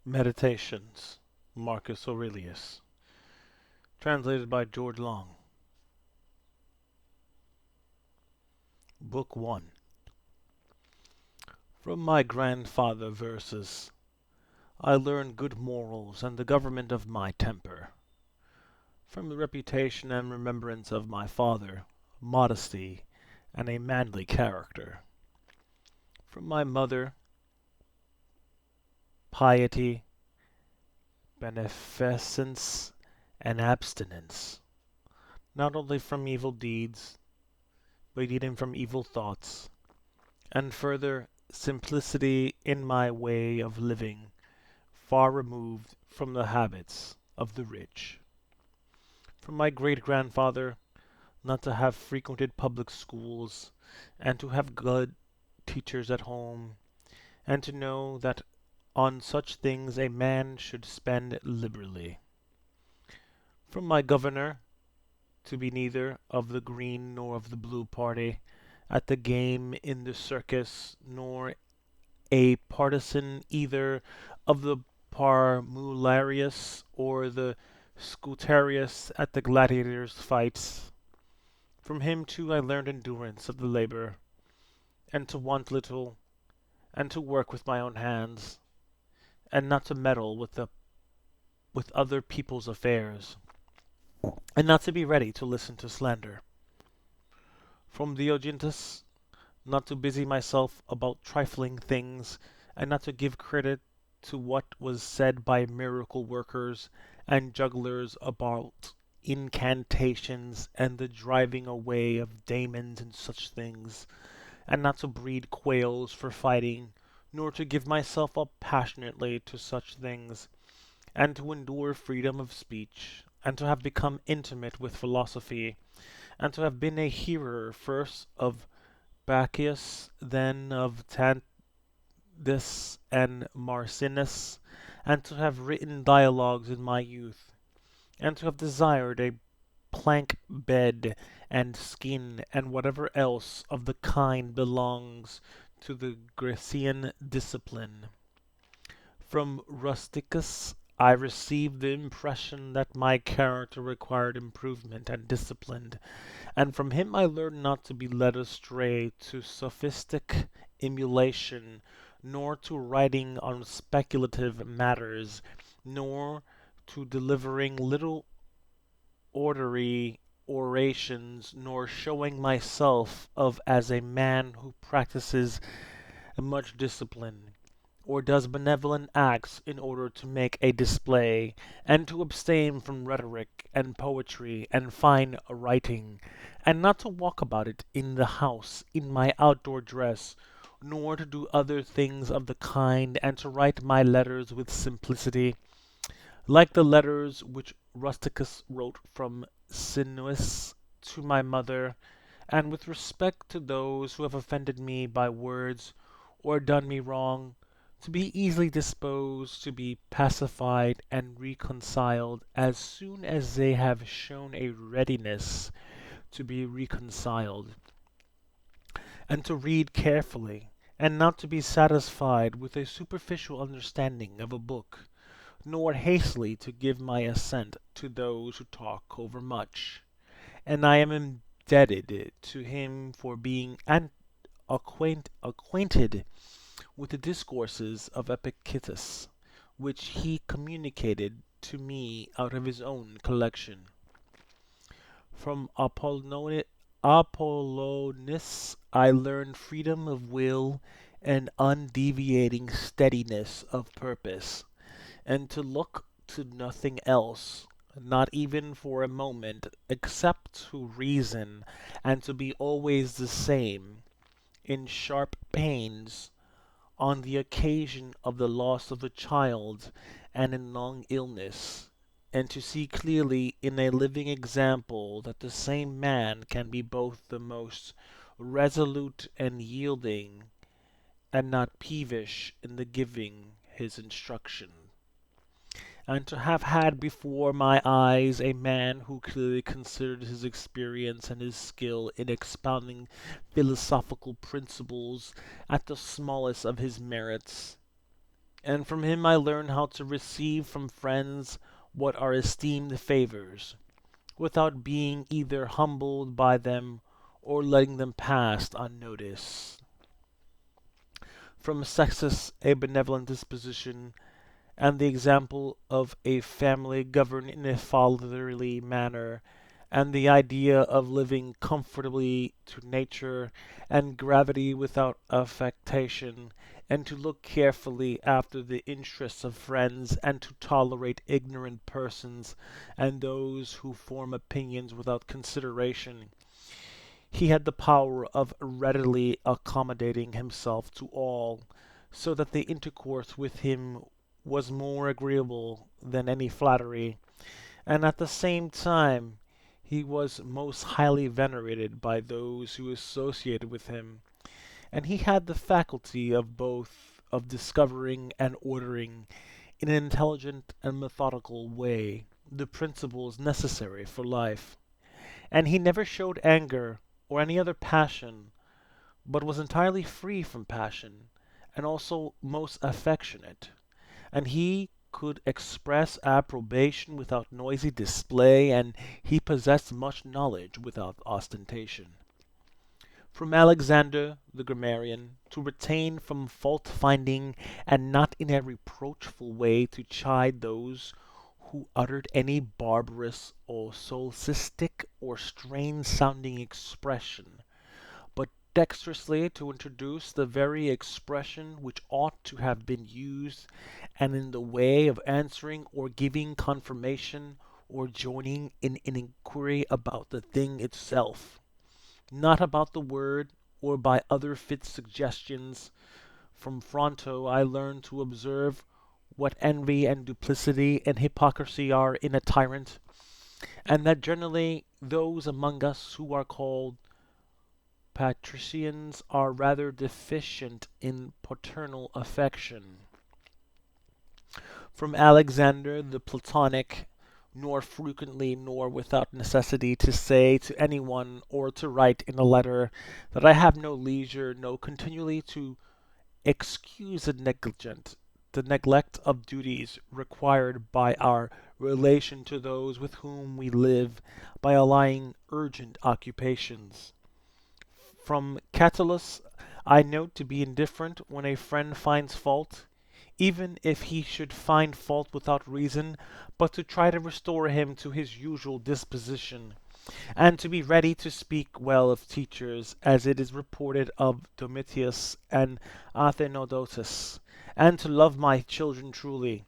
Meditations, Marcus Aurelius. Translated by George Long. Book 1. From my grandfather verses, I learned good morals and the government of my temper. From the reputation and remembrance of my father, modesty and a manly character. From my mother, piety, beneficence, and abstinence, not only from evil deeds, but even from evil thoughts, and further, simplicity in my way of living, far removed from the habits of the rich. From my great-grandfather, not to have frequented public schools, and to have good teachers at home, and to know that on such things a man should spend liberally. From my governor, to be neither of the green nor of the blue party, at the game in the circus, nor a partisan either of the Parmularius or the Scutarius at the gladiators' fights. From him too I learned endurance of the labor, and to want little, and to work with my own hands, and not to meddle with other people's affairs, and not to be ready to listen to slander. From Diogenes, not to busy myself about trifling things, and not to give credit to what was said by miracle workers and jugglers about incantations and the driving away of demons and such things, and not to breed quails for fighting, nor to give myself up passionately to such things, and to endure freedom of speech, and to have become intimate with philosophy, and to have been a hearer first of Bacchius, then of Tandus and Marcinus, and to have written dialogues in my youth, and to have desired a plank bed and skin, and whatever else of the kind belongs to the Grecian discipline. From Rusticus I received the impression that my character required improvement and discipline, and from him I learned not to be led astray to sophistic emulation, nor to writing on speculative matters, nor to delivering little oratory orations, nor showing myself of as a man who practices much discipline, or does benevolent acts in order to make a display, and to abstain from rhetoric and poetry and fine writing, and not to walk about it in the house in my outdoor dress, nor to do other things of the kind, and to write my letters with simplicity, like the letters which Rusticus wrote from Sinuis to my mother, and with respect to those who have offended me by words or done me wrong, to be easily disposed to be pacified and reconciled as soon as they have shown a readiness to be reconciled, and to read carefully, and not to be satisfied with a superficial understanding of a book, nor hastily to give my assent to those who talk overmuch. And I am indebted to him for being acquainted with the discourses of Epictetus, which he communicated to me out of his own collection. From Apollonius I learned freedom of will and undeviating steadiness of purpose, and to look to nothing else, not even for a moment, except to reason, and to be always the same, in sharp pains, on the occasion of the loss of a child and in long illness, and to see clearly in a living example that the same man can be both the most resolute and yielding, and not peevish in the giving his instruction, and to have had before my eyes a man who clearly considered his experience and his skill in expounding philosophical principles at the smallest of his merits, and from him I learn how to receive from friends what are esteemed favors, without being either humbled by them or letting them pass unnoticed. From Sextus a benevolent disposition, and the example of a family governed in a fatherly manner, and the idea of living comfortably to nature, and gravity without affectation, and to look carefully after the interests of friends, and to tolerate ignorant persons, and those who form opinions without consideration. He had the power of readily accommodating himself to all, so that the intercourse with him was more agreeable than any flattery, and at the same time he was most highly venerated by those who associated with him, and he had the faculty of both of discovering and ordering in an intelligent and methodical way the principles necessary for life. And he never showed anger or any other passion, but was entirely free from passion, and also most affectionate. And he could express approbation without noisy display, and he possessed much knowledge without ostentation. From Alexander the grammarian, to retain from fault finding, and not in a reproachful way to chide those who uttered any barbarous or solcistic or strange sounding expression, but dexterously to introduce the very expression which ought to have been used, and in the way of answering or giving confirmation or joining in an inquiry about the thing itself, not about the word or by other fit suggestions. From Fronto I learned to observe what envy and duplicity and hypocrisy are in a tyrant, and that generally those among us who are called patricians are rather deficient in paternal affection. From Alexander the Platonic, nor frequently nor without necessity to say to any one or to write in a letter that I have no leisure, no continually to excuse the neglect of duties required by our relation to those with whom we live, by allaying urgent occupations. From Catullus I note to be indifferent when a friend finds fault, even if he should find fault without reason, but to try to restore him to his usual disposition, and to be ready to speak well of teachers, as it is reported of Domitius and Athenodotus, and to love my children truly.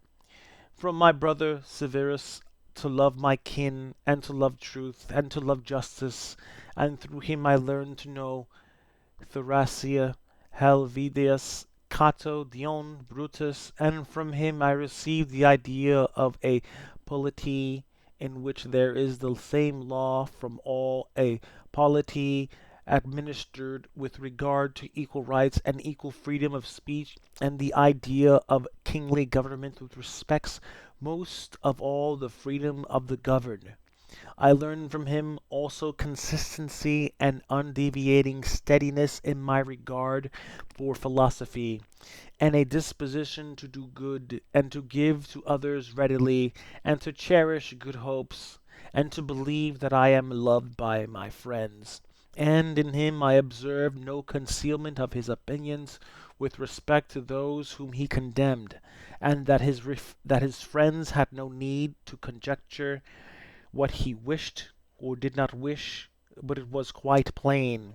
From my brother Severus, to love my kin, and to love truth, and to love justice, and through him I learned to know Thracia, Helvidius, Cato, Dion, Brutus, and from him I received the idea of a polity in which there is the same law from all, a polity administered with regard to equal rights and equal freedom of speech, and the idea of kingly government which respects most of all the freedom of the governed. I learned from him also consistency and undeviating steadiness in my regard for philosophy, and a disposition to do good, and to give to others readily, and to cherish good hopes, and to believe that I am loved by my friends. And in him I observed no concealment of his opinions with respect to those whom he condemned, and that his friends had no need to conjecture what he wished or did not wish, but it was quite plain.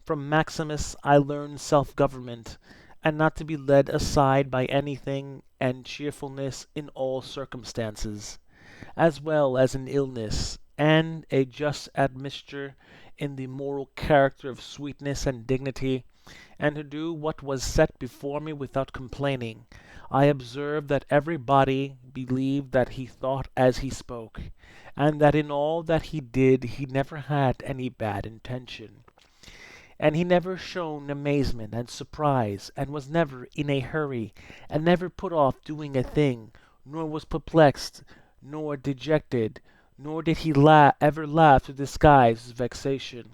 From Maximus I learned self-government, and not to be led aside by anything, and cheerfulness in all circumstances, as well as in illness, and a just admixture in the moral character of sweetness and dignity, and to do what was set before me without complaining. I observed that everybody believed that he thought as he spoke, and that in all that he did he never had any bad intention. And he never shone amazement and surprise, and was never in a hurry, and never put off doing a thing, nor was perplexed, nor dejected, nor did he ever laugh to disguise his vexation.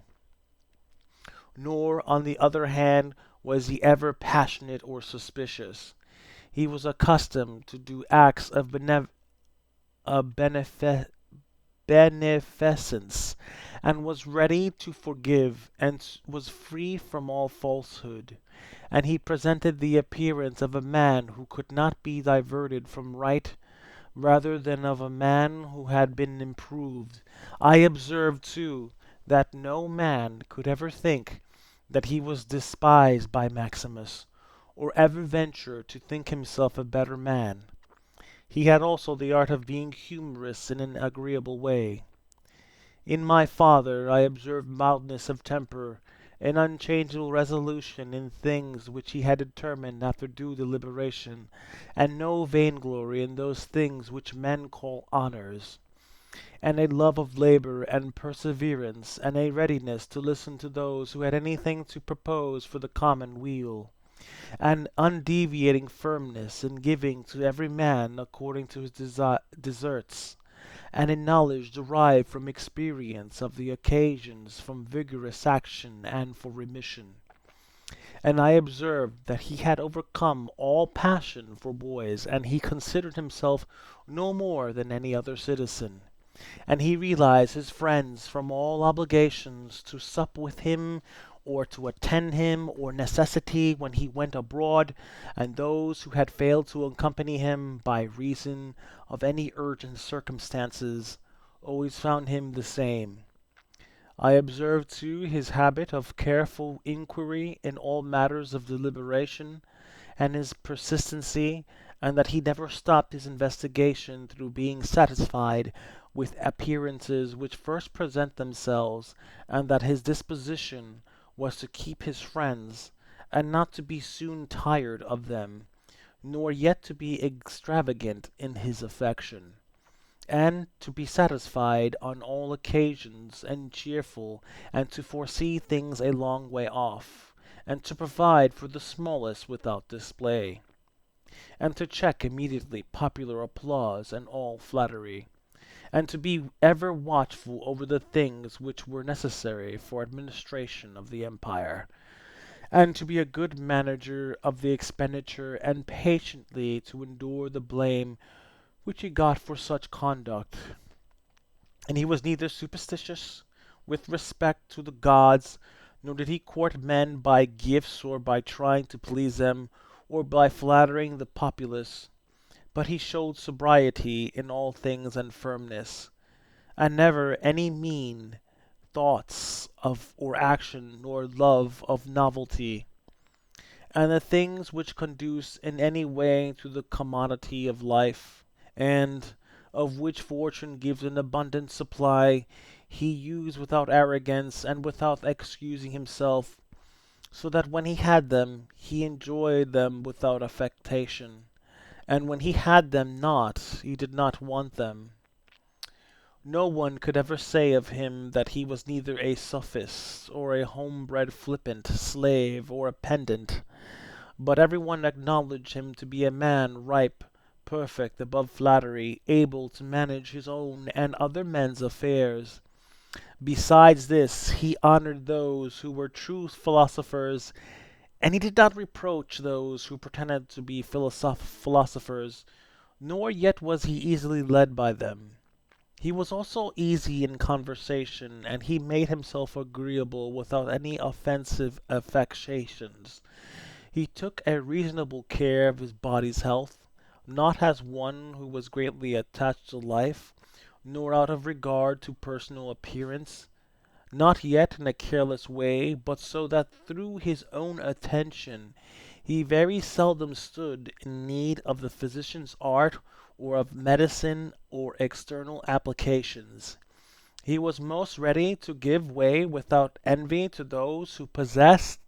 Nor, on the other hand, was he ever passionate or suspicious. He was accustomed to do acts of beneficence, and was ready to forgive, and was free from all falsehood. And he presented the appearance of a man who could not be diverted from right, rather than of a man who had been improved. I observed, too, that no man could ever think that he was despised by Maximus, or ever venture to think himself a better man. He had also the art of being humorous in an agreeable way. In my father I observed mildness of temper, an unchangeable resolution in things which he had determined after due deliberation, and no vainglory in those things which men call honours, and a love of labour and perseverance, and a readiness to listen to those who had anything to propose for the common weal, an undeviating firmness in giving to every man according to his deserts, and a knowledge derived from experience of the occasions from vigorous action and for remission. And I observed that he had overcome all passion for boys, and he considered himself no more than any other citizen. And he released his friends from all obligations to sup with him, or to attend him, or necessity when he went abroad, and those who had failed to accompany him by reason of any urgent circumstances always found him the same. I observed too his habit of careful inquiry in all matters of deliberation, and his persistency, and that he never stopped his investigation through being satisfied with appearances which first present themselves, and that his disposition was to keep his friends, and not to be soon tired of them, nor yet to be extravagant in his affection, and to be satisfied on all occasions, and cheerful, and to foresee things a long way off, and to provide for the smallest without display, and to check immediately popular applause and all flattery, and to be ever watchful over the things which were necessary for administration of the empire, and to be a good manager of the expenditure, and patiently to endure the blame which he got for such conduct. And he was neither superstitious with respect to the gods, nor did he court men by gifts, or by trying to please them, or by flattering the populace, but he showed sobriety in all things and firmness, and never any mean thoughts of or action, nor love of novelty, and the things which conduce in any way to the commodity of life, and of which fortune gives an abundant supply, he used without arrogance and without excusing himself, so that when he had them, he enjoyed them without affectation, and when he had them not, he did not want them. No one could ever say of him that he was neither a sophist, or a home-bred flippant, slave, or a pedant, but every one acknowledged him to be a man ripe, perfect, above flattery, able to manage his own and other men's affairs. Besides this, he honored those who were true philosophers, and he did not reproach those who pretended to be philosophers, nor yet was he easily led by them. He was also easy in conversation, and he made himself agreeable without any offensive affectations. He took a reasonable care of his body's health, not as one who was greatly attached to life, nor out of regard to personal appearance, not yet in a careless way, but so that through his own attention he very seldom stood in need of the physician's art, or of medicine, or external applications. He was most ready to give way without envy to those who possessed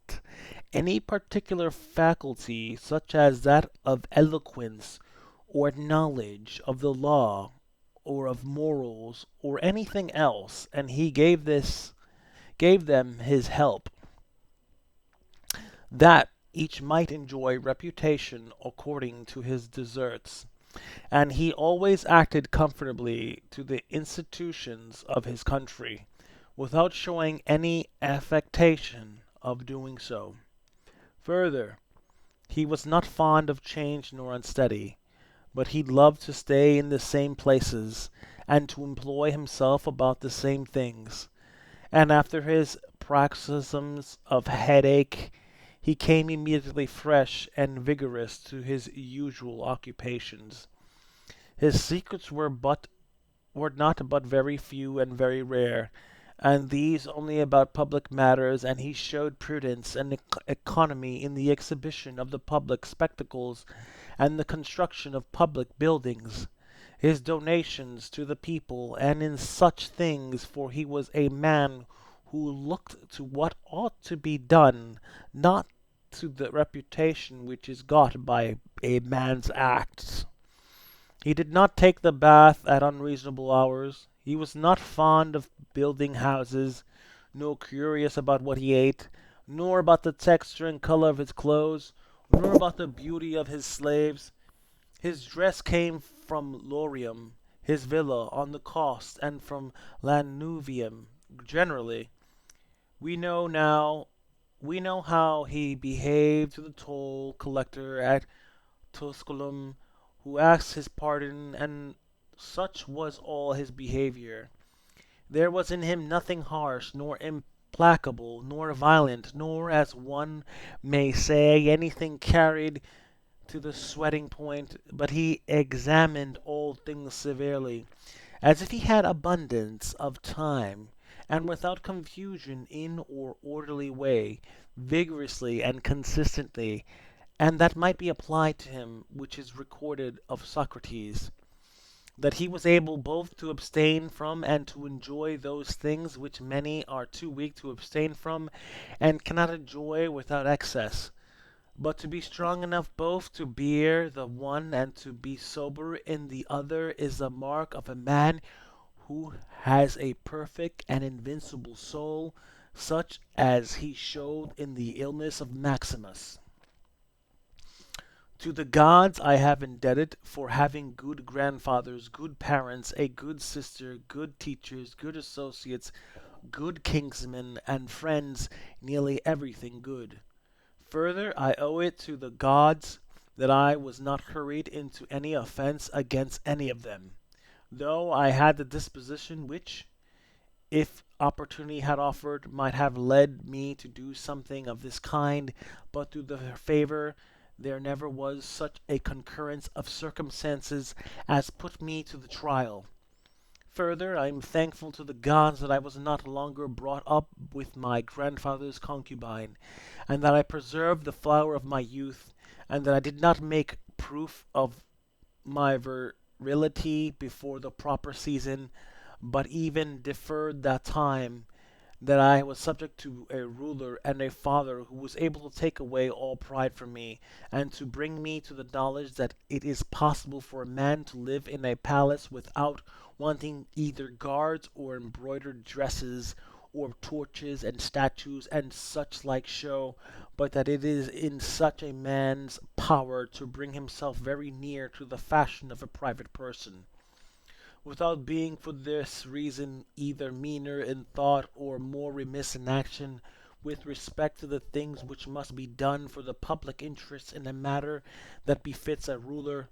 any particular faculty, such as that of eloquence, or knowledge of the law, or of morals, or anything else, and he gave them his help, that each might enjoy reputation according to his deserts. And he always acted conformably to the institutions of his country, without showing any affectation of doing so. Further, He was not fond of change nor unsteady, but he loved to stay in the same places, and to employ himself about the same things. And after his paroxysms of headache, he came immediately fresh and vigorous to his usual occupations. His secrets were not but very few and very rare, and these only about public matters, and he showed prudence and economy in the exhibition of the public spectacles and the construction of public buildings, his donations to the people, and in such things, for he was a man who looked to what ought to be done, not to the reputation which is got by a man's acts. He did not take the bath at unreasonable hours. He was not fond of building houses, nor curious about what he ate, nor about the texture and color of his clothes, nor about the beauty of his slaves. His dress came from Lorium, his villa on the coast, and from Lanuvium generally. We know now we know how he behaved to the toll collector at Tusculum, who asked his pardon, and such was all his behavior. There was in him nothing harsh, nor implacable, nor violent, nor, as one may say, anything carried to the sweating point, but he examined all things severely, as if he had abundance of time, and without confusion in or orderly way, vigorously and consistently, and that might be applied to him which is recorded of Socrates, that he was able both to abstain from and to enjoy those things which many are too weak to abstain from and cannot enjoy without excess, but to be strong enough both to bear the one and to be sober in the other is the mark of a man who has a perfect and invincible soul, such as he showed in the illness of Maximus. To the gods I have indebted for having good grandfathers, good parents, a good sister, good teachers, good associates, good kinsmen, and friends, nearly everything good. Further, I owe it to the gods that I was not hurried into any offense against any of them, though I had the disposition which, if opportunity had offered, might have led me to do something of this kind, but through their favor there never was such a concurrence of circumstances as put me to the trial. Further, I am thankful to the gods that I was not longer brought up with my grandfather's concubine, and that I preserved the flower of my youth, and that I did not make proof of my virility before the proper season, but even deferred that time, that I was subject to a ruler and a father who was able to take away all pride from me, and to bring me to the knowledge that it is possible for a man to live in a palace without wanting either guards or embroidered dresses or torches and statues and such like show, but that it is in such a man's power to bring himself very near to the fashion of a private person, without being for this reason either meaner in thought or more remiss in action with respect to the things which must be done for the public interest in a matter that befits a ruler.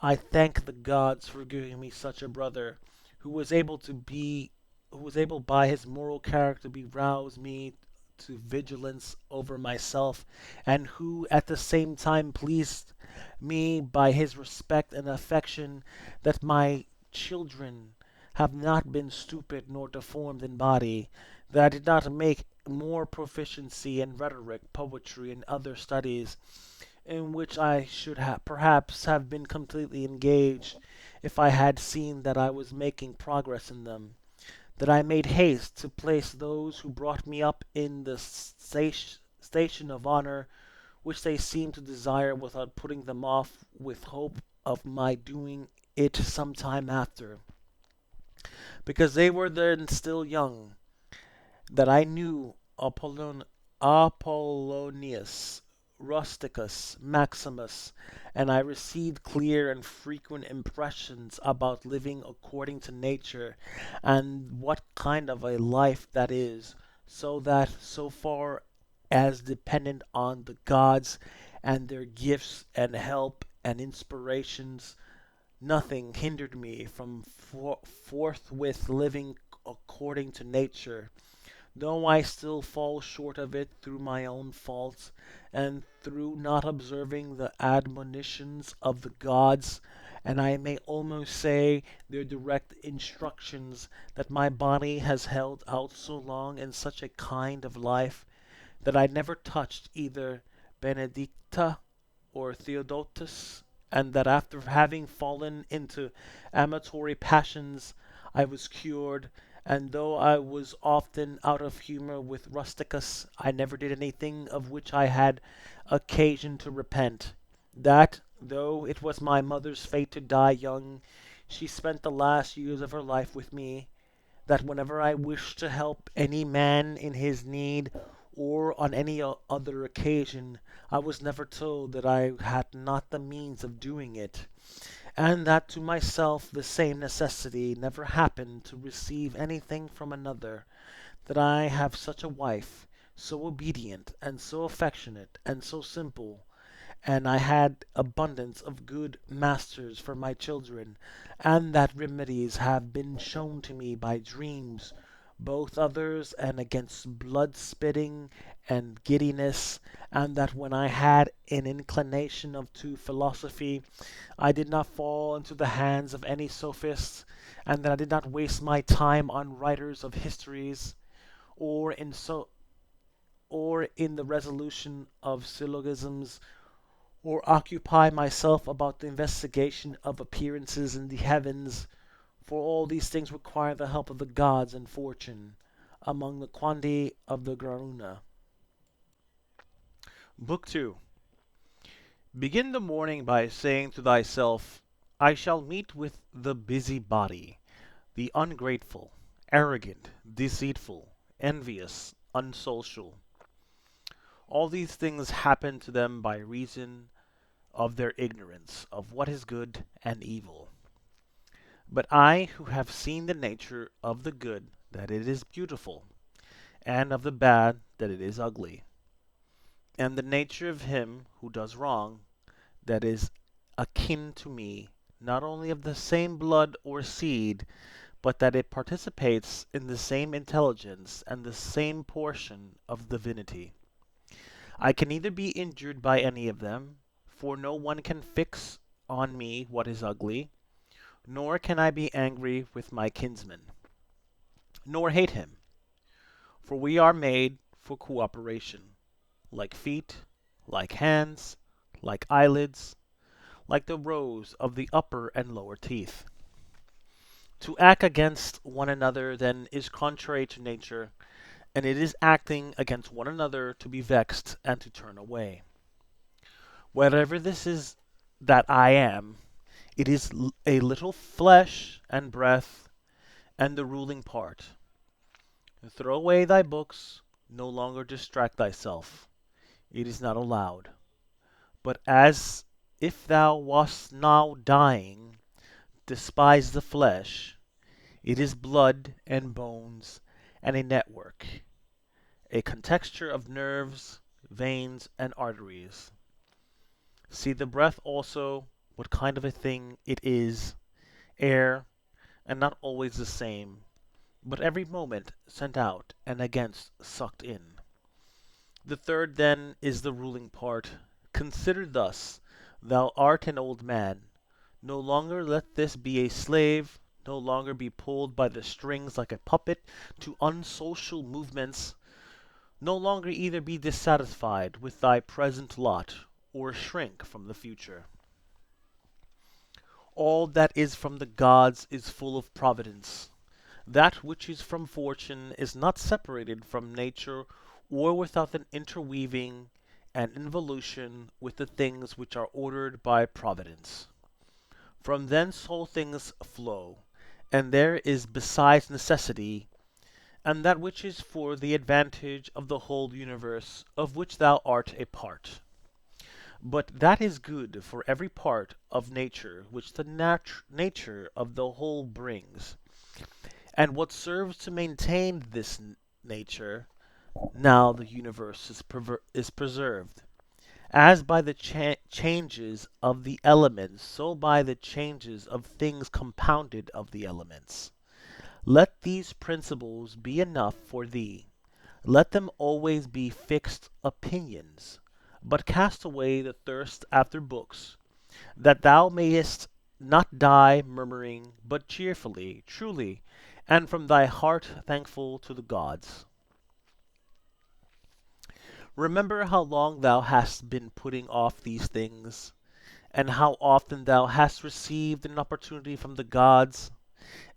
I thank the gods for giving me such a brother, who was able to be who was able by his moral character to be rouse me to vigilance over myself, and who at the same time pleased me by his respect and affection, that my children have not been stupid nor deformed in body, that I did not make more proficiency in rhetoric, poetry, and other studies, in which I should perhaps have been completely engaged if I had seen that I was making progress in them, that I made haste to place those who brought me up in the station of honor which they seemed to desire without putting them off with hope of my doing it some time after, because they were then still young, that I knew Apollonius, Rusticus, Maximus, and I received clear and frequent impressions about living according to nature, and what kind of a life that is, so that, so far as dependent on the gods, and their gifts and help and inspirations, nothing hindered me from forthwith living according to nature, though I still fall short of it through my own faults, and through not observing the admonitions of the gods, and I may almost say their direct instructions, that my body has held out so long in such a kind of life that I never touched either Benedicta or Theodotus, and that after having fallen into amatory passions I was cured, and though I was often out of humour with Rusticus, I never did anything of which I had occasion to repent. That, though it was my mother's fate to die young, she spent the last years of her life with me, that whenever I wished to help any man in his need, or on any other occasion, I was never told that I had not the means of doing it, and that to myself the same necessity never happened to receive anything from another, that I have such a wife, so obedient, and so affectionate, and so simple, and I had abundance of good masters for my children, and that remedies have been shown to me by dreams, both others and against blood spitting and giddiness, and that when I had an inclination of to philosophy, I did not fall into the hands of any sophists, and that I did not waste my time on writers of histories, or in so or in the resolution of syllogisms, or occupy myself about the investigation of appearances in the heavens, for all these things require the help of the gods and fortune, among the quandi of the Graruna. Book 2. Begin the morning by saying to thyself, I shall meet with the busybody, the ungrateful, arrogant, deceitful, envious, unsocial. All these things happen to them by reason of their ignorance of what is good and evil. But I, who have seen the nature of the good, that it is beautiful, and of the bad, that it is ugly, and the nature of him who does wrong, that is akin to me, not only of the same blood or seed, but that it participates in the same intelligence and the same portion of divinity. I can neither be injured by any of them, for no one can fix on me what is ugly, nor can I be angry with my kinsman, nor hate him, for we are made for cooperation, like feet, like hands, like eyelids, like the rows of the upper and lower teeth. To act against one another, then, is contrary to nature, and it is acting against one another to be vexed and to turn away. Whatever this is that I am, it is a little flesh and breath, and the ruling part. Throw away thy books, no longer distract thyself. It is not allowed. But as if thou wast now dying, despise the flesh. It is blood and bones and a network, a contexture of nerves, veins, and arteries. See the breath also, what kind of a thing it is, air, and not always the same, but every moment sent out and against sucked in. The third, then, is the ruling part. Consider thus: thou art an old man. No longer let this be a slave, no longer be pulled by the strings like a puppet to unsocial movements, no longer either be dissatisfied with thy present lot, or shrink from the future. All that is from the gods is full of providence. That which is from fortune is not separated from nature or without an interweaving and involution with the things which are ordered by providence. From thence all things flow, and there is besides necessity, and that which is for the advantage of the whole universe, of which thou art a part. But that is good for every part of nature which the nature of the whole brings. And what serves to maintain this nature, now the universe is preserved, As by the changes of the elements, so by the changes of things compounded of the elements. Let these principles be enough for thee. Let them always be fixed opinions. But cast away the thirst after books, that thou mayest not die murmuring, but cheerfully, truly, and from thy heart thankful to the gods. Remember how long thou hast been putting off these things, and how often thou hast received an opportunity from the gods,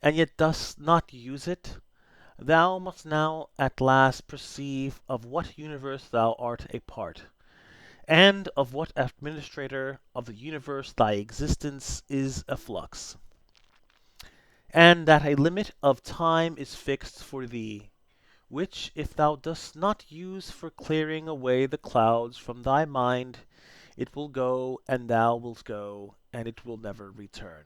and yet dost not use it. Thou must now at last perceive of what universe thou art a part, and of what administrator of the universe thy existence is a flux, and that a limit of time is fixed for thee, which if thou dost not use for clearing away the clouds from thy mind, it will go, and thou wilt go, and it will never return.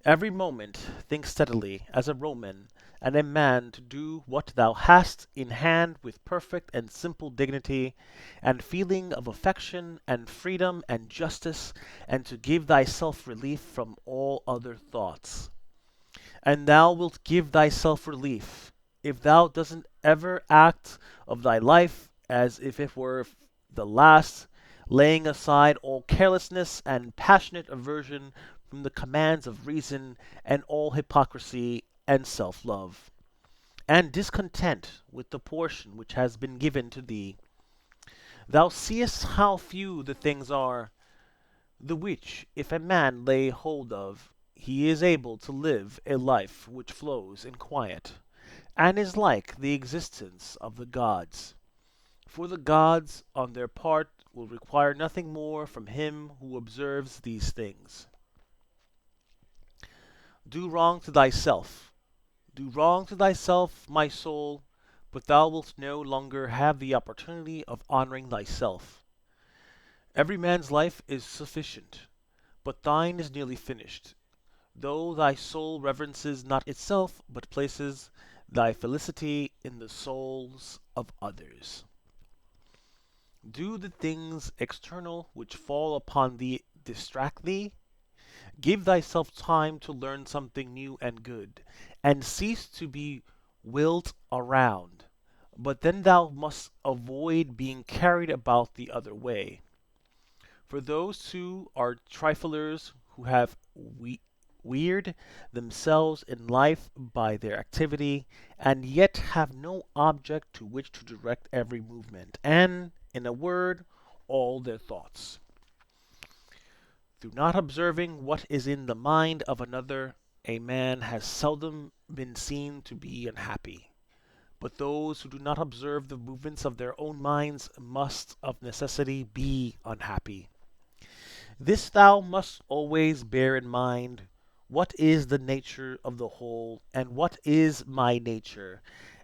Every moment think steadily, as a Roman and a man, to do what thou hast in hand with perfect and simple dignity, and feeling of affection, and freedom, and justice, and to give thyself relief from all other thoughts. And thou wilt give thyself relief, if thou doesn't ever act of thy life as if it were the last, laying aside all carelessness and passionate aversion from the commands of reason, and all hypocrisy and self-love, and discontent with the portion which has been given to thee. Thou seest how few the things are, the which, if a man lay hold of, he is able to live a life which flows in quiet, and is like the existence of the gods. For the gods, on their part, will require nothing more from him who observes these things. Do wrong to thyself. Do wrong to thyself, my soul, but thou wilt no longer have the opportunity of honoring thyself. Every man's life is sufficient, but thine is nearly finished, though thy soul reverences not itself, but places thy felicity in the souls of others. Do the things external which fall upon thee distract thee? Give thyself time to learn something new and good, and cease to be willed around. But then thou must avoid being carried about the other way. For those too are triflers who have wearied themselves in life by their activity, and yet have no object to which to direct every movement, and, in a word, all their thoughts. Through not observing what is in the mind of another, a man has seldom been seen to be unhappy. But those who do not observe the movements of their own minds must of necessity be unhappy. This thou must always bear in mind. What is the nature of the whole, and what is my nature,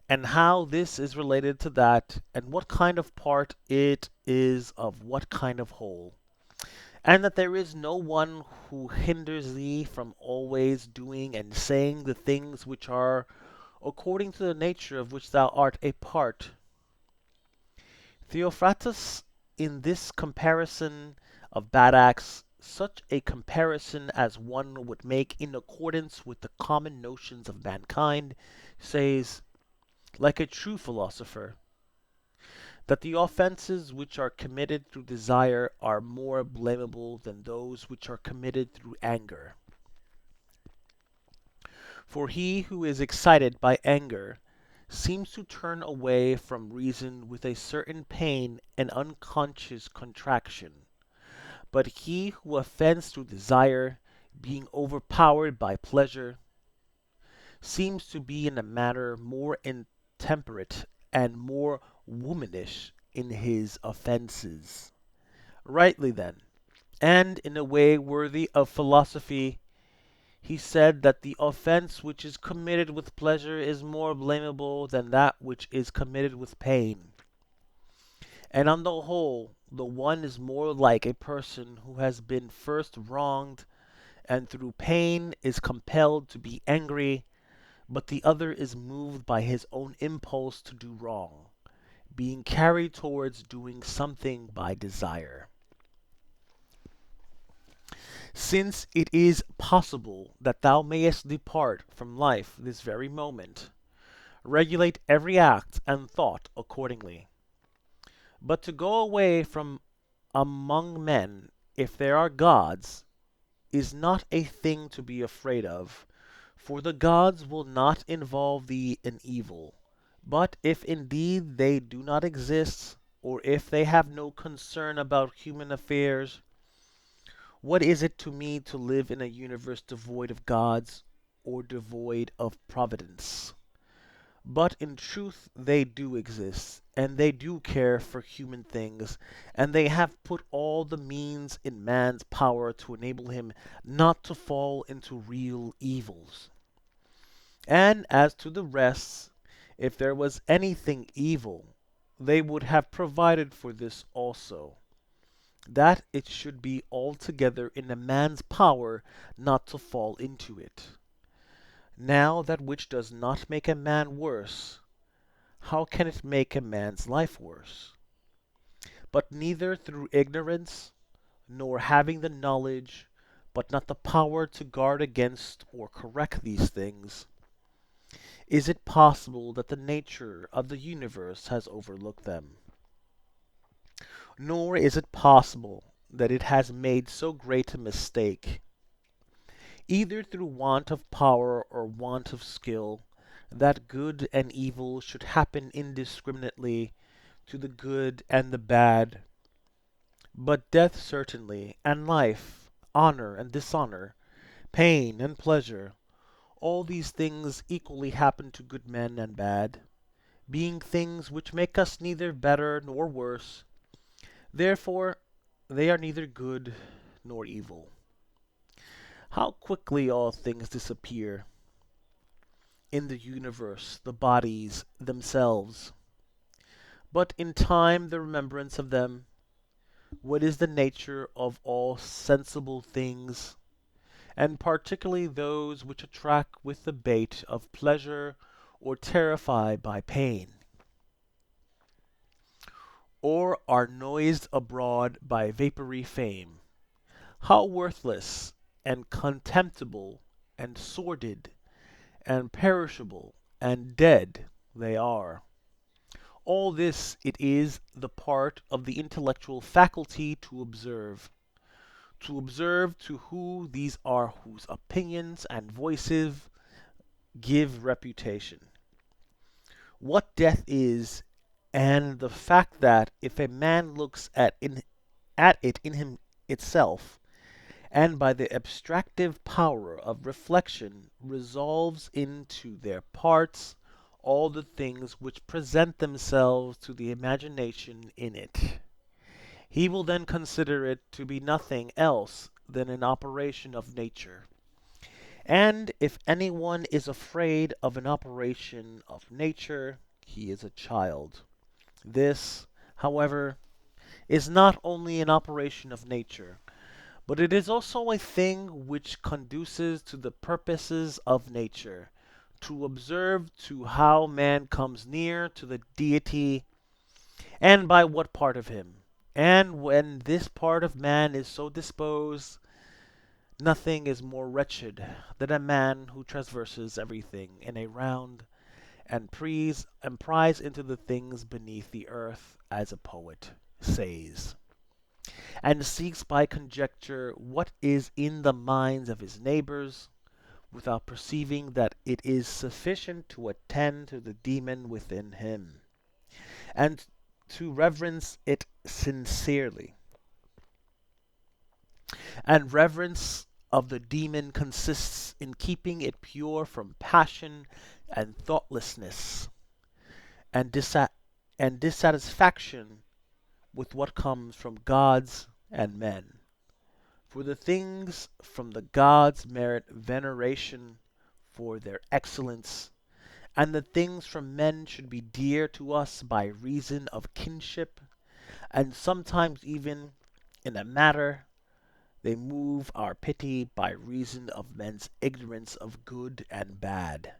and how this is related to that, and what kind of part it is of what kind of whole, and that there is no one who hinders thee from always doing and saying the things which are according to the nature of which thou art a part. Theophrastus, in this comparison of bad acts, such a comparison as one would make in accordance with the common notions of mankind, says, like a true philosopher, that the offenses which are committed through desire are more blamable than those which are committed through anger. For he who is excited by anger seems to turn away from reason with a certain pain and unconscious contraction, but he who offends through desire, being overpowered by pleasure, seems to be in a manner more intemperate and more womanish in his offenses. Rightly then, and in a way worthy of philosophy, he said that the offense which is committed with pleasure is more blamable than that which is committed with pain. And on the whole, the one is more like a person who has been first wronged and through pain is compelled to be angry, but the other is moved by his own impulse to do wrong, being carried towards doing something by desire. Since it is possible that thou mayest depart from life this very moment, regulate every act and thought accordingly. But to go away from among men, if there are gods, is not a thing to be afraid of, for the gods will not involve thee in evil. But if indeed they do not exist, or if they have no concern about human affairs, what is it to me to live in a universe devoid of gods or devoid of providence? But in truth they do exist, and they do care for human things, and they have put all the means in man's power to enable him not to fall into real evils. And as to the rest, if there was anything evil, they would have provided for this also, that it should be altogether in a man's power not to fall into it. Now that which does not make a man worse, how can it make a man's life worse? But neither through ignorance, nor having the knowledge, but not the power to guard against or correct these things, is it possible that the nature of the universe has overlooked them. Nor is it possible that it has made so great a mistake, either through want of power or want of skill, that good and evil should happen indiscriminately to the good and the bad. But death certainly, and life, honor and dishonor, pain and pleasure, all these things equally happen to good men and bad, being things which make us neither better nor worse. Therefore they are neither good nor evil. How quickly all things disappear in the universe, the bodies themselves. But in time the remembrance of them, what is the nature of all sensible things, and particularly those which attract with the bait of pleasure or terrify by pain, or are noised abroad by vapory fame, how worthless and contemptible and sordid and perishable and dead they are. All this it is the part of the intellectual faculty to observe to who these are whose opinions and voices give reputation. What death is, and the fact that if a man looks at it in him itself, and by the abstractive power of reflection resolves into their parts all the things which present themselves to the imagination in it, he will then consider it to be nothing else than an operation of nature. And if anyone is afraid of an operation of nature, he is a child. This, however, is not only an operation of nature, but it is also a thing which conduces to the purposes of nature, to observe to how man comes near to the deity, and by what part of him. And when this part of man is so disposed, nothing is more wretched than a man who traverses everything in a round, and pries into the things beneath the earth, as a poet says, and seeks by conjecture what is in the minds of his neighbors, without perceiving that it is sufficient to attend to the demon within him, and to reverence it sincerely. And reverence of the demon consists in keeping it pure from passion and thoughtlessness, and, and dissatisfaction with what comes from gods and men. For the things from the gods merit veneration for their excellence, and the things from men should be dear to us by reason of kinship, and sometimes even, in a matter, they move our pity by reason of men's ignorance of good and bad.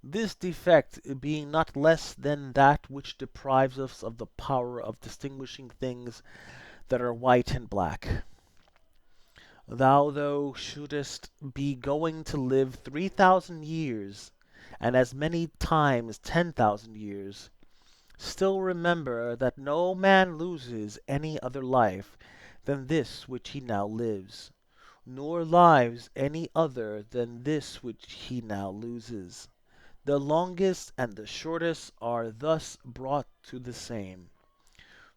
This defect being not less than that which deprives us of the power of distinguishing things that are white and black. Thou shouldest be going to live 3,000 years, and as many times 10,000 years, still remember that no man loses any other life than this which he now lives, nor lives any other than this which he now loses. The longest and the shortest are thus brought to the same.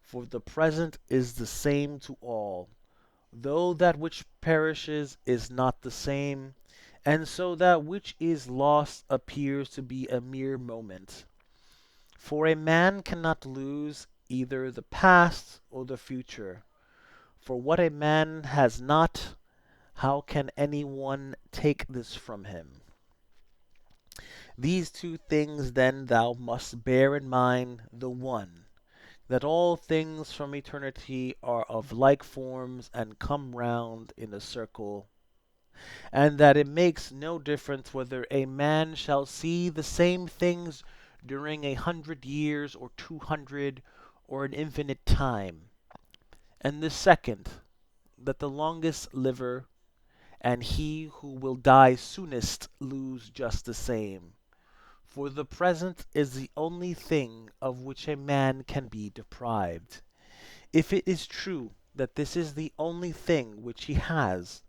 For the present is the same to all, though that which perishes is not the same, and so that which is lost appears to be a mere moment. For a man cannot lose either the past or the future. For what a man has not, how can any one take this from him? These two things then thou must bear in mind: the one, that all things from eternity are of like forms and come round in a circle, and that it makes no difference whether a man shall see the same things during 100 years or 200 or an infinite time. And the second, that the longest liver and he who will die soonest lose just the same. For the present is the only thing of which a man can be deprived. If it is true that this is the only thing which he has,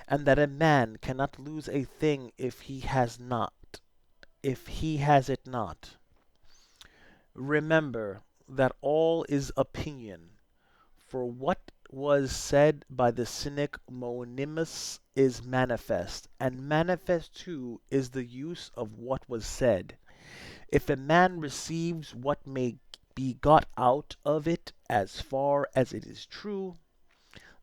and that a man cannot lose a thing if he has it not, remember that all is opinion. For what was said by the cynic Monimus is manifest, and manifest too is the use of what was said. If a man receives what may be got out of it as far as it is true,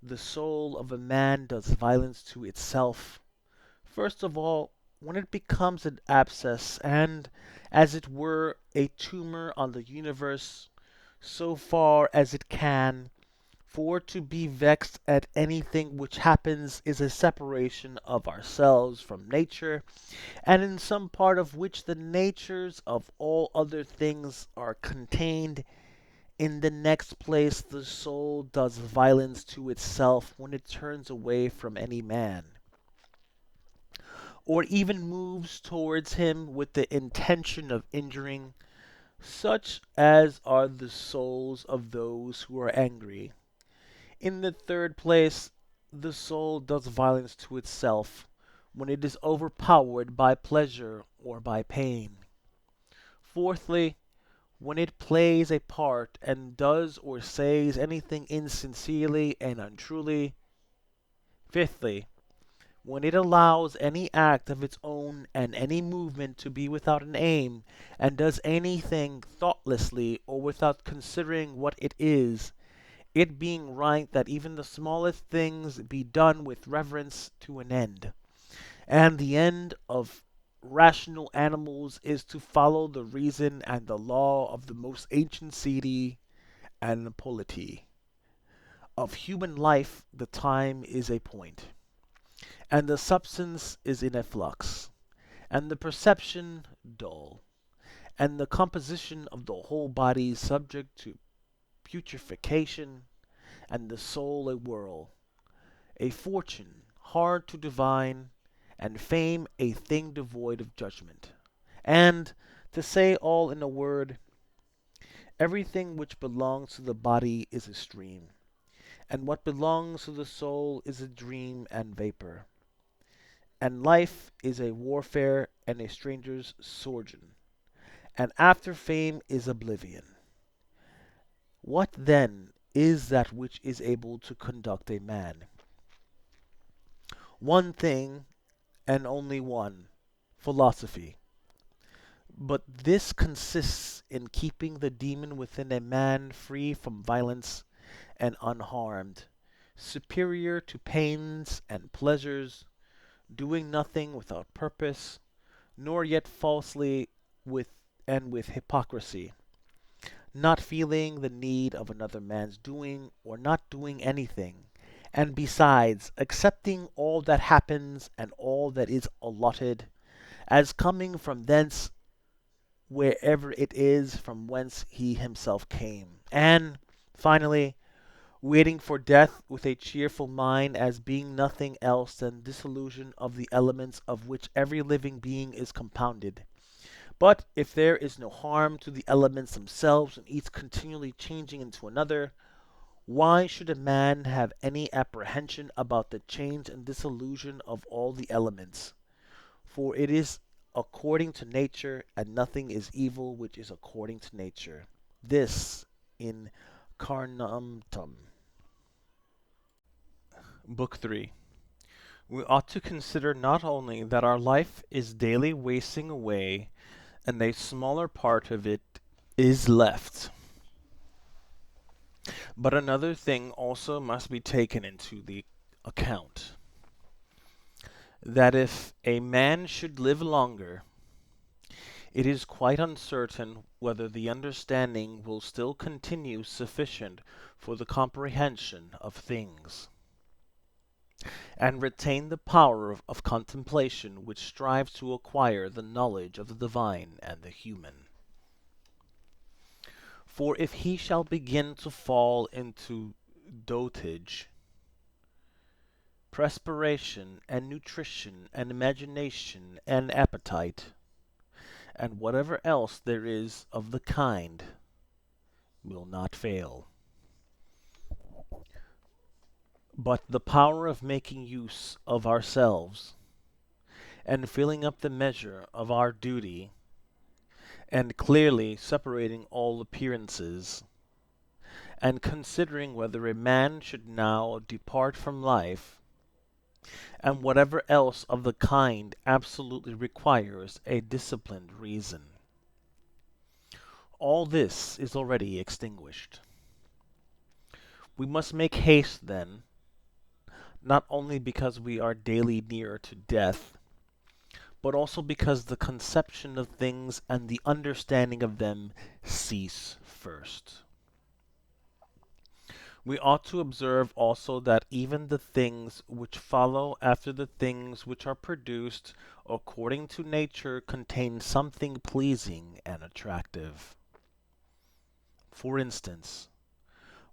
the soul of a man does violence to itself. First of all, when it becomes an abscess and, as it were, a tumor on the universe, so far as it can, for to be vexed at anything which happens is a separation of ourselves from nature, and in some part of which the natures of all other things are contained. In the next place, the soul does violence to itself when it turns away from any man, or even moves towards him with the intention of injuring, such as are the souls of those who are angry. In the third place, the soul does violence to itself when it is overpowered by pleasure or by pain. Fourthly, when it plays a part and does or says anything insincerely and untruly. Fifthly, when it allows any act of its own and any movement to be without an aim, and does anything thoughtlessly or without considering what it is, it being right that even the smallest things be done with reference to an end. And the end of rational animals is to follow the reason and the law of the most ancient city and polity. Of human life the time is a point, and the substance is in a flux, and the perception dull, and the composition of the whole body subject to putrefaction, and the soul a whirl, a fortune hard to divine, and fame a thing devoid of judgment. And, to say all in a word, everything which belongs to the body is a stream, and what belongs to the soul is a dream and vapor. And life is a warfare and a stranger's sojourn, and after fame is oblivion. What then is that which is able to conduct a man? One thing, and only one: philosophy. But this consists in keeping the demon within a man free from violence and unharmed, superior to pains and pleasures, doing nothing without purpose, nor yet falsely with hypocrisy, not feeling the need of another man's doing or not doing anything, and besides accepting all that happens and all that is allotted, as coming from thence wherever it is from whence he himself came. And finally, waiting for death with a cheerful mind as being nothing else than dissolution of the elements of which every living being is compounded. But if there is no harm to the elements themselves, and each continually changing into another, why should a man have any apprehension about the change and dissolution of all the elements? For it is according to nature, and nothing is evil which is according to nature. This in Carnumtum. Book 3. We ought to consider not only that our life is daily wasting away, and a smaller part of it is left, but another thing also must be taken into the account, that if a man should live longer, it is quite uncertain whether the understanding will still continue sufficient for the comprehension of things, and retain the power of contemplation which strives to acquire the knowledge of the divine and the human. For if he shall begin to fall into dotage, perspiration, and nutrition, and imagination, and appetite, and whatever else there is of the kind, will not fail. But the power of making use of ourselves, and filling up the measure of our duty, and clearly separating all appearances, and considering whether a man should now depart from life, and whatever else of the kind absolutely requires a disciplined reason. All this is already extinguished. We must make haste, then, not only because we are daily nearer to death, but also because the conception of things and the understanding of them cease first. We ought to observe also that even the things which follow after the things which are produced according to nature contain something pleasing and attractive. For instance,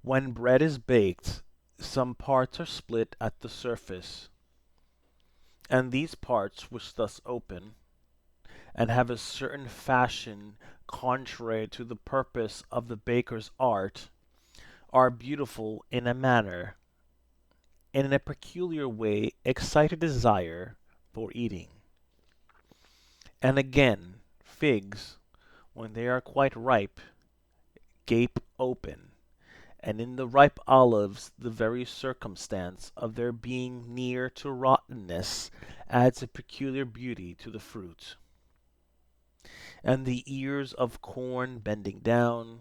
when bread is baked, some parts are split at the surface, and these parts which thus open, and have a certain fashion contrary to the purpose of the baker's art, are beautiful in a manner, and in a peculiar way excite a desire for eating. And again, figs, when they are quite ripe, gape open, and in the ripe olives the very circumstance of their being near to rottenness adds a peculiar beauty to the fruit. And the ears of corn bending down,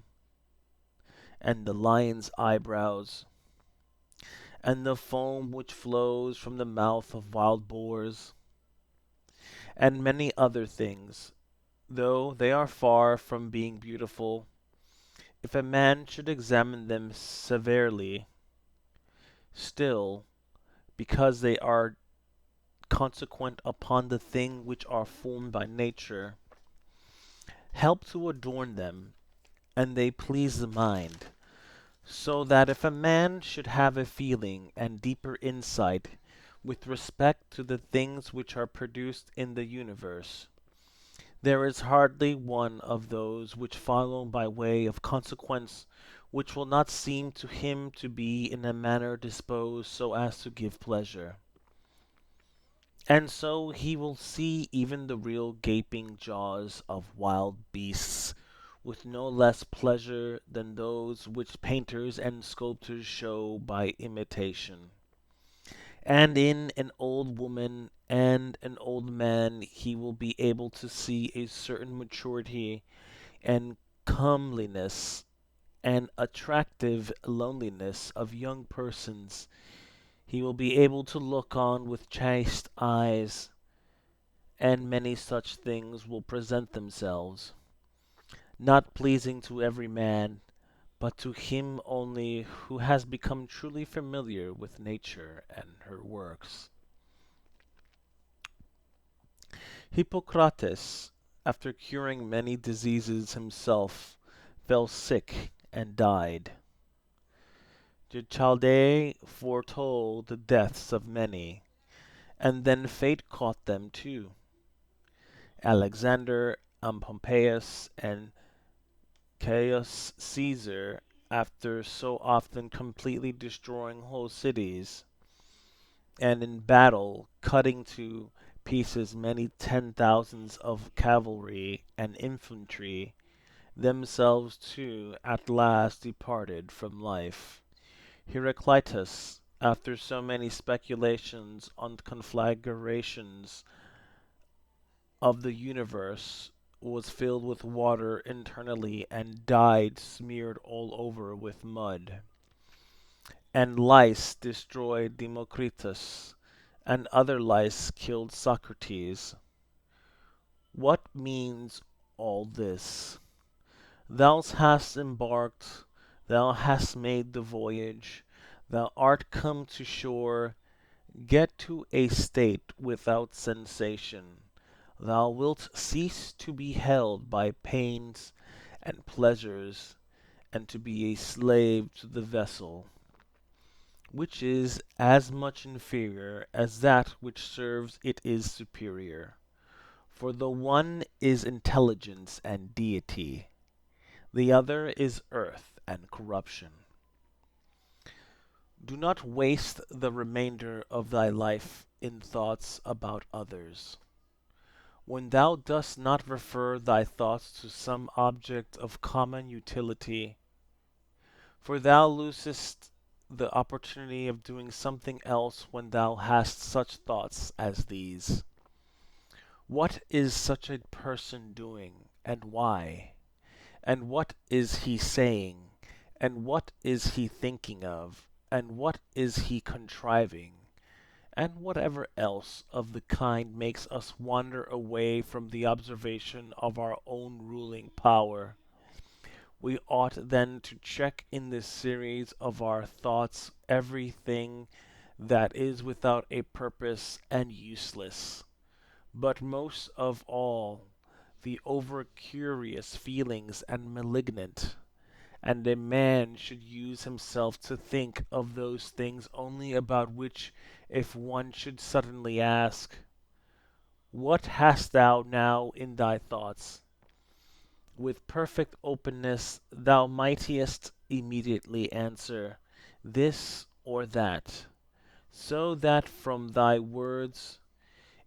and the lion's eyebrows, and the foam which flows from the mouth of wild boars, and many other things, though they are far from being beautiful, if a man should examine them severely, still, because they are consequent upon the thing which are formed by nature, help to adorn them, and they please the mind, so that if a man should have a feeling and deeper insight with respect to the things which are produced in the universe, there is hardly one of those which follow by way of consequence which will not seem to him to be in a manner disposed so as to give pleasure. And so he will see even the real gaping jaws of wild beasts with no less pleasure than those which painters and sculptors show by imitation. And in an old woman and an old man he will be able to see a certain maturity and comeliness and attractive loneliness of young persons. He will be able to look on with chaste eyes, and many such things will present themselves, not pleasing to every man, but to him only who has become truly familiar with nature and her works. Hippocrates, after curing many diseases himself, fell sick and died. The Chaldae foretold the deaths of many, and then fate caught them too. Alexander, Pompeius, and Caius Caesar, after so often completely destroying whole cities, and in battle cutting to pieces many 10,000s of cavalry and infantry, themselves too at last departed from life. Heraclitus, after so many speculations on the conflagrations of the universe, was filled with water internally and died smeared all over with mud. And lice destroyed Democritus, and other lice killed Socrates. What means all this? Thou hast embarked, thou hast made the voyage, thou art come to shore, get to a state without sensation. Thou wilt cease to be held by pains and pleasures, and to be a slave to the vessel, which is as much inferior as that which serves it is superior. For the one is intelligence and deity, the other is earth and corruption. Do not waste the remainder of thy life in thoughts about others. When thou dost not refer thy thoughts to some object of common utility, for thou losest the opportunity of doing something else when thou hast such thoughts as these. What is such a person doing, and why? And what is he saying? And what is he thinking of? And what is he contriving? And whatever else of the kind makes us wander away from the observation of our own ruling power. We ought then to check in this series of our thoughts everything that is without a purpose and useless, but most of all the over-curious feelings and malignant, and a man should use himself to think of those things only about which if one should suddenly ask, "What hast thou now in thy thoughts?" with perfect openness thou mightest immediately answer, this or that, so that from thy words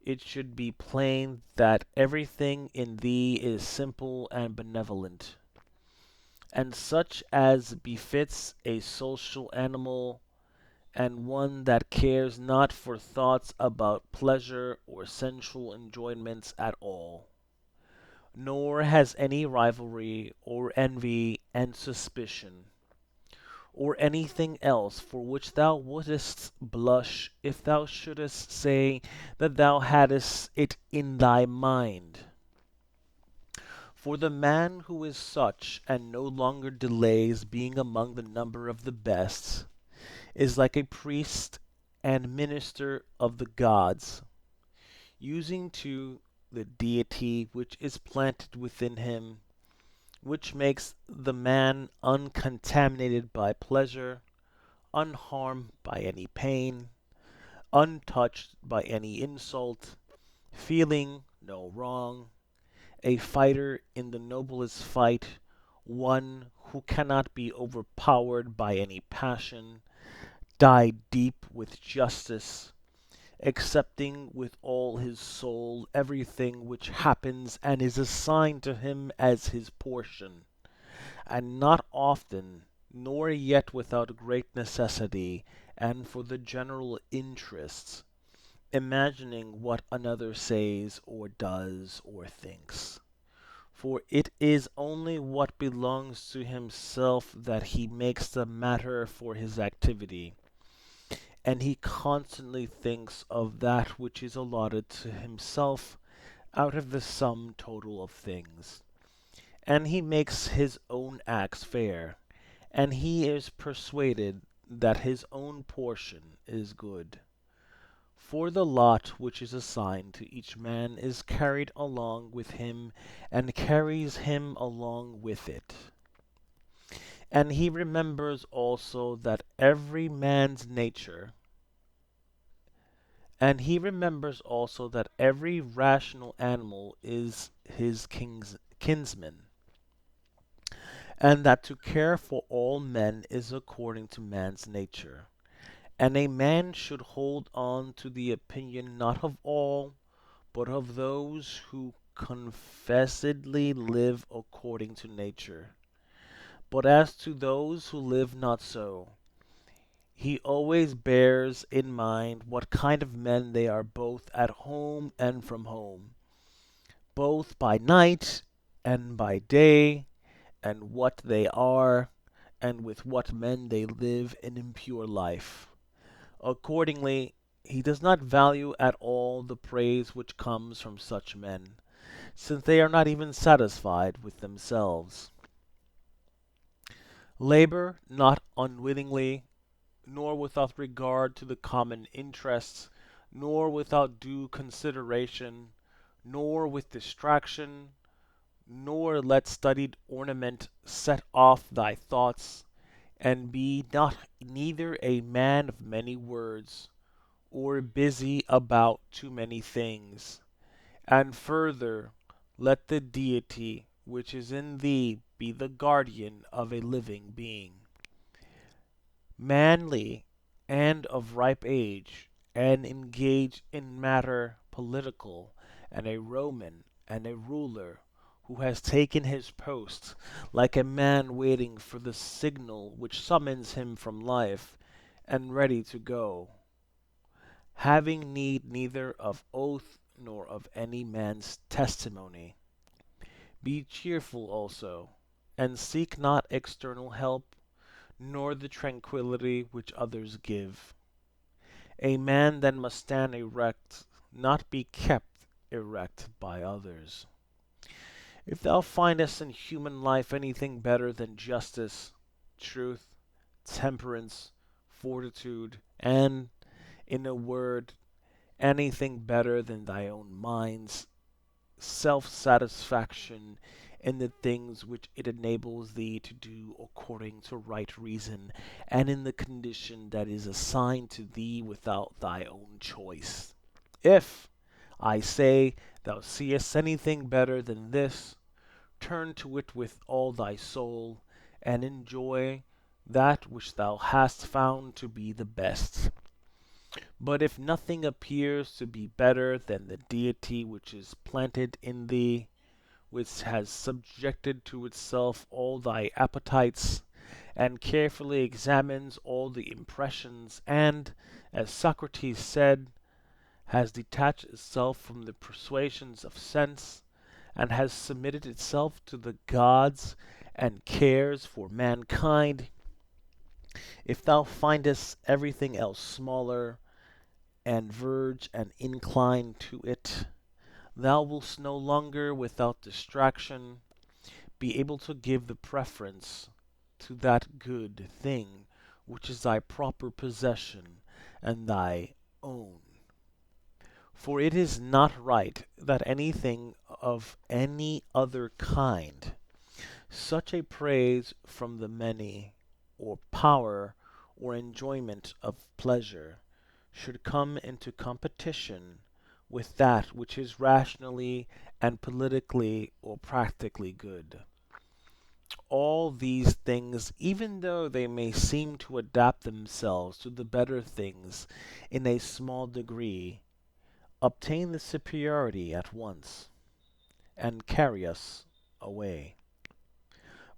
it should be plain that everything in thee is simple and benevolent, and such as befits a social animal, and one that cares not for thoughts about pleasure or sensual enjoyments at all, nor has any rivalry or envy and suspicion, or anything else for which thou wouldest blush if thou shouldest say that thou hadst it in thy mind. For the man who is such, and no longer delays being among the number of the best, is like a priest and minister of the gods, using to the deity which is planted within him, which makes the man uncontaminated by pleasure, unharmed by any pain, untouched by any insult, feeling no wrong, a fighter in the noblest fight, one who cannot be overpowered by any passion, die deep with justice, accepting with all his soul everything which happens and is assigned to him as his portion, and not often, nor yet without great necessity, and for the general interests, imagining what another says or does or thinks. For it is only what belongs to himself that he makes the matter for his activity, and he constantly thinks of that which is allotted to himself out of the sum total of things. And he makes his own acts fair, and he is persuaded that his own portion is good. For the lot which is assigned to each man is carried along with him, and carries him along with it. And he remembers also that every man's nature, and he remembers also that every rational animal is his kinsman, and that to care for all men is according to man's nature. And a man should hold on to the opinion not of all, but of those who confessedly live according to nature. But as to those who live not so, he always bears in mind what kind of men they are both at home and from home, both by night and by day, and what they are, and with what men they live an impure life. Accordingly, he does not value at all the praise which comes from such men, since they are not even satisfied with themselves. Labor not unwittingly, nor without regard to the common interests, nor without due consideration, nor with distraction, nor let studied ornament set off thy thoughts, and be not neither a man of many words, or busy about too many things. And further, let the deity which is in thee be the guardian of a living being, manly and of ripe age, and engaged in matter political, and a Roman and a ruler, who has taken his post, like a man waiting for the signal which summons him from life, and ready to go, having need neither of oath nor of any man's testimony. Be cheerful also, and seek not external help, nor the tranquillity which others give. A man then must stand erect, not be kept erect by others. If thou findest in human life anything better than justice, truth, temperance, fortitude, and, in a word, anything better than thy own mind's self-satisfaction in the things which it enables thee to do according to right reason, and in the condition that is assigned to thee without thy own choice. If, I say, thou seest anything better than this, turn to it with all thy soul, and enjoy that which thou hast found to be the best. But if nothing appears to be better than the deity which is planted in thee, which has subjected to itself all thy appetites, and carefully examines all the impressions, and, as Socrates said, has detached itself from the persuasions of sense, and has submitted itself to the gods, and cares for mankind, if thou findest everything else smaller, and verge and incline to it, thou wilt no longer without distraction be able to give the preference to that good thing which is thy proper possession and thy own. For it is not right that anything of any other kind, such a praise from the many, or power, or enjoyment of pleasure, should come into competition with that which is rationally and politically or practically good. All these things, even though they may seem to adapt themselves to the better things in a small degree, obtain the superiority at once, and carry us away.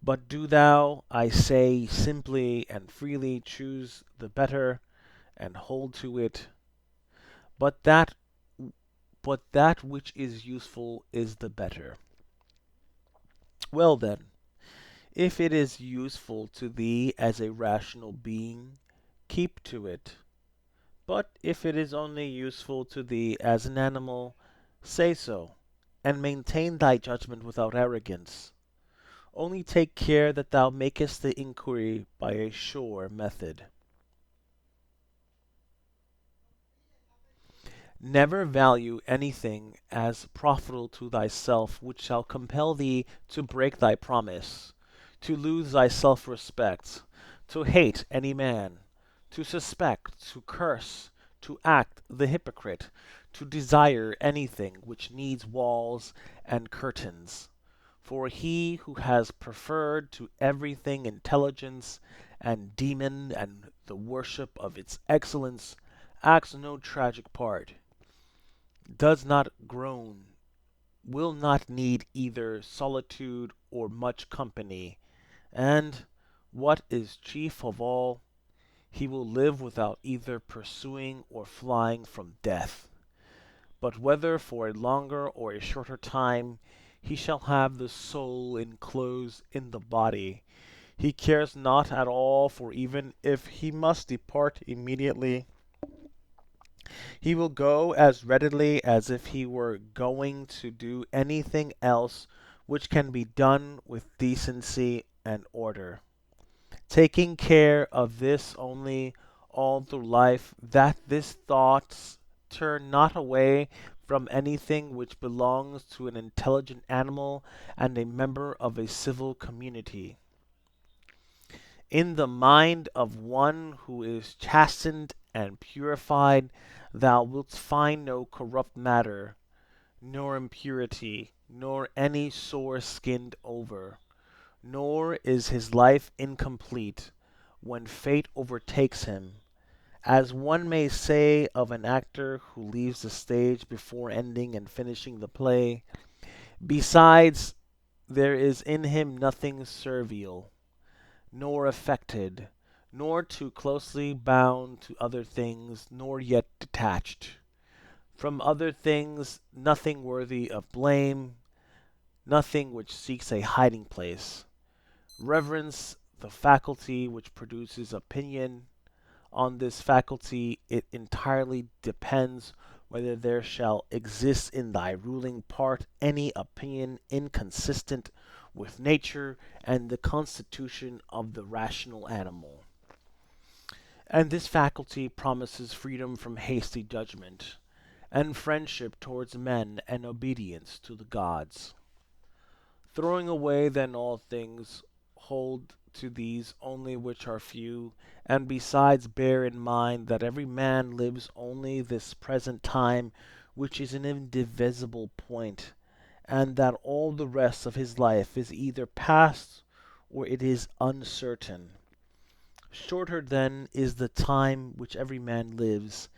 But do thou, I say, simply and freely choose the better, and hold to it, but that but that which is useful is the better. Well then, if it is useful to thee as a rational being, keep to it. But if it is only useful to thee as an animal, say so, and maintain thy judgment without arrogance. Only take care that thou makest the inquiry by a sure method. Never value anything as profitable to thyself which shall compel thee to break thy promise, to lose thy self-respect, to hate any man, to suspect, to curse, to act the hypocrite, to desire anything which needs walls and curtains. For he who has preferred to everything intelligence and demon and the worship of its excellence acts no tragic part, does not groan, will not need either solitude or much company, and, what is chief of all, he will live without either pursuing or flying from death. But whether for a longer or a shorter time, he shall have the soul enclosed in the body. He cares not at all, for even if he must depart immediately, he will go as readily as if he were going to do anything else which can be done with decency and order, taking care of this only all through life, that his thoughts turn not away from anything which belongs to an intelligent animal and a member of a civil community. In the mind of one who is chastened and purified, thou wilt find no corrupt matter, nor impurity, nor any sore skinned over. Nor is his life incomplete when fate overtakes him, as one may say of an actor who leaves the stage before ending and finishing the play. Besides, there is in him nothing servile, nor affected, nor too closely bound to other things, nor yet detached from other things, nothing worthy of blame, nothing which seeks a hiding place. Reverence the faculty which produces opinion. On this faculty it entirely depends whether there shall exist in thy ruling part any opinion inconsistent with nature and the constitution of the rational animal. And this faculty promises freedom from hasty judgment, and friendship towards men and obedience to the gods. Throwing away then all things, hold to these only which are few, and besides bear in mind that every man lives only this present time, which is an indivisible point, and that all the rest of his life is either past or it is uncertain. Shorter then is the time which every man lives,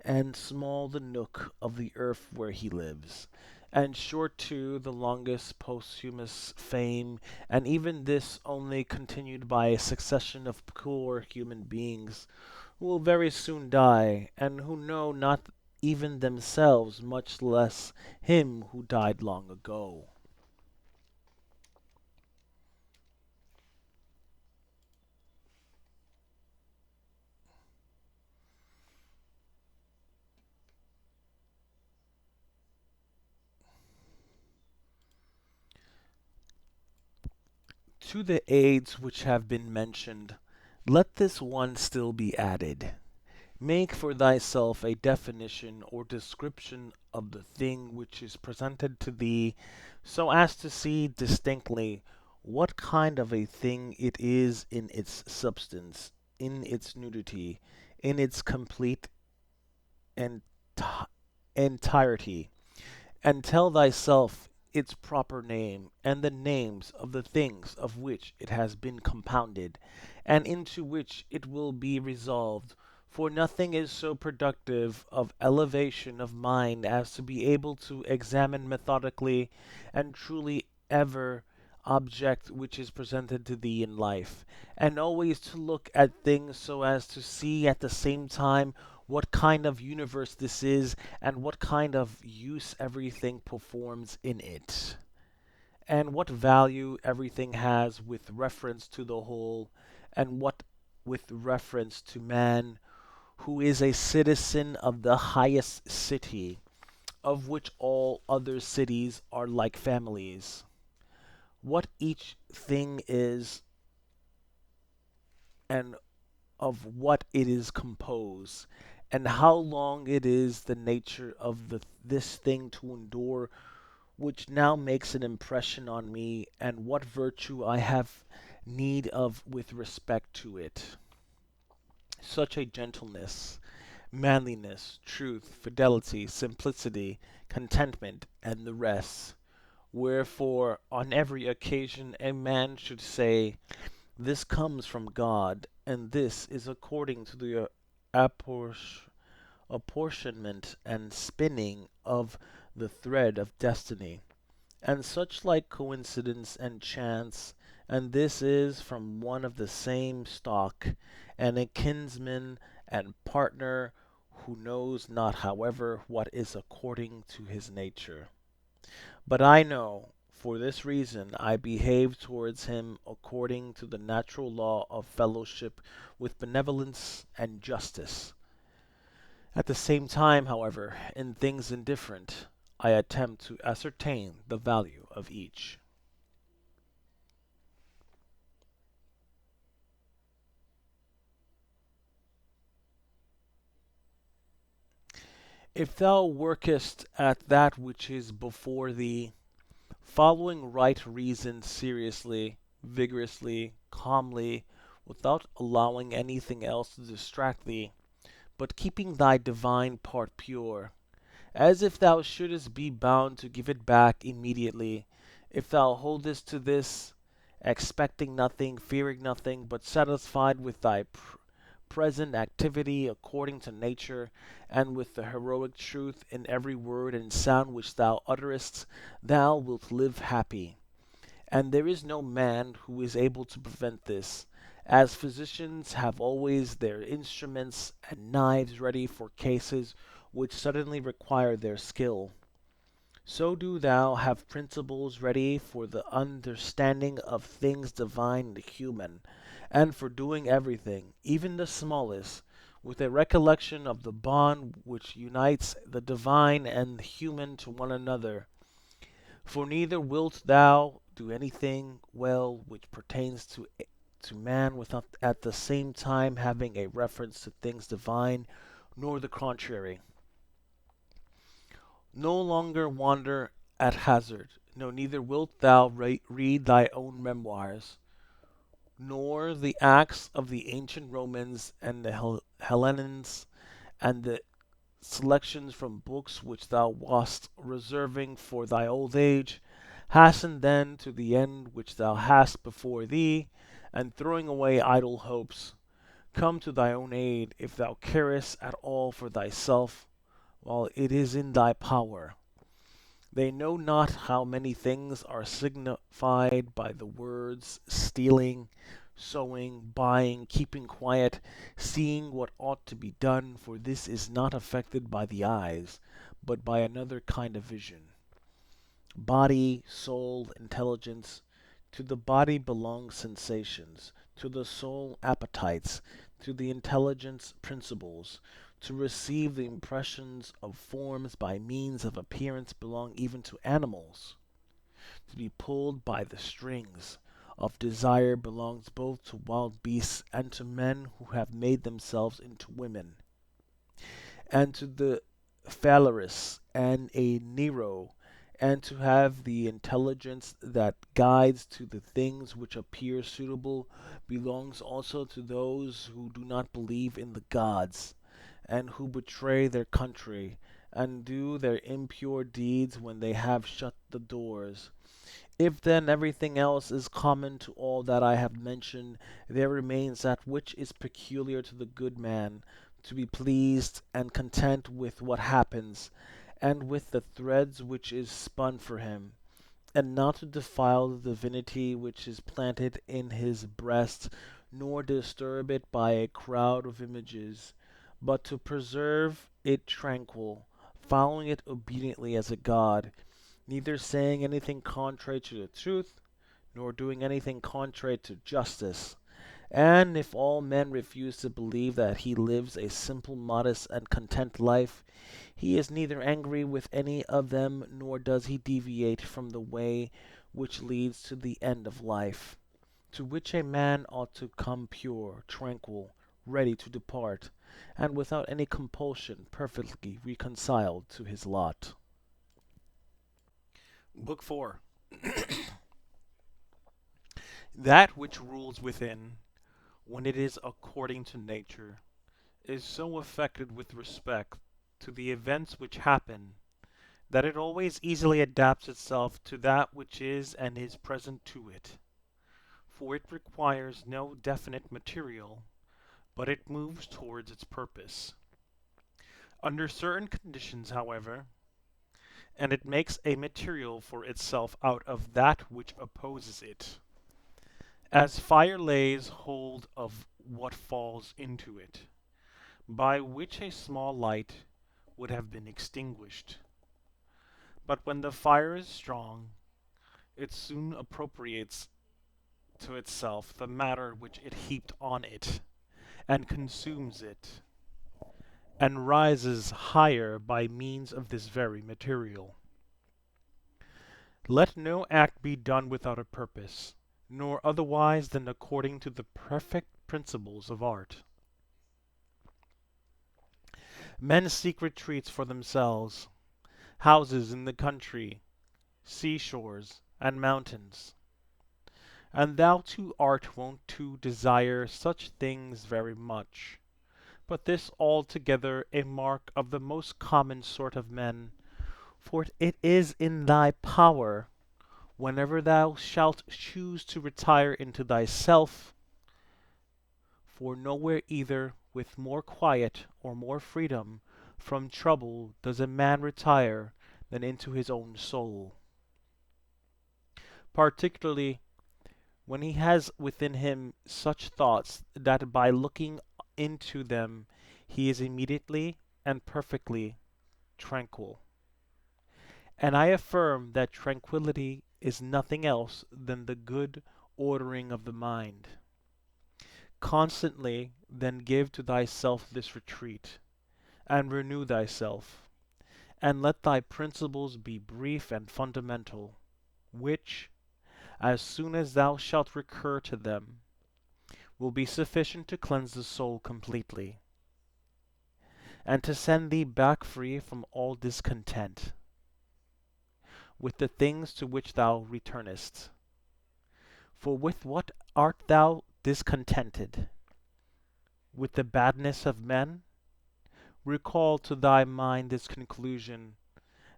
and small the nook of the earth where he lives, and short too the longest posthumous fame, and even this only continued by a succession of poor human beings, who will very soon die, and who know not even themselves, much less him who died long ago. To the aids which have been mentioned, let this one still be added. Make for thyself a definition or description of the thing which is presented to thee, so as to see distinctly what kind of a thing it is in its substance, in its nudity, in its complete enti- entirety, and tell thyself its proper name, and the names of the things of which it has been compounded, and into which it will be resolved. For nothing is so productive of elevation of mind as to be able to examine methodically and truly every object which is presented to thee in life, and always to look at things so as to see at the same time what kind of universe this is, and what kind of use everything performs in it, and what value everything has with reference to the whole, and what with reference to man, who is a citizen of the highest city, of which all other cities are like families. What each thing is, and of what it is composed, and how long it is the nature of this thing to endure, which now makes an impression on me, and what virtue I have need of with respect to it. Such a gentleness, manliness, truth, fidelity, simplicity, contentment, and the rest. Wherefore, on every occasion, a man should say, this comes from God, and this is according to the appor- apportionment and spinning of the thread of destiny, and such like coincidence and chance, and this is from one of the same stock, and a kinsman and partner, who knows not, however, what is according to his nature. But I know, for this reason I behave towards him according to the natural law of fellowship with benevolence and justice. At the same time, however, in things indifferent, I attempt to ascertain the value of each. If thou workest at that which is before thee, following right reason seriously, vigorously, calmly, without allowing anything else to distract thee, but keeping thy divine part pure, as if thou shouldest be bound to give it back immediately, if thou holdest to this, expecting nothing, fearing nothing, but satisfied with thy present activity according to nature, and with the heroic truth in every word and sound which thou utterest, thou wilt live happy. And there is no man who is able to prevent this, as physicians have always their instruments and knives ready for cases which suddenly require their skill. So do thou have principles ready for the understanding of things divine and human, and for doing everything, even the smallest, with a recollection of the bond which unites the divine and the human to one another. For neither wilt thou do anything well which pertains to man without at the same time having a reference to things divine, nor the contrary. No longer wander at hazard, no, neither wilt thou read thy own memoirs, nor the acts of the ancient Romans and the Hellenes, and the selections from books which thou wast reserving for thy old age. Hasten then to the end which thou hast before thee, and throwing away idle hopes, come to thy own aid, if thou carest at all for thyself, while it is in thy power. They know not how many things are signified by the words stealing, sowing, buying, keeping quiet, seeing what ought to be done, for this is not affected by the eyes, but by another kind of vision. Body, soul, intelligence. To the body belong sensations, to the soul appetites, to the intelligence principles. To receive the impressions of forms by means of appearance belong even to animals. To be pulled by the strings of desire belongs both to wild beasts and to men who have made themselves into women. And to the Phalaris and a Nero, and to have the intelligence that guides to the things which appear suitable belongs also to those who do not believe in the gods, and who betray their country, and do their impure deeds when they have shut the doors. If then everything else is common to all that I have mentioned, there remains that which is peculiar to the good man, to be pleased and content with what happens, and with the threads which is spun for him, and not to defile the divinity which is planted in his breast, nor disturb it by a crowd of images, but to preserve it tranquil, following it obediently as a god, neither saying anything contrary to the truth, nor doing anything contrary to justice. And if all men refuse to believe that he lives a simple, modest, and content life, he is neither angry with any of them, nor does he deviate from the way which leads to the end of life, to which a man ought to come pure, tranquil, ready to depart, and without any compulsion perfectly reconciled to his lot. Book 4. That which rules within, when it is according to nature, is so affected with respect to the events which happen, that it always easily adapts itself to that which is and is present to it, for it requires no definite material, but it moves towards its purpose. Under certain conditions, however, and it makes a material for itself out of that which opposes it, as fire lays hold of what falls into it, by which a small light would have been extinguished. But when the fire is strong, it soon appropriates to itself the matter which it heaped on it, and consumes it, and rises higher by means of this very material. Let no act be done without a purpose, nor otherwise than according to the perfect principles of art. Men seek retreats for themselves, houses in the country, seashores, and mountains. And thou too art wont to desire such things very much. But this altogether a mark of the most common sort of men, for it is in thy power, whenever thou shalt choose to retire into thyself, for nowhere either with more quiet or more freedom from trouble does a man retire than into his own soul, particularly when he has within him such thoughts that by looking into them he is immediately and perfectly tranquil. And I affirm that tranquillity is nothing else than the good ordering of the mind. Constantly then give to thyself this retreat, and renew thyself, and let thy principles be brief and fundamental, which, as soon as thou shalt recur to them, will be sufficient to cleanse the soul completely, and to send thee back free from all discontent with the things to which thou returnest. For with what art thou discontented? With the badness of men? Recall to thy mind this conclusion,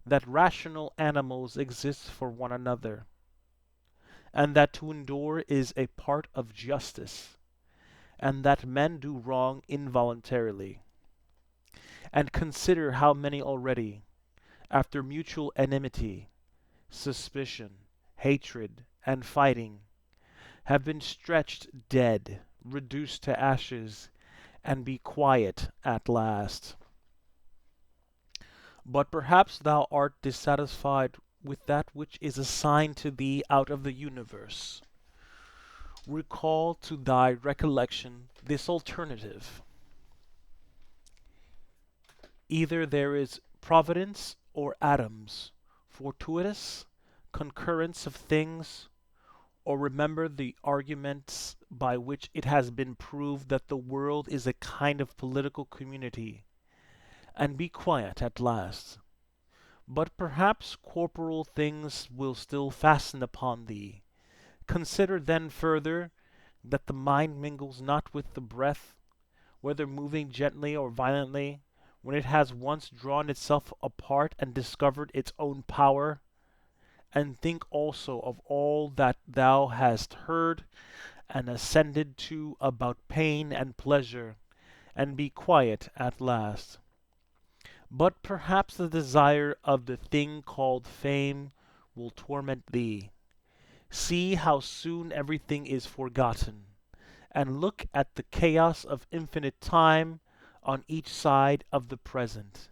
that rational animals exist for one another, and that to endure is a part of justice, and that men do wrong involuntarily. And consider how many already, after mutual enmity, suspicion, hatred, and fighting, have been stretched dead, reduced to ashes, and be quiet at last. But perhaps thou art dissatisfied with that which is assigned to thee out of the universe. Recall to thy recollection this alternative. Either there is providence or atoms, fortuitous concurrence of things, or remember the arguments by which it has been proved that the world is a kind of political community, and be quiet at last. But perhaps corporal things will still fasten upon thee. Consider then further that the mind mingles not with the breath, whether moving gently or violently, when it has once drawn itself apart and discovered its own power. And think also of all that thou hast heard and ascended to about pain and pleasure, and be quiet at last. But perhaps the desire of the thing called fame will torment thee. See how soon everything is forgotten, and look at the chaos of infinite time on each side of the present,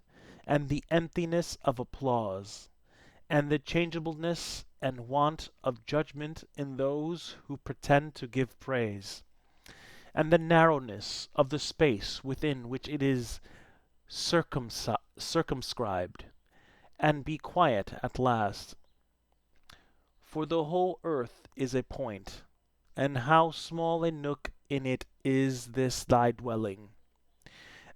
and the emptiness of applause, and the changeableness and want of judgment in those who pretend to give praise, and the narrowness of the space within which it is circumscribed, and be quiet at last. For the whole earth is a point, and how small a nook in it is this thy dwelling.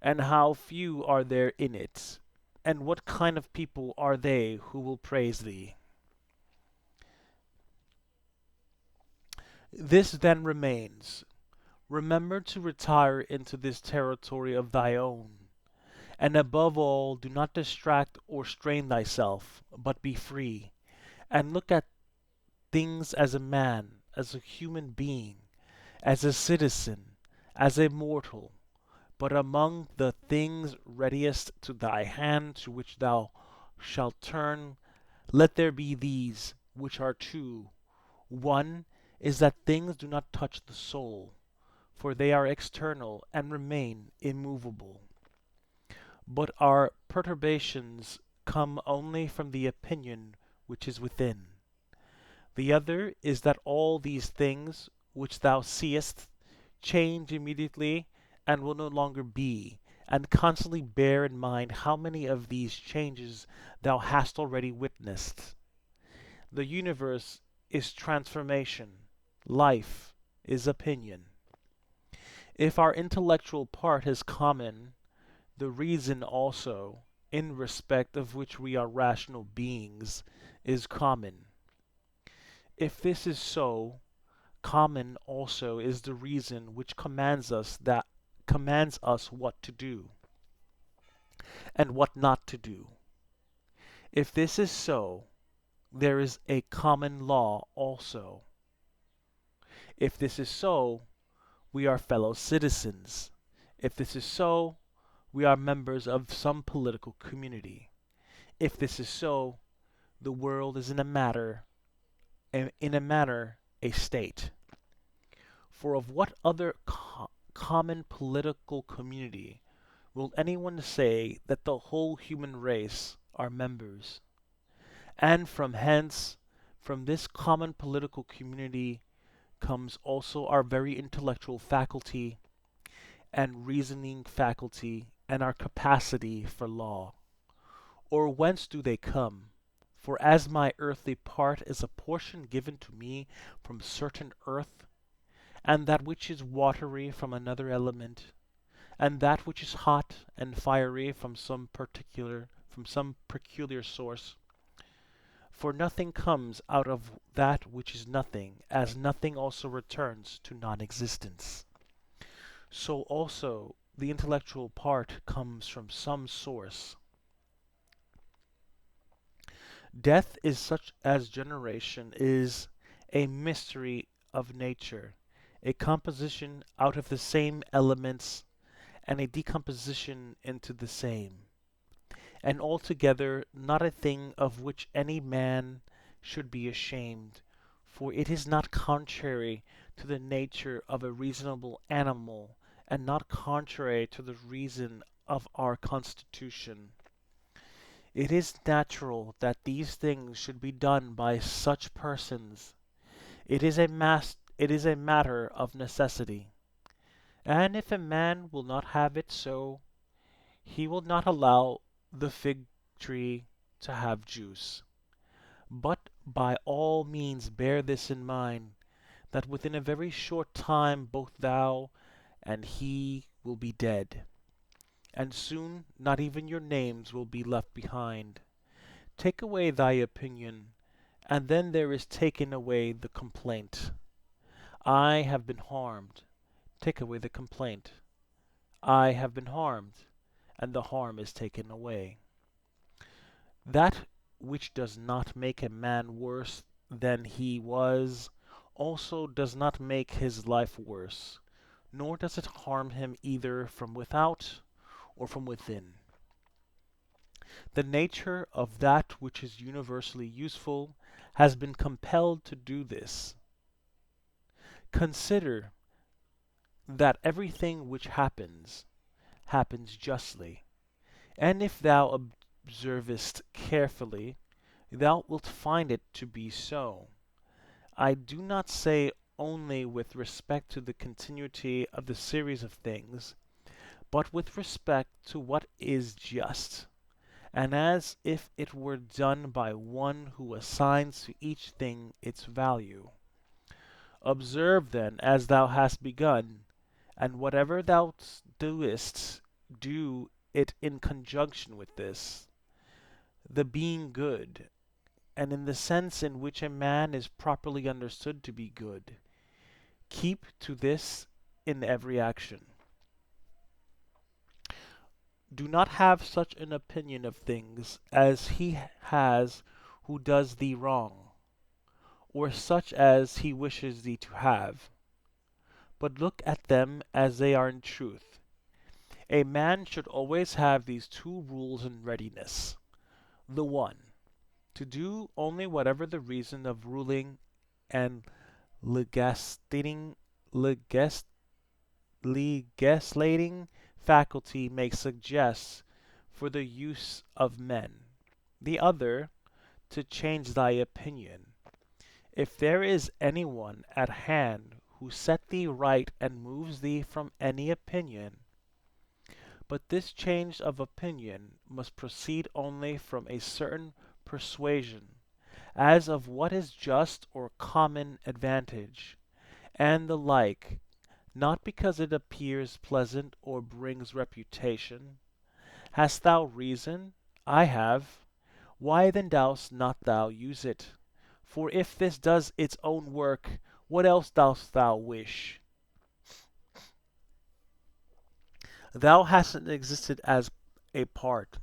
and how few are there in it, and what kind of people are they who will praise thee? This then remains. Remember to retire into this territory of thy own, and above all, do not distract or strain thyself, but be free, and look at things as a man, as a human being, as a citizen, as a mortal, but among the things readiest to thy hand to which thou shalt turn, let there be these, which are two. One is that things do not touch the soul, for they are external and remain immovable. But our perturbations come only from the opinion which is within. The other is that all these things which thou seest change immediately and will no longer be, and constantly bear in mind how many of these changes thou hast already witnessed. The universe is transformation, life is opinion. If our intellectual part is common, the reason also, in respect of which we are rational beings, is common. If this is so, common also is the reason which commands us what to do, and what not to do. If this is so, there is a common law also. If this is so, we are fellow citizens. If this is so, we are members of some political community. If this is so, the world is in a manner a state. For of what other common political community will anyone say that the whole human race are members? And from this common political community comes also our very intellectual faculty and reasoning faculty and our capacity for law. Or whence do they come? For as my earthly part is a portion given to me from certain earth, and that which is watery from another element, and that which is hot and fiery from some peculiar source. For nothing comes out of that which is nothing, as nothing also returns to non-existence. So also the intellectual part comes from some source. Death is such as generation is a mystery of nature, a composition out of the same elements and a decomposition into the same, and altogether not a thing of which any man should be ashamed, for it is not contrary to the nature of a reasonable animal, and not contrary to the reason of our constitution. It is natural that these things should be done by such persons. It is a matter of necessity. And if a man will not have it so, he will not allow the fig tree to have juice. But by all means bear this in mind, that within a very short time both thou and he will be dead, and soon not even your names will be left behind. Take away thy opinion, and then there is taken away the complaint. I have been harmed. Take away the complaint. I have been harmed, and the harm is taken away. That which does not make a man worse than he was, also does not make his life worse, nor does it harm him either from without or from within. The nature of that which is universally useful has been compelled to do this. Consider that everything which happens, happens justly, and if thou observest carefully, thou wilt find it to be so. I do not say only with respect to the continuity of the series of things, but with respect to what is just, and as if it were done by one who assigns to each thing its value. Observe then as thou hast begun, and whatever thou doest, do it in conjunction with this, the being good, and in the sense in which a man is properly understood to be good. Keep to this in every action. Do not have such an opinion of things as he has who does thee wrong, or such as he wishes thee to have, but look at them as they are in truth. A man should always have these two rules in readiness. The one, to do only whatever the reason of ruling and legislating, legis- legislating faculty may suggest for the use of men. The other, to change thy opinion. If there is any one at hand who set thee right and moves thee from any opinion, but this change of opinion must proceed only from a certain persuasion, as of what is just or common advantage, and the like, not because it appears pleasant or brings reputation. Hast thou reason? I have. Why then dost not thou use it? For if this does its own work, what else dost thou wish? Thou hast existed as a part.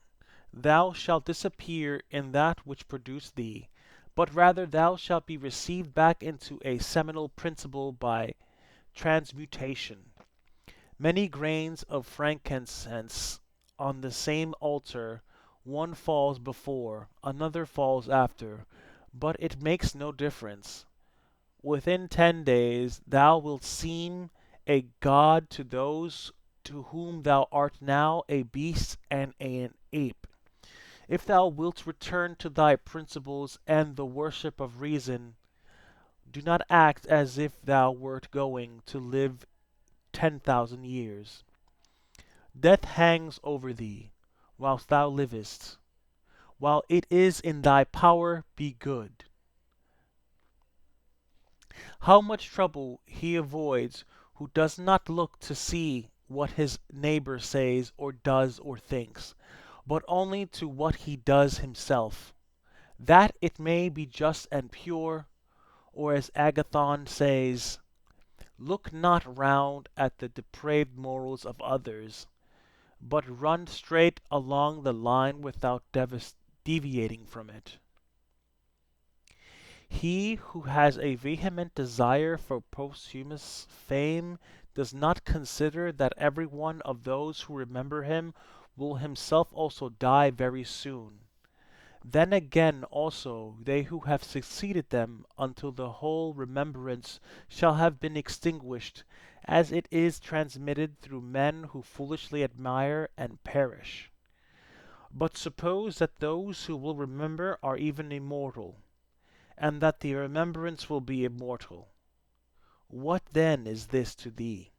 Thou shalt disappear in that which produced thee, but rather thou shalt be received back into a seminal principle by transmutation. Many grains of frankincense on the same altar, one falls before, another falls after, but it makes no difference. Within 10 days thou wilt seem a god to those to whom thou art now a beast and an ape. If thou wilt return to thy principles and the worship of reason, do not act as if thou wert going to live 10,000 years. Death hangs over thee whilst thou livest. While it is in thy power, be good. How much trouble he avoids who does not look to see what his neighbor says or does or thinks, but only to what he does himself, that it may be just and pure, or as Agathon says, look not round at the depraved morals of others, but run straight along the line without deviating from it. He who has a vehement desire for posthumous fame does not consider that every one of those who remember him will himself also die very soon. Then again also they who have succeeded them until the whole remembrance shall have been extinguished, as it is transmitted through men who foolishly admire and perish. But suppose that those who will remember are even immortal, and that the remembrance will be immortal. What then is this to thee?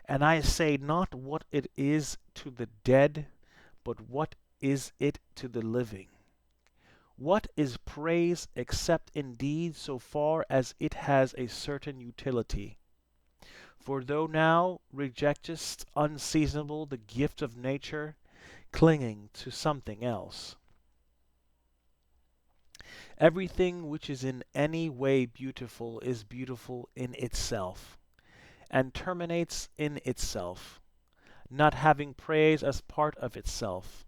And I say not what it is to the dead, but what is it to the living? What is praise except indeed so far as it has a certain utility? For thou now rejectest unseasonable the gift of nature, clinging to something else. Everything which is in any way beautiful is beautiful in itself, and terminates in itself, not having praise as part of itself.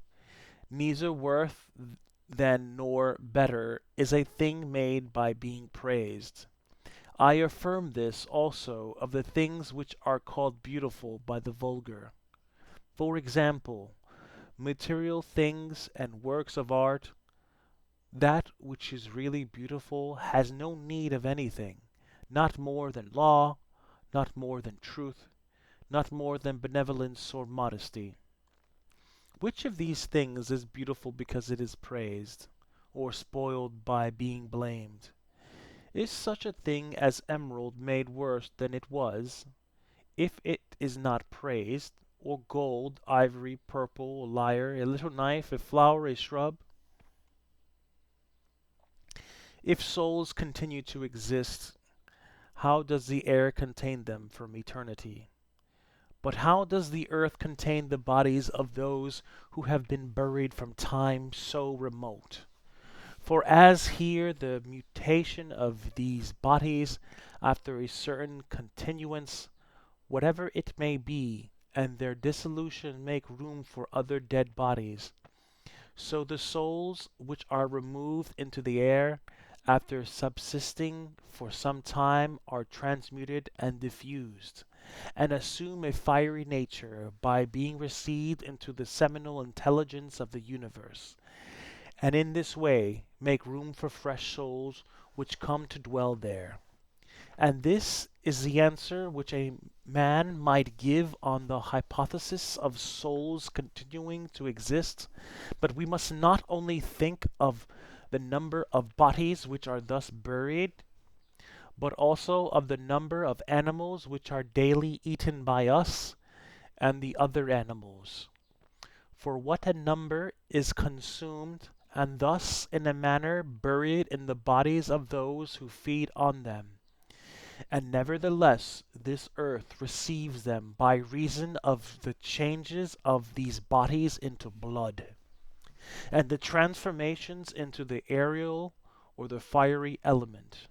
Neither worse than nor better is a thing made by being praised. I affirm this also of the things which are called beautiful by the vulgar. For example, material things and works of art. That which is really beautiful has no need of anything, not more than law, not more than truth, not more than benevolence or modesty. Which of these things is beautiful because it is praised, or spoiled by being blamed? Is such a thing as emerald made worse than it was, if it is not praised, or gold, ivory, purple, a lyre, a little knife, a flower, a shrub? If souls continue to exist, how does the air contain them from eternity? But how does the earth contain the bodies of those who have been buried from time so remote? For as here the mutation of these bodies after a certain continuance, whatever it may be, and their dissolution make room for other dead bodies, so the souls which are removed into the air, after subsisting for some time, are transmuted and diffused, and assume a fiery nature by being received into the seminal intelligence of the universe, and in this way make room for fresh souls which come to dwell there. And this is the answer which a man might give on the hypothesis of souls continuing to exist. But we must not only think of the number of bodies which are thus buried, but also of the number of animals which are daily eaten by us and the other animals. For what a number is consumed, and thus in a manner buried in the bodies of those who feed on them. And nevertheless this earth receives them by reason of the changes of these bodies into blood, and the transformations into the aerial or the fiery element.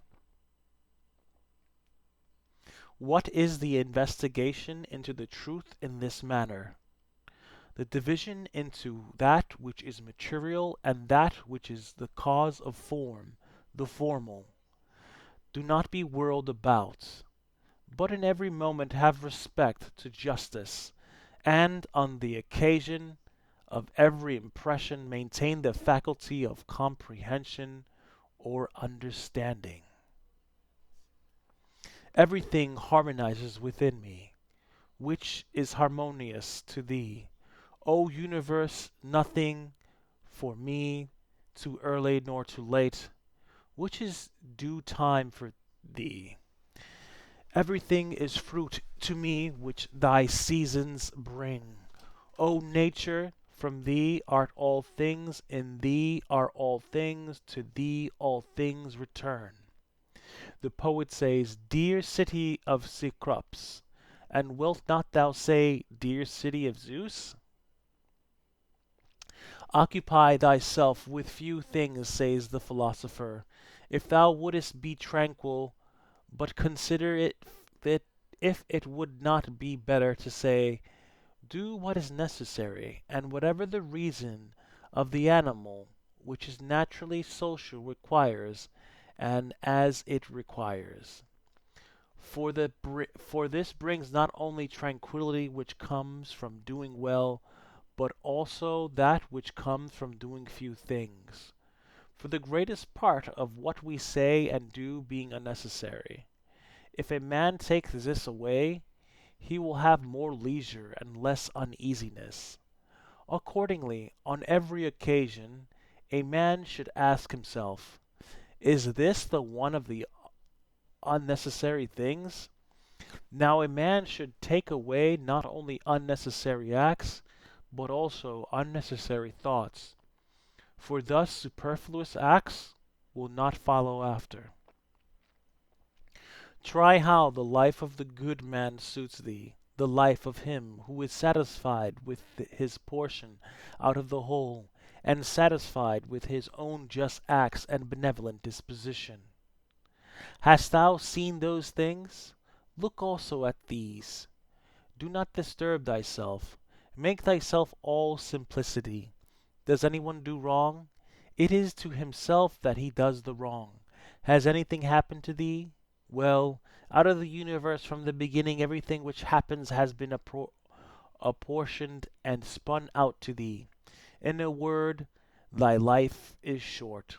What is the investigation into the truth in this manner? The division into that which is material and that which is the cause of form, the formal. Do not be whirled about, but in every moment have respect to justice, and on the occasion of every impression maintain the faculty of comprehension or understanding. Everything harmonizes within me, which is harmonious to thee. O universe, nothing for me too early nor too late, which is due time for thee. Everything is fruit to me which thy seasons bring. O nature, from thee art all things, in thee are all things, to thee all things return. The poet says, Dear city of Cecrops, and wilt not thou say, Dear city of Zeus? Occupy thyself with few things, says the philosopher, if thou wouldest be tranquil, but consider it that if it would not be better to say, Do what is necessary, and whatever the reason of the animal, which is naturally social, requires, and as it requires. For this brings not only tranquillity which comes from doing well, but also that which comes from doing few things. For the greatest part of what we say and do being unnecessary. If a man takes this away, he will have more leisure and less uneasiness. Accordingly, on every occasion, a man should ask himself, Is this the one of the unnecessary things? Now a man should take away not only unnecessary acts, but also unnecessary thoughts, for thus superfluous acts will not follow after. Try how the life of the good man suits thee, the life of him who is satisfied with his portion out of the whole, and satisfied with his own just acts and benevolent disposition. Hast thou seen those things? Look also at these. Do not disturb thyself. Make thyself all simplicity. Does anyone do wrong? It is to himself that he does the wrong. Has anything happened to thee? Well, out of the universe from the beginning everything which happens has been apportioned and spun out to thee. In a word, thy life is short.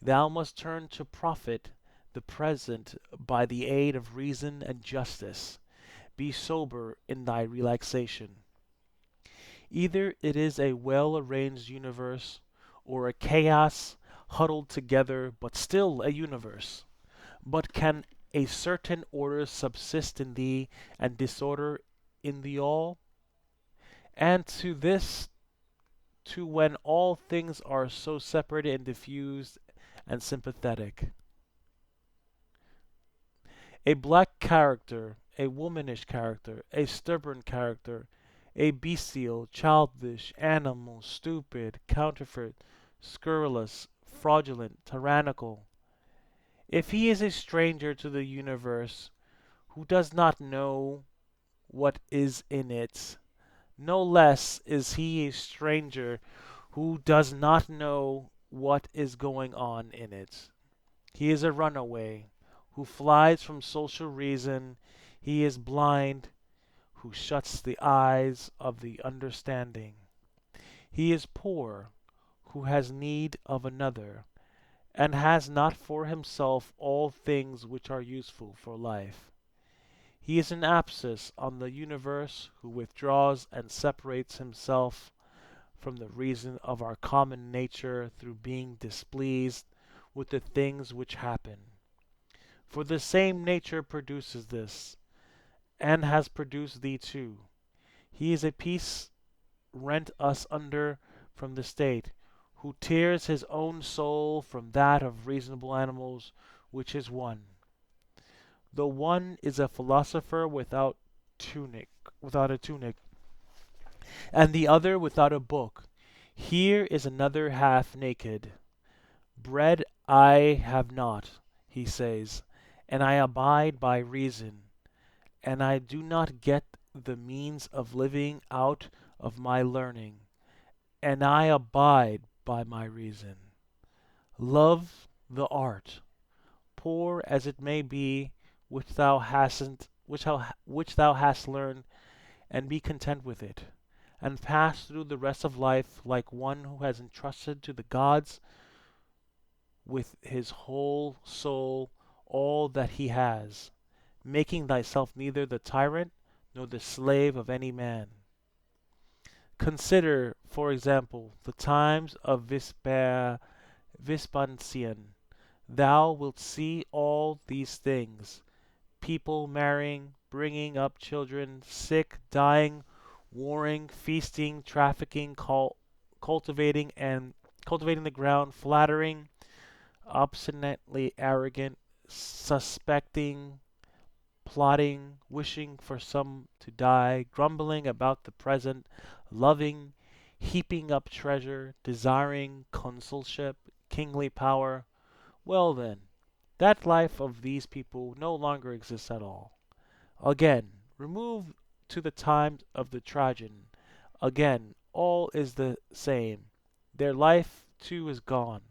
Thou must turn to profit the present by the aid of reason and justice. Be sober in thy relaxation. Either it is a well-arranged universe, or a chaos huddled together, but still a universe. But can a certain order subsist in thee, and disorder in the all? And to this, to when all things are so separated and diffused and sympathetic. A black character, a womanish character, a stubborn character, a bestial, childish, animal, stupid, counterfeit, scurrilous, fraudulent, tyrannical. If he is a stranger to the universe, who does not know what is in it, no less is he a stranger who does not know what is going on in it. He is a runaway who flies from social reason. He is blind who shuts the eyes of the understanding. He is poor who has need of another, and has not for himself all things which are useful for life. He is an abscess on the universe who withdraws and separates himself from the reason of our common nature through being displeased with the things which happen. For the same nature produces this, and has produced thee too. He is a piece rent asunder from the state, who tears his own soul from that of reasonable animals, which is one. The one is a philosopher without a tunic, and the other without a book. Here is another half naked. Bread I have not, he says, and I abide by reason, and I do not get the means of living out of my learning, and I abide by my reason. Love the art, poor as it may be, which thou hast learned, and be content with it, and pass through the rest of life like one who has entrusted to the gods with his whole soul all that he has, making thyself neither the tyrant nor the slave of any man. Consider, for example, the times of Vespasian. Thou wilt see all these things: people marrying, bringing up children, sick, dying, warring, feasting, trafficking, cultivating the ground, flattering, obstinately arrogant, suspecting, plotting, wishing for some to die, grumbling about the present, loving, heaping up treasure, desiring consulship, kingly power. Well then, that life of these people no longer exists at all. Again, remove to the times of the Trajan. Again, all is the same. Their life too is gone.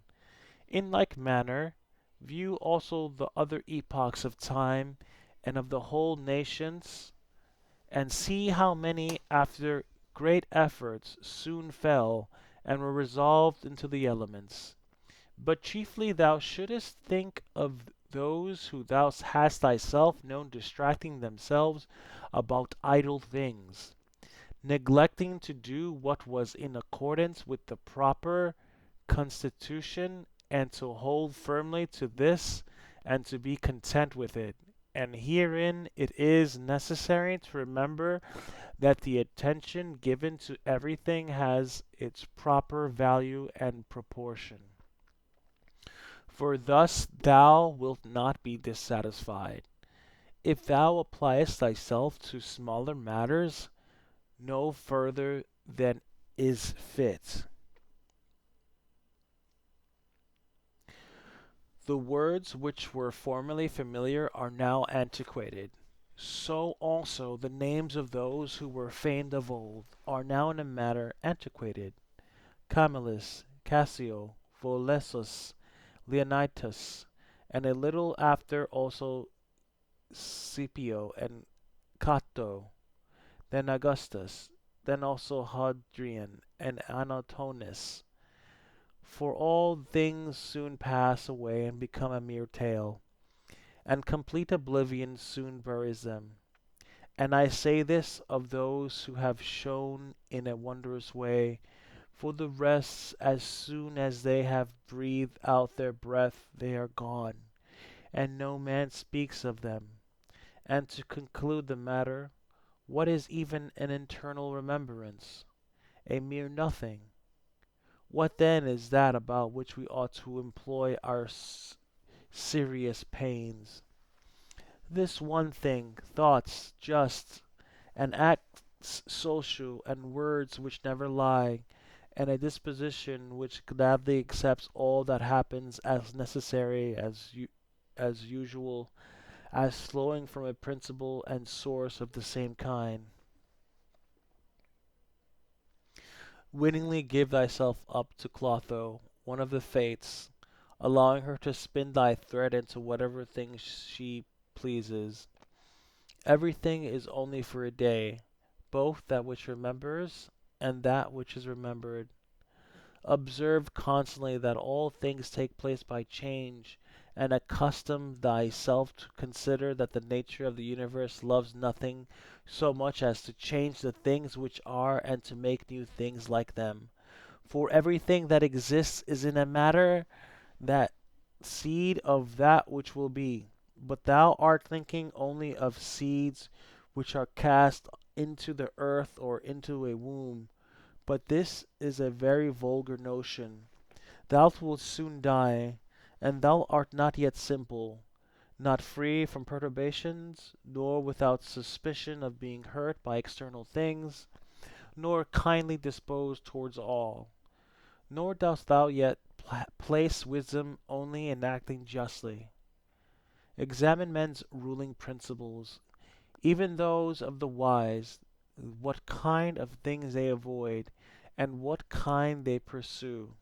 In like manner, view also the other epochs of time and of the whole nations, and see how many, after great efforts, soon fell, and were resolved into the elements. But chiefly thou shouldest think of those who thou hast thyself known distracting themselves about idle things, neglecting to do what was in accordance with the proper constitution, and to hold firmly to this, and to be content with it. And herein it is necessary to remember that the attention given to everything has its proper value and proportion. For thus thou wilt not be dissatisfied. If thou appliest thyself to smaller matters, no further than is fit. The words which were formerly familiar are now antiquated. So also the names of those who were famed of old are now in a manner antiquated. Camillus, Cassio, Volesus, Leonidas, and a little after also Scipio and Cato, then Augustus, then also Hadrian and Antoninus. For all things soon pass away and become a mere tale, and complete oblivion soon buries them. And I say this of those who have shone in a wondrous way. For the rest, as soon as they have breathed out their breath, they are gone, and no man speaks of them. And to conclude the matter, what is even an eternal remembrance? A mere nothing. What then is that about which we ought to employ our serious pains? This one thing, thoughts just, and acts social, and words which never lie, and a disposition which gladly accepts all that happens as necessary, as usual, as flowing from a principle and source of the same kind. Wittingly give thyself up to Clotho, one of the Fates, allowing her to spin thy thread into whatever thing she pleases. Everything is only for a day, both that which remembers and that which is remembered. Observe constantly that all things take place by change, and accustom thyself to consider that the nature of the universe loves nothing so much as to change the things which are and to make new things like them. For everything that exists is in a matter that seed of that which will be. But thou art thinking only of seeds which are cast into the earth or into a womb. But this is a very vulgar notion. Thou wilt soon die, and thou art not yet simple, not free from perturbations, nor without suspicion of being hurt by external things, nor kindly disposed towards all. Nor dost thou yet place wisdom only in acting justly. Examine men's ruling principles, even those of the wise, what kind of things they avoid, and what kind they pursue.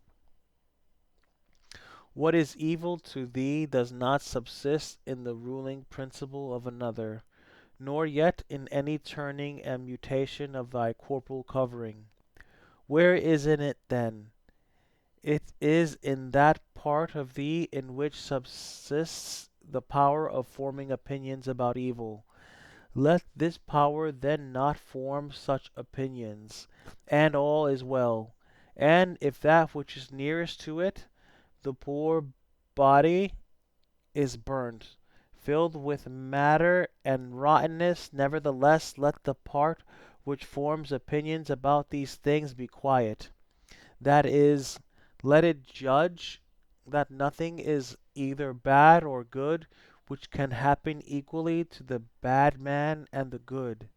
What is evil to thee does not subsist in the ruling principle of another, nor yet in any turning and mutation of thy corporal covering. Where is in it then? It is in that part of thee in which subsists the power of forming opinions about evil. Let this power then not form such opinions, and all is well. And if that which is nearest to it, the poor body, is burnt, filled with matter and rottenness, nevertheless let the part which forms opinions about these things be quiet. That is, let it judge that nothing is either bad or good which can happen equally to the bad man and the good.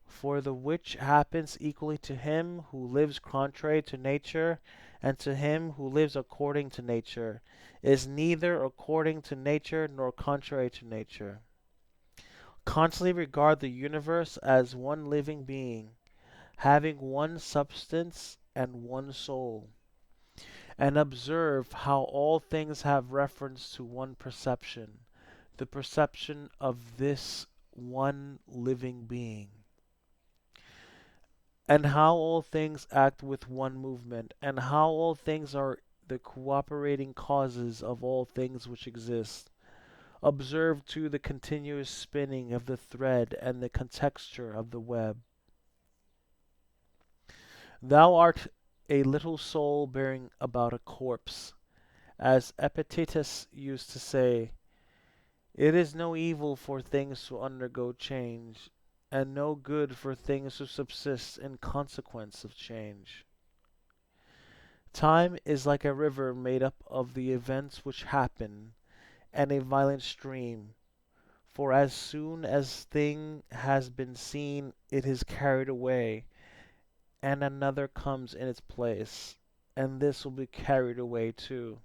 For the which happens equally to him who lives contrary to nature and to him who lives according to nature, is neither according to nature nor contrary to nature. Constantly regard the universe as one living being, having one substance and one soul, and observe how all things have reference to one perception, the perception of this one living being, and how all things act with one movement, and how all things are the cooperating causes of all things which exist. Observe too the continuous spinning of the thread and the contexture of the web. Thou art a little soul bearing about a corpse. As Epictetus used to say, it is no evil for things to undergo change, and no good for things to subsist in consequence of change. Time is like a river made up of the events which happen, and a violent stream, for as soon as thing has been seen it is carried away, and another comes in its place, and this will be carried away too.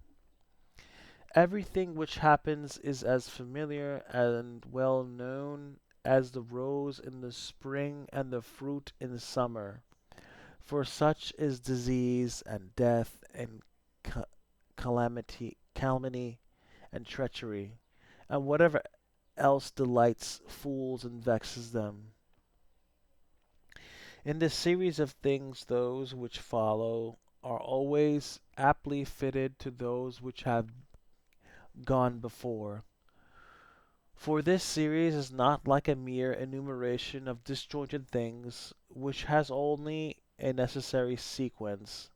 Everything which happens is as familiar and well known as the rose in the spring and the fruit in the summer, for such is disease and death and calumny and treachery, and whatever else delights fools and vexes them. In the series of things those which follow are always aptly fitted to those which have gone before. For this series is not like a mere enumeration of disjointed things, which has only a necessary sequence,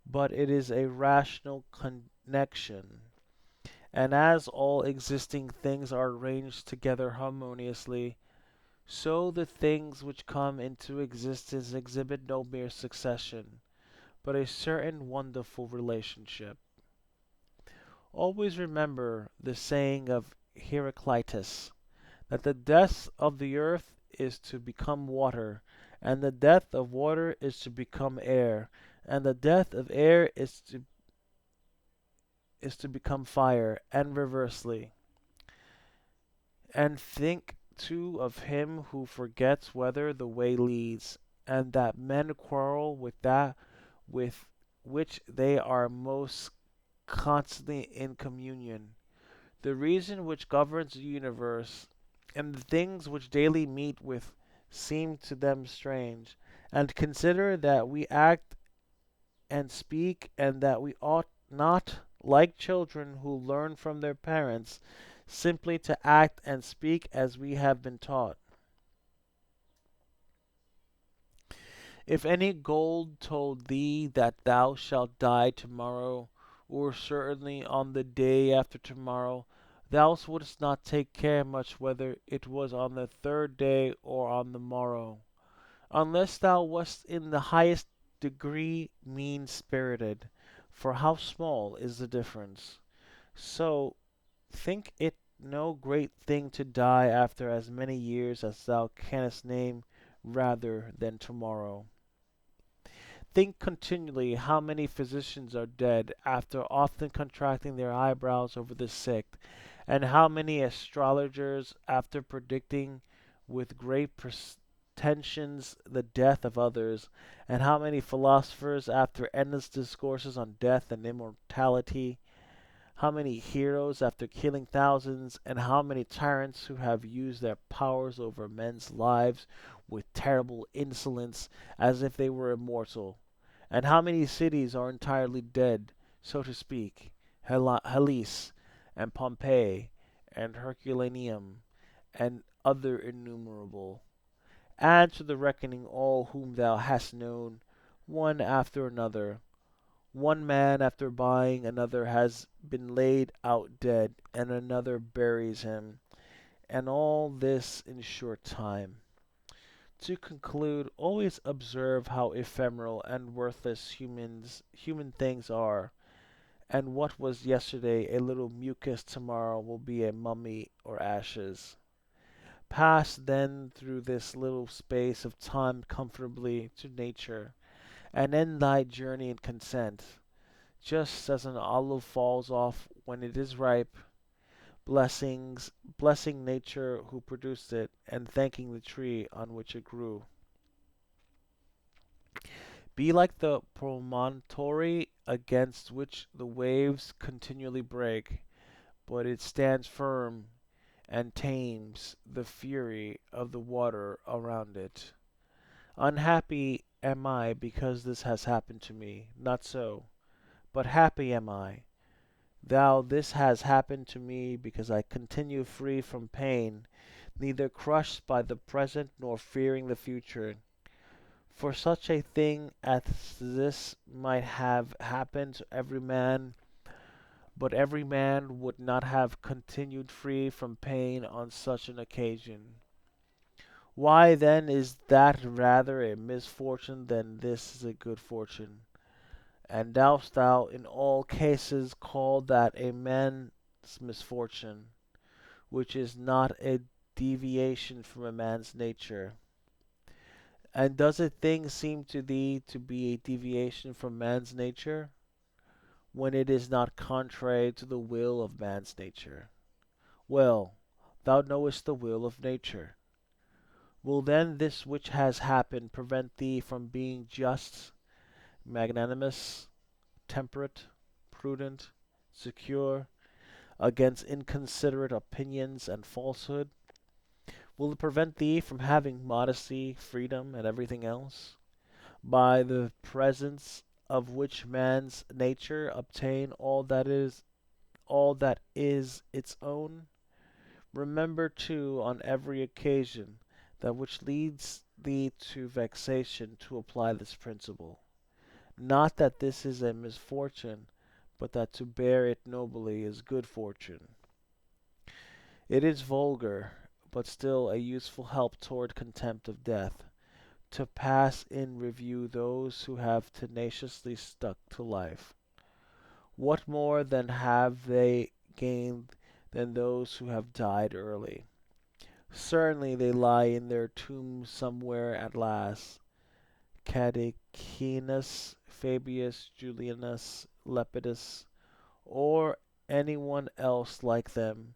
but it is a rational connection. And as all existing things are arranged together harmoniously, so the things which come into existence exhibit no mere succession, but a certain wonderful relationship. Always remember the saying of Heraclitus, that the death of the earth is to become water, and the death of water is to become air, and the death of air is to become fire, and reversely. And think too of him who forgets whither the way leads, and that men quarrel with that with which they are most constantly in communion. The reason which governs the universe, and the things which daily meet with, seem to them strange, and consider that we act and speak, and that we ought not, like children who learn from their parents, simply to act and speak as we have been taught. If any gold told thee that thou shalt die tomorrow, or certainly on the day after tomorrow, thou wouldst not take care much whether it was on the third day or on the morrow, unless thou wast in the highest degree mean spirited. For how small is the difference? So think it no great thing to die after as many years as thou canst name, rather than tomorrow. Think continually how many physicians are dead after often contracting their eyebrows over the sick, and how many astrologers after predicting with great pretensions the death of others, and how many philosophers after endless discourses on death and immortality, how many heroes after killing thousands, and how many tyrants who have used their powers over men's lives with terrible insolence as if they were immortal. And how many cities are entirely dead, so to speak, Hellas, and Pompeii, and Herculaneum, and other innumerable. Add to the reckoning all whom thou hast known, one after another. One man after buying another has been laid out dead, and another buries him, and all this in short time. To conclude, always observe how ephemeral and worthless human things are, and what was yesterday a little mucus tomorrow will be a mummy or ashes. Pass then through this little space of time comfortably to nature, and end thy journey in content, just as an olive falls off when it is ripe, blessing nature who produced it, and thanking the tree on which it grew. Be like the promontory against which the waves continually break, but it stands firm and tames the fury of the water around it. Unhappy am I because this has happened to me. Not so, but happy am I. Thou, this has happened to me because I continue free from pain, neither crushed by the present nor fearing the future. For such a thing as this might have happened to every man, but every man would not have continued free from pain on such an occasion. Why then is that rather a misfortune than this is a good fortune? And dost thou in all cases call that a man's misfortune, which is not a deviation from a man's nature? And does a thing seem to thee to be a deviation from man's nature, when it is not contrary to the will of man's nature? Well, thou knowest the will of nature. Will then this which has happened prevent thee from being just, magnanimous, temperate, prudent, secure, against inconsiderate opinions and falsehood? Will it prevent thee from having modesty, freedom, and everything else, by the presence of which man's nature obtain all that is its own? Remember too on every occasion that which leads thee to vexation to apply this principle. Not that this is a misfortune, but that to bear it nobly is good fortune. It is vulgar, but still a useful help toward contempt of death, to pass in review those who have tenaciously stuck to life. What more then have they gained than those who have died early? Certainly they lie in their tombs somewhere at last. Catecinus, Fabius, Julianus, Lepidus, or anyone else like them,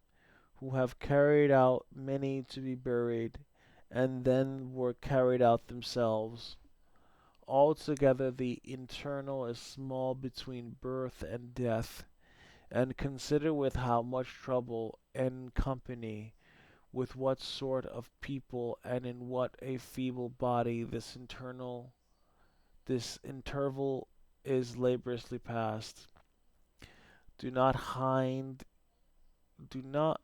who have carried out many to be buried, and then were carried out themselves. Altogether the internal is small between birth and death, and consider with how much trouble and company, with what sort of people, and in what a feeble body this interval is laboriously passed. Do not hind do not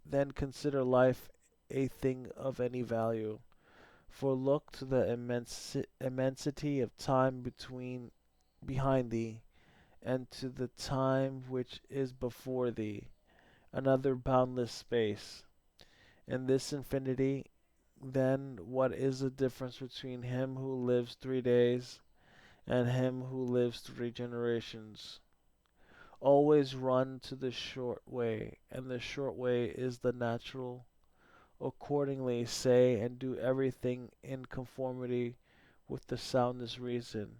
then consider life a thing of any value. For look to the immensity of time behind thee, and to the time which is before thee, another boundless space. In this infinity, then, what is the difference between him who lives 3 days and him who lives 3 generations? Always run to the short way, and the short way is the natural. Accordingly, say and do everything in conformity with the soundest reason,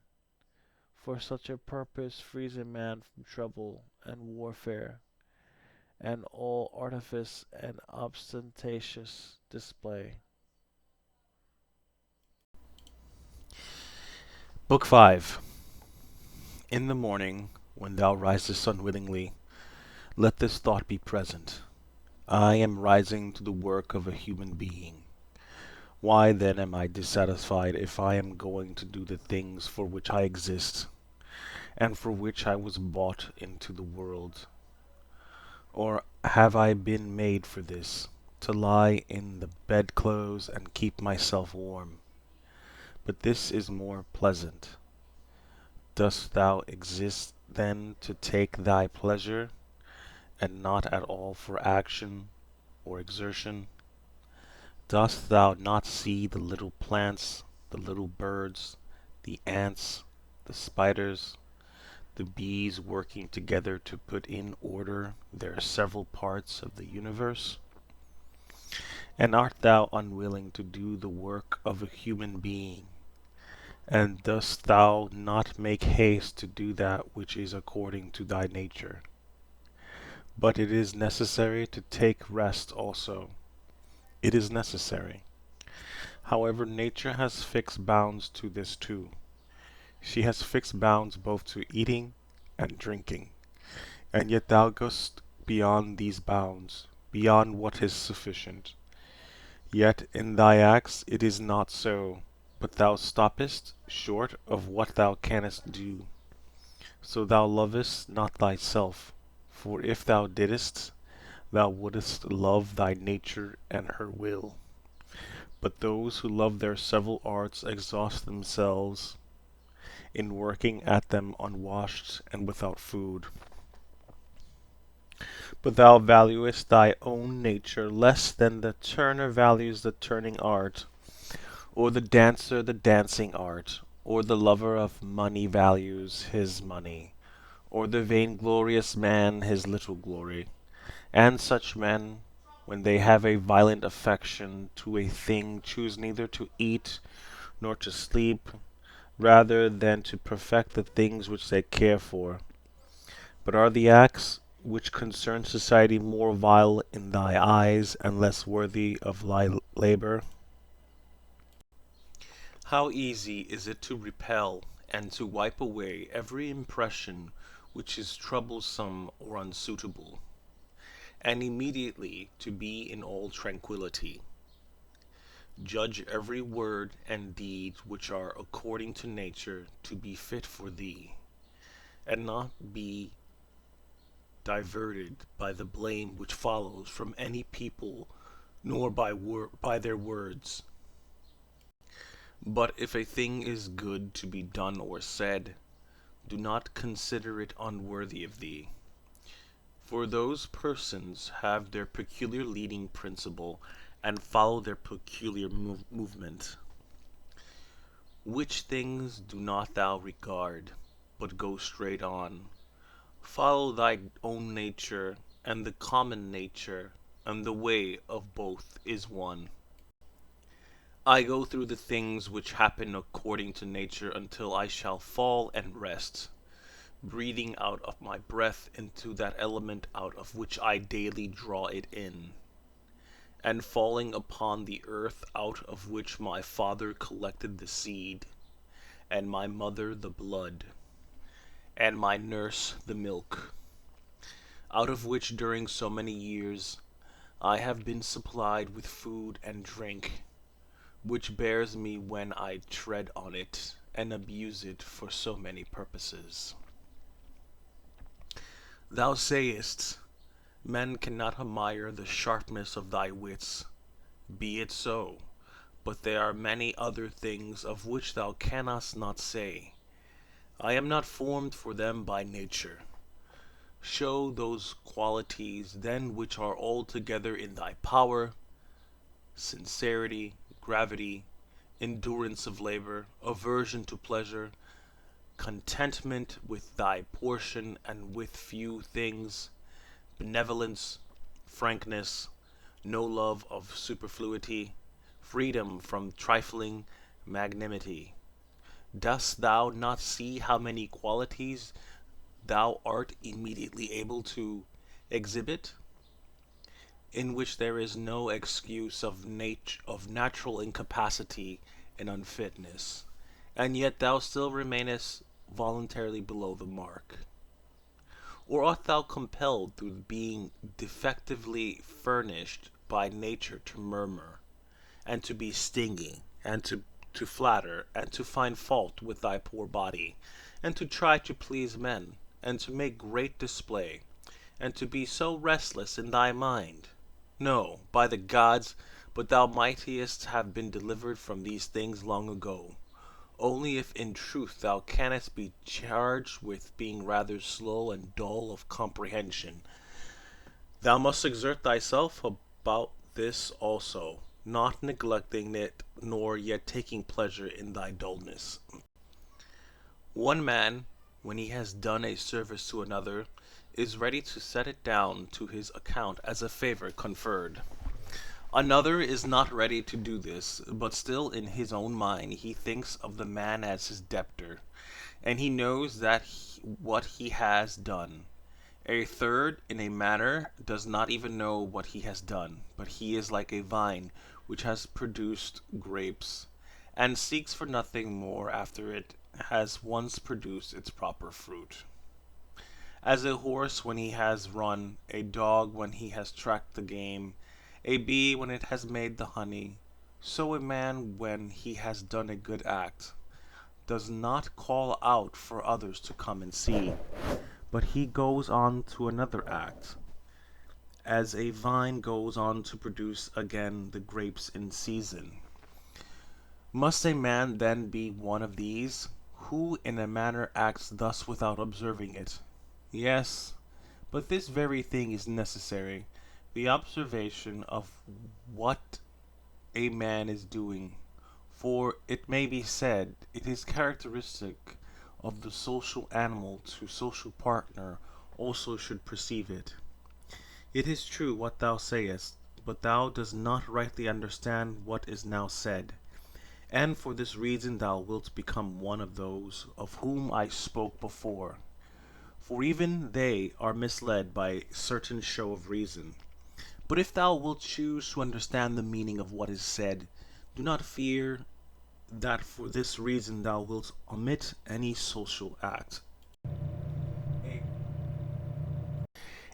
for such a purpose frees a man from trouble and warfare, and all artifice and ostentatious display. Book 5. In the morning, when thou risest unwillingly, let this thought be present: I am rising to the work of a human being. Why then am I dissatisfied if I am going to do the things for which I exist, and for which I was brought into the world? Or have I been made for this, to lie in the bedclothes and keep myself warm? But this is more pleasant. Dost thou exist then to take thy pleasure, and not at all for action or exertion? Dost thou not see the little plants, the little birds, the ants, the spiders, the bees working together to put in order their several parts of the universe? And art thou unwilling to do the work of a human being? And dost thou not make haste to do that which is according to thy nature? But it is necessary to take rest also. It is necessary. However, nature has fixed bounds to this too. She has fixed bounds both to eating and drinking. And yet thou goest beyond these bounds, beyond what is sufficient. Yet in thy acts it is not so, but thou stoppest short of what thou canst do. So thou lovest not thyself, for if thou didst, thou wouldst love thy nature and her will. But those who love their several arts exhaust themselves in working at them unwashed and without food. But thou valuest thy own nature less than the turner values the turning art, or the dancer the dancing art, or the lover of money values his money, or the vainglorious man his little glory. And such men, when they have a violent affection to a thing, choose neither to eat nor to sleep, rather than to perfect the things which they care for. But are the acts which concern society more vile in thy eyes, and less worthy of thy labor? How easy is it to repel and to wipe away every impression which is troublesome or unsuitable, and immediately to be in all tranquillity. Judge every word and deed which are according to nature to be fit for thee, and not be diverted by the blame which follows from any people, nor by their words. But if a thing is good to be done or said, do not consider it unworthy of thee. For those persons have their peculiar leading principle, and follow their peculiar movement. Which things do not thou regard, but go straight on. Follow thy own nature and the common nature, and the way of both is one. I go through the things which happen according to nature until I shall fall and rest, breathing out of my breath into that element out of which I daily draw it in, and falling upon the earth out of which my father collected the seed, and my mother the blood, and my nurse the milk, out of which during so many years I have been supplied with food and drink, which bears me when I tread on it and abuse it for so many purposes. Thou sayest, men cannot admire the sharpness of thy wits. Be it so, but there are many other things of which thou canst not say. I am not formed for them by nature. Show those qualities then which are altogether in thy power: sincerity, gravity, endurance of labor, aversion to pleasure, contentment with thy portion and with few things, benevolence, frankness, no love of superfluity, freedom from trifling, magnanimity. Dost thou not see how many qualities thou art immediately able to exhibit, in which there is no excuse of natural incapacity and unfitness, and yet thou still remainest voluntarily below the mark? Or art thou compelled through being defectively furnished by nature to murmur, and to be stinging, and to flatter, and to find fault with thy poor body, and to try to please men, and to make great display, and to be so restless in thy mind? No, by the gods, but thou mightest have been delivered from these things long ago, only if in truth thou canst be charged with being rather slow and dull of comprehension. Thou must exert thyself about this also, not neglecting it, nor yet taking pleasure in thy dullness. One man, when he has done a service to another, is ready to set it down to his account as a favor conferred. Another is not ready to do this, but still in his own mind he thinks of the man as his debtor, and he knows what he has done. A third, in a manner, does not even know what he has done, but he is like a vine which has produced grapes, and seeks for nothing more after it has once produced its proper fruit. As a horse when he has run, a dog when he has tracked the game, a bee when it has made the honey, so a man when he has done a good act does not call out for others to come and see, but he goes on to another act, as a vine goes on to produce again the grapes in season. Must a man then be one of these, who in a manner acts thus without observing it? Yes, but this very thing is necessary, the observation of what a man is doing, for it may be said it is characteristic of the social animal to social partner also should perceive it. It is true what thou sayest, but thou dost not rightly understand what is now said, and for this reason thou wilt become one of those of whom I spoke before. For even they are misled by certain show of reason. But if thou wilt choose to understand the meaning of what is said, do not fear that for this reason thou wilt omit any social act.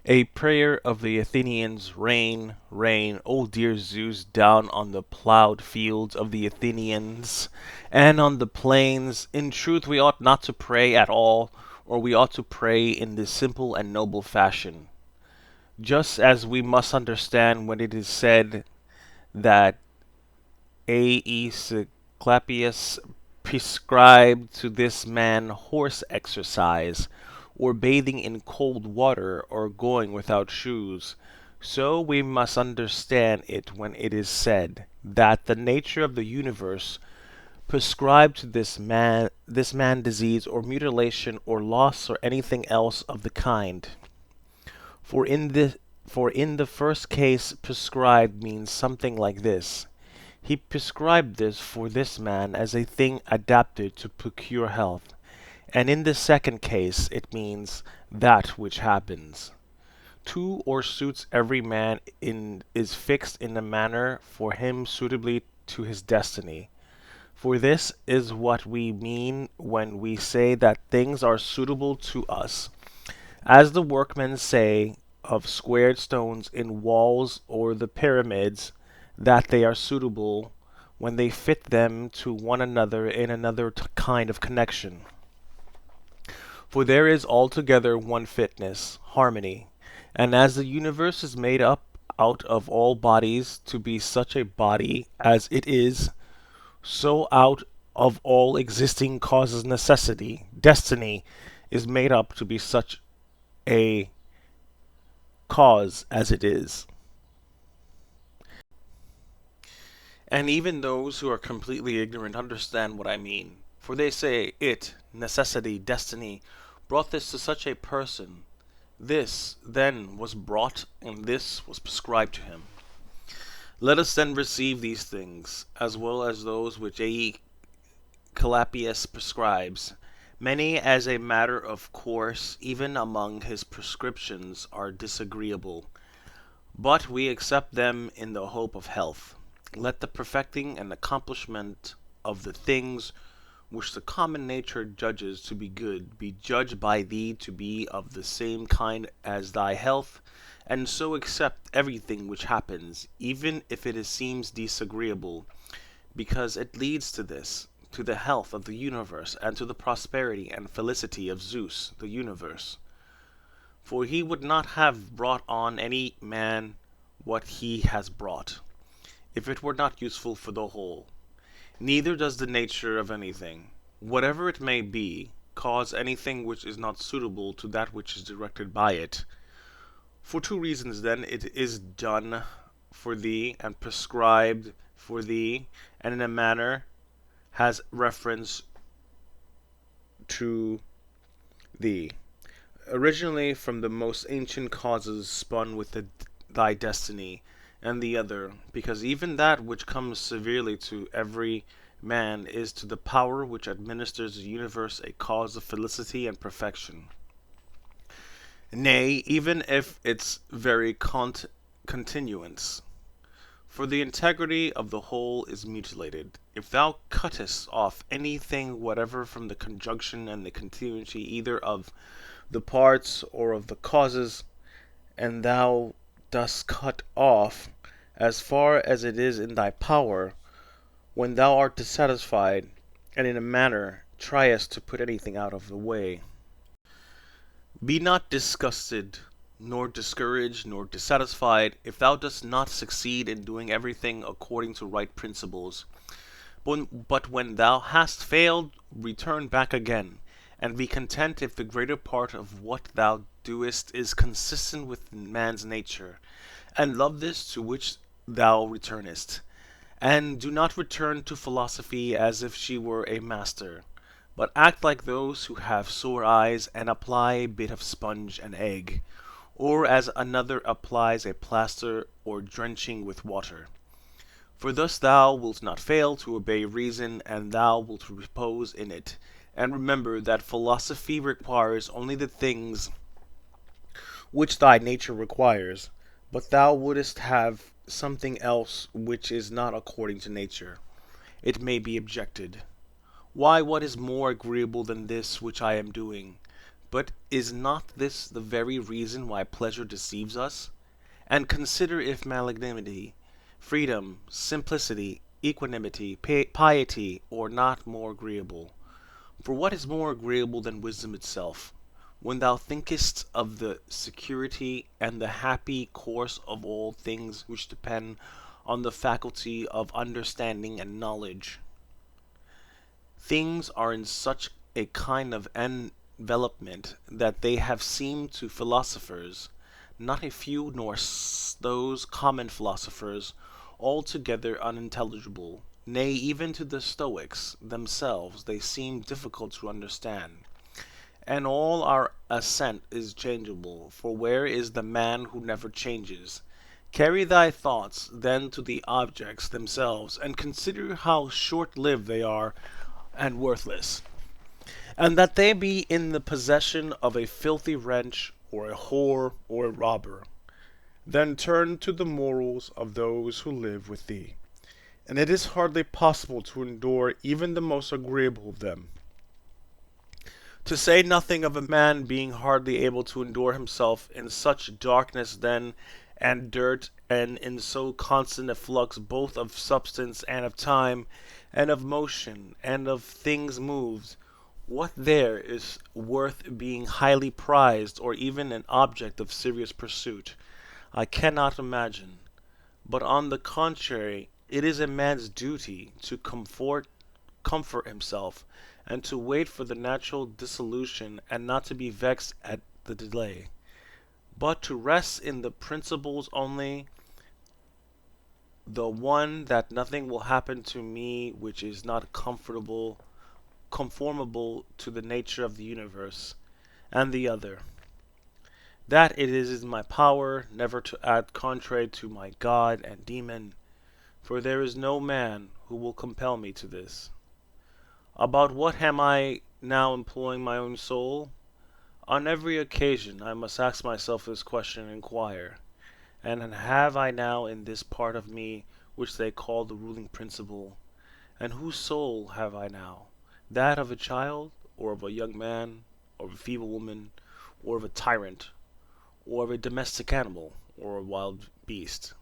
A prayer of the Athenians: rain, rain, O dear Zeus, down on the plowed fields of the Athenians, and on the plains. In truth we ought not to pray at all, or we ought to pray in this simple and noble fashion. Just as we must understand when it is said that Aesculapius prescribed to this man horse exercise, or bathing in cold water, or going without shoes, so we must understand it when it is said that the nature of the universe prescribed to this man disease or mutilation or loss or anything else of the kind. For in this For in the first case prescribed means something like this: he prescribed this for this man as a thing adapted to procure health. And in the second case it means that which happens to or suits every man in is fixed in a manner for him suitably to his destiny. For this is what we mean when we say that things are suitable to us, as the workmen say of squared stones in walls or the pyramids, that they are suitable when they fit them to one another in another kind of connection. For there is altogether one fitness, harmony, and as the universe is made up out of all bodies to be such a body as it is, so out of all existing causes necessity, destiny, is made up to be such a cause as it is. And even those who are completely ignorant understand what I mean, for they say it, necessity, destiny, brought this to such a person. This, then, was brought, and this was prescribed to him. Let us then receive these things, as well as those which Calapius prescribes. Many, as a matter of course, even among his prescriptions, are disagreeable, but we accept them in the hope of health. Let the perfecting and accomplishment of the things which the common nature judges to be good be judged by thee to be of the same kind as thy health, and so accept everything which happens, even if it seems disagreeable, because it leads to this, to the health of the universe, and to the prosperity and felicity of Zeus, the universe. For he would not have brought on any man what he has brought, if it were not useful for the whole. Neither does the nature of anything, whatever it may be, cause anything which is not suitable to that which is directed by it. For two reasons then it is done for thee, and prescribed for thee, and in a manner has reference to thee. Originally from the most ancient causes spun with thy destiny, and the other, because even that which comes severely to every man is to the power which administers the universe a cause of felicity and perfection. Nay, even if its very continuance. For the integrity of the whole is mutilated. If thou cuttest off anything whatever from the conjunction and the continuity either of the parts or of the causes, and thou dost cut off as far as it is in thy power, when thou art dissatisfied, and in a manner triest to put anything out of the way. Be not disgusted, nor discouraged, nor dissatisfied, if thou dost not succeed in doing everything according to right principles. But when thou hast failed, return back again, and be content if the greater part of what thou doest is consistent with man's nature, and love this to which thou returnest. And do not return to philosophy as if she were a master, but act like those who have sore eyes, and apply a bit of sponge and egg, or as another applies a plaster or drenching with water. For thus thou wilt not fail to obey reason, and thou wilt repose in it. And remember that philosophy requires only the things which thy nature requires, but thou wouldest have something else which is not according to nature. It may be objected, why, what is more agreeable than this which I am doing? But is not this the very reason why pleasure deceives us? And consider if magnanimity, freedom, simplicity, equanimity, piety, are not more agreeable. For what is more agreeable than wisdom itself? When thou thinkest of the security and the happy course of all things which depend on the faculty of understanding and knowledge, things are in such a kind of envelopment that they have seemed to philosophers, not a few nor those common philosophers, altogether unintelligible. Nay, even to the Stoics themselves they seem difficult to understand. and all our assent is changeable. For where is the man who never changes? Carry thy thoughts then to the objects themselves, and consider how short-lived they are and worthless, and that they be in the possession of a filthy wretch, or a whore, or a robber. Then turn to the morals of those who live with thee, and it is hardly possible to endure even the most agreeable of them. To say nothing of a man being hardly able to endure himself in such darkness then and dirt, and in so constant a flux both of substance and of time, and of motion, and of things moved, what there is worth being highly prized, or even an object of serious pursuit, I cannot imagine. But on the contrary, it is a man's duty to comfort himself, and to wait for the natural dissolution, and not to be vexed at the delay, but to rest in the principles only, the one that nothing will happen to me which is not conformable to the nature of the universe, and the other, that it is in my power never to act contrary to my God and demon, for there is no man who will compel me to this. About what am I now employing my own soul? On every occasion I must ask myself this question and inquire, and have I now in this part of me which they call the ruling principle, and whose soul have I now? That of a child, or of a young man, or of a feeble woman, or of a tyrant, or of a domestic animal, or a wild beast?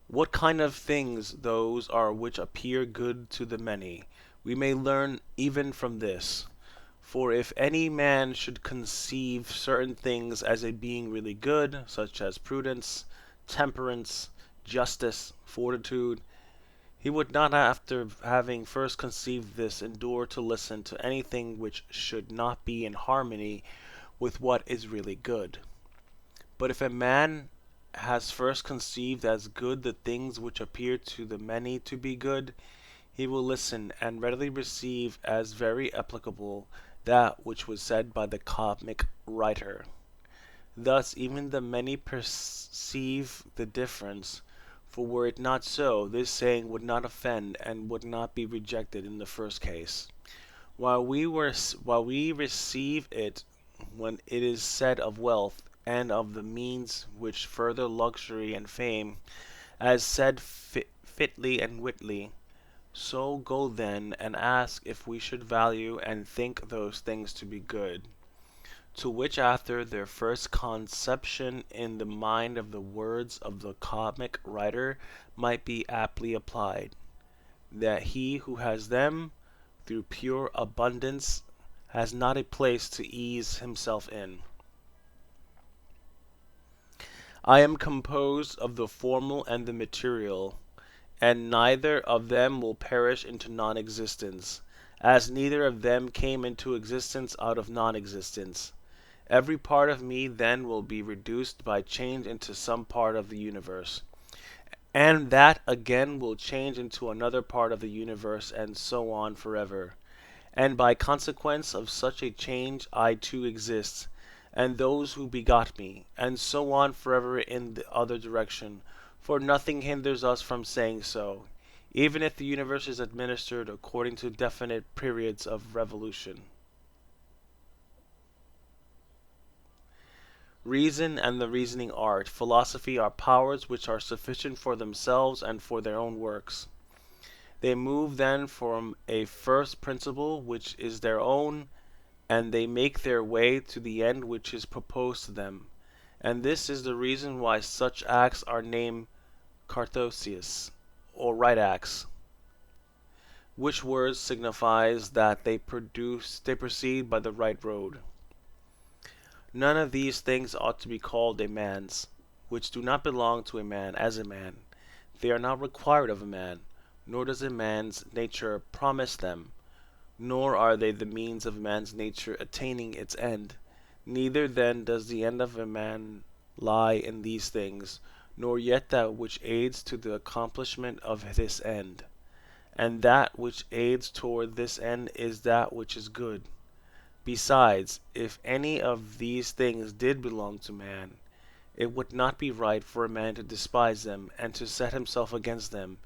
What kind of things those are which appear good to the many, we may learn even from this. For if any man should conceive certain things as a being really good, such as prudence, temperance, justice, fortitude, he would not, after having first conceived this, endure to listen to anything which should not be in harmony with what is really good. But if a man has first conceived as good the things which appear to the many to be good, he will listen and readily receive as very applicable that which was said by the comic writer. Thus even the many perceive the difference, for were it not so, this saying would not offend and would not be rejected in the first case, while we receive it when it is said of wealth, and of the means which further luxury and fame, as said fitly and witly. So go then and ask if we should value and think those things to be good, to which after their first conception in the mind of the words of the comic writer might be aptly applied, that he who has them through pure abundance has not a place to ease himself in. I am composed of the formal and the material, and neither of them will perish into non-existence, as neither of them came into existence out of non-existence. Every part of me then will be reduced by change into some part of the universe, and that again will change into another part of the universe, and so on forever. And by consequence of such a change I too exist, and those who begot me, and so on forever in the other direction, for nothing hinders us from saying so, even if the universe is administered according to definite periods of revolution. Reason and the reasoning art, philosophy, are powers which are sufficient for themselves and for their own works. They move then from a first principle which is their own, and they make their way to the end which is proposed to them. And this is the reason why such acts are named cartosius, or right acts, which word signifies that they proceed by the right road. None of these things ought to be called a man's, which do not belong to a man as a man. They are not required of a man, nor does a man's nature promise them, nor are they the means of man's nature attaining its end. Neither then does the end of a man lie in these things, nor yet that which aids to the accomplishment of this end. And that which aids toward this end is that which is good. Besides, if any of these things did belong to man, it would not be right for a man to despise them and to set himself against them,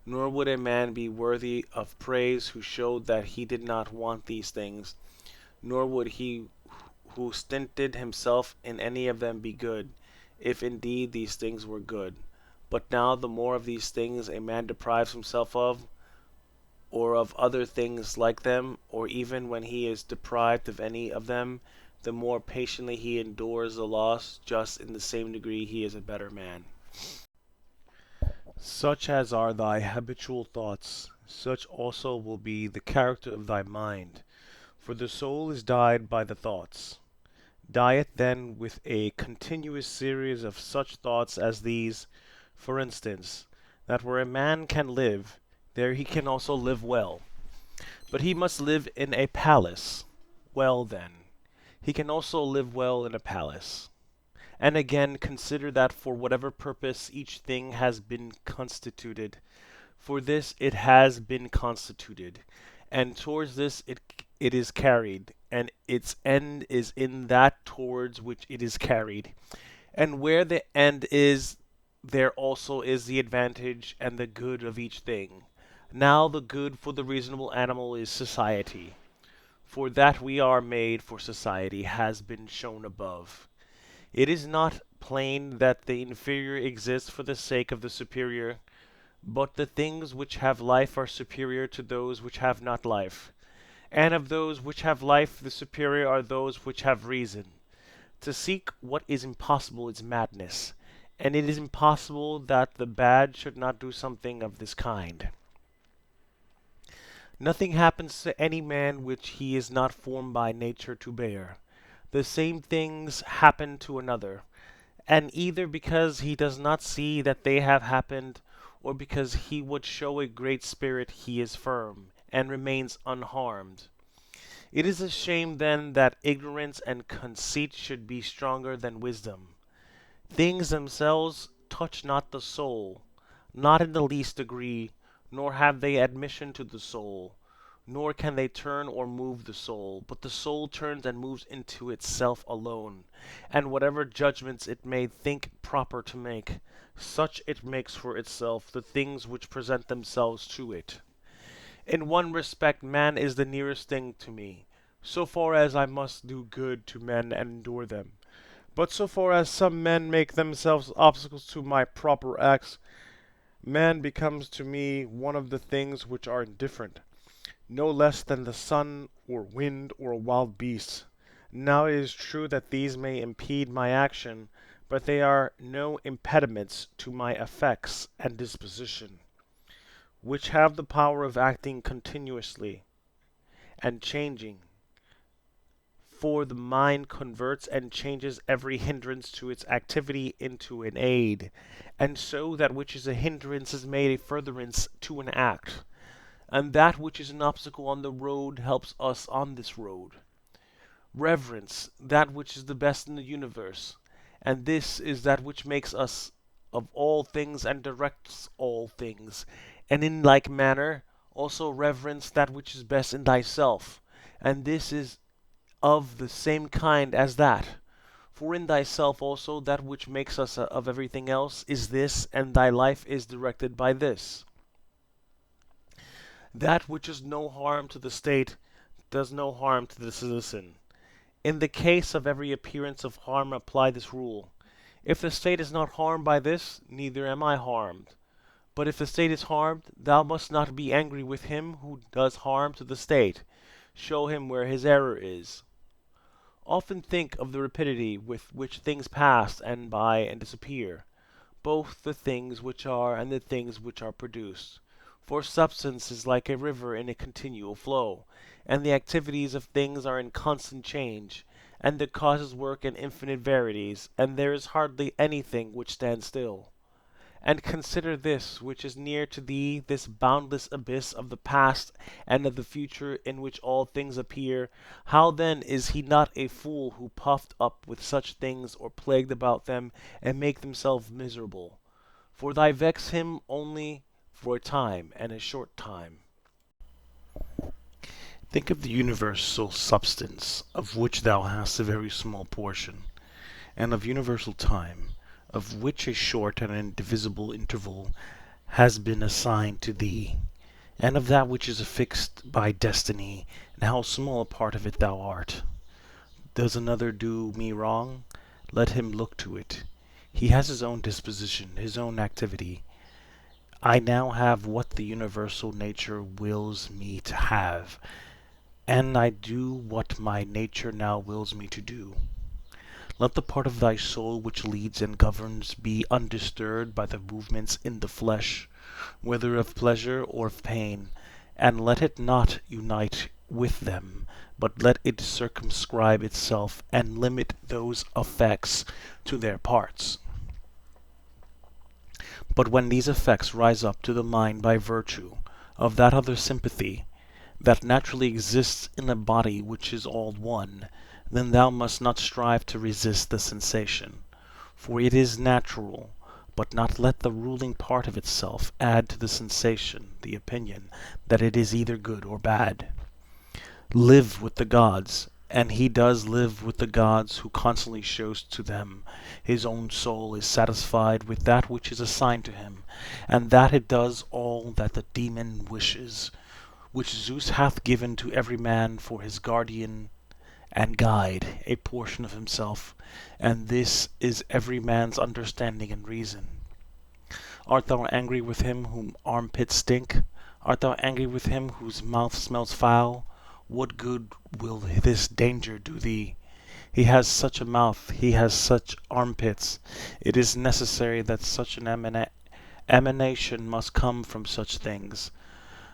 nor would a man be worthy of praise who showed that he did not want these things, nor would he who stinted himself in any of them be good, if indeed these things were good. But now the more of these things a man deprives himself of, or of other things like them, or even when he is deprived of any of them, the more patiently he endures the loss, just in the same degree he is a better man. Such as are thy habitual thoughts, such also will be the character of thy mind. For the soul is dyed by the thoughts. Dye it then with a continuous series of such thoughts as these, for instance, that where a man can live, there he can also live well. But he must live in a palace. Well then, he can also live well in a palace. And again, consider that for whatever purpose each thing has been constituted, for this it has been constituted, and towards this it is carried, and its end is in that towards which it is carried. And where the end is, there also is the advantage and the good of each thing. Now the good for the reasonable animal is society, for that we are made for society has been shown above. It is not plain that the inferior exists for the sake of the superior, but the things which have life are superior to those which have not life, and of those which have life the superior are those which have reason. To seek what is impossible is madness, and it is impossible that the bad should not do something of this kind. Nothing happens to any man which he is not formed by nature to bear. The same things happen to another, and either because he does not see that they have happened, or because he would show a great spirit, he is firm, and remains unharmed. It is a shame then that ignorance and conceit should be stronger than wisdom. Things themselves touch not the soul, not in the least degree, nor have they admission to the soul, nor can they turn or move the soul, but the soul turns and moves into itself alone, and whatever judgments it may think proper to make, such it makes for itself the things which present themselves to it. In one respect man is the nearest thing to me, so far as I must do good to men and endure them. But so far as some men make themselves obstacles to my proper acts, man becomes to me one of the things which are indifferent, no less than the sun or wind or wild beasts. Now it is true that these may impede my action, but they are no impediments to my effects and disposition, which have the power of acting continuously and changing. For the mind converts and changes every hindrance to its activity into an aid, and so that which is a hindrance is made a furtherance to an act, and that which is an obstacle on the road helps us on this road. Reverence that which is the best in the universe, and this is that which makes us of all things and directs all things, and in like manner also reverence that which is best in thyself, and this is of the same kind as that. For in thyself also that which makes us of everything else is this, and thy life is directed by this. That which is no harm to the state does no harm to the citizen. In the case of every appearance of harm apply this rule. If the state is not harmed by this, neither am I harmed. But if the state is harmed, thou must not be angry with him who does harm to the state. Show him where his error is. Often think of the rapidity with which things pass and by and disappear, both the things which are and the things which are produced. For substance is like a river in a continual flow, and the activities of things are in constant change, and the causes work in infinite varieties, and there is hardly anything which stands still. And consider this which is near to thee, this boundless abyss of the past and of the future in which all things appear. How then is he not a fool who puffed up with such things or plagued about them and make themselves miserable? For they vex him only for a time and a short time. Think of the universal substance, of which thou hast a very small portion, and of universal time, of which a short and indivisible interval has been assigned to thee, and of that which is affixed by destiny, and how small a part of it thou art. Does another do me wrong? Let him look to it. He has his own disposition, his own activity. I now have what the universal nature wills me to have, and I do what my nature now wills me to do. Let the part of thy soul which leads and governs be undisturbed by the movements in the flesh, whether of pleasure or of pain, and let it not unite with them, but let it circumscribe itself and limit those effects to their parts. But when these effects rise up to the mind by virtue of that other sympathy that naturally exists in a body which is all one, then thou must not strive to resist the sensation, for it is natural, but not let the ruling part of itself add to the sensation the opinion that it is either good or bad. Live with the gods, and he does live with the gods who constantly shows to them his own soul is satisfied with that which is assigned to him, and that it does all that the demon wishes, which Zeus hath given to every man for his guardian and guide, a portion of himself, and this is every man's understanding and reason. Art thou angry with him whom armpits stink? Art thou angry with him whose mouth smells foul? What good will this danger do thee? He has such a mouth, he has such armpits. It is necessary that such an emanation must come from such things.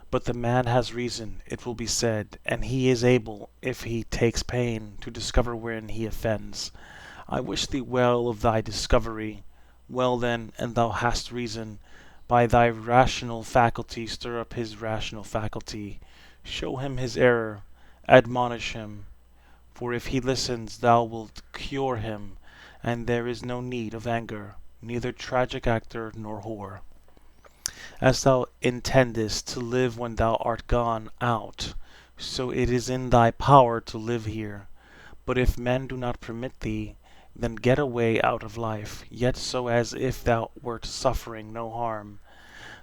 But the man has reason, it will be said, and he is able, if he takes pain, to discover wherein he offends. I wish thee well of thy discovery. Well then, and thou hast reason, by thy rational faculty stir up his rational faculty. Show him his error, admonish him, for if he listens thou wilt cure him, and there is no need of anger, neither tragic actor nor whore. As thou intendest to live when thou art gone out, so it is in thy power to live here. But if men do not permit thee, then get away out of life, yet so as if thou wert suffering no harm.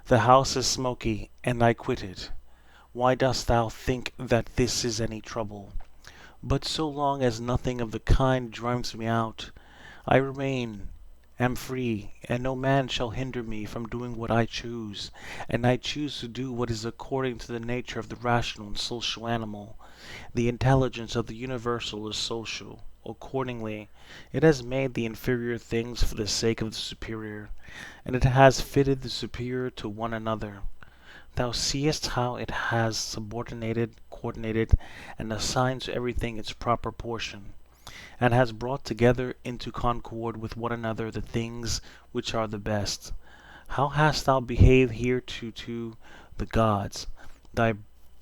The house is smoky, and I quit it. Why dost thou think that this is any trouble? But so long as nothing of the kind drives me out, I remain, am free, and no man shall hinder me from doing what I choose, and I choose to do what is according to the nature of the rational and social animal. The intelligence of the universal is social. Accordingly, it has made the inferior things for the sake of the superior, and it has fitted the superior to one another. Thou seest how it has subordinated, coordinated, and assigned to everything its proper portion, and has brought together into concord with one another the things which are the best. How hast thou behaved hereto to the gods, thy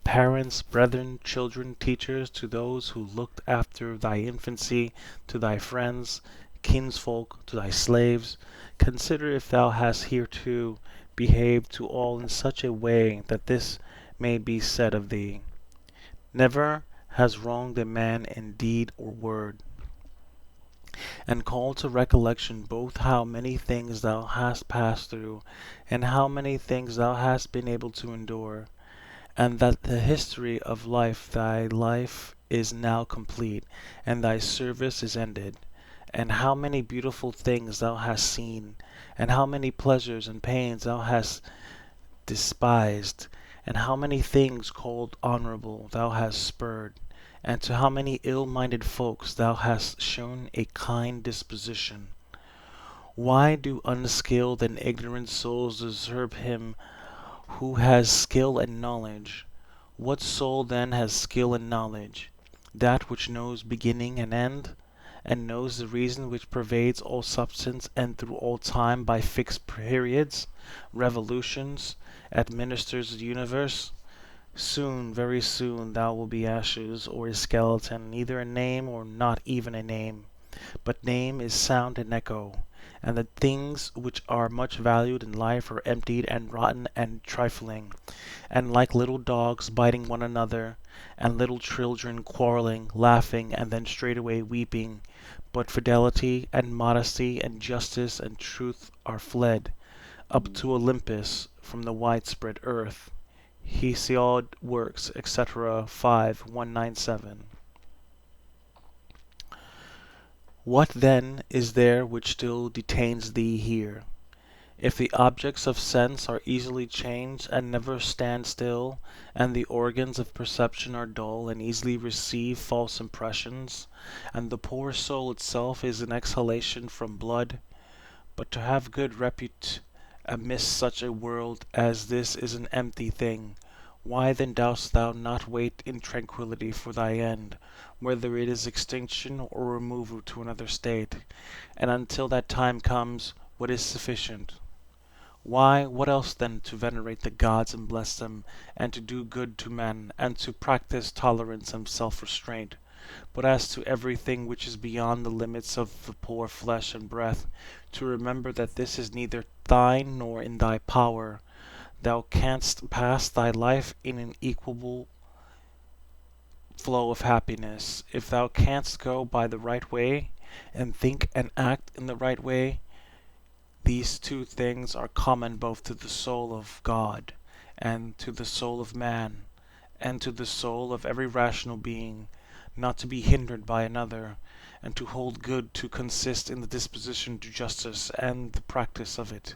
parents, brethren, children, teachers, to those who looked after thy infancy, to thy friends, kinsfolk, to thy slaves? Consider if thou hast hereto behaved to all in such a way that this may be said of thee. Never has wronged a man in deed or word. And call to recollection both how many things thou hast passed through, and how many things thou hast been able to endure, and that the history of thy life is now complete, and thy service is ended, and how many beautiful things thou hast seen, and how many pleasures and pains thou hast despised, and how many things called honorable thou hast spurned, and to how many ill-minded folks thou hast shown a kind disposition. Why do unskilled and ignorant souls deserve him who has skill and knowledge? What soul then has skill and knowledge? That which knows beginning and end, and knows the reason which pervades all substance and through all time by fixed periods, revolutions, administers the universe. Soon, very soon, thou wilt be ashes, or a skeleton, neither a name or not even a name. But name is sound and echo. and the things which are much valued in life are emptied and rotten and trifling, and like little dogs biting one another, and little children quarreling, laughing, and then straightway weeping. But fidelity and modesty and justice and truth are fled up to Olympus from the widespread earth. Hesiod Works, etc. 5197. What then is there which still detains thee here? If the objects of sense are easily changed and never stand still, and the organs of perception are dull and easily receive false impressions, and the poor soul itself is an exhalation from blood, but to have good repute amidst such a world as this is an empty thing, why then dost thou not wait in tranquillity for thy end, whether it is extinction or removal to another state? And until that time comes, what is sufficient? Why, what else than to venerate the gods and bless them, and to do good to men, and to practice tolerance and self-restraint? But as to everything which is beyond the limits of the poor flesh and breath, to remember that this is neither thine nor in thy power. Thou canst pass thy life in an equable flow of happiness, if thou canst go by the right way, and think and act in the right way. These two things are common both to the soul of God, and to the soul of man, and to the soul of every rational being, not to be hindered by another, and to hold good to consist in the disposition to justice and the practice of it,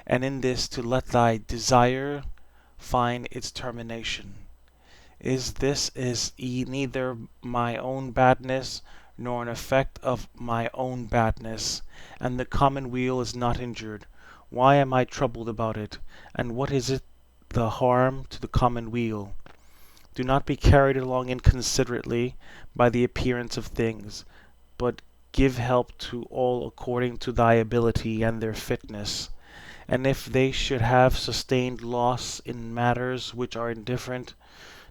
and in this to let thy desire find its termination. Is neither my own badness, nor an effect of my own badness, and the common weal is not injured. Why am I troubled about it? And what is it the harm to the common weal? Do not be carried along inconsiderately by the appearance of things, but give help to all according to thy ability and their fitness. And if they should have sustained loss in matters which are indifferent,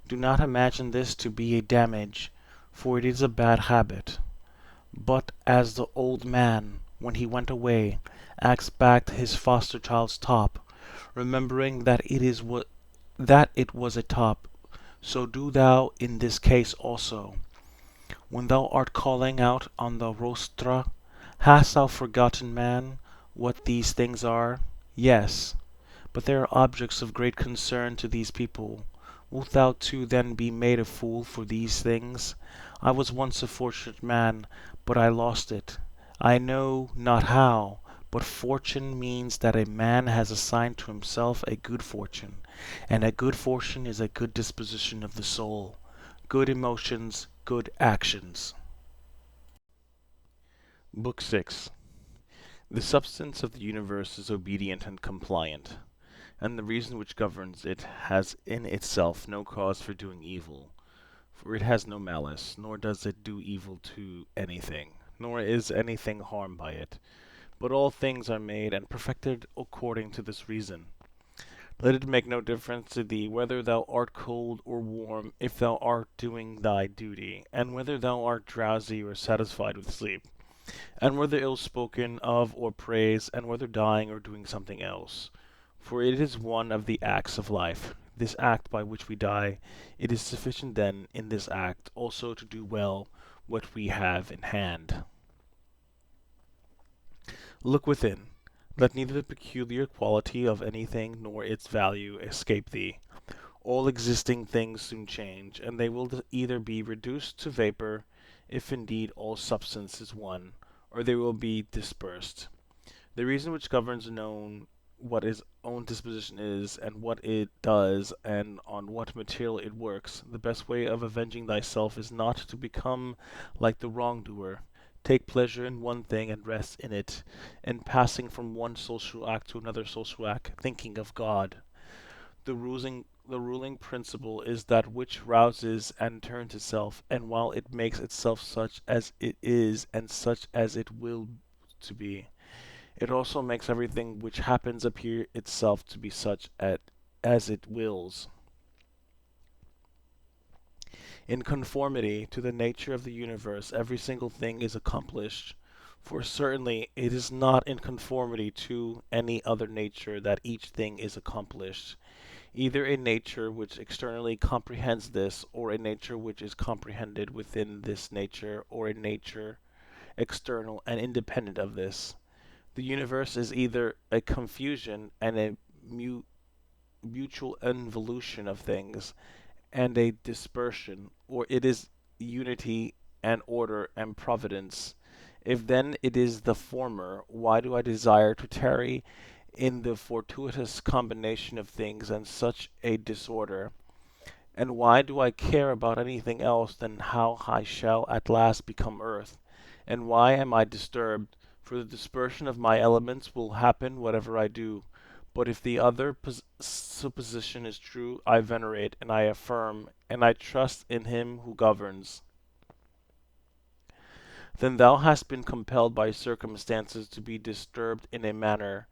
do not imagine this to be a damage, for it is a bad habit. But as the old man, when he went away, acts back his foster child's top, remembering that it was a top, so do thou in this case also. When thou art calling out on the rostra, hast thou forgotten, man, what these things are? Yes, but they are objects of great concern to these people. Wilt thou too then be made a fool for these things? I was once a fortunate man, but I lost it. I know not how, but fortune means that a man has assigned to himself a good fortune, and a good fortune is a good disposition of the soul, good emotions, good actions. Book 6. The substance of the universe is obedient and compliant, and the reason which governs it has in itself no cause for doing evil, for it has no malice, nor does it do evil to anything, nor is anything harmed by it, but all things are made and perfected according to this reason. Let it make no difference to thee whether thou art cold or warm, if thou art doing thy duty, and whether thou art drowsy or satisfied with sleep, and whether ill spoken of or praised, and whether dying or doing something else. For it is one of the acts of life, this act by which we die. It is sufficient then in this act also to do well what we have in hand. Look within. Let neither the peculiar quality of anything nor its value escape thee. All existing things soon change, and they will either be reduced to vapor, if indeed all substance is one, or they will be dispersed. The reason which governs known what its own disposition is, and what it does, and on what material it works, the best way of avenging thyself is not to become like the wrongdoer. Take pleasure in one thing and rest in it, in passing from one social act to another social act, thinking of God. The ruling principle is that which rouses and turns itself, and while it makes itself such as it is and such as it will to be, it also makes everything which happens appear itself to be such as it wills. In conformity to the nature of the universe, every single thing is accomplished, For certainly it is not in conformity to any other nature that each thing is accomplished, either a nature which externally comprehends this, or a nature which is comprehended within this nature, or a nature external and independent of this. The universe is either a confusion and a mu- mutual involution of things, and a dispersion, or it is unity and order and providence. If then it is the former, why do I desire to tarry in the fortuitous combination of things and such a disorder? And why do I care about anything else than how I shall at last become earth? And why am I disturbed? For the dispersion of my elements will happen whatever I do. But if the other supposition is true, I venerate, and I affirm, and I trust in him who governs. Then thou hast been compelled by circumstances to be disturbed in a manner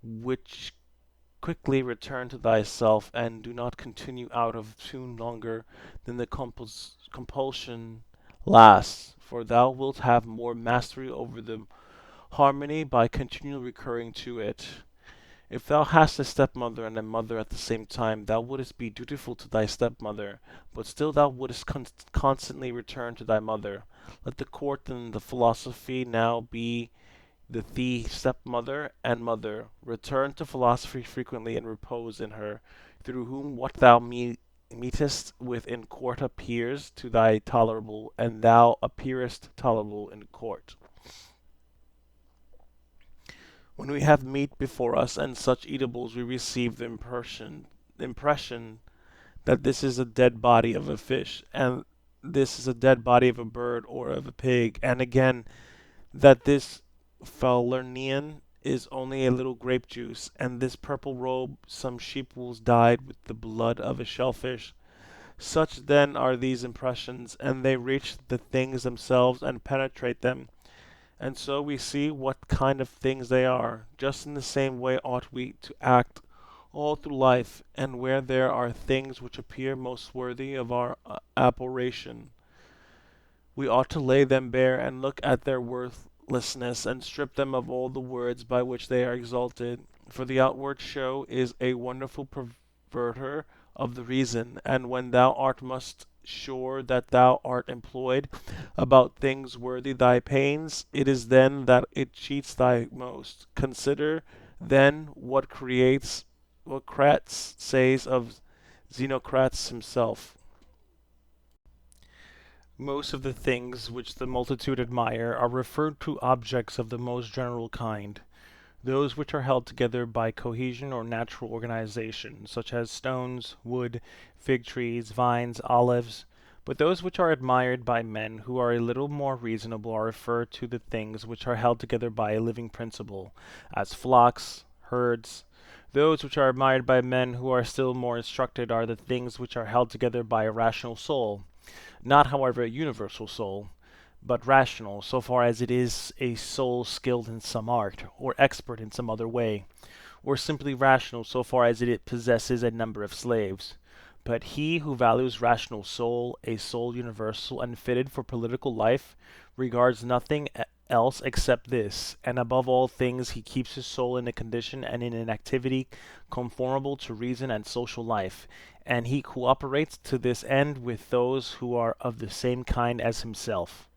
which quickly return to thyself, and do not continue out of tune longer than the compulsion lasts, for thou wilt have more mastery over the harmony by continually recurring to it. If thou hast a stepmother and a mother at the same time, thou wouldest be dutiful to thy stepmother, but still thou wouldest constantly return to thy mother. Let the court and the philosophy now be the stepmother and mother. Return to philosophy frequently and repose in her, through whom what thou meetest with in court appears to thy tolerable, and thou appearest tolerable in court. When we have meat before us and such eatables, we receive the impression that this is a dead body of a fish, and this is a dead body of a bird or of a pig, and again that this Falernian is only a little grape juice, and this purple robe some sheep wools dyed with the blood of a shellfish. Such then are these impressions, and they reach the things themselves and penetrate them, and so we see what kind of things they are. Just in the same way ought we to act all through life, and where there are things which appear most worthy of our abhorration, we ought to lay them bare and look at their worthlessness and strip them of all the words by which they are exalted. For the outward show is a wonderful perverter of the reason, and when thou art most sure that thou art employed about things worthy thy pains, it is then that it cheats thy most. Consider then what Crates says of Xenocrates himself. Most of the things which the multitude admire are referred to objects of the most general kind, those which are held together by cohesion or natural organization, such as stones, wood, fig trees, vines, olives. But those which are admired by men who are a little more reasonable are referred to the things which are held together by a living principle, as flocks, herds. Those which are admired by men who are still more instructed are the things which are held together by a rational soul, not however a universal soul, but rational, so far as it is a soul skilled in some art, or expert in some other way, or simply rational, so far as it possesses a number of slaves. But he who values rational soul, a soul universal and fitted for political life, regards nothing else except this, and above all things he keeps his soul in a condition and in an activity conformable to reason and social life, and he cooperates to this end with those who are of the same kind as himself.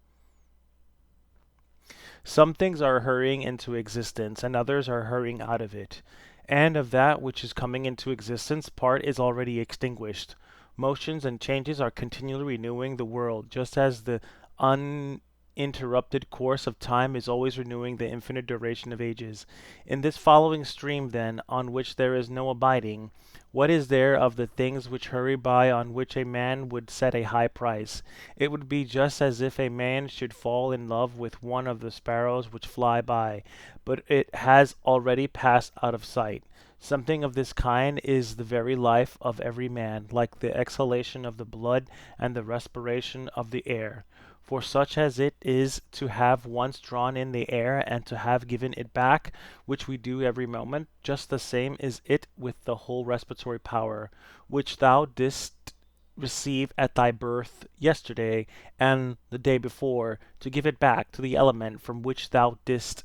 Some things are hurrying into existence, and others are hurrying out of it. And of that which is coming into existence, part is already extinguished. Motions and changes are continually renewing the world, just as the uninterrupted course of time is always renewing the infinite duration of ages. In this following stream, then, on which there is no abiding, what is there of the things which hurry by on which a man would set a high price? It would be just as if a man should fall in love with one of the sparrows which fly by, but it has already passed out of sight. Something of this kind is the very life of every man, like the exhalation of the blood and the respiration of the air. For such as it is to have once drawn in the air and to have given it back, which we do every moment, just the same is it with the whole respiratory power, which thou didst receive at thy birth yesterday and the day before, to give it back to the element from which thou didst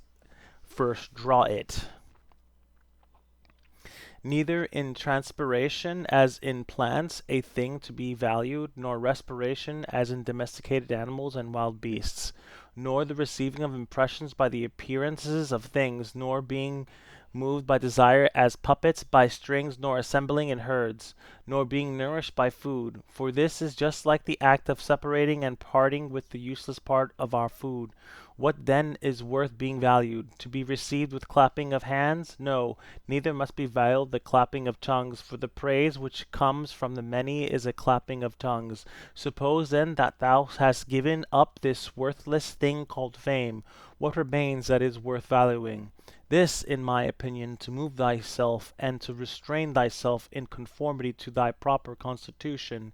first draw it. Neither in transpiration as in plants a thing to be valued, nor respiration as in domesticated animals and wild beasts, nor the receiving of impressions by the appearances of things, nor being moved by desire as puppets by strings, nor assembling in herds, nor being nourished by food. For this is just like the act of separating and parting with the useless part of our food. What then is worth being valued? To be received with clapping of hands? No, neither must be valued the clapping of tongues, for the praise which comes from the many is a clapping of tongues. Suppose then that thou hast given up this worthless thing called fame, what remains that is worth valuing? This, in my opinion, to move thyself and to restrain thyself in conformity to thy proper constitution,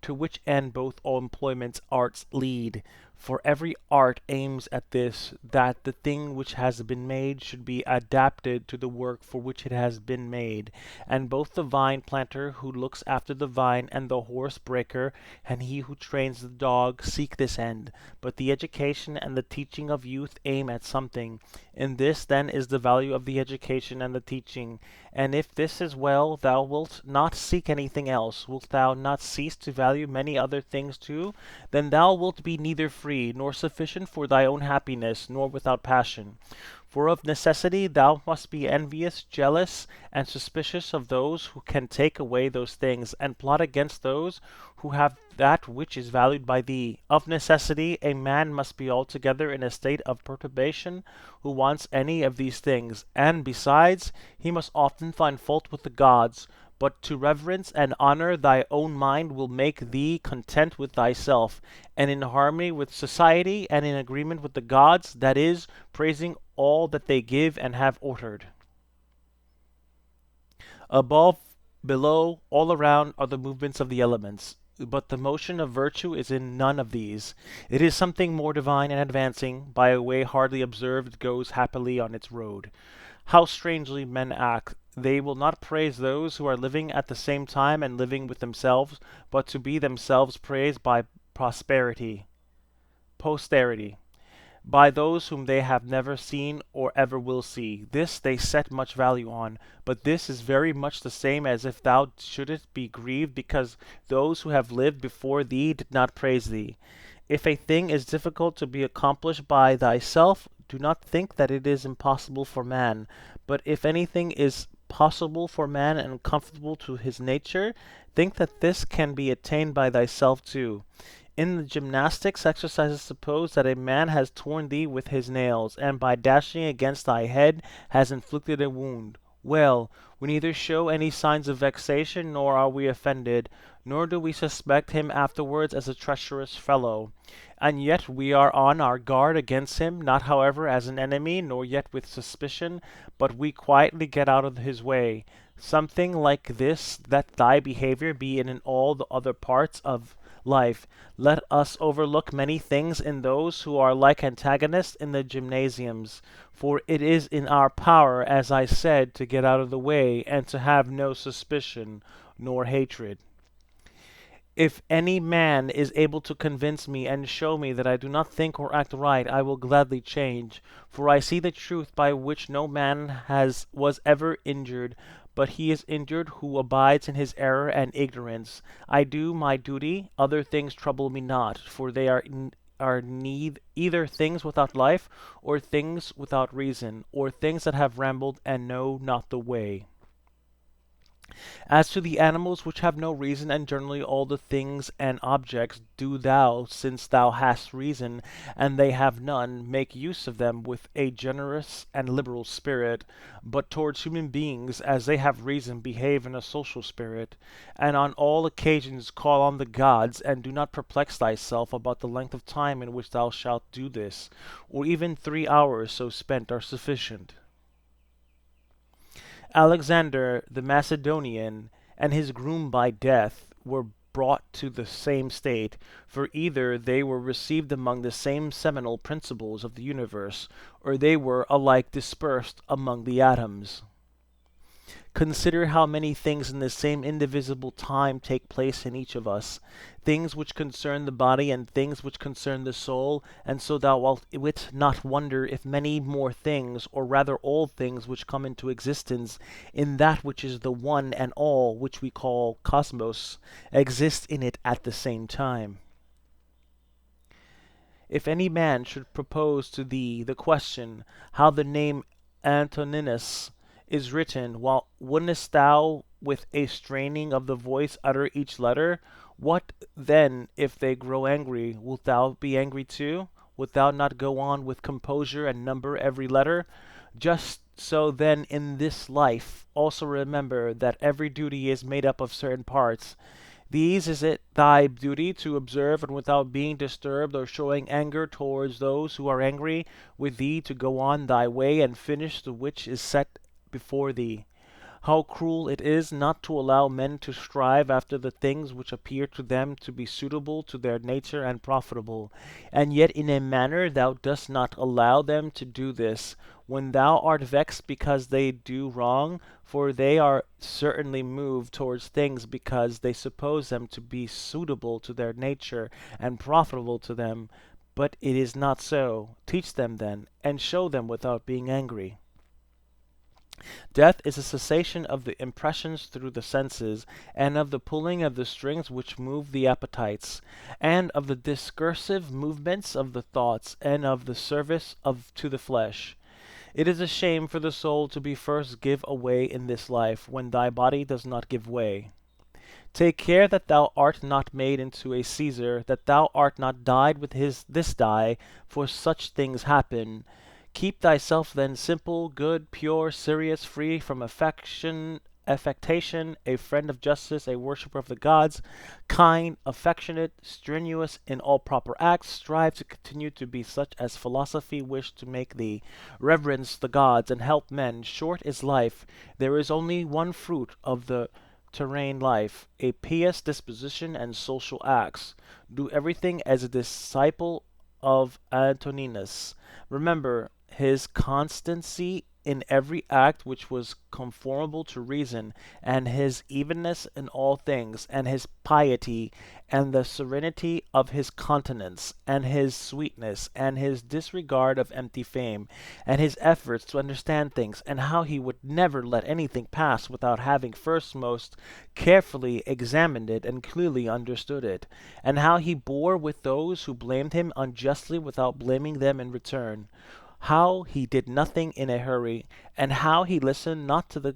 to which end both all employments arts lead. For every art aims at this, that the thing which has been made should be adapted to the work for which it has been made. And both the vine planter who looks after the vine and the horse breaker and he who trains the dog seek this end. But the education and the teaching of youth aim at something. In this then is the value of the education and the teaching. And if this is well, thou wilt not seek anything else. Wilt thou not cease to value many other things too? Then thou wilt be neither free, nor sufficient for thy own happiness, nor without passion. For of necessity thou must be envious, jealous, and suspicious of those who can take away those things, and plot against those who have that which is valued by thee. Of necessity a man must be altogether in a state of perturbation who wants any of these things, and besides he must often find fault with the gods. But to reverence and honor thy own mind will make thee content with thyself, and in harmony with society, and in agreement with the gods, that is, praising all that they give and have ordered. Above, below, all around are the movements of the elements, but the motion of virtue is in none of these. It is something more divine and advancing, by a way hardly observed, goes happily on its road. How strangely men act! They will not praise those who are living at the same time and living with themselves, but to be themselves praised by posterity, by those whom they have never seen or ever will see. This they set much value on, but this is very much the same as if thou shouldest be grieved because those who have lived before thee did not praise thee. If a thing is difficult to be accomplished by thyself, do not think that it is impossible for man, but if anything is possible for man and comfortable to his nature, think that this can be attained by thyself too. In the gymnastics exercises suppose that a man has torn thee with his nails, and by dashing against thy head has inflicted a wound. Well, we neither show any signs of vexation, nor are we offended, nor do we suspect him afterwards as a treacherous fellow. And yet we are on our guard against him, not however as an enemy, nor yet with suspicion, but we quietly get out of his way. Something like this, let thy behavior be in all the other parts of life. Let us overlook many things in those who are like antagonists in the gymnasiums, for it is in our power, as I said, to get out of the way, and to have no suspicion nor hatred. If any man is able to convince me and show me that I do not think or act right, I will gladly change, for I see the truth by which no man was ever injured, but he is injured who abides in his error and ignorance. I do my duty, other things trouble me not, for they are either things without life, or things without reason, or things that have rambled and know not the way. As to the animals which have no reason, and generally all the things and objects, do thou, since thou hast reason, and they have none, make use of them with a generous and liberal spirit, but towards human beings, as they have reason, behave in a social spirit, and on all occasions call on the gods, and do not perplex thyself about the length of time in which thou shalt do this, or even 3 hours so spent are sufficient. Alexander the Macedonian and his groom by death were brought to the same state, for either they were received among the same seminal principles of the universe, or they were alike dispersed among the atoms. Consider how many things in the same indivisible time take place in each of us, things which concern the body and things which concern the soul, and so thou wilt not wonder if many more things, or rather all things which come into existence in that which is the one and all, which we call cosmos, exist in it at the same time. If any man should propose to thee the question how the name Antoninus is written, wouldst thou with a straining of the voice utter each letter? What then if they grow angry? Wilt thou be angry too? Wilt thou not go on with composure and number every letter? Just so then in this life also remember that every duty is made up of certain parts. These is it thy duty to observe, and without being disturbed or showing anger towards those who are angry with thee, to go on thy way and finish the which is set before thee. How cruel it is not to allow men to strive after the things which appear to them to be suitable to their nature and profitable, and yet in a manner thou dost not allow them to do this, when thou art vexed because they do wrong, for they are certainly moved towards things because they suppose them to be suitable to their nature and profitable to them. But it is not so. Teach them then, and show them without being angry. Death is a cessation of the impressions through the senses, and of the pulling of the strings which move the appetites, and of the discursive movements of the thoughts, and of the service to the flesh. It is a shame for the soul to be first give away in this life, when thy body does not give way. Take care that thou art not made into a Caesar, that thou art not dyed with this dye, for such things happen. Keep thyself then simple, good, pure, serious, free from affectation, a friend of justice, a worshipper of the gods, kind, affectionate, strenuous in all proper acts, strive to continue to be such as philosophy wished to make thee, reverence the gods and help men. Short is life, there is only one fruit of the terrene life, a pious disposition and social acts. Do everything as a disciple of Antoninus. Remember his constancy in every act which was conformable to reason, and his evenness in all things, and his piety, and the serenity of his countenance, and his sweetness, and his disregard of empty fame, and his efforts to understand things, and how he would never let anything pass without having first most carefully examined it and clearly understood it, and how he bore with those who blamed him unjustly without blaming them in return, how he did nothing in a hurry, and how he listened not to the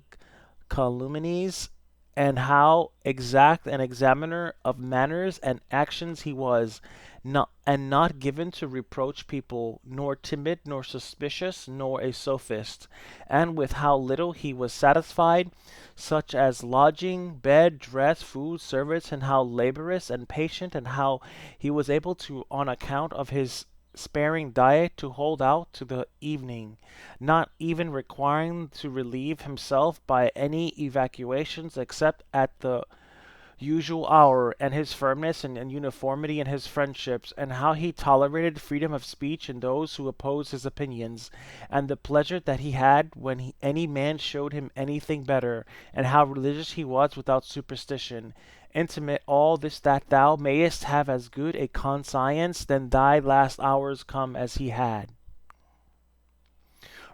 calumnies, and how exact an examiner of manners and actions he was, not given to reproach people, nor timid, nor suspicious, nor a sophist, and with how little he was satisfied, such as lodging, bed, dress, food, servants, and how laborious and patient, and how he was able to, on account of his sparing diet, to hold out to the evening, not even requiring to relieve himself by any evacuations except at the usual hour, and his firmness and uniformity in his friendships, and how he tolerated freedom of speech in those who opposed his opinions, and the pleasure that he had when any man showed him anything better, and how religious he was without superstition. Intimate all this that thou mayest have as good a conscience than thy last hours come as he had.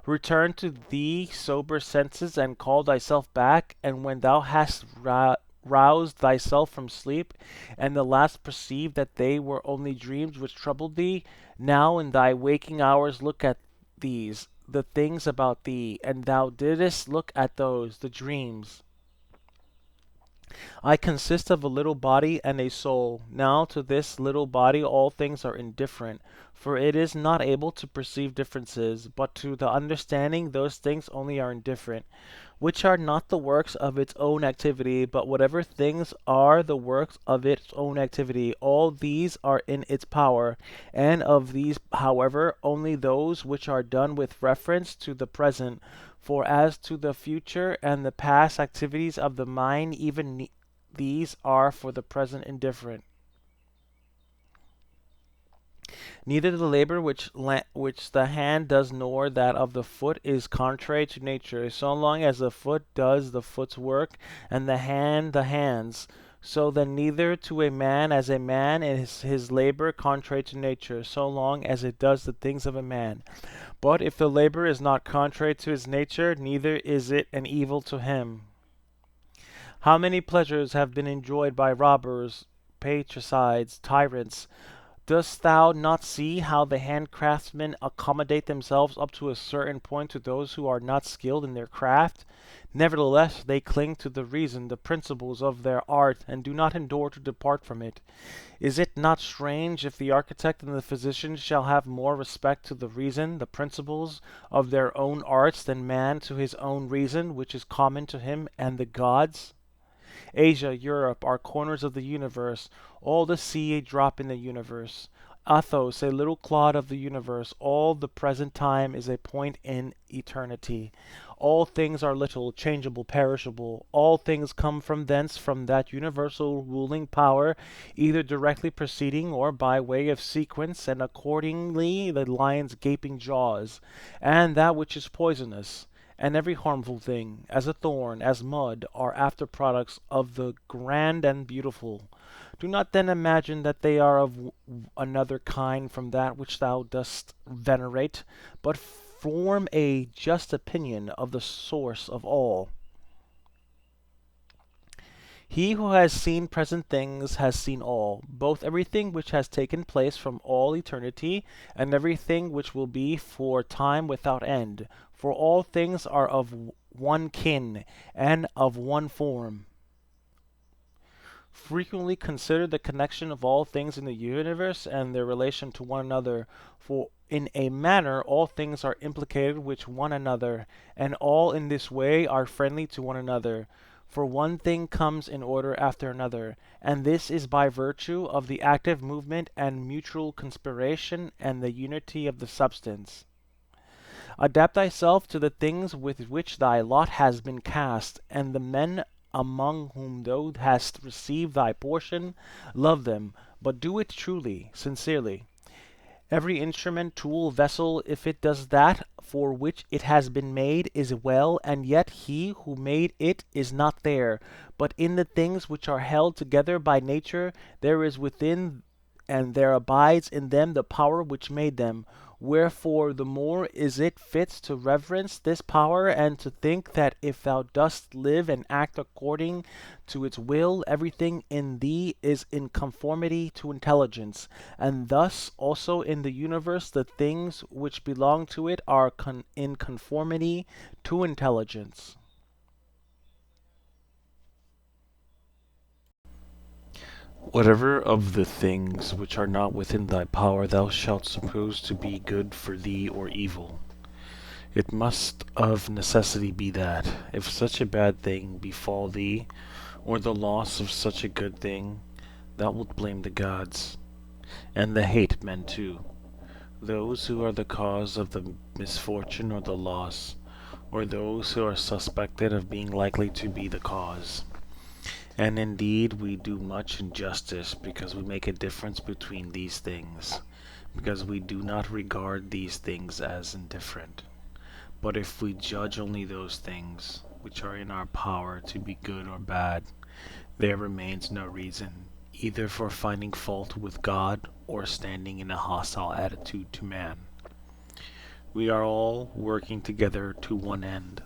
Return to thee sober senses, and call thyself back, and when thou hast roused thyself from sleep, and the last perceived that they were only dreams which troubled thee, now in thy waking hours look at these, the things about thee, and thou didst look at those, the dreams. I consist of a little body and a soul. Now to this little body all things are indifferent, for it is not able to perceive differences, but to the understanding those things only are indifferent, which are not the works of its own activity, but whatever things are the works of its own activity, all these are in its power, and of these, however, only those which are done with reference to the present, for as to the future and the past activities of the mind, even these are for the present indifferent. Neither the labor which the hand does nor that of the foot is contrary to nature, so long as the foot does the foot's work, and the hand the hand's. So then neither to a man as a man is his labor contrary to nature, so long as it does the things of a man. But if the labor is not contrary to his nature, neither is it an evil to him. How many pleasures have been enjoyed by robbers, parricides, tyrants! Dost thou not see how the handcraftsmen accommodate themselves up to a certain point to those who are not skilled in their craft? Nevertheless, they cling to the reason, the principles of their art, and do not endure to depart from it. Is it not strange if the architect and the physician shall have more respect to the reason, the principles of their own arts, than man to his own reason, which is common to him and the gods? Asia, Europe, are corners of the universe, all the sea a drop in the universe. Athos, a little clod of the universe, all the present time is a point in eternity. All things are little, changeable, perishable. All things come from thence, from that universal ruling power, either directly proceeding or by way of sequence, and accordingly the lion's gaping jaws, and that which is poisonous and every harmful thing, as a thorn, as mud, are after products of the grand and beautiful. Do not then imagine that they are of another kind from that which thou dost venerate, but form a just opinion of the source of all. He who has seen present things has seen all, both everything which has taken place from all eternity, and everything which will be for time without end. For all things are of one kin, and of one form. Frequently consider the connection of all things in the universe and their relation to one another, for in a manner all things are implicated with one another, and all in this way are friendly to one another. For one thing comes in order after another, and this is by virtue of the active movement and mutual conspiration and the unity of the substance. Adapt thyself to the things with which thy lot has been cast, and the men among whom thou hast received thy portion, love them, but do it truly, sincerely. Every instrument, tool, vessel, if it does that for which it has been made, is well, and yet he who made it is not there. But in the things which are held together by nature, there is within, and there abides in them the power which made them. Wherefore the more is it fit to reverence this power, and to think that if thou dost live and act according to its will, everything in thee is in conformity to intelligence, and thus also in the universe the things which belong to it are in conformity to intelligence. Whatever of the things which are not within thy power thou shalt suppose to be good for thee or evil, it must of necessity be that, if such a bad thing befall thee, or the loss of such a good thing, thou wilt blame the gods, and the hate men too, those who are the cause of the misfortune or the loss, or those who are suspected of being likely to be the cause. And indeed we do much injustice because we make a difference between these things, because we do not regard these things as indifferent. But if we judge only those things which are in our power to be good or bad, there remains no reason either for finding fault with God or standing in a hostile attitude to man. We are all working together to one end,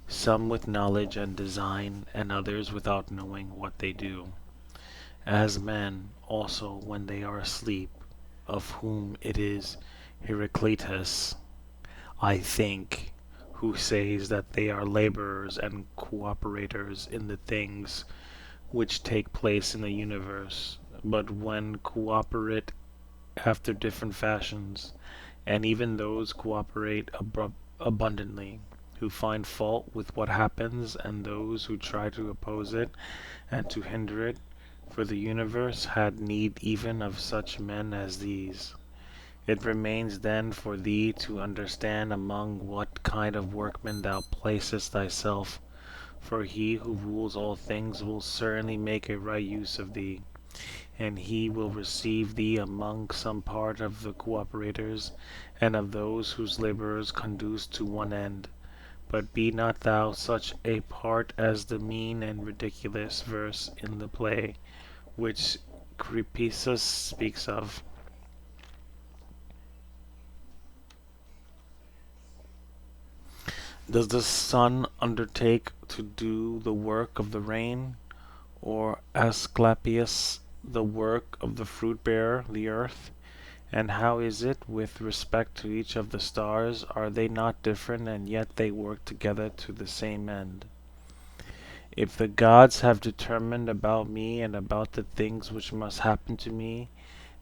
some with knowledge and design, and others without knowing what they do. As men also when they are asleep, of whom it is Heraclitus, I think, who says that they are laborers and cooperators in the things which take place in the universe, but when cooperate after different fashions, and even those cooperate abundantly, who find fault with what happens, and those who try to oppose it and to hinder it, for the universe had need even of such men as these. It remains then for thee to understand among what kind of workmen thou placest thyself, for he who rules all things will certainly make a right use of thee. and he will receive thee among some part of the cooperators, and of those whose labours conduce to one end. But be not thou such a part as the mean and ridiculous verse in the play, which Crepuscus speaks of. Does the sun undertake to do the work of the rain, or Asclepius the work of the fruit bearer, the earth? And how is it with respect to each of the stars? Are they not different, and yet they work together to the same end? If the gods have determined about me and about the things which must happen to me,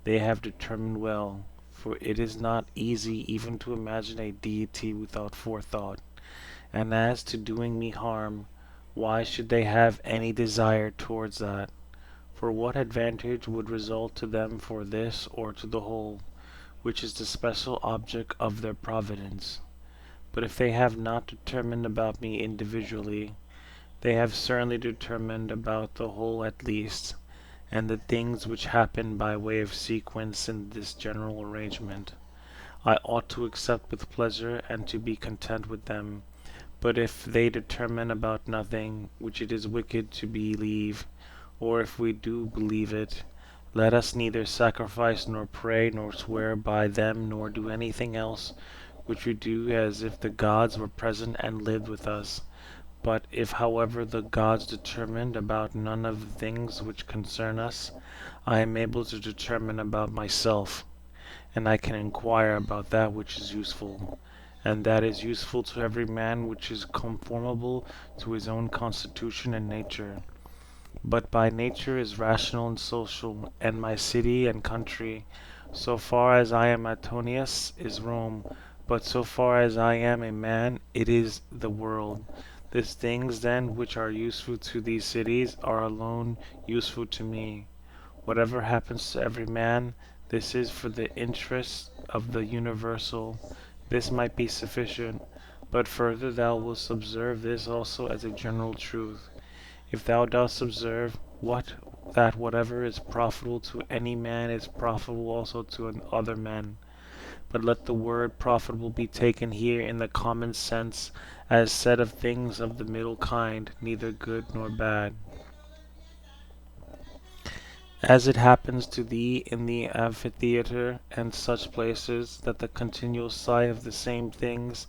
they have determined well, for it is not easy even to imagine a deity without forethought. And as to doing me harm, why should they have any desire towards that? For what advantage would result to them for this or to the whole, which is the special object of their providence? But if they have not determined about me individually, they have certainly determined about the whole at least, and the things which happen by way of sequence in this general arrangement, I ought to accept with pleasure and to be content with them. But if they determine about nothing, which it is wicked to believe, or if we do believe it, let us neither sacrifice nor pray nor swear by them nor do anything else which we do as if the gods were present and lived with us. But if however the gods determined about none of the things which concern us, I am able to determine about myself, and I can inquire about that which is useful, and that is useful to every man which is conformable to his own constitution and nature. But by nature is rational and social, and my city and country, so far as I am Antonius, is Rome, but so far as I am a man, it is the world. These things then which are useful to these cities are alone useful to me. Whatever happens to every man, this is for the interest of the universal. This might be sufficient, but further thou wilt observe this also as a general truth. If thou dost observe that whatever is profitable to any man is profitable also to other men. But let the word profitable be taken here in the common sense as said of things of the middle kind, neither good nor bad. As it happens to thee in the amphitheatre and such places, that the continual sight of the same things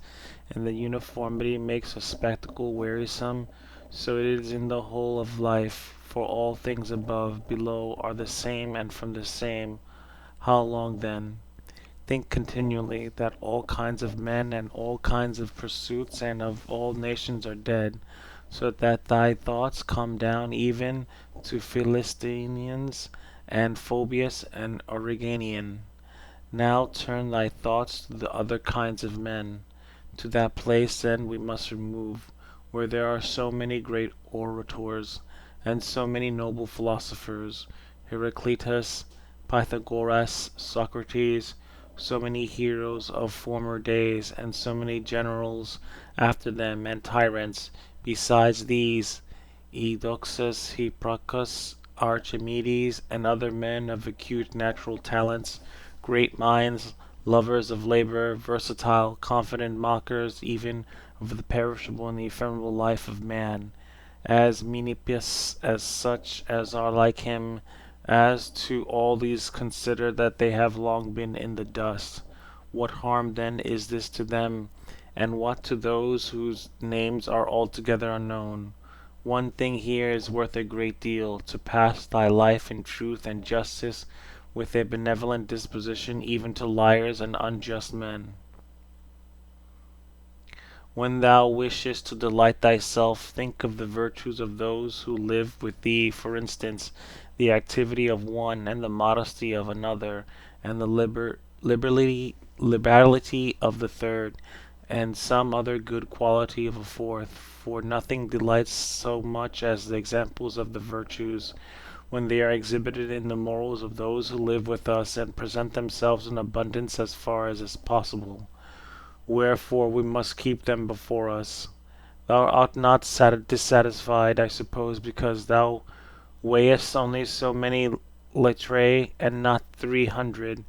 and the uniformity makes a spectacle wearisome, so it is in the whole of life, for all things above, below, are the same and from the same. How long then? Think continually that all kinds of men and all kinds of pursuits and of all nations are dead, so that thy thoughts come down even to Philistinians and Phoebus and Origanian. Now turn thy thoughts to the other kinds of men. To that place then we must remove, where there are so many great orators, and so many noble philosophers, Heraclitus, Pythagoras, Socrates, so many heroes of former days, and so many generals after them, and tyrants. Besides these, Eudoxus, Hipparchus, Archimedes, and other men of acute natural talents, great minds, lovers of labor, versatile, confident mockers even of the perishable and the ephemeral life of man, as Menippus, as such as are like him. As to all these consider that they have long been in the dust. What harm then is this to them, and what to those whose names are altogether unknown? One thing here is worth a great deal, to pass thy life in truth and justice, with a benevolent disposition even to liars and unjust men. When thou wishest to delight thyself, think of the virtues of those who live with thee, for instance, the activity of one, and the modesty of another, and the liberality of the third, and some other good quality of a fourth. For nothing delights so much as the examples of the virtues, when they are exhibited in the morals of those who live with us, and present themselves in abundance as far as is possible. Wherefore we must keep them before us. Thou art not dissatisfied, I suppose, because thou weighest only so many litrae, and not 300.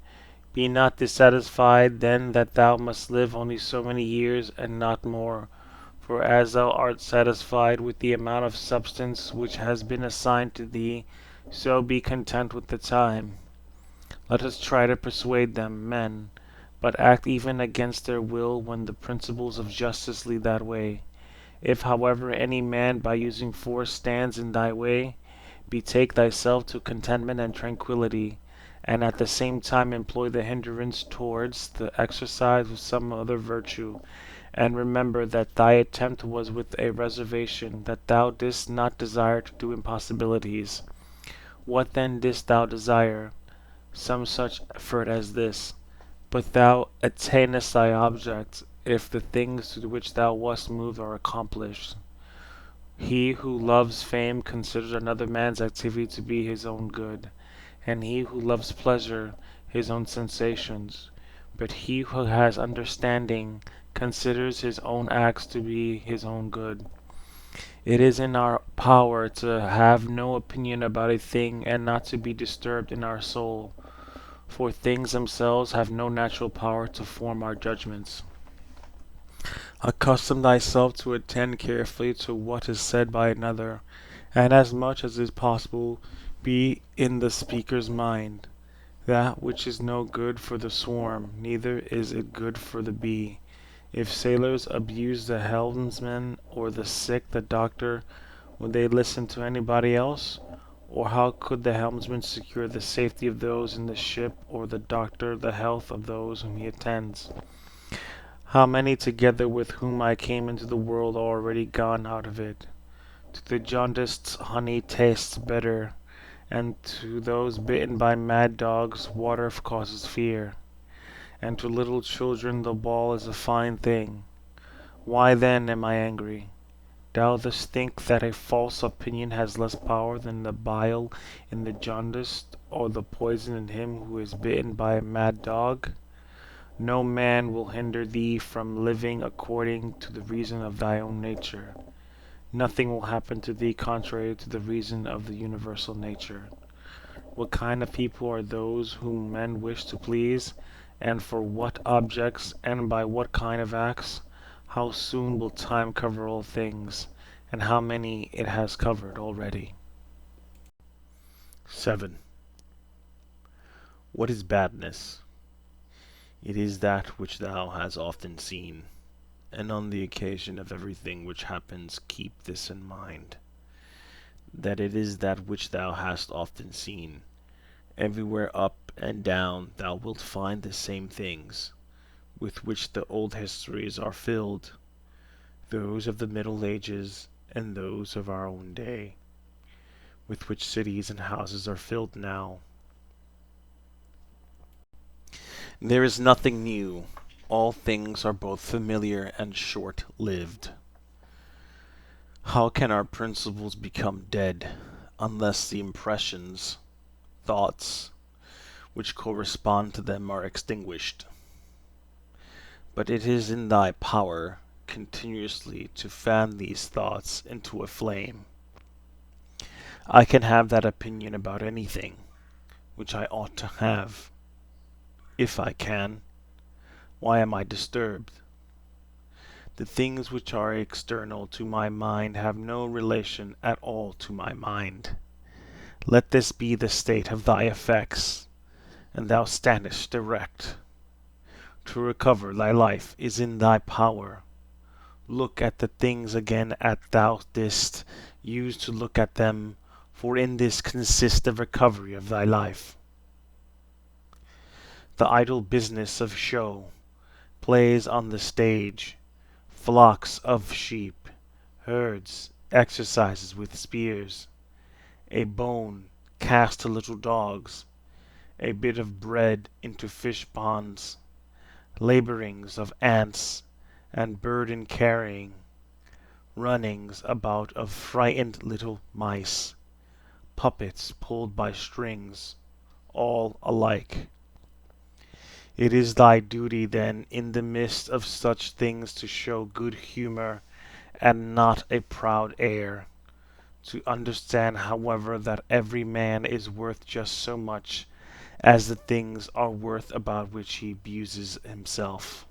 Be not dissatisfied then that thou must live only so many years, and not more. For as thou art satisfied with the amount of substance which has been assigned to thee, so be content with the time. Let us try to persuade them, men, but act even against their will when the principles of justice lead that way. If, however, any man by using force stands in thy way, betake thyself to contentment and tranquillity, and at the same time employ the hindrance towards the exercise of some other virtue, and remember that thy attempt was with a reservation, that thou didst not desire to do impossibilities. What then didst thou desire? Some such effort as this. But thou attainest thy object, if the things to which thou wast moved are accomplished. He who loves fame considers another man's activity to be his own good, and he who loves pleasure his own sensations. But he who has understanding considers his own acts to be his own good. It is in our power to have no opinion about a thing and not to be disturbed in our soul, for things themselves have no natural power to form our judgments. Accustom thyself to attend carefully to what is said by another, and as much as is possible be in the speaker's mind. That which is no good for the swarm, neither is it good for the bee. If sailors abuse the helmsman or the sick the doctor, would they listen to anybody else? Or how could the helmsman secure the safety of those in the ship, or the doctor the health of those whom he attends? How many together with whom I came into the world are already gone out of it? To the jaundiced honey tastes bitter, and to those bitten by mad dogs water causes fear, and to little children the ball is a fine thing. Why then am I angry? Doubtless think that a false opinion has less power than the bile in the jaundiced, or the poison in him who is bitten by a mad dog. No man will hinder thee from living according to the reason of thy own nature. Nothing will happen to thee contrary to the reason of the universal nature. What kind of people are those whom men wish to please, and for what objects, and by what kind of acts? How soon will time cover all things, and how many it has covered already? 7. What is badness? It is that which thou hast often seen, and on the occasion of everything which happens keep this in mind, that it is that which thou hast often seen. Everywhere up and down thou wilt find the same things, with which the old histories are filled, those of the Middle Ages and those of our own day, with which cities and houses are filled now. There is nothing new. All things are both familiar and short-lived. How can our principles become dead unless the impressions, thoughts, which correspond to them are extinguished? But it is in thy power continuously to fan these thoughts into a flame. I can have that opinion about anything which I ought to have. If I can, why am I disturbed? The things which are external to my mind have no relation at all to my mind. Let this be the state of thy effects, and thou standest erect. To recover thy life is in thy power. Look at the things again as thou didst use to look at them, for in this consists the recovery of thy life. The idle business of show, plays on the stage, flocks of sheep, herds, exercises with spears, a bone cast to little dogs, a bit of bread into fish ponds, laborings of ants and burden carrying, runnings about of frightened little mice, puppets pulled by strings, all alike. It is thy duty then in the midst of such things to show good humor and not a proud air, to understand, however, that every man is worth just so much as the things are worth about which he busies himself.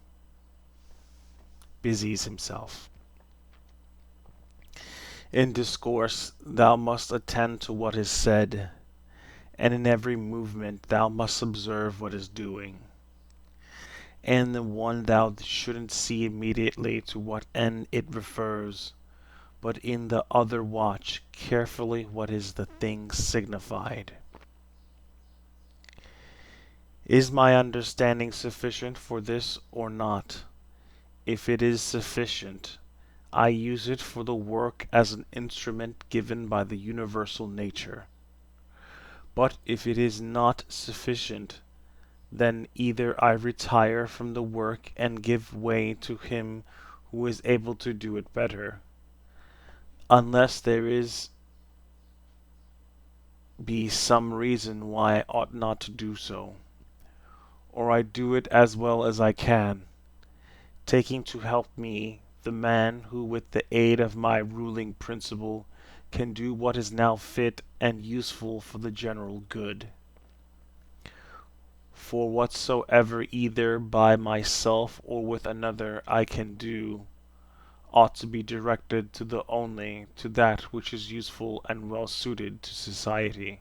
In discourse thou must attend to what is said, and in every movement thou must observe what is doing. And the one thou shouldn't see immediately to what end it refers, but in the other watch carefully what is the thing signified. Is my understanding sufficient for this or not? If it is sufficient, I use it for the work as an instrument given by the universal nature. But if it is not sufficient, then either I retire from the work and give way to him who is able to do it better, unless there be some reason why I ought not to do so, or I do it as well as I can, taking to help me the man who with the aid of my ruling principle can do what is now fit and useful for the general good. For whatsoever either by myself or with another I can do, ought to be directed to that which is useful and well suited to society.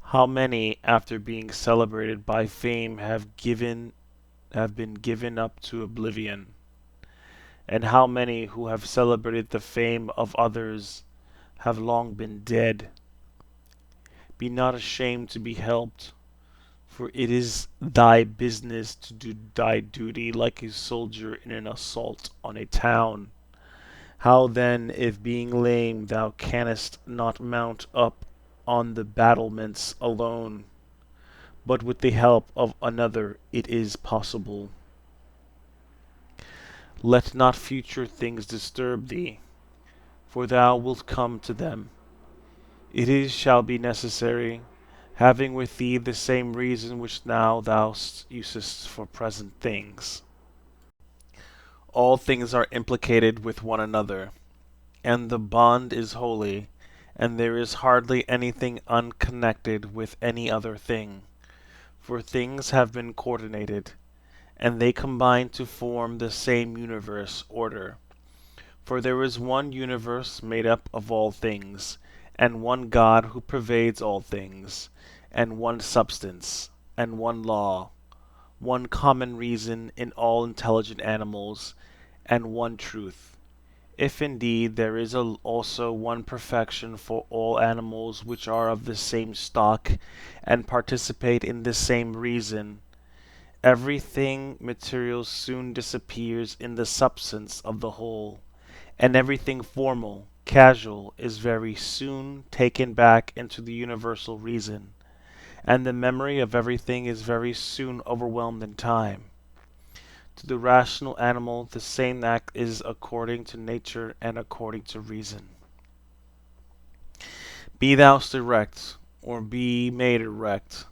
How many, after being celebrated by fame, have been given up to oblivion, and how many who have celebrated the fame of others have long been dead. Be not ashamed to be helped, for it is thy business to do thy duty like a soldier in an assault on a town. How then, if being lame thou canst not mount up on the battlements alone, but with the help of another it is possible? Let not future things disturb thee, for thou wilt come to them. Shall be necessary, having with thee the same reason which now thou usest for present things. All things are implicated with one another, and the bond is holy, and there is hardly anything unconnected with any other thing, for things have been coordinated, and they combine to form the same universe order. For there is one universe made up of all things, and one God who pervades all things, and one substance, and one law, one common reason in all intelligent animals, and one truth. If indeed there is also one perfection for all animals which are of the same stock, and participate in the same reason, everything material soon disappears in the substance of the whole, and everything formal, casual, is very soon taken back into the universal reason, and the memory of everything is very soon overwhelmed in time. To the rational animal the same act is according to nature and according to reason. Be thou erect, or be made erect,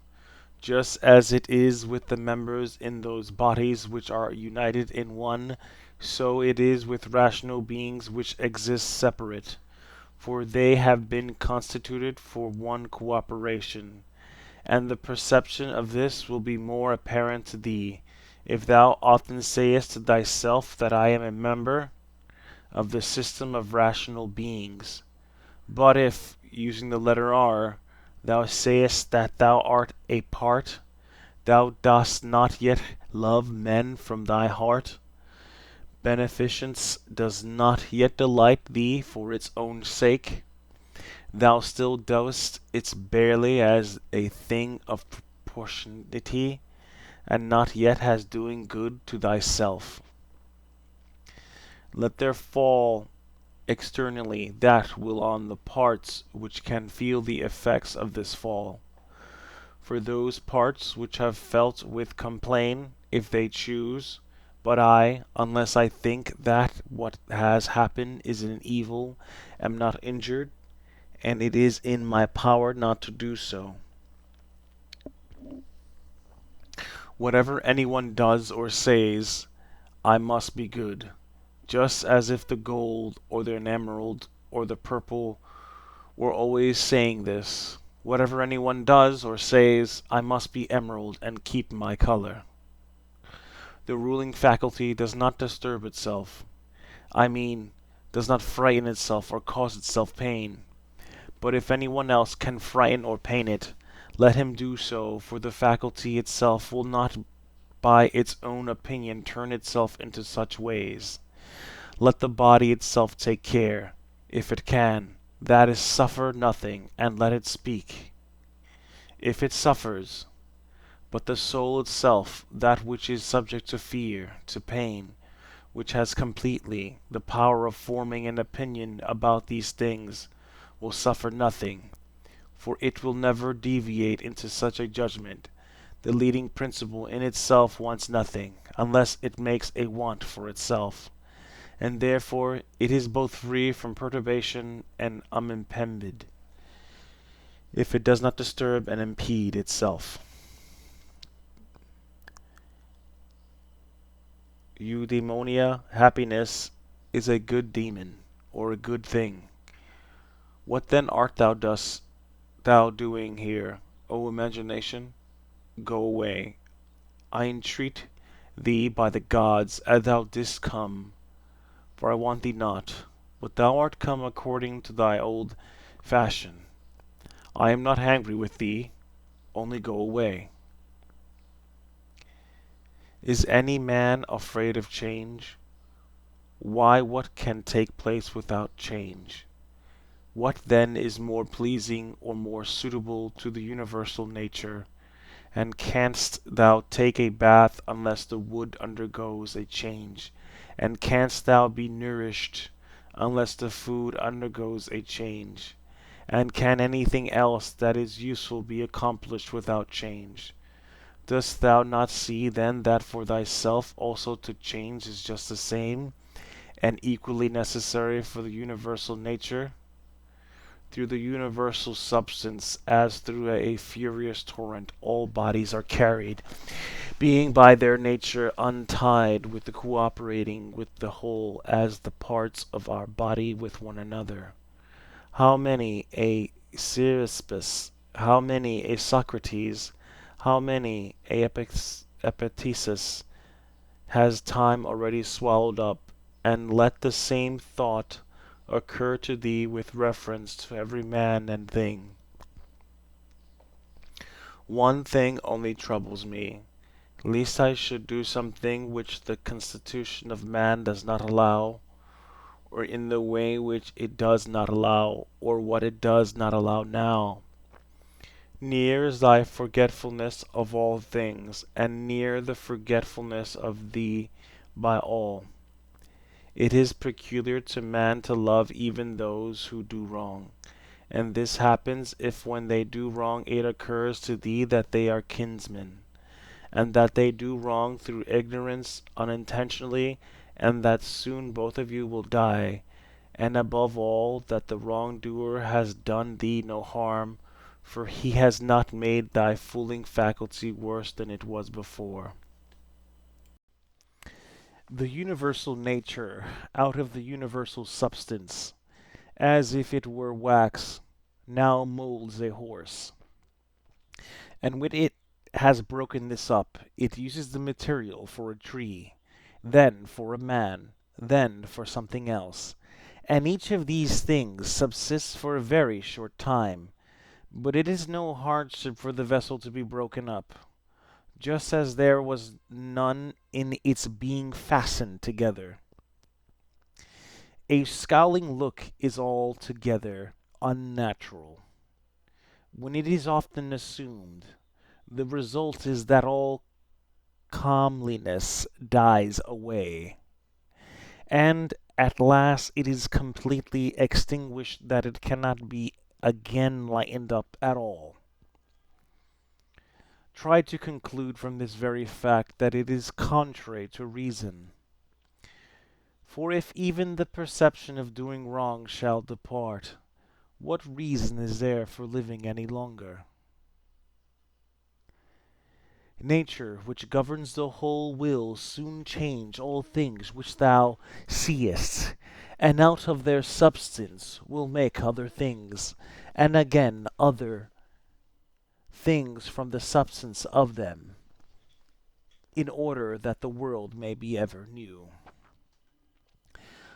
just as it is with the members in those bodies which are united in one, so it is with rational beings which exist separate, for they have been constituted for one cooperation, and the perception of this will be more apparent to thee, if thou often sayest to thyself that I am a member of the system of rational beings. But if, using the letter R, thou sayest that thou art a part, thou dost not yet love men from thy heart, beneficence does not yet delight thee for its own sake, thou still doest it barely as a thing of proportionity, and not yet as doing good to thyself. Let there fall externally that will on the parts which can feel the effects of this fall. For those parts which have felt with complain, if they choose, but I, unless I think that what has happened is an evil, am not injured, and it is in my power not to do so. Whatever anyone does or says, I must be good, just as if the gold or the emerald or the purple were always saying this. Whatever anyone does or says, I must be emerald and keep my color. The ruling faculty does not disturb itself. I mean, does not frighten itself or cause itself pain. But if anyone else can frighten or pain it, let him do so, for the faculty itself will not by its own opinion turn itself into such ways. Let the body itself take care, if it can, that is suffer nothing, and let it speak. If it suffers, but the soul itself, that which is subject to fear, to pain, which has completely the power of forming an opinion about these things, will suffer nothing, for it will never deviate into such a judgment. The leading principle in itself wants nothing, unless it makes a want for itself, and therefore it is both free from perturbation and unimpeded, if it does not disturb and impede itself. Eudaimonia, happiness, is a good demon, or a good thing. What then art thou doing here, O imagination? Go away, I entreat thee by the gods, as thou didst come, for I want thee not, but thou art come according to thy old fashion. I am not angry with thee, only go away. Is any man afraid of change? Why, what can take place without change? What then is more pleasing or more suitable to the universal nature? And canst thou take a bath unless the wood undergoes a change? And canst thou be nourished unless the food undergoes a change? And can anything else that is useful be accomplished without change? Dost thou not see then that for thyself also to change is just the same, and equally necessary for the universal nature? Through the universal substance, as through a furious torrent, all bodies are carried, being by their nature untied with the cooperating with the whole as the parts of our body with one another. How many a Cerispus, how many a Socrates, how many a Epictetus has time already swallowed up, and let the same thought occur to thee with reference to every man and thing. One thing only troubles me, lest I should do something which the constitution of man does not allow, or in the way which it does not allow, or what it does not allow now. Near is thy forgetfulness of all things, and near the forgetfulness of thee by all. It is peculiar to man to love even those who do wrong, and this happens if when they do wrong it occurs to thee that they are kinsmen, and that they do wrong through ignorance unintentionally, and that soon both of you will die, and above all that the wrongdoer has done thee no harm, for he has not made thy fooling faculty worse than it was before. The universal nature out of the universal substance, as if it were wax, now moulds a horse. And when it has broken this up, it uses the material for a tree, then for a man, then for something else. And each of these things subsists for a very short time. But it is no hardship for the vessel to be broken up, just as there was none in its being fastened together. A scowling look is altogether unnatural. When it is often assumed, the result is that all comeliness dies away, and at last it is completely extinguished that it cannot be again lightened up at all. Try to conclude from this very fact that it is contrary to reason. For if even the perception of doing wrong shall depart, what reason is there for living any longer? Nature, which governs the whole, will soon change all things which thou seest, and out of their substance will make other things, and again other things from the substance of them, in order that the world may be ever new.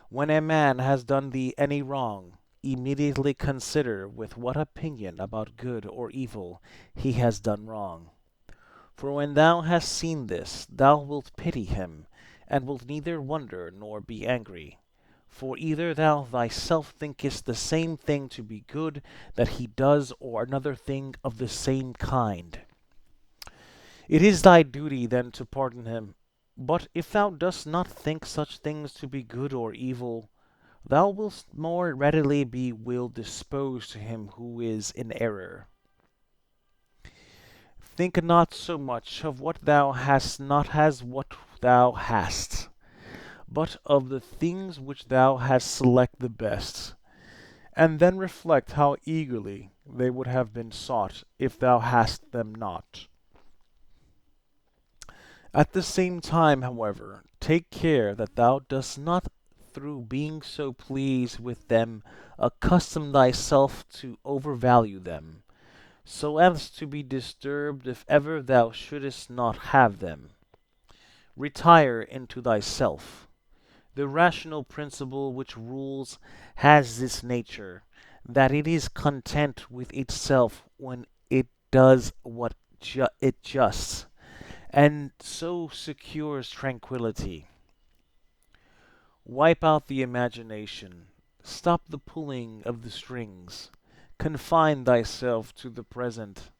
When a man has done thee any wrong, immediately consider with what opinion about good or evil he has done wrong. For when thou hast seen this, thou wilt pity him, and wilt neither wonder nor be angry. For either thou thyself thinkest the same thing to be good that he does, or another thing of the same kind. It is thy duty then to pardon him. But if thou dost not think such things to be good or evil, thou wilt more readily be will disposed to him who is in error. Think not so much of what thou hast not as what thou hast, but of the things which thou hast select the best, and then reflect how eagerly they would have been sought if thou hast them not. At the same time, however, take care that thou dost not through being so pleased with them accustom thyself to overvalue them, so as to be disturbed if ever thou shouldest not have them. Retire into thyself. The rational principle which rules has this nature, that it is content with itself when it does what it just, and so secures tranquillity. Wipe out the imagination, stop the pulling of the strings, confine thyself to the present.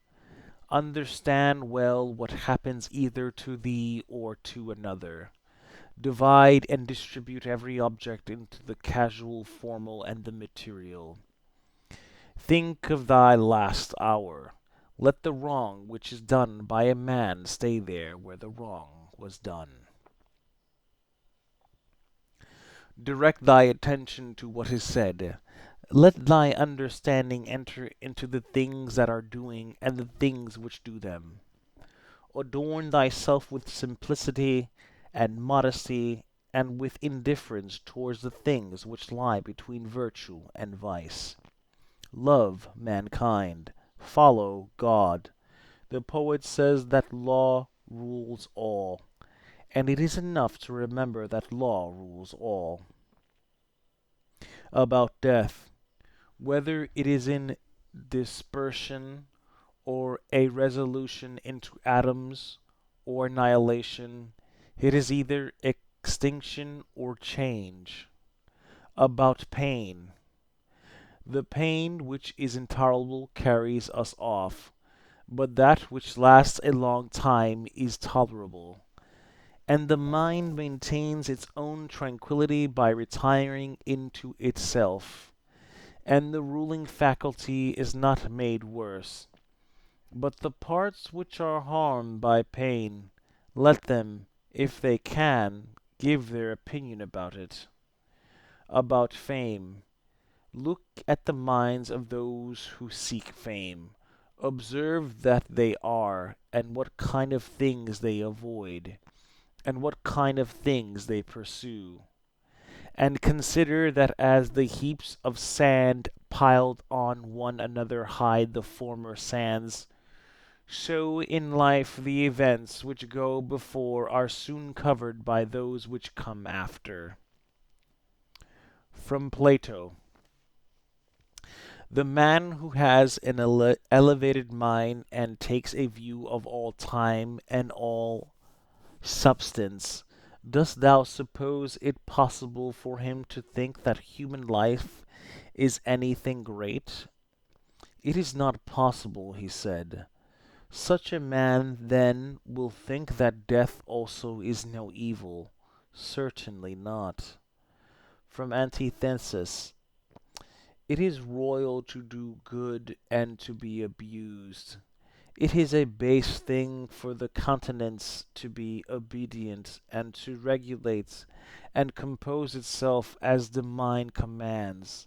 Understand well what happens either to thee or to another. Divide and distribute every object into the casual, formal, and the material. Think of thy last hour. Let the wrong which is done by a man stay there where the wrong was done. Direct thy attention to what is said. Let thy understanding enter into the things that are doing and the things which do them. Adorn thyself with simplicity and modesty, and with indifference towards the things which lie between virtue and vice. Love mankind. Follow God. The poet says that law rules all, and it is enough to remember that law rules all. About death, whether it is in dispersion or a resolution into atoms or annihilation, it is either extinction or change. About pain, the pain which is intolerable carries us off, but that which lasts a long time is tolerable, and the mind maintains its own tranquillity by retiring into itself, and the ruling faculty is not made worse. But the parts which are harmed by pain, let them, if they can, give their opinion about it. About fame, look at the minds of those who seek fame. Observe that they are, and what kind of things they avoid, and what kind of things they pursue. And consider that as the heaps of sand piled on one another hide the former sands, so in life the events which go before are soon covered by those which come after. From Plato. The man who has an elevated mind and takes a view of all time and all substance, dost thou suppose it possible for him to think that human life is anything great? It is not possible, he said. Such a man then will think that death also is no evil. Certainly not. From Antithesis. It is royal to do good and to be abused. It is a base thing for the countenance to be obedient and to regulate and compose itself as the mind commands,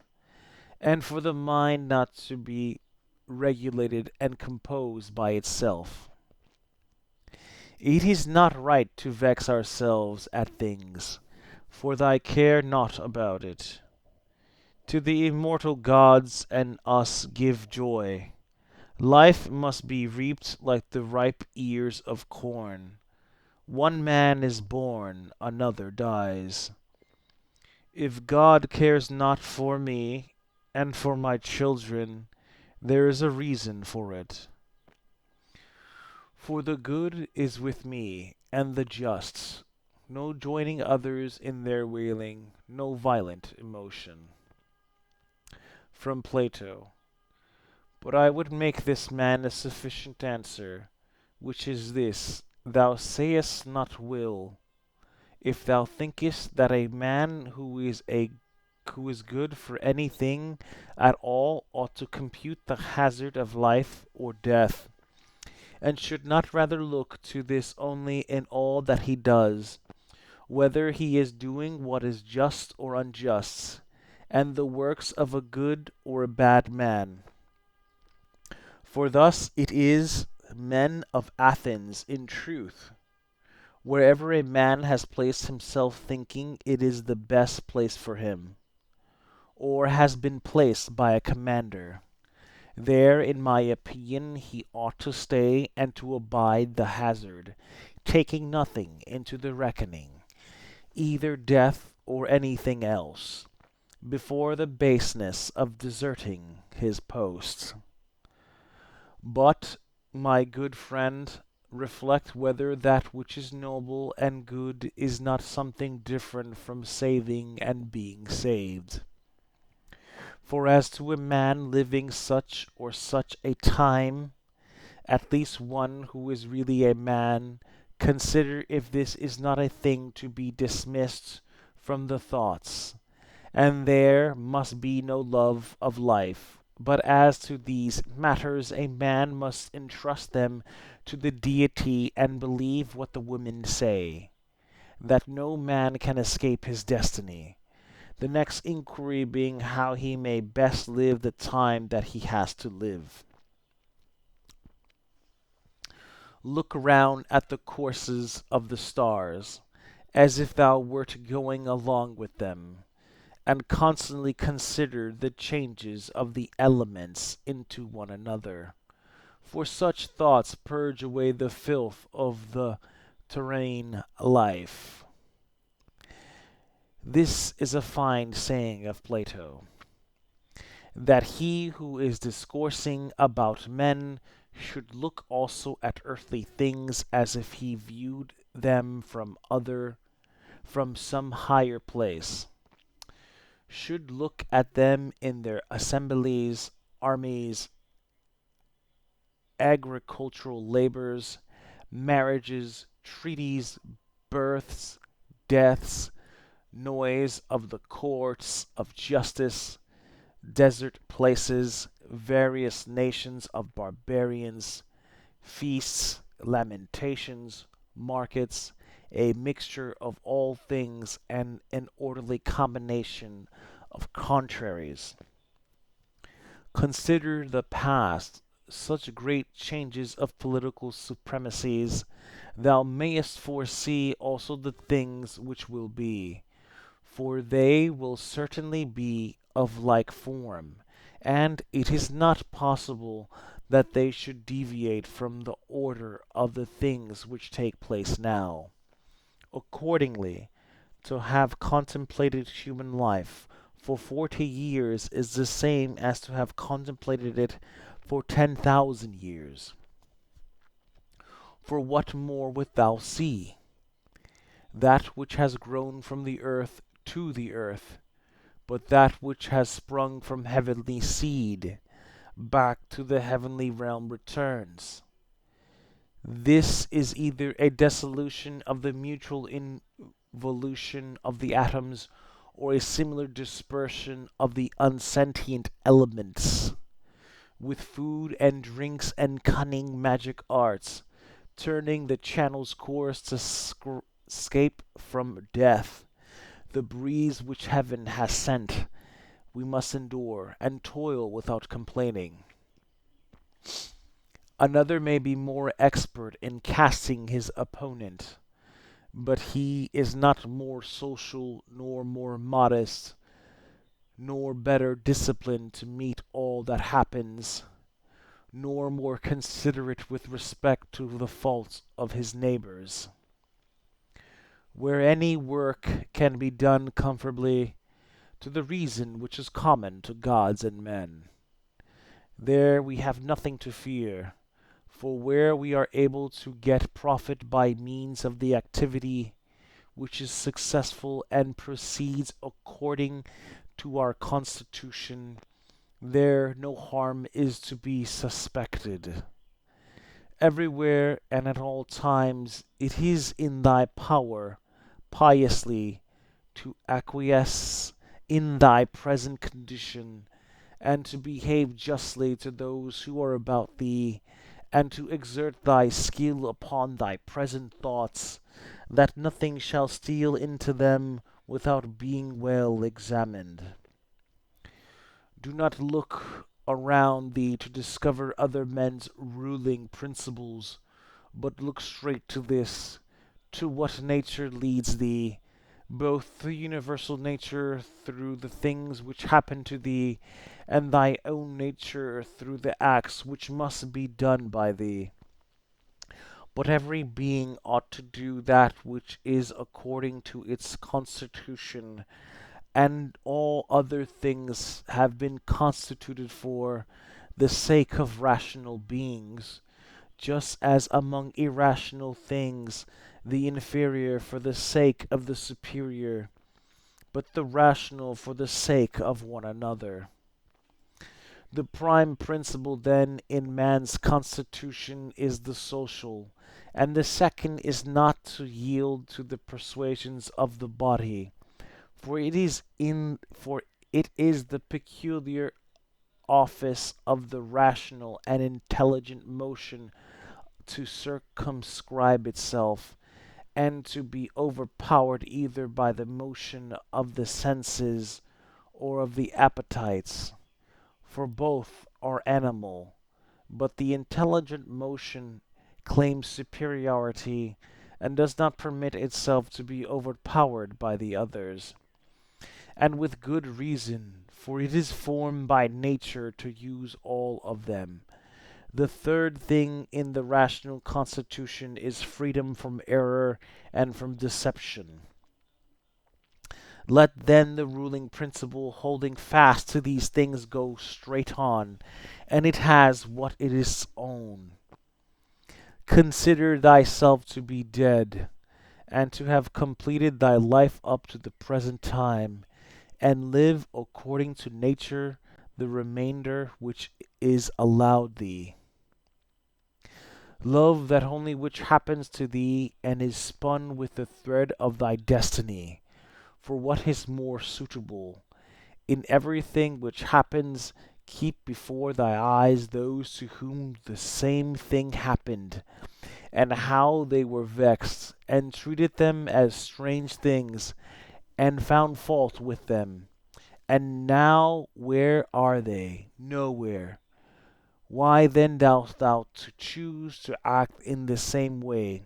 and for the mind not to be regulated and composed by itself. It is not right to vex ourselves at things, for thy care not about it. To the immortal gods and us give joy. Life must be reaped like the ripe ears of corn. One man is born, another dies. If God cares not for me and for my children, there is a reason for it. For the good is with me and the just, no joining others in their wailing, no violent emotion. From Plato. But I would make this man a sufficient answer, which is this: Thou sayest not will. If thou thinkest that a man who is good for anything at all ought to compute the hazard of life or death, and should not rather look to this only in all that he does, whether he is doing what is just or unjust, and the works of a good or a bad man. For thus it is, men of Athens, in truth, wherever a man has placed himself thinking it is the best place for him, or has been placed by a commander, there, in my opinion, he ought to stay and to abide the hazard, taking nothing into the reckoning, either death or anything else, before the baseness of deserting his post. But, my good friend, reflect whether that which is noble and good is not something different from saving and being saved. For as to a man living such or such a time, at least one who is really a man, consider if this is not a thing to be dismissed from the thoughts, and there must be no love of life. But as to these matters, a man must entrust them to the deity and believe what the women say, that no man can escape his destiny. The next inquiry being how he may best live the time that he has to live. Look round at the courses of the stars, as if thou wert going along with them, and constantly consider the changes of the elements into one another. For such thoughts purge away the filth of the terrene life. This is a fine saying of Plato, that he who is discoursing about men should look also at earthly things as if he viewed them from some higher place, should look at them in their assemblies, armies, agricultural labors, marriages, treaties, births, deaths, noise of the courts of justice, desert places, various nations of barbarians, feasts, lamentations, markets, a mixture of all things and an orderly combination of contraries. Consider the past, such great changes of political supremacies, thou mayest foresee also the things which will be, for they will certainly be of like form, and it is not possible that they should deviate from the order of the things which take place now. Accordingly, to have contemplated human life for 40 years is the same as to have contemplated it for 10,000 years. For what more wilt thou see? That which has grown from the earth to the earth, but that which has sprung from heavenly seed back to the heavenly realm returns. This is either a dissolution of the mutual involution of the atoms, or a similar dispersion of the unsentient elements, with food and drinks and cunning magic arts, turning the channel's course to escape from death. The breeze which heaven has sent, we must endure and toil without complaining. Another may be more expert in casting his opponent, but he is not more social, nor more modest, nor better disciplined to meet all that happens, nor more considerate with respect to the faults of his neighbors. Where any work can be done comfortably to the reason which is common to gods and men, there we have nothing to fear, for where we are able to get profit by means of the activity which is successful and proceeds according to our constitution, there no harm is to be suspected. Everywhere and at all times it is in thy power piously to acquiesce in thy present condition, and to behave justly to those who are about thee, and to exert thy skill upon thy present thoughts, that nothing shall steal into them without being well examined. Do not look around thee to discover other men's ruling principles, but look straight to this, to what nature leads thee, both the universal nature through the things which happen to thee, and thy own nature through the acts which must be done by thee. But every being ought to do that which is according to its constitution, and all other things have been constituted for the sake of rational beings, just as among irrational things the inferior for the sake of the superior, but the rational for the sake of one another. The prime principle, then, in man's constitution is the social, and the second is not to yield to the persuasions of the body, for it is the peculiar office of the rational and intelligent motion to circumscribe itself, and to be overpowered either by the motion of the senses or of the appetites, for both are animal, but the intelligent motion claims superiority and does not permit itself to be overpowered by the others, and with good reason, for it is formed by nature to use all of them. The third thing in the rational constitution is freedom from error and from deception. Let then the ruling principle holding fast to these things go straight on, and it has what it is own. Consider thyself to be dead, and to have completed thy life up to the present time, and live according to nature the remainder which is allowed thee. Love that only which happens to thee, and is spun with the thread of thy destiny. For what is more suitable? In everything which happens, keep before thy eyes those to whom the same thing happened, and how they were vexed, and treated them as strange things, and found fault with them. And now where are they? Nowhere. Why then dost thou choose to act in the same way?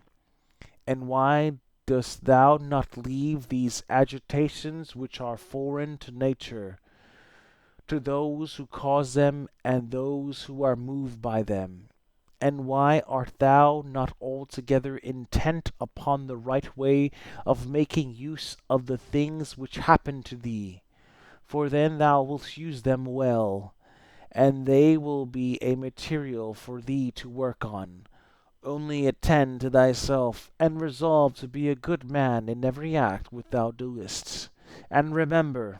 And why dost thou not leave these agitations which are foreign to nature, to those who cause them and those who are moved by them? And why art thou not altogether intent upon the right way of making use of the things which happen to thee? For then thou wilt use them well, and they will be a material for thee to work on. Only attend to thyself, and resolve to be a good man in every act which thou doest. And remember,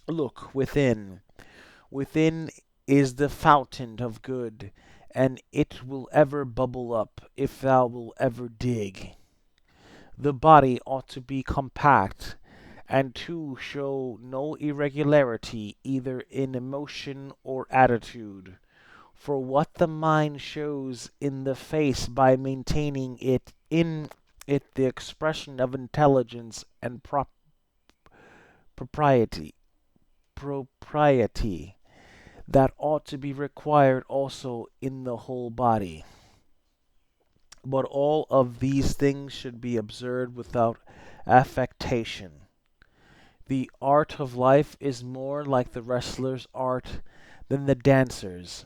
look within. Within is the fountain of good, and it will ever bubble up if thou wilt ever dig. The body ought to be compact, and to show no irregularity either in motion or attitude. For what the mind shows in the face by maintaining it in it the expression of intelligence and propriety, that ought to be required also in the whole body. But all of these things should be observed without affectation. The art of life is more like the wrestler's art than the dancer's,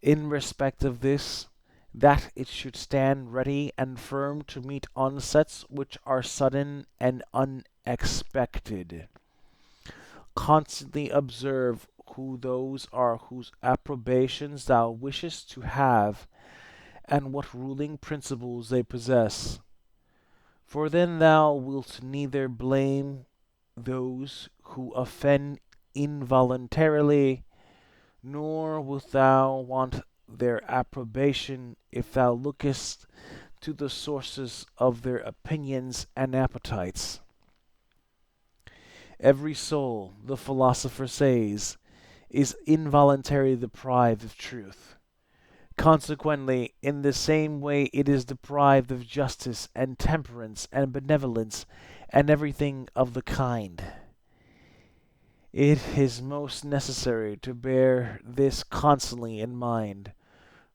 in respect of this, that it should stand ready and firm to meet onsets which are sudden and unexpected. Constantly observe who those are whose approbations thou wishest to have, and what ruling principles they possess. For then thou wilt neither blame those who offend involuntarily, nor wilt thou want their approbation if thou lookest to the sources of their opinions and appetites. Every soul, the philosopher says, is involuntarily deprived of truth. Consequently, in the same way it is deprived of justice and temperance and benevolence and everything of the kind. It is most necessary to bear this constantly in mind,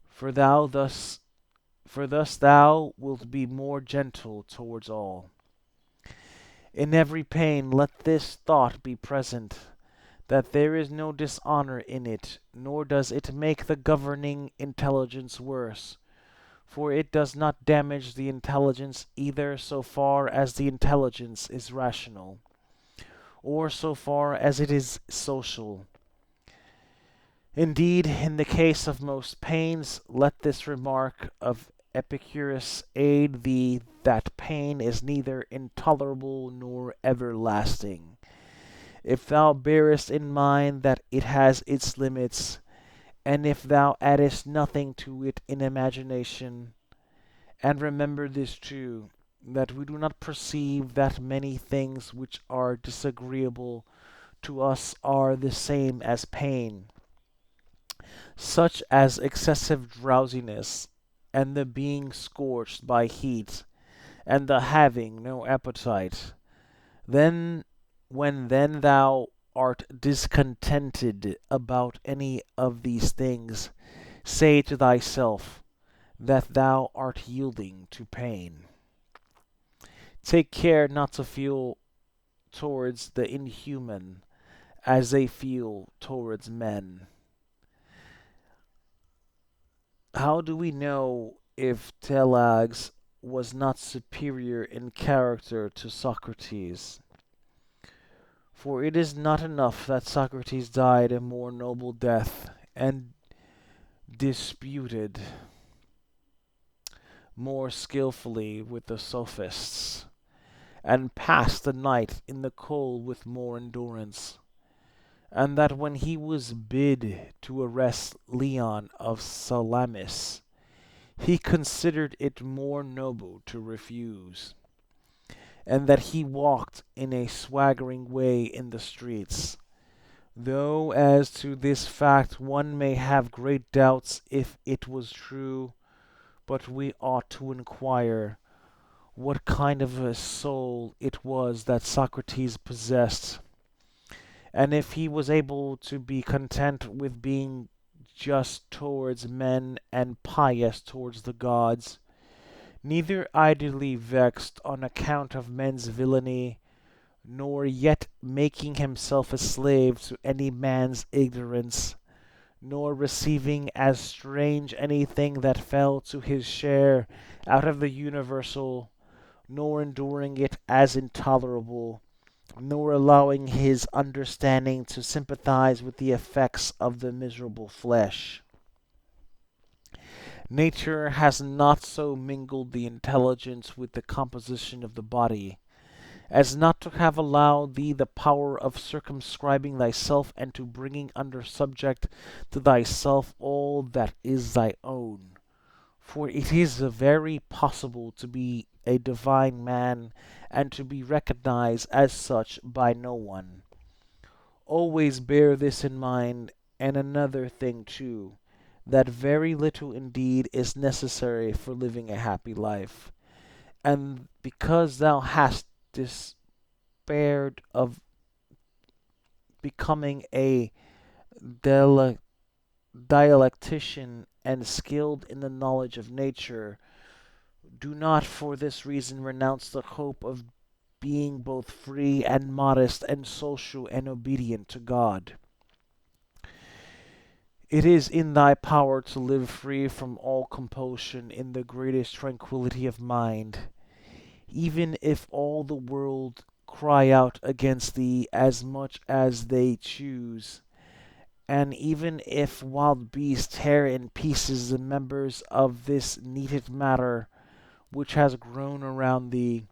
for thus thou wilt be more gentle towards all. In every pain let this thought be present, that there is no dishonor in it, nor does it make the governing intelligence worse, for it does not damage the intelligence either so far as the intelligence is rational, or so far as it is social. Indeed, in the case of most pains, let this remark of Epicurus aid thee, that pain is neither intolerable nor everlasting. If thou bearest in mind that it has its limits, and if thou addest nothing to it in imagination, and remember this too, that we do not perceive that many things which are disagreeable to us are the same as pain, such as excessive drowsiness, and the being scorched by heat, and the having no appetite. Then, when then thou art discontented about any of these things, say to thyself that thou art yielding to pain. Take care not to feel towards the inhuman as they feel towards men. How do we know if Telegs was not superior in character to Socrates? For it is not enough that Socrates died a more noble death, and disputed more skilfully with the sophists, and passed the night in the cold with more endurance, and that when he was bid to arrest Leon of Salamis, he considered it more noble to refuse, and that he walked in a swaggering way in the streets. Though as to this fact one may have great doubts if it was true, but we ought to inquire what kind of a soul it was that Socrates possessed, and if he was able to be content with being just towards men and pious towards the gods, neither idly vexed on account of men's villainy, nor yet making himself a slave to any man's ignorance, nor receiving as strange anything that fell to his share out of the universal, nor enduring it as intolerable, nor allowing his understanding to sympathize with the effects of the miserable flesh. Nature has not so mingled the intelligence with the composition of the body, as not to have allowed thee the power of circumscribing thyself and to bringing under subject to thyself all that is thy own. For it is very possible to be a divine man and to be recognized as such by no one. Always bear this in mind, and another thing too, that very little indeed is necessary for living a happy life. And because thou hast despaired of becoming a dialectician and skilled in the knowledge of nature, do not for this reason renounce the hope of being both free and modest and social and obedient to God. It is in thy power to live free from all compulsion in the greatest tranquillity of mind, even if all the world cry out against thee as much as they choose, and even if wild beasts tear in pieces the members of this needed matter which has grown around thee.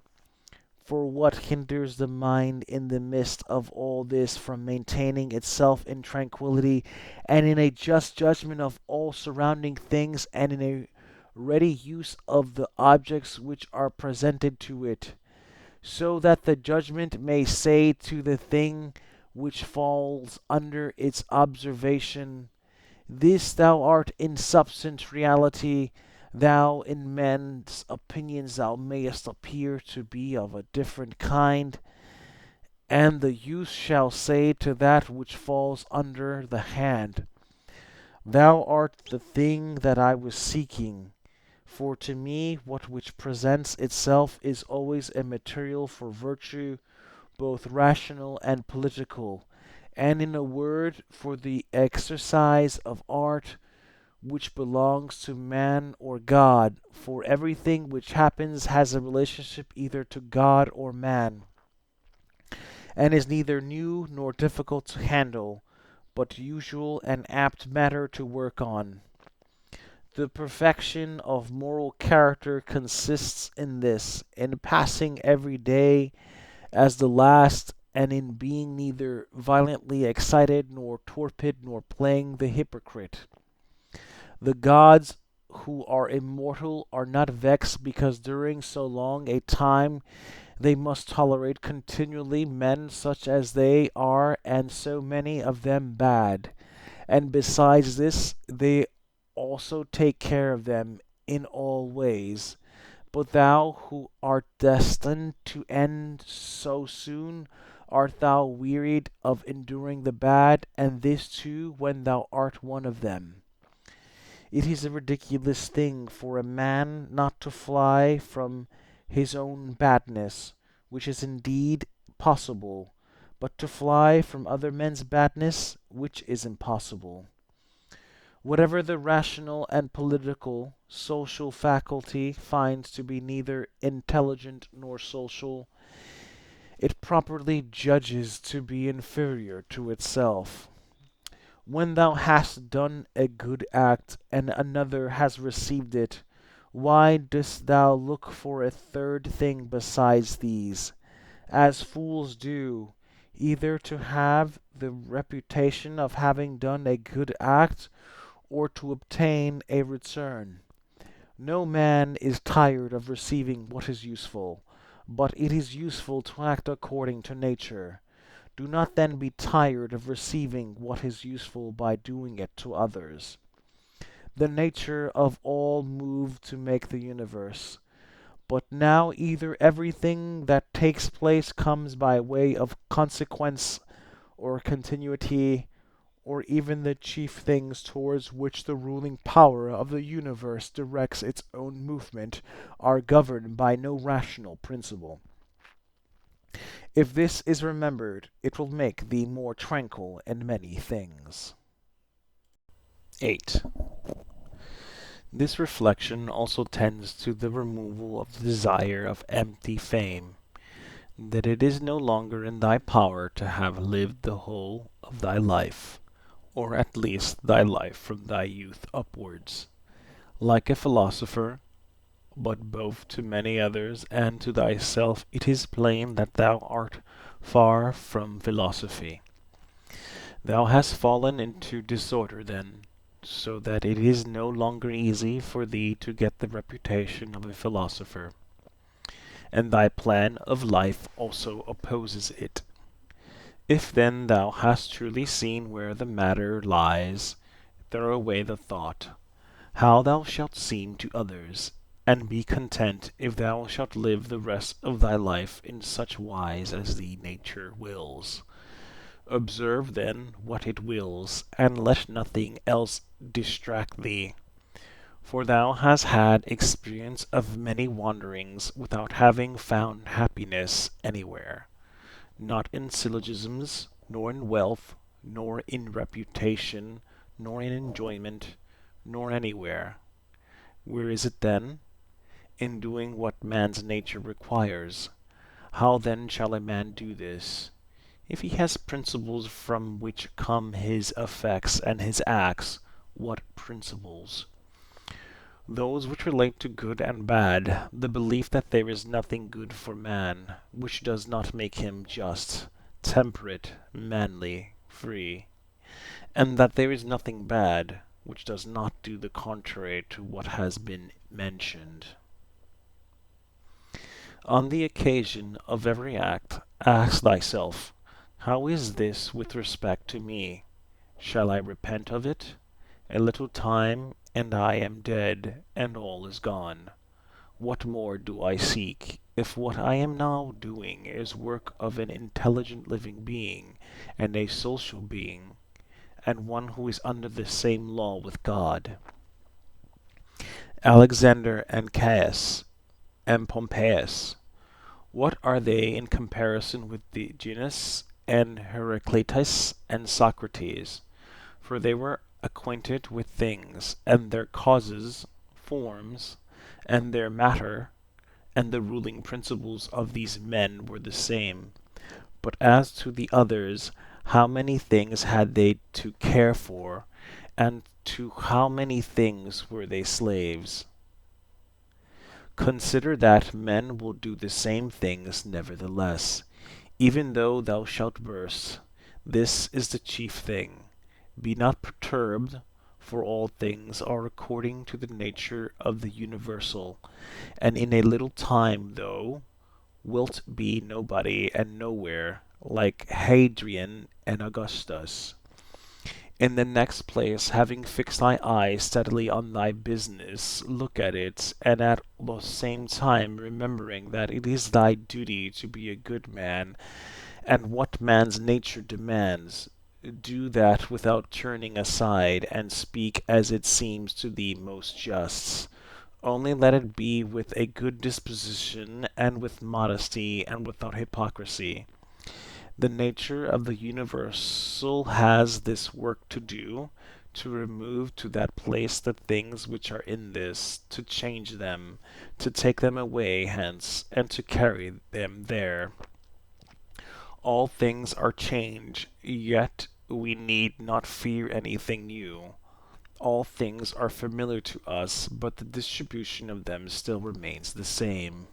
For what hinders the mind in the midst of all this from maintaining itself in tranquillity and in a just judgment of all surrounding things and in a ready use of the objects which are presented to it, so that the judgment may say to the thing which falls under its observation, this thou art in substance reality, thou in men's opinions thou mayest appear to be of a different kind, and the youth shall say to that which falls under the hand, thou art the thing that I was seeking. For to me what which presents itself is always a material for virtue, both rational and political, and in a word, for the exercise of art, which belongs to man or God, for everything which happens has a relationship either to God or man, and is neither new nor difficult to handle, but usual and apt matter to work on. The perfection of moral character consists in this, in passing every day as the last, and in being neither violently excited nor torpid nor playing the hypocrite. The gods who are immortal are not vexed because during so long a time they must tolerate continually men such as they are, and so many of them bad. And besides this, they also take care of them in all ways. But thou who art destined to end so soon, art thou wearied of enduring the bad, and this too when thou art one of them? It is a ridiculous thing for a man not to fly from his own badness, which is indeed possible, but to fly from other men's badness, which is impossible. Whatever the rational and political, social faculty finds to be neither intelligent nor social, it properly judges to be inferior to itself. When thou hast done a good act, and another has received it, why dost thou look for a third thing besides these, as fools do, either to have the reputation of having done a good act, or to obtain a return? No man is tired of receiving what is useful, but it is useful to act according to nature. Do not then be tired of receiving what is useful by doing it to others. The nature of all moved to make the universe. But now either everything that takes place comes by way of consequence or continuity, or even the chief things towards which the ruling power of the universe directs its own movement are governed by no rational principle. If this is remembered, it will make thee more tranquil in many things. 8. This reflection also tends to the removal of the desire of empty fame, that it is no longer in thy power to have lived the whole of thy life, or at least thy life from thy youth upwards, like a philosopher, but both to many others and to thyself it is plain that thou art far from philosophy. Thou hast fallen into disorder then, so that it is no longer easy for thee to get the reputation of a philosopher, and thy plan of life also opposes it. If then thou hast truly seen where the matter lies, throw away the thought, how thou shalt seem to others, and be content if thou shalt live the rest of thy life in such wise as the nature wills. Observe then what it wills, and let nothing else distract thee. For thou hast had experience of many wanderings without having found happiness anywhere, not in syllogisms, nor in wealth, nor in reputation, nor in enjoyment, nor anywhere. Where is it then? In doing what man's nature requires. How then shall a man do this? If he has principles from which come his effects and his acts, what principles? Those which relate to good and bad, the belief that there is nothing good for man, which does not make him just, temperate, manly, free, and that there is nothing bad, which does not do the contrary to what has been mentioned. On the occasion of every act, ask thyself, how is this with respect to me? Shall I repent of it? A little time, and I am dead, and all is gone. What more do I seek, if what I am now doing is work of an intelligent living being, and a social being, and one who is under the same law with God? Alexander and Caius and Pompeius, what are they in comparison with Digenes and Heraclitus and Socrates? For they were acquainted with things, and their causes, forms, and their matter, and the ruling principles of these men were the same. But as to the others, how many things had they to care for, and to how many things were they slaves? Consider that men will do the same things nevertheless, even though thou shalt burst. This is the chief thing. Be not perturbed, for all things are according to the nature of the universal, and in a little time thou wilt be nobody and nowhere, like Hadrian and Augustus. In the next place, having fixed thy eye steadily on thy business, look at it, and at the same time remembering that it is thy duty to be a good man, and what man's nature demands, do that without turning aside, and speak as it seems to thee most just. Only let it be with a good disposition, and with modesty, and without hypocrisy. The nature of the universal has this work to do, to remove to that place the things which are in this, to change them, to take them away hence, and to carry them there. All things are change, yet we need not fear anything new. All things are familiar to us, but the distribution of them still remains the same.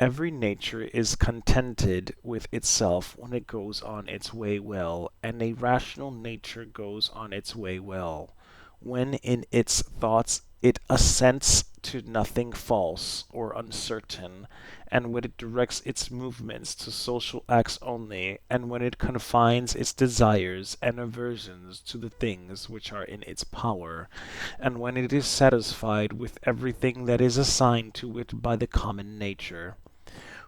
Every nature is contented with itself when it goes on its way well, and a rational nature goes on its way well, when in its thoughts it assents to nothing false or uncertain, and when it directs its movements to social acts only, and when it confines its desires and aversions to the things which are in its power, and when it is satisfied with everything that is assigned to it by the common nature.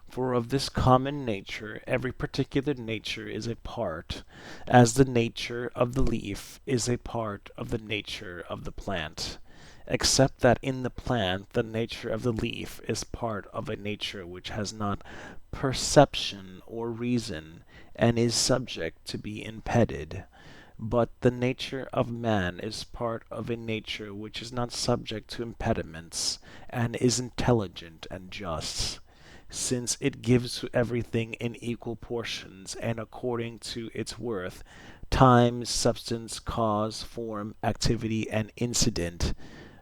For of this common nature every particular nature is a part, as the nature of the leaf is a part of the nature of the plant, except that in the plant the nature of the leaf is part of a nature which has not perception or reason, and is subject to be impeded. But the nature of man is part of a nature which is not subject to impediments, and is intelligent and just, since it gives to everything in equal portions and according to its worth, time, substance, cause, form, activity, and incident.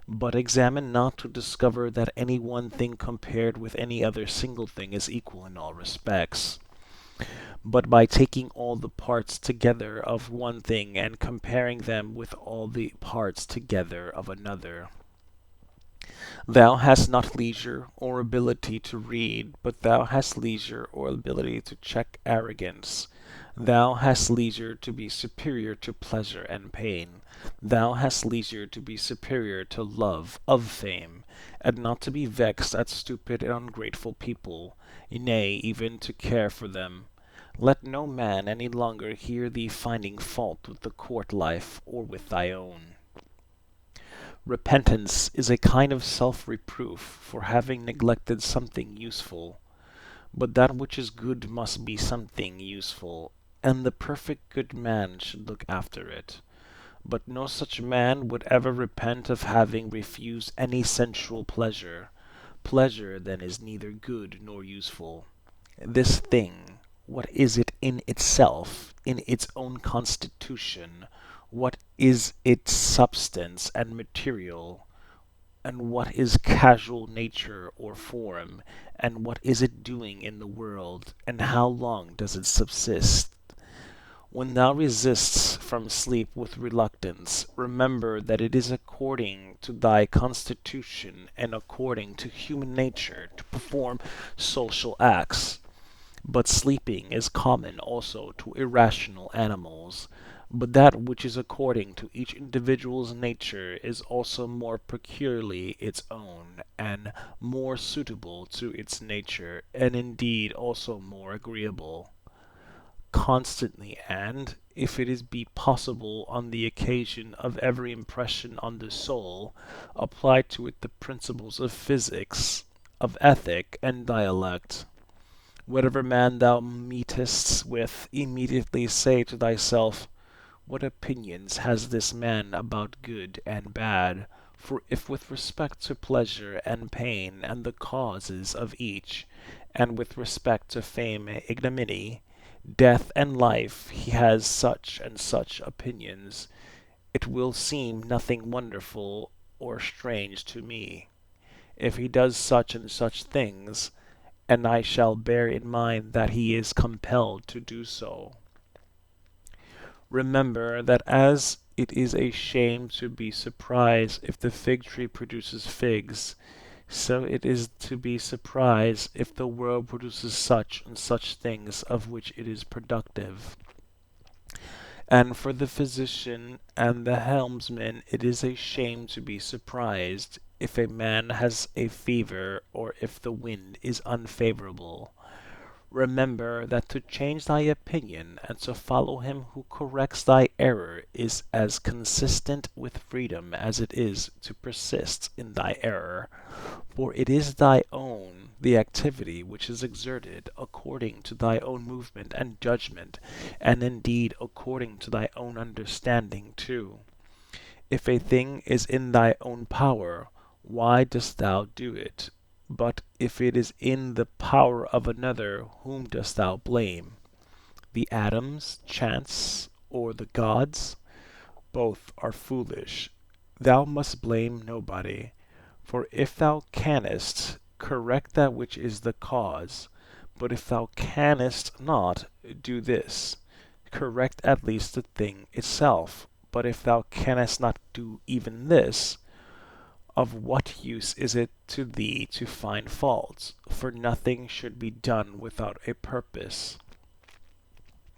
But examine not to discover that any one thing compared with any other single thing is equal in all respects, but by taking all the parts together of one thing and comparing them with all the parts together of another. Thou hast not leisure or ability to read, but thou hast leisure or ability to check arrogance. Thou hast leisure to be superior to pleasure and pain. Thou hast leisure to be superior to love of fame, and not to be vexed at stupid and ungrateful people, nay, even to care for them. Let no man any longer hear thee finding fault with the court life or with thy own. Repentance is a kind of self-reproof for having neglected something useful, but that which is good must be something useful, and the perfect good man should look after it. But no such man would ever repent of having refused any sensual pleasure. Pleasure then is neither good nor useful. This thing, what is it in itself, in its own constitution? What is its substance and material? And what is casual nature or form? And what is it doing in the world? And how long does it subsist? When thou resistest from sleep with reluctance, remember that it is according to thy constitution and according to human nature to perform social acts. But sleeping is common also to irrational animals. But that which is according to each individual's nature is also more peculiarly its own, and more suitable to its nature, and indeed also more agreeable. Constantly and, if it is be possible on the occasion of every impression on the soul, apply to it the principles of physics, of ethic, and dialect. Whatever man thou meetest with, immediately say to thyself, what opinions has this man about good and bad? For if with respect to pleasure and pain and the causes of each, and with respect to fame and ignominy, death and life, he has such and such opinions, it will seem nothing wonderful or strange to me. If he does such and such things, and I shall bear in mind that he is compelled to do so. Remember that as it is a shame to be surprised if the fig tree produces figs, so it is to be surprised if the world produces such and such things of which it is productive. And for the physician and the helmsman it is a shame to be surprised if a man has a fever or if the wind is unfavorable. Remember that to change thy opinion and to follow him who corrects thy error is as consistent with freedom as it is to persist in thy error. For it is thy own, the activity which is exerted according to thy own movement and judgment, and indeed according to thy own understanding too. If a thing is in thy own power, why dost thou do it? But if it is in the power of another, whom dost thou blame? The atoms, chance, or the gods? Both are foolish. Thou must blame nobody. For if thou canst, correct that which is the cause. But if thou canst not, do this: correct at least the thing itself. But if thou canst not do even this, of what use is it to thee to find faults? For nothing should be done without a purpose.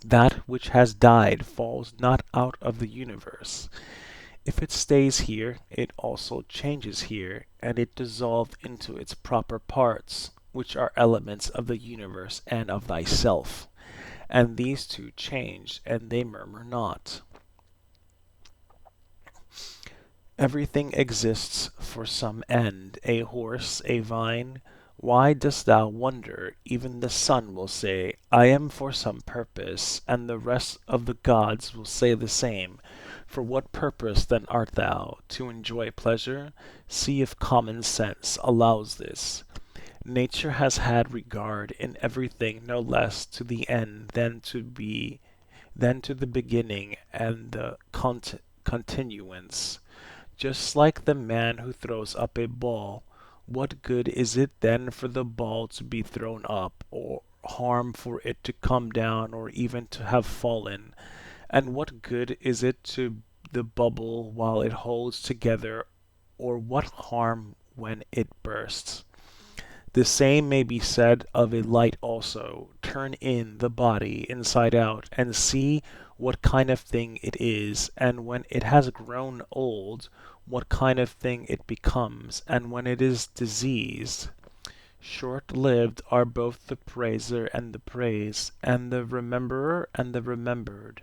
That which has died falls not out of the universe. If it stays here, it also changes here, and it dissolves into its proper parts, which are elements of the universe and of thyself. And these two change, and they murmur not. Everything exists for some end, a horse, a vine. Why dost thou wonder? Even the sun will say, I am for some purpose, and the rest of the gods will say the same. For what purpose then art thou? To enjoy pleasure? See if common sense allows this. Nature has had regard in everything no less to the end than to the beginning and the continuance. Just like the man who throws up a ball, what good is it then for the ball to be thrown up, or harm for it to come down, or even to have fallen? And what good is it to the bubble while it holds together, or what harm when it bursts? The same may be said of a light also. Turn in the body inside out, and see what kind of thing it is, and when it has grown old, what kind of thing it becomes, and when it is diseased, Short-lived are both the praiser and the praised, and the rememberer and the remembered.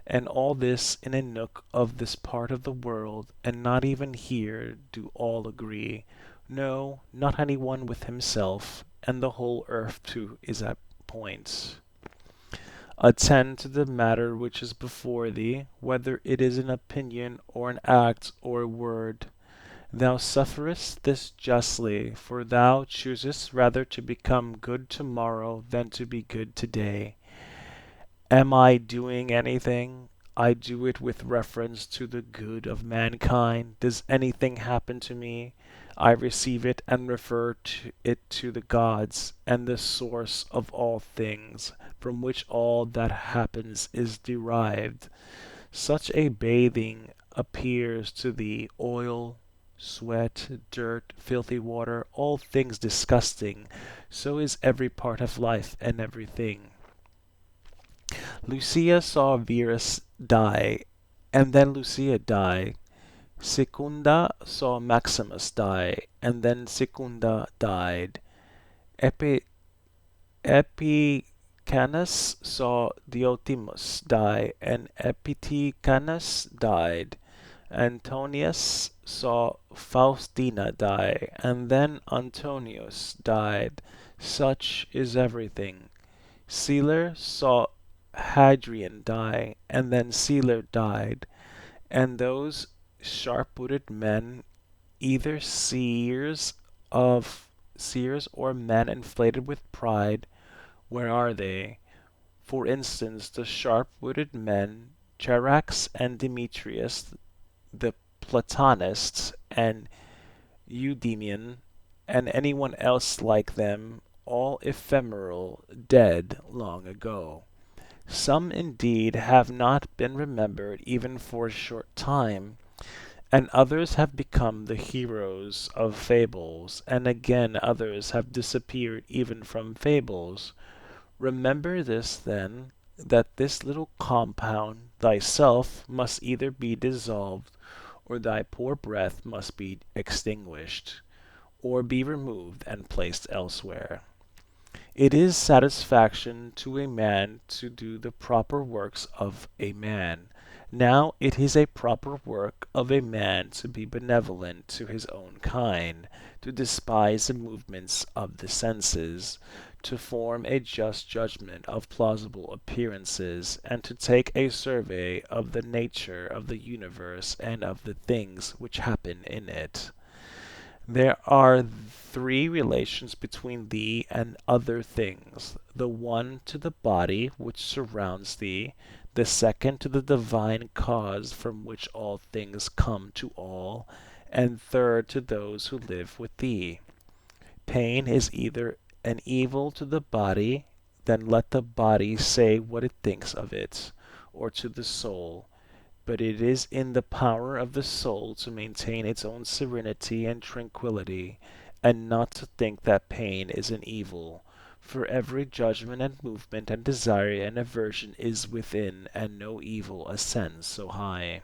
And all this in a nook of this part of the world, and not even here do all agree. No, not any one with himself, and the whole earth too is at points. Attend to the matter which is before thee, whether it is an opinion, or an act, or a word. Thou sufferest this justly, for thou choosest rather to become good tomorrow than to be good today. Am I doing anything? I do it with reference to the good of mankind. Does anything happen to me? I receive it and refer it to the gods, and the source of all things, from which all that happens is derived. Such a bathing appears to thee oil, sweat, dirt, filthy water, all things disgusting. So is every part of life and everything. Lucia saw Verus die, and then Lucia die. Secunda saw Maximus die, and then Secunda died. Epi Epichanus saw Diotimus die, and Epichanus died. Antonius saw Faustina die, and then Antonius died. Such is everything. Celer saw Hadrian die, and then Celer died. And those sharp-witted men, either seers or men inflated with pride, where are they? For instance, the sharp-witted men, Charax and Demetrius, the Platonists, and Eudaemon, and anyone else like them, all ephemeral, dead long ago. Some indeed have not been remembered even for a short time, and others have become the heroes of fables, and again others have disappeared even from fables. Remember this, then, that this little compound, thyself, must either be dissolved, or thy poor breath must be extinguished, or be removed and placed elsewhere. It is satisfaction to a man to do the proper works of a man. Now it is a proper work of a man to be benevolent to his own kind, to despise the movements of the senses, to form a just judgment of plausible appearances, and to take a survey of the nature of the universe and of the things which happen in it. There are three relations between thee and other things: the one to the body which surrounds thee, the second to the divine cause from which all things come to all, and third to those who live with thee. Pain is either an evil to the body, then let the body say what it thinks of it, or to the soul, but it is in the power of the soul to maintain its own serenity and tranquillity, and not to think that pain is an evil, for every judgment and movement and desire and aversion is within, and no evil ascends so high.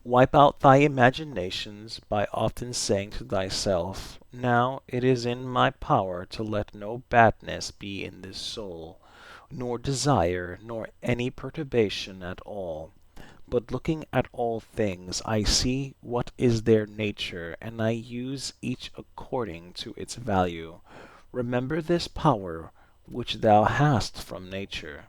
Wipe out thy imaginations by often saying to thyself, Now it is in my power to let no badness be in this soul, nor desire, nor any perturbation at all. But looking at all things, I see what is their nature, and I use each according to its value. Remember this power which thou hast from nature.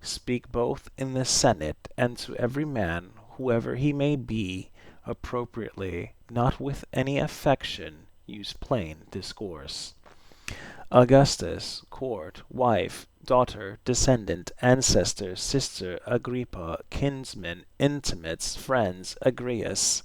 Speak both in the Senate and to every man, whoever he may be, appropriately, not with any affectation. Use plain discourse. Augustus, court, wife, daughter, descendant, ancestor, sister, Agrippa, kinsmen, intimates, friends, Agrias,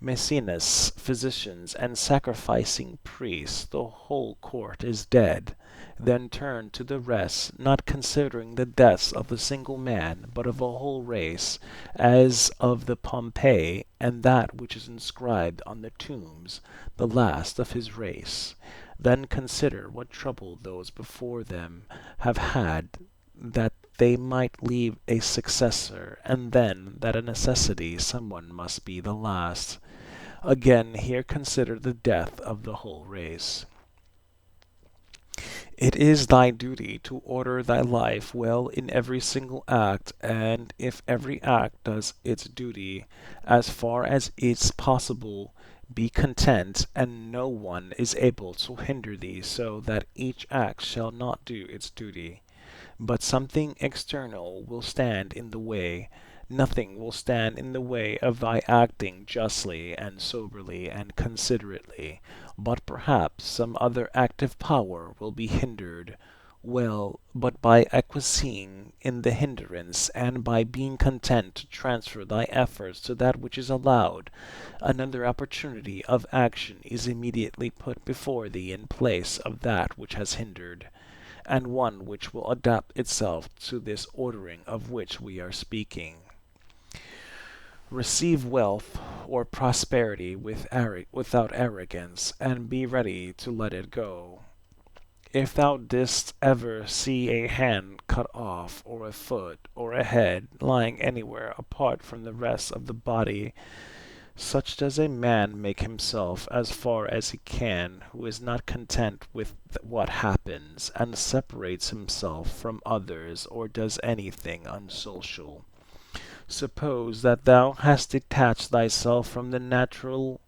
Maecenas, physicians, and sacrificing priests, the whole court is dead. Then turn to the rest, not considering the deaths of a single man, but of a whole race, as of the Pompey, and that which is inscribed on the tombs, the last of his race. Then consider what trouble those before them have had, that they might leave a successor, and then that a necessity someone must be the last. Again, here consider the death of the whole race. It is thy duty to order thy life well in every single act, and if every act does its duty, as far as is possible, be content, and no one is able to hinder thee, so that each act shall not do its duty. But something external will stand in the way. Nothing will stand in the way of thy acting justly and soberly and considerately, but perhaps some other active power will be hindered. Well, but by acquiescing in the hindrance, and by being content to transfer thy efforts to that which is allowed, another opportunity of action is immediately put before thee in place of that which has hindered, and one which will adapt itself to this ordering of which we are speaking. Receive wealth or prosperity without arrogance, and be ready to let it go. If thou didst ever see a hand cut off, or a foot, or a head lying anywhere apart from the rest of the body, such does a man make himself as far as he can who is not content with what happens, and separates himself from others, or does anything unsocial. Suppose that thou hast detached thyself from the natural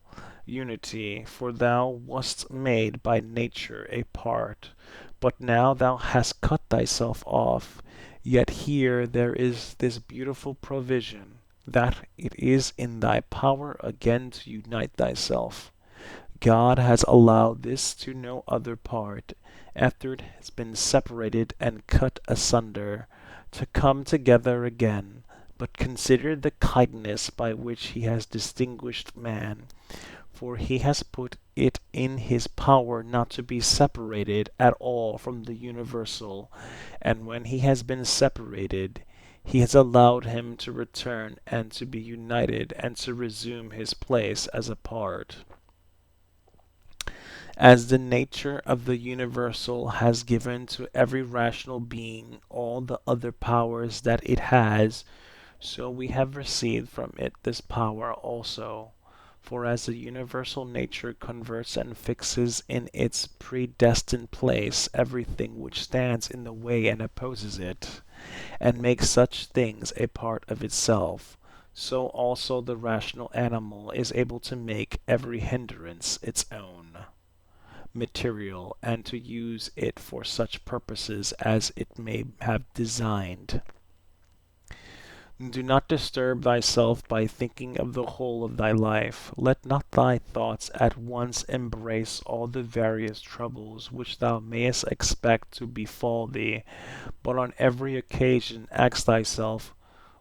unity, for thou wast made by nature a part, but now thou hast cut thyself off. Yet here there is this beautiful provision, that it is in thy power again to unite thyself. God has allowed this to no other part, after it has been separated and cut asunder, to come together again. But consider the kindness by which he has distinguished man, for he has put it in his power not to be separated at all from the universal, and when he has been separated, he has allowed him to return and to be united and to resume his place as a part. As the nature of the universal has given to every rational being all the other powers that it has, so we have received from it this power also. For as the universal nature converts and fixes in its predestined place everything which stands in the way and opposes it, and makes such things a part of itself, so also the rational animal is able to make every hindrance its own material, and to use it for such purposes as it may have designed. Do not disturb thyself by thinking of the whole of thy life. Let not thy thoughts at once embrace all the various troubles which thou mayest expect to befall thee, but on every occasion ask thyself,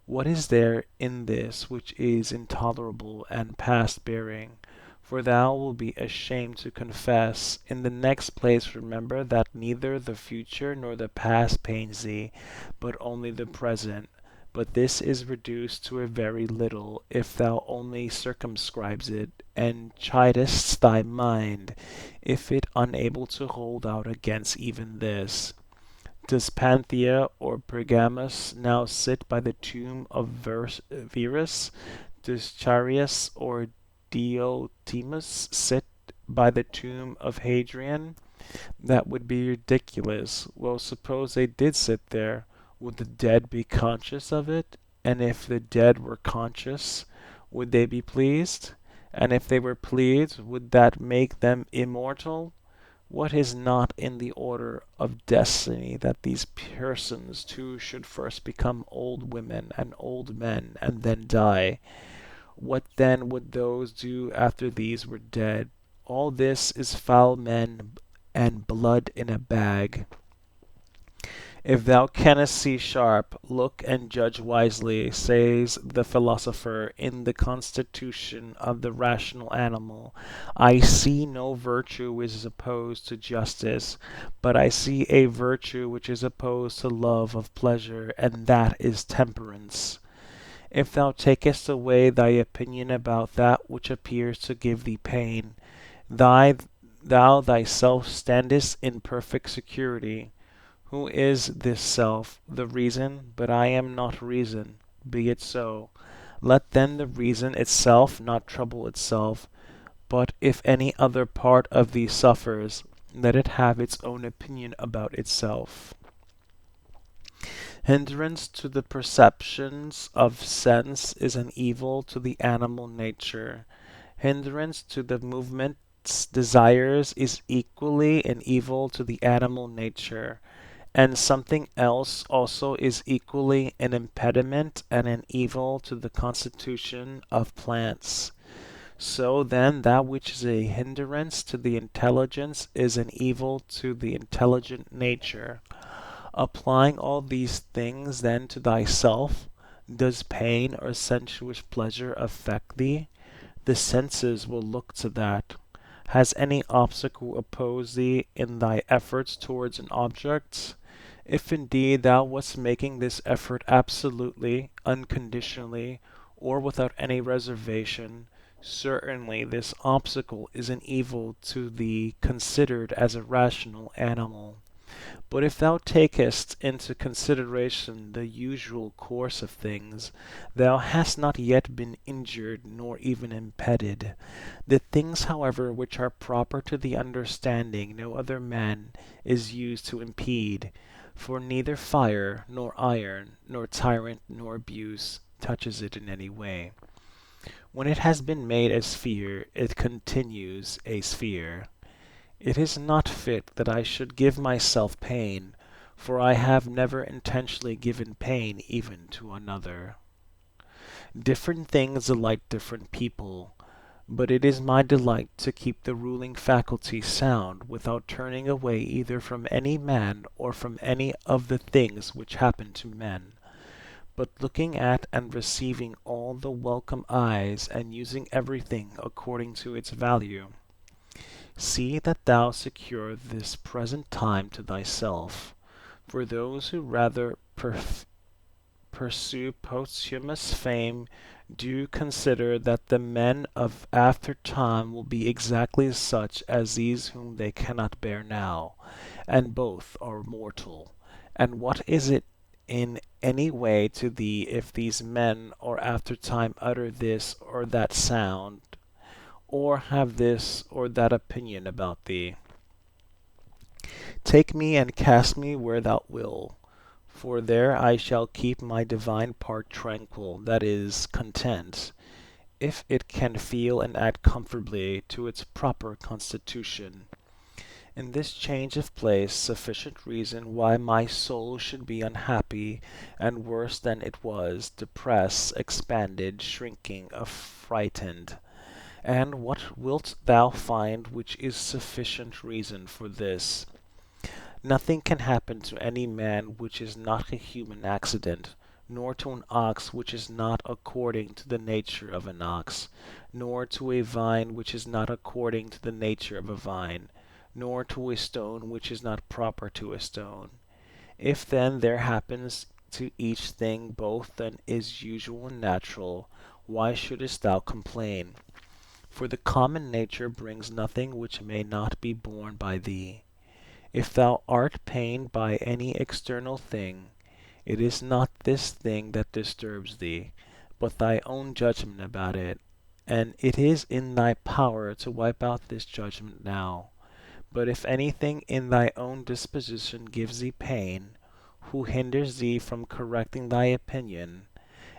what is there in this which is intolerable and past bearing? For thou wilt be ashamed to confess. In the next place remember that neither the future nor the past pains thee, but only the present. But this is reduced to a very little, if thou only circumscribes it, and chidest thy mind, if it unable to hold out against even this. Does Panthea or Pergamus now sit by the tomb of Verus? Does Charis or Diotimus sit by the tomb of Hadrian? That would be ridiculous. Well, suppose they did sit there. Would the dead be conscious of it? And if the dead were conscious, would they be pleased? And if they were pleased, would that make them immortal? What is not in the order of destiny that these persons too should first become old women and old men, and then die? What then would those do after these were dead? All this is foul men and blood in a bag. If thou canst see sharp, look and judge wisely, says the philosopher in the constitution of the rational animal. I see no virtue which is opposed to justice, but I see a virtue which is opposed to love of pleasure, and that is temperance. If thou takest away thy opinion about that which appears to give thee pain, thou thyself standest in perfect security. Who is this self? The reason? But I am not reason. Be it so. Let then the reason itself not trouble itself, But if any other part of thee suffers, let it have its own opinion about itself. Hindrance to the perceptions of sense is an evil to the animal nature. Hindrance to the movement's desires is equally an evil to the animal nature. And something else also is equally an impediment and an evil to the constitution of plants. So then that which is a hindrance to the intelligence is an evil to the intelligent nature. Applying all these things then to thyself, does pain or sensuous pleasure affect thee? The senses will look to that. Has any obstacle opposed thee in thy efforts towards an object? If indeed thou wast making this effort absolutely, unconditionally, or without any reservation, certainly this obstacle is an evil to thee considered as a rational animal. But if thou takest into consideration the usual course of things, thou hast not yet been injured nor even impeded. The things, however, which are proper to the understanding no other man is used to impede, for neither fire, nor iron, nor tyrant, nor abuse touches it in any way. When it has been made a sphere, it continues a sphere. It is not fit that I should give myself pain, for I have never intentionally given pain even to another. Different things delight different people, but it is my delight to keep the ruling faculty sound without turning away either from any man or from any of the things which happen to men, but looking at and receiving all the welcome eyes and using everything according to its value. See that thou secure this present time to thyself, for those who rather pursue posthumous fame do consider that the men of after time will be exactly such as these whom they cannot bear now, and both are mortal. And what is it in any way to thee if these men or after time utter this or that sound, or have this or that opinion about thee? Take me and cast me where thou wilt, for there I shall keep my divine part tranquil, that is, content, if it can feel and act comfortably to its proper constitution. In this change of place sufficient reason why my soul should be unhappy, and worse than it was, depressed, expanded, shrinking, affrighted. And what wilt thou find which is sufficient reason for this? Nothing can happen to any man which is not a human accident, nor to an ox which is not according to the nature of an ox, nor to a vine which is not according to the nature of a vine, nor to a stone which is not proper to a stone. If then there happens to each thing both that is usual and natural, why shouldest thou complain? For the common nature brings nothing which may not be borne by thee. If thou art pained by any external thing, it is not this thing that disturbs thee, but thy own judgment about it, and it is in thy power to wipe out this judgment now. But if anything in thy own disposition gives thee pain, who hinders thee from correcting thy opinion?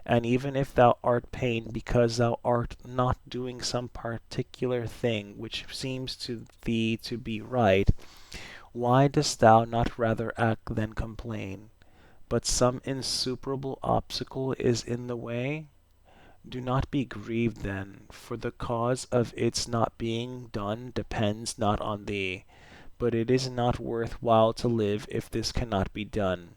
And even if thou art pained because thou art not doing some particular thing which seems to thee to be right, why dost thou not rather act than complain? But some insuperable obstacle is in the way? Do not be grieved then, for the cause of its not being done depends not on thee. But it is not worth while to live if this cannot be done.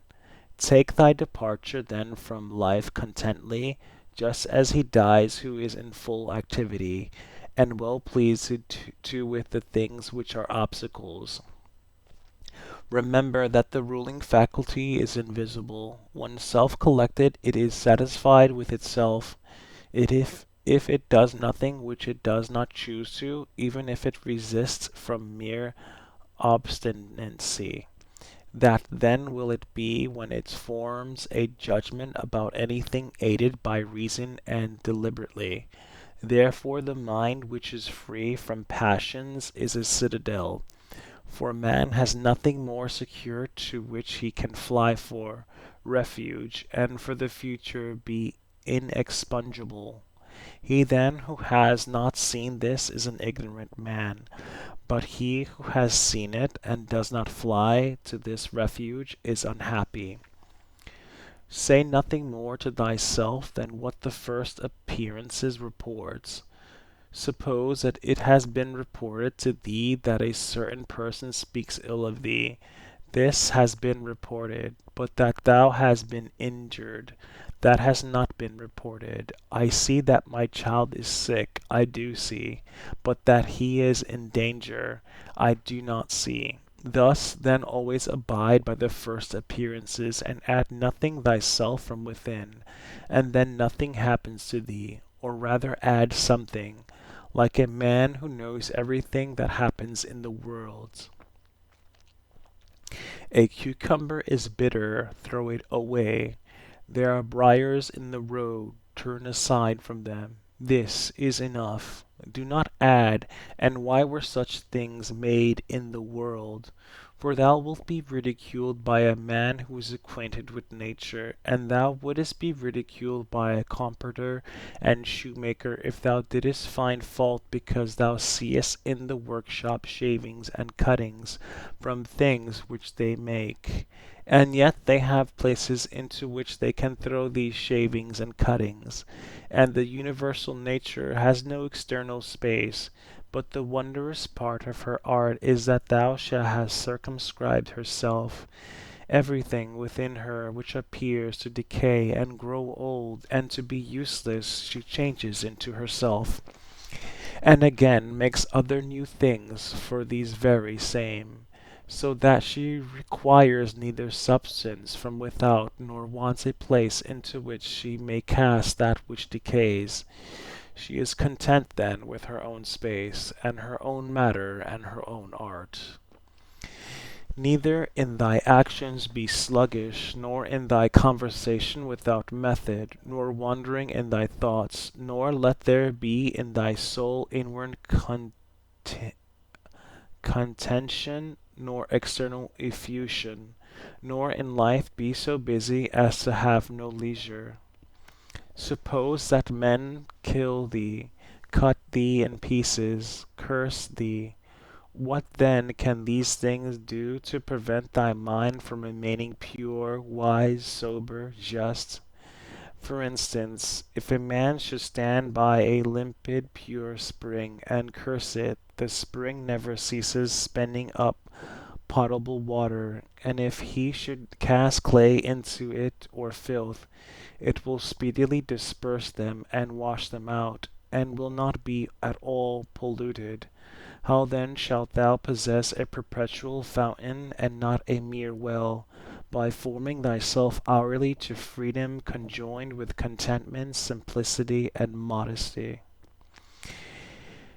Take thy departure then from life contentedly, just as he dies who is in full activity, and well pleased to do with the things which are obstacles. Remember that the ruling faculty is invisible. When self-collected, it is satisfied with itself. If it does nothing which it does not choose to, even if it resists from mere obstinacy, that then will it be when it forms a judgment about anything aided by reason and deliberately. Therefore the mind which is free from passions is a citadel, for man has nothing more secure to which he can fly for refuge, and for the future be inexpugnable. He then who has not seen this is an ignorant man, but he who has seen it and does not fly to this refuge is unhappy. Say nothing more to thyself than what the first appearances reports. Suppose that it has been reported to thee that a certain person speaks ill of thee. This has been reported, but that thou hast been injured, that has not been reported. I see that my child is sick, I do see, but that he is in danger, I do not see. Thus then always abide by the first appearances, and add nothing thyself from within, and then nothing happens to thee, or rather add something, like a man who knows everything that happens in the world. A cucumber is bitter, throw it away. There are briars in the road, turn aside from them. This is enough. Do not add, and why were such things made in the world? For thou wilt be ridiculed by a man who is acquainted with nature, and thou wouldest be ridiculed by a carpenter and shoemaker if thou didst find fault because thou seest in the workshop shavings and cuttings from things which they make. And yet they have places into which they can throw these shavings and cuttings, and the universal nature has no external space. But the wondrous part of her art is that thou shalt have circumscribed herself. Everything within her which appears to decay and grow old and to be useless she changes into herself, and again makes other new things for these very same, so that she requires neither substance from without nor wants a place into which she may cast that which decays. She is content then with her own space, and her own matter, and her own art. Neither in thy actions be sluggish, nor in thy conversation without method, nor wandering in thy thoughts, nor let there be in thy soul inward contention, nor external effusion, nor in life be so busy as to have no leisure. Suppose that men kill thee, cut thee in pieces, curse thee. What then can these things do to prevent thy mind from remaining pure, wise, sober, just? For instance, if a man should stand by a limpid, pure spring and curse it, the spring never ceases spending up potable water, and if he should cast clay into it or filth, it will speedily disperse them and wash them out, and will not be at all polluted. How then shalt thou possess a perpetual fountain and not a mere well? By forming thyself hourly to freedom conjoined with contentment, simplicity, and modesty.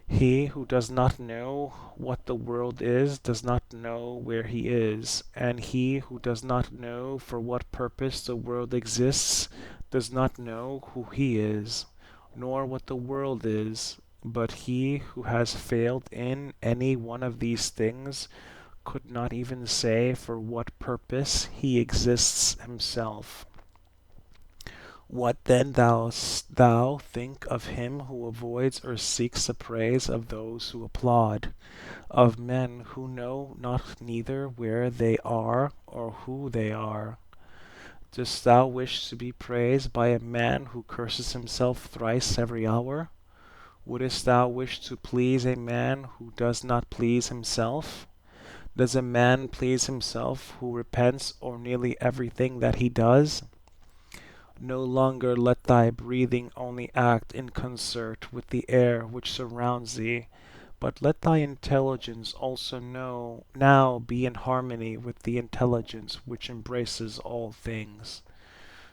He who does not know what the world is does not know where he is, and he who does not know for what purpose the world exists does not know who he is, nor what the world is. But he who has failed in any one of these things could not even say for what purpose he exists himself. What then dost thou think of him who avoids or seeks the praise of those who applaud, of men who know not neither where they are or who they are? Dost thou wish to be praised by a man who curses himself thrice every hour? Wouldst thou wish to please a man who does not please himself? Does a man please himself who repents of nearly everything that he does? No longer let thy breathing only act in concert with the air which surrounds thee, but let thy intelligence also now be in harmony with the intelligence which embraces all things.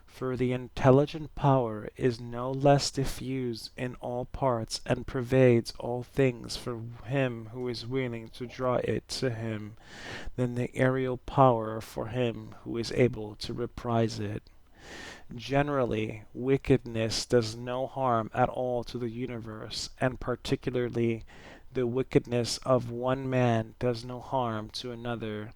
For the intelligent power is no less diffused in all parts and pervades all things for him who is willing to draw it to him than the aerial power for him who is able to reprise it. Generally, wickedness does no harm at all to the universe, and particularly the wickedness of one man does no harm to another.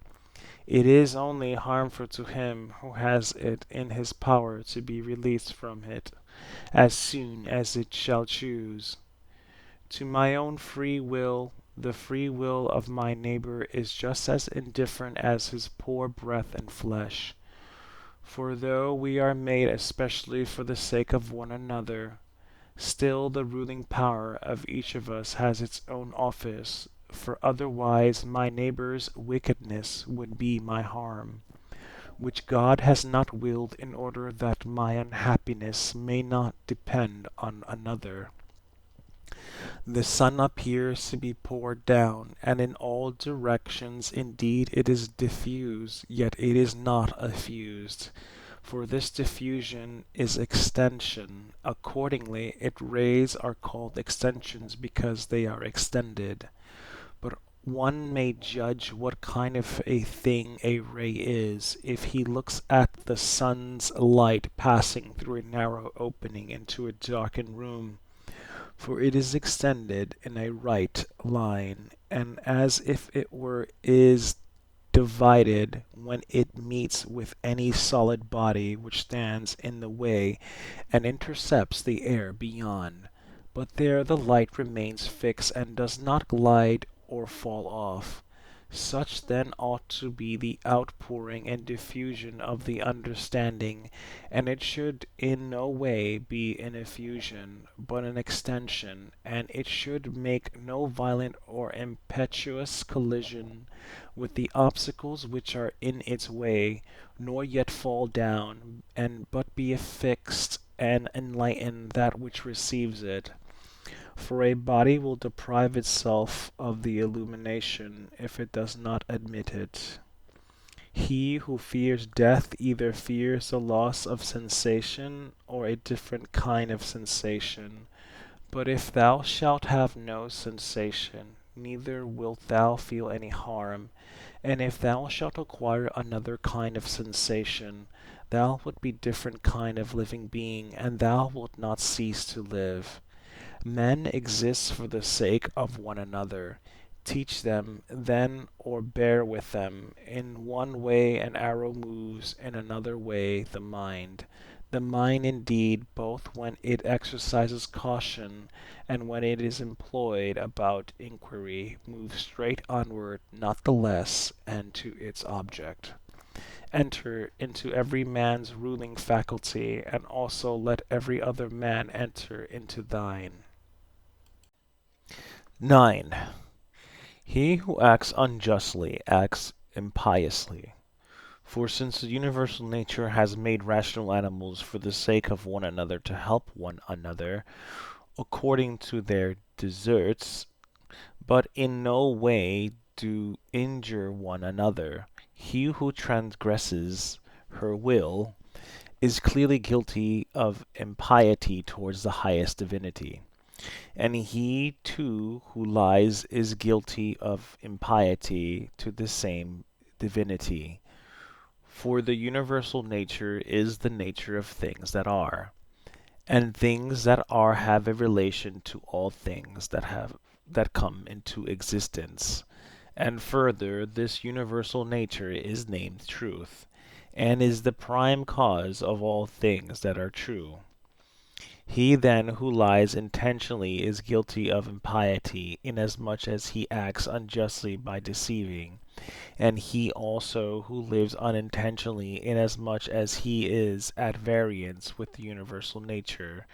It is only harmful to him who has it in his power to be released from it, as soon as it shall choose. To my own free will, the free will of my neighbor is just as indifferent as his poor breath and flesh. For though we are made especially for the sake of one another, still the ruling power of each of us has its own office, for otherwise my neighbor's wickedness would be my harm, which God has not willed in order that my unhappiness may not depend on another. The sun appears to be poured down, and in all directions indeed it is diffused, yet it is not effused. For this diffusion is extension. Accordingly, its rays are called extensions because they are extended. But one may judge what kind of a thing a ray is if he looks at the sun's light passing through a narrow opening into a darkened room, for it is extended in a right line, and as if it were is divided when it meets with any solid body which stands in the way and intercepts the air beyond. But there the light remains fixed and does not glide or fall off. Such then ought to be the outpouring and diffusion of the understanding, and it should in no way be an effusion, but an extension, and it should make no violent or impetuous collision with the obstacles which are in its way, nor yet fall down, and but be fixed and enlighten that which receives it. For a body will deprive itself of the illumination if it does not admit it. He who fears death either fears the loss of sensation or a different kind of sensation. But if thou shalt have no sensation, neither wilt thou feel any harm, and if thou shalt acquire another kind of sensation, thou wilt be different kind of living being, and thou wilt not cease to live. Men exist for the sake of one another. Teach them, then, or bear with them. In one way an arrow moves, in another way the mind. The mind, indeed, both when it exercises caution and when it is employed about inquiry, moves straight onward, not the less, and to its object. Enter into every man's ruling faculty, and also let every other man enter into thine. 9. He who acts unjustly acts impiously. For since the universal nature has made rational animals for the sake of one another to help one another, according to their deserts, but in no way do injure one another, he who transgresses her will is clearly guilty of impiety towards the highest divinity. And he too who lies is guilty of impiety to the same divinity. For the universal nature is the nature of things that are, and things that are have a relation to all things that come into existence. And further, this universal nature is named truth, and is the prime cause of all things that are true. He then who lies intentionally is guilty of impiety, inasmuch as he acts unjustly by deceiving, and he also who lives unintentionally, inasmuch as he is at variance with the universal nature,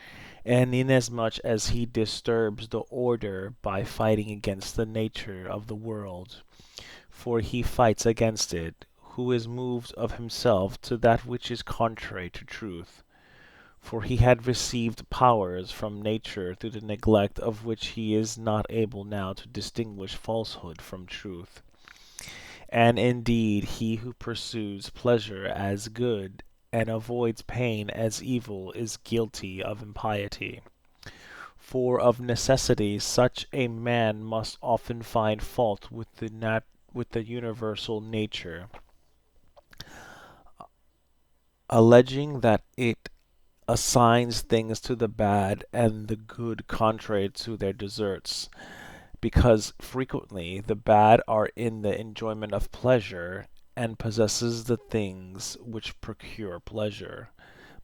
and inasmuch as he disturbs the order by fighting against the nature of the world. For he fights against it, who is moved of himself to that which is contrary to truth. For he had received powers from nature through the neglect of which he is not able now to distinguish falsehood from truth. And indeed he who pursues pleasure as good and avoids pain as evil is guilty of impiety. For of necessity such a man must often find fault with the universal nature, alleging that it assigns things to the bad and the good contrary to their deserts, because frequently the bad are in the enjoyment of pleasure and possesses the things which procure pleasure,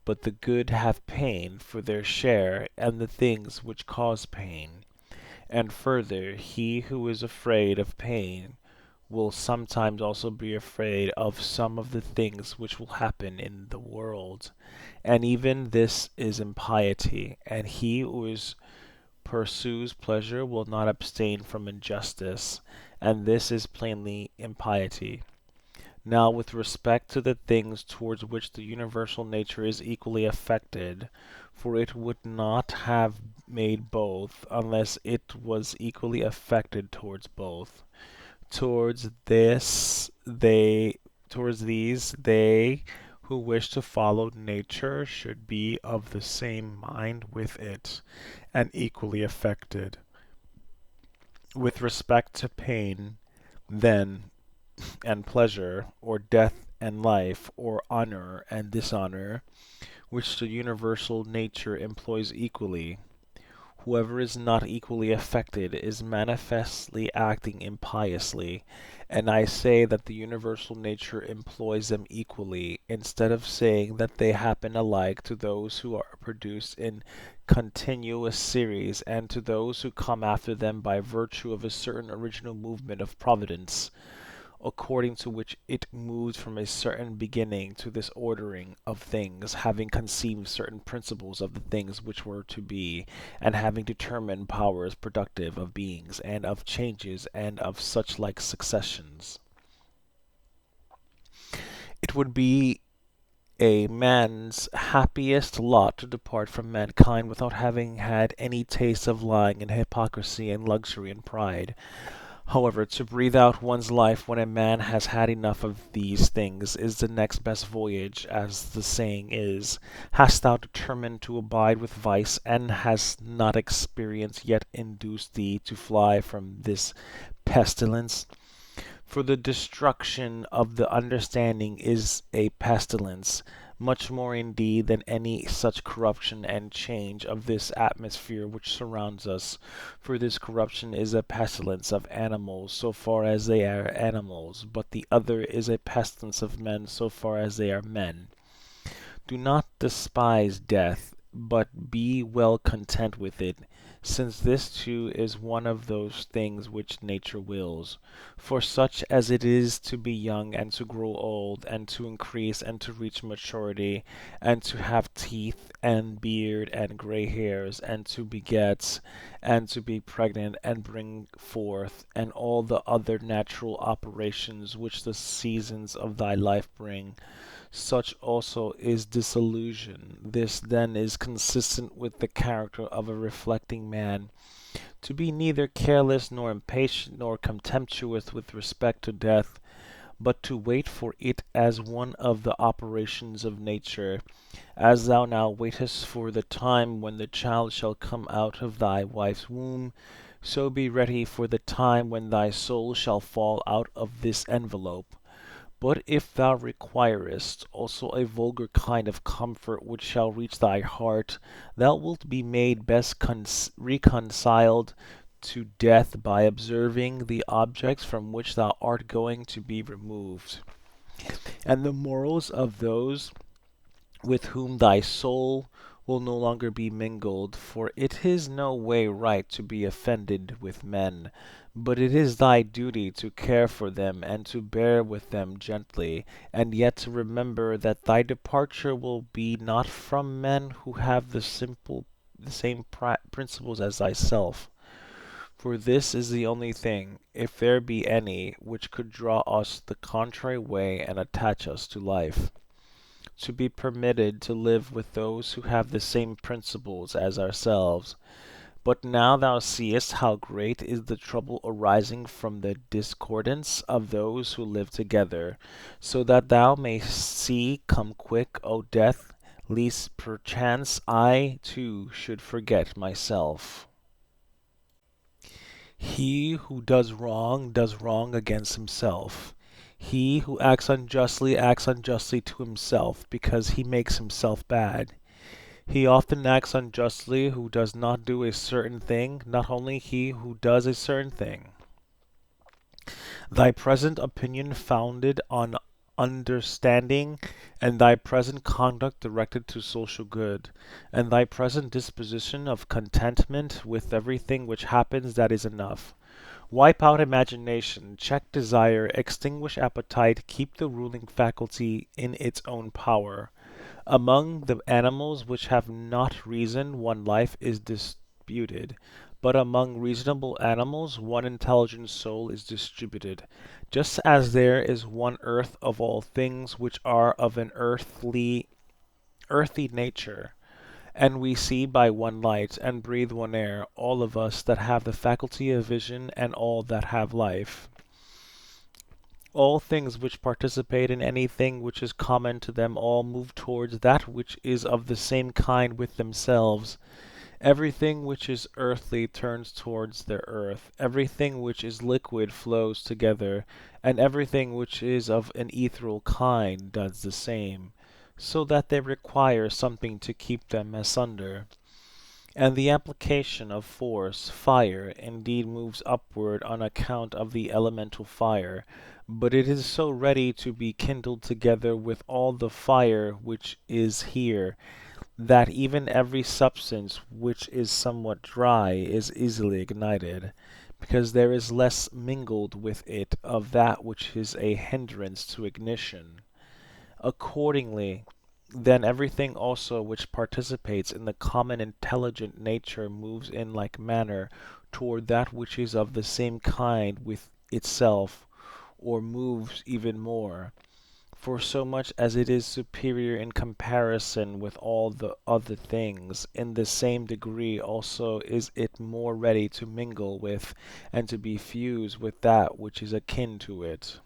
but the good have pain for their share and the things which cause pain. And further, he who is afraid of pain will sometimes also be afraid of some of the things which will happen in the world. And even this is impiety, and he who pursues pleasure will not abstain from injustice, and this is plainly impiety. Now, with respect to the things towards which the universal nature is equally affected, for it would not have made both unless it was equally affected towards both. Towards this they towards these they who wish to follow nature should be of the same mind with it, and equally affected. With respect to pain, then, and pleasure, or death and life, or honor and dishonor, which the universal nature employs equally, whoever is not equally affected is manifestly acting impiously, and I say that the universal nature employs them equally, instead of saying that they happen alike to those who are produced in continuous series and to those who come after them by virtue of a certain original movement of Providence, according to which it moved from a certain beginning to this ordering of things, having conceived certain principles of the things which were to be, and having determined powers productive of beings, and of changes, and of such like successions. It would be a man's happiest lot to depart from mankind without having had any taste of lying and hypocrisy and luxury and pride. However, to breathe out one's life when a man has had enough of these things is the next best voyage, as the saying is. Hast thou determined to abide with vice, and has not experience yet induced thee to fly from this pestilence? For the destruction of the understanding is a pestilence, much more indeed than any such corruption and change of this atmosphere which surrounds us. For this corruption is a pestilence of animals so far as they are animals, but the other is a pestilence of men so far as they are men. Do not despise death, but be well content with it, since this too is one of those things which nature wills. For such as it is to be young and to grow old, and to increase and to reach maturity, and to have teeth and beard and gray hairs, and to beget, and to be pregnant and bring forth, and all the other natural operations which the seasons of thy life bring, such also is disillusion. This then is consistent with the character of a reflecting man, to be neither careless nor impatient nor contemptuous with respect to death, but to wait for it as one of the operations of nature, as thou now waitest for the time when the child shall come out of thy wife's womb, so be ready for the time when thy soul shall fall out of this envelope. But if thou requirest also a vulgar kind of comfort which shall reach thy heart, thou wilt be made best reconciled to death by observing the objects from which thou art going to be removed, and the morals of those with whom thy soul will no longer be mingled, for it is no way right to be offended with men, but it is thy duty to care for them and to bear with them gently, and yet to remember that thy departure will be not from men who have the same principles as thyself. For this is the only thing, if there be any, which could draw us the contrary way and attach us to life, to be permitted to live with those who have the same principles as ourselves. But now thou seest how great is the trouble arising from the discordance of those who live together, so that thou mayst see come quick, O death, lest perchance I too should forget myself. He who does wrong against himself. He who acts unjustly to himself, because he makes himself bad. He often acts unjustly who does not do a certain thing, not only he who does a certain thing. Thy present opinion founded on understanding, and thy present conduct directed to social good, and thy present disposition of contentment with everything which happens, that is enough. Wipe out imagination, check desire, extinguish appetite, keep the ruling faculty in its own power. Among the animals which have not reason, one life is disputed, but among reasonable animals one intelligent soul is distributed. Just as there is one earth of all things which are of an earthy nature, and we see by one light, and breathe one air, all of us that have the faculty of vision, and all that have life. All things which participate in anything which is common to them all move towards that which is of the same kind with themselves. Everything which is earthly turns towards their earth, everything which is liquid flows together, and everything which is of an ethereal kind does the same, so that they require something to keep them asunder. And the application of force, fire, indeed moves upward on account of the elemental fire, but it is so ready to be kindled together with all the fire which is here, that even every substance which is somewhat dry is easily ignited, because there is less mingled with it of that which is a hindrance to ignition. Accordingly, then everything also which participates in the common intelligent nature moves in like manner toward that which is of the same kind with itself, or moves even more, for so much as it is superior in comparison with all the other things, in the same degree also is it more ready to mingle with and to be fused with that which is akin to it.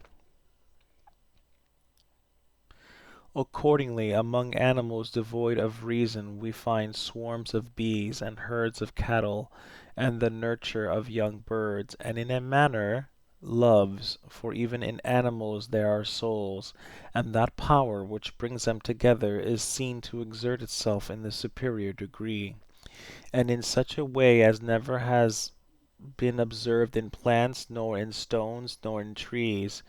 Accordingly, among animals devoid of reason we find swarms of bees and herds of cattle, and the nurture of young birds, and in a manner loves, for even in animals there are souls, and that power which brings them together is seen to exert itself in the superior degree, and in such a way as never has been observed in plants, nor in stones, nor in trees.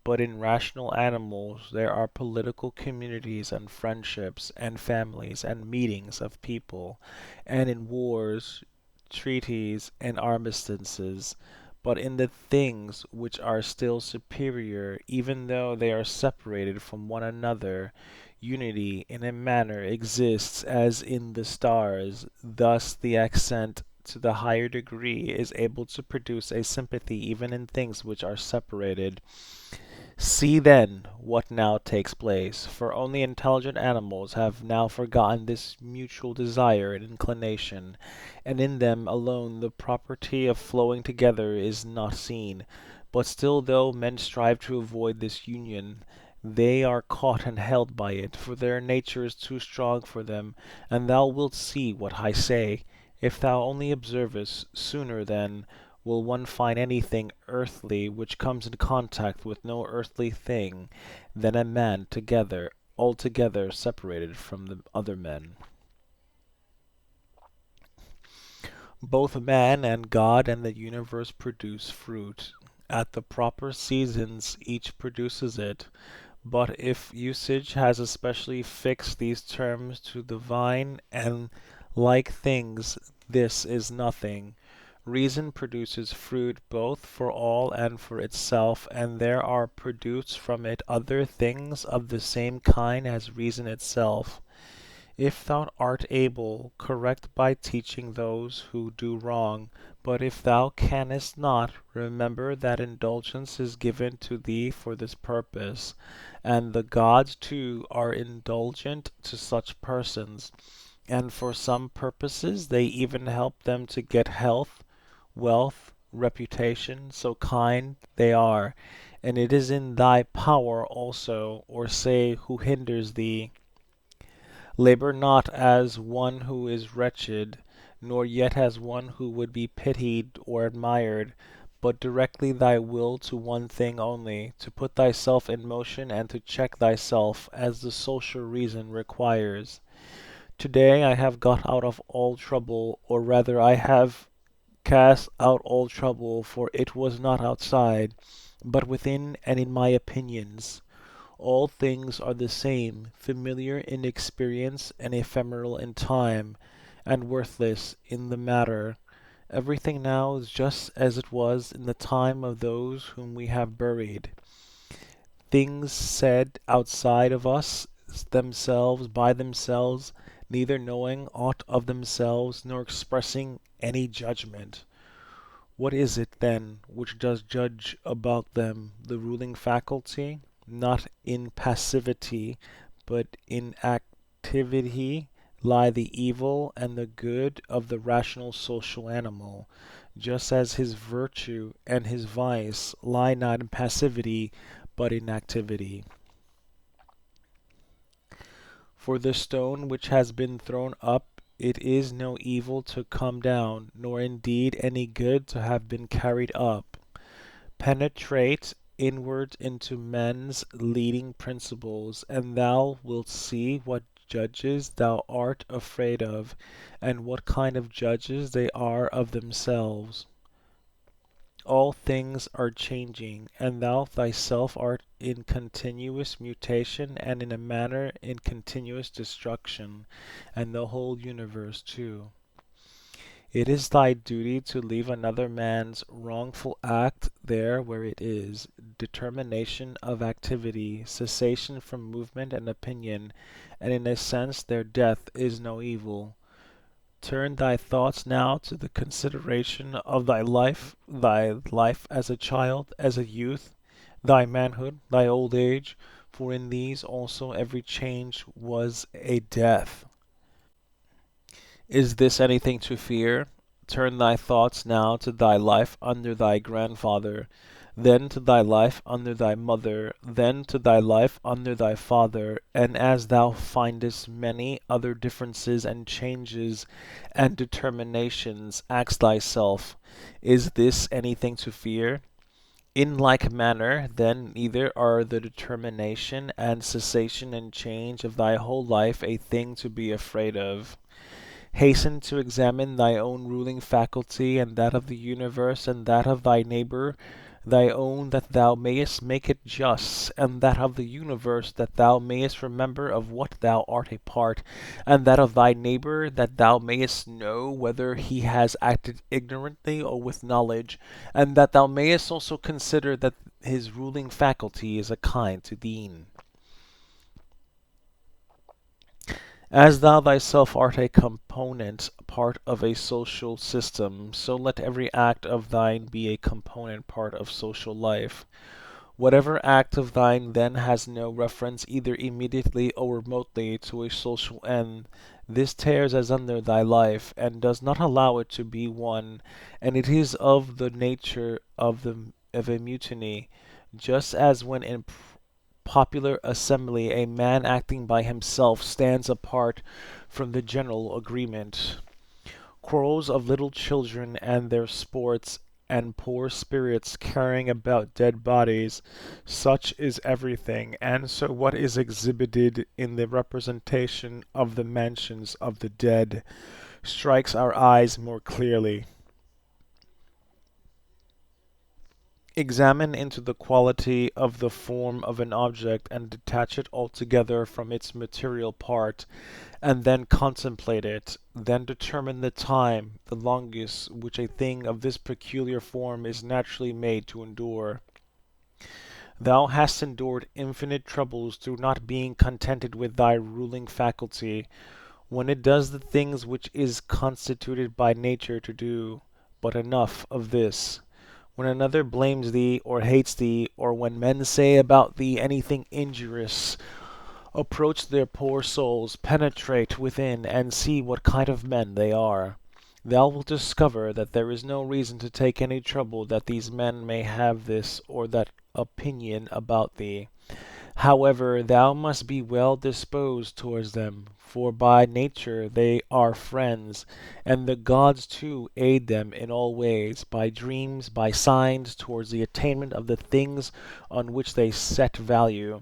But in rational animals there are political communities and friendships and families and meetings of people, and in wars, treaties, and armistices. But in the things which are still superior, even though they are separated from one another, unity in a manner exists as in the stars. Thus the ascent to the higher degree is able to produce a sympathy even in things which are separated. See then what now takes place, for only intelligent animals have now forgotten this mutual desire and inclination, and in them alone the property of flowing together is not seen. But still though men strive to avoid this union, they are caught and held by it, for their nature is too strong for them, and thou wilt see what I say, if thou only observest. Sooner then will one find anything earthly which comes in contact with no earthly thing, than a man together, altogether separated from the other men. Both man and God and the universe produce fruit. At the proper seasons each produces it, but if usage has especially fixed these terms to the vine and like things, this is nothing. Reason produces fruit both for all and for itself, and there are produced from it other things of the same kind as reason itself. If thou art able, correct by teaching those who do wrong, but if thou canst not, remember that indulgence is given to thee for this purpose, and the gods too are indulgent to such persons, and for some purposes they even help them to get health, wealth, reputation, so kind they are, and it is in thy power also, or say, who hinders thee. Labor not as one who is wretched, nor yet as one who would be pitied or admired, but directly thy will to one thing only, to put thyself in motion and to check thyself, as the social reason requires. Today I have got out of all trouble, or rather I have cast out all trouble, for it was not outside, but within and in my opinions. All things are the same, familiar in experience and ephemeral in time, and worthless in the matter. Everything now is just as it was in the time of those whom we have buried. Things said outside of us themselves by themselves, neither knowing aught of themselves nor expressing any judgment. What is it, then, which does judge about them? The ruling faculty? Not in passivity, but in activity lie the evil and the good of the rational social animal, just as his virtue and his vice lie not in passivity, but in activity. For the stone which has been thrown up, it is no evil to come down, nor indeed any good to have been carried up. Penetrate inward into men's leading principles, and thou wilt see what judges thou art afraid of, and what kind of judges they are of themselves. All things are changing, and thou thyself art in continuous mutation, and in a manner in continuous destruction, and the whole universe too. It is thy duty to leave another man's wrongful act there where it is, determination of activity, cessation from movement and opinion, and in a sense their death is no evil. Turn thy thoughts now to the consideration of thy life as a child, as a youth, thy manhood, thy old age, for in these also every change was a death. Is this anything to fear? Turn thy thoughts now to thy life under thy grandfather, then to thy life under thy mother, then to thy life under thy father, and as thou findest many other differences and changes and determinations, ask thyself, is this anything to fear? In like manner, then, neither are the determination and cessation and change of thy whole life a thing to be afraid of. Hasten to examine thy own ruling faculty, and that of the universe, and that of thy neighbor, thy own that thou mayest make it just, and that of the universe that thou mayest remember of what thou art a part, and that of thy neighbor that thou mayest know whether he has acted ignorantly or with knowledge, and that thou mayest also consider that his ruling faculty is a kind to thee. As thou thyself art a component part of a social system, so let every act of thine be a component part of social life. Whatever act of thine then has no reference either immediately or remotely to a social end, this tears asunder thy life, and does not allow it to be one, and it is of the nature of a mutiny, just as when in popular assembly a man acting by himself stands apart from the general agreement. Quarrels of little children and their sports, and poor spirits carrying about dead bodies, such is everything, and so what is exhibited in the representation of the mansions of the dead strikes our eyes more clearly. Examine into the quality of the form of an object and detach it altogether from its material part, and then contemplate it. Then determine the time, the longest, which a thing of this peculiar form is naturally made to endure. Thou hast endured infinite troubles through not being contented with thy ruling faculty, when it does the things which is constituted by nature to do. But enough of this. When another blames thee or hates thee, or when men say about thee anything injurious, approach their poor souls, penetrate within, and see what kind of men they are. Thou wilt discover that there is no reason to take any trouble that these men may have this or that opinion about thee. However, thou must be well disposed towards them, for by nature they are friends, and the gods too aid them in all ways, by dreams, by signs, towards the attainment of the things on which they set value.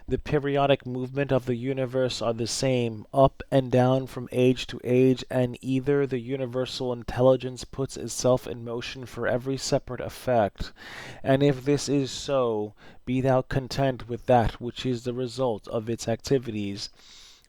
The periodic movement of the universe are the same, up and down from age to age, and either the universal intelligence puts itself in motion for every separate effect. And if this is so, be thou content with that which is the result of its activities,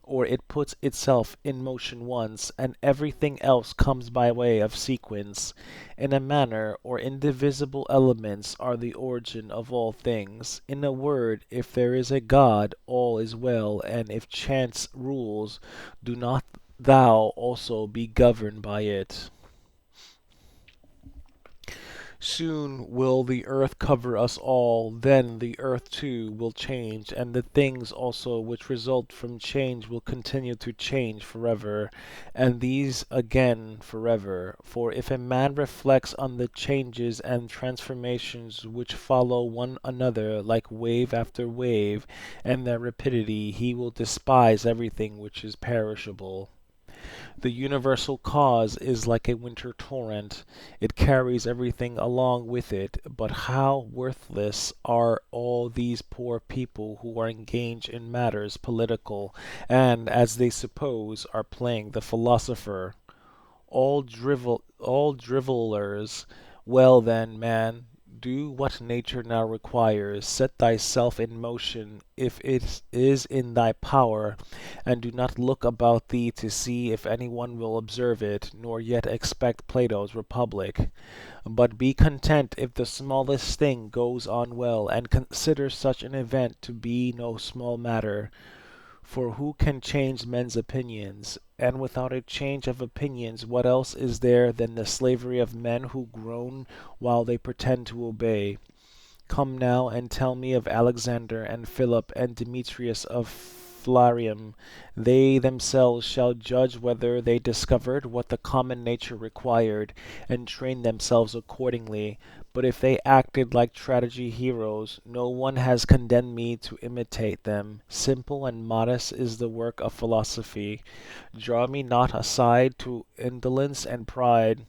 or it puts itself in motion once, and everything else comes by way of sequence. In a manner, or indivisible elements are the origin of all things. In a word, if there is a God, all is well, and if chance rules, do not thou also be governed by it. Soon will the earth cover us all, then the earth too will change, and the things also which result from change will continue to change forever, and these again forever. For if a man reflects on the changes and transformations which follow one another like wave after wave, and their rapidity, he will despise everything which is perishable. The universal cause is like a winter torrent. It carries everything along with it, but how worthless are all these poor people who are engaged in matters political, and, as they suppose, are playing the philosopher. All drivellers. Well then, man, do what nature now requires. Set thyself in motion, if it is in thy power, and do not look about thee to see if any one will observe it, nor yet expect Plato's Republic. But be content if the smallest thing goes on well, and consider such an event to be no small matter. For who can change men's opinions? And without a change of opinions, what else is there than the slavery of men who groan while they pretend to obey? Come now and tell me of Alexander and Philip and Demetrius of Phalerum. They themselves shall judge whether they discovered what the common nature required, and trained themselves accordingly. But if they acted like tragedy heroes, no one has condemned me to imitate them. Simple and modest is the work of philosophy. Draw me not aside to indolence and pride.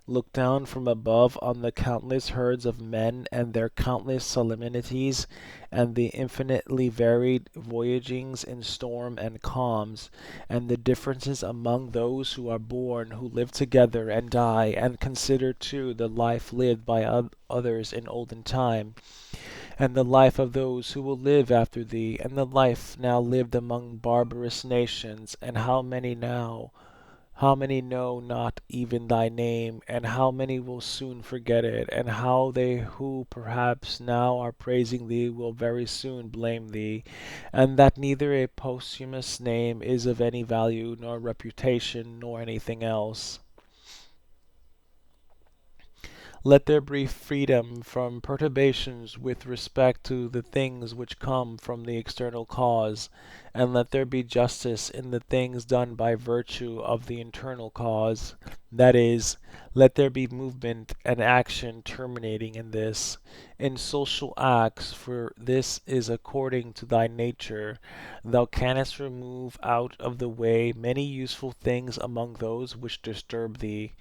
Look down from above on the countless herds of men and their countless solemnities, and the infinitely varied voyagings in storm and calms, and the differences among those who are born, who live together and die, and consider too the life lived by others in olden time, and the life of those who will live after thee, and the life now lived among barbarous nations, and how many know not even thy name, and how many will soon forget it, and how they who perhaps now are praising thee will very soon blame thee, and that neither a posthumous name is of any value, nor reputation, nor anything else. Let there be freedom from perturbations with respect to the things which come from the external cause, and let there be justice in the things done by virtue of the internal cause. That is, let there be movement and action terminating in this, in social acts, for this is according to thy nature. Thou canst remove out of the way many useful things among those which disturb thee,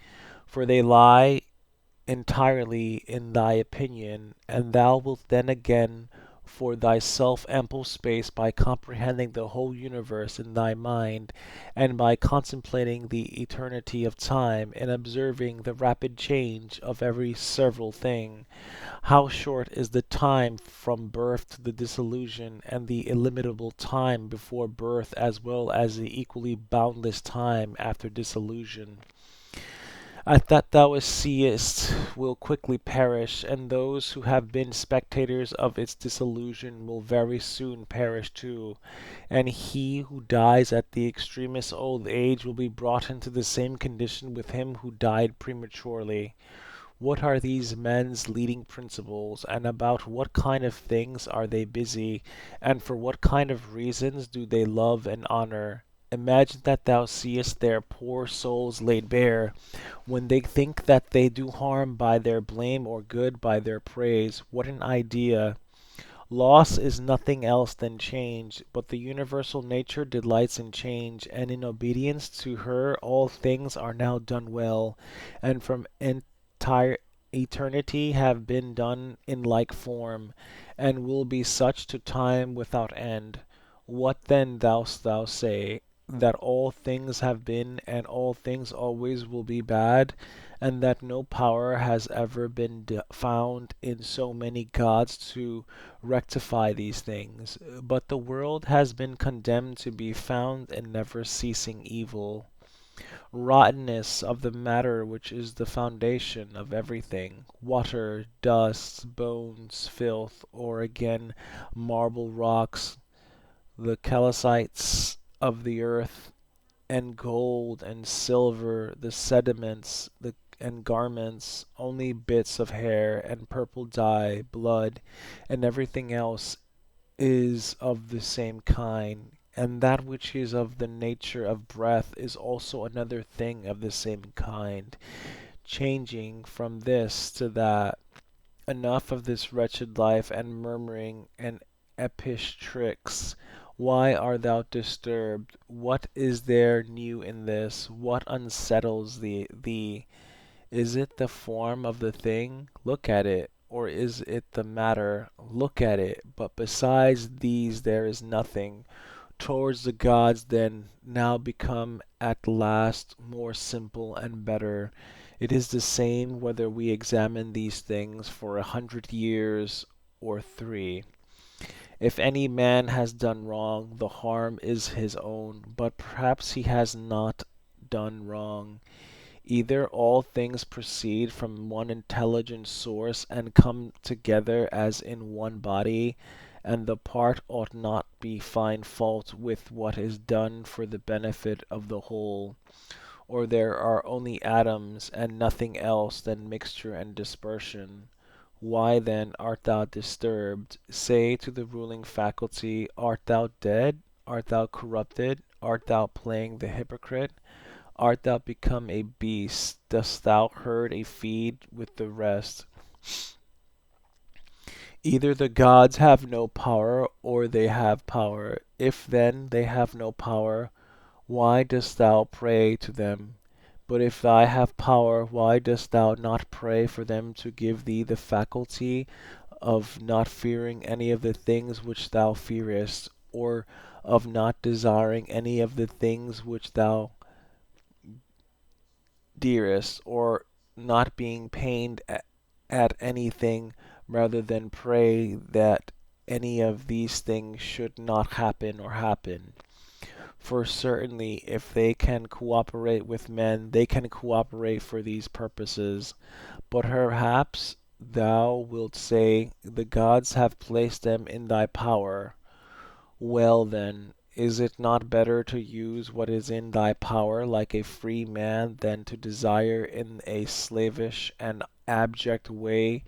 for they lie entirely in thy opinion, and thou wilt then again for thyself ample space by comprehending the whole universe in thy mind, and by contemplating the eternity of time, and observing the rapid change of every several thing. How short is the time from birth to the dissolution, and the illimitable time before birth, as well as the equally boundless time after dissolution! That thou seest will quickly perish, and those who have been spectators of its dissolution will very soon perish too, and he who dies at the extremest old age will be brought into the same condition with him who died prematurely. What are these men's leading principles, and about what kind of things are they busy, and for what kind of reasons do they love and honor? Imagine that thou seest their poor souls laid bare, when they think that they do harm by their blame or good by their praise. What an idea! Loss is nothing else than change, but the universal nature delights in change, and in obedience to her all things are now done well, and from entire eternity have been done in like form, and will be such to time without end. What then dost thou say? That all things have been, and all things always will be bad, and that no power has ever been found in so many gods to rectify these things, but the world has been condemned to be found in never ceasing evil. Rottenness of the matter which is the foundation of everything, water, dust, bones, filth, or again marble rocks, the calcites of the earth, and gold and silver, the sediments, and garments, only bits of hair and purple dye, blood, and everything else is of the same kind, and that which is of the nature of breath is also another thing of the same kind, changing from this to that. Enough of this wretched life and murmuring and epish tricks. Why art thou disturbed? What is there new in this? What unsettles thee? Is it the form of the thing? Look at it. Or is it the matter? Look at it. But besides these there is nothing. Towards the gods then now become at last more simple and better. It is the same whether we examine these things for 100 years or 3. If any man has done wrong, the harm is his own, but perhaps he has not done wrong. Either all things proceed from one intelligent source and come together as in one body, and the part ought not be find fault with what is done for the benefit of the whole, or there are only atoms and nothing else than mixture and dispersion. Why then art thou disturbed? Say to the ruling faculty, art thou dead? Art thou corrupted? Art thou playing the hypocrite? Art thou become a beast? Dost thou herd a feed with the rest? Either the gods have no power, or they have power. If then they have no power, why dost thou pray to them? But if they have power, why dost thou not pray for them to give thee the faculty of not fearing any of the things which thou fearest, or of not desiring any of the things which thou dearest, or not being pained at anything, rather than pray that any of these things should not happen or happen? For certainly, if they can cooperate with men, they can cooperate for these purposes. But perhaps thou wilt say, the gods have placed them in thy power. Well then, is it not better to use what is in thy power like a free man than to desire in a slavish and abject way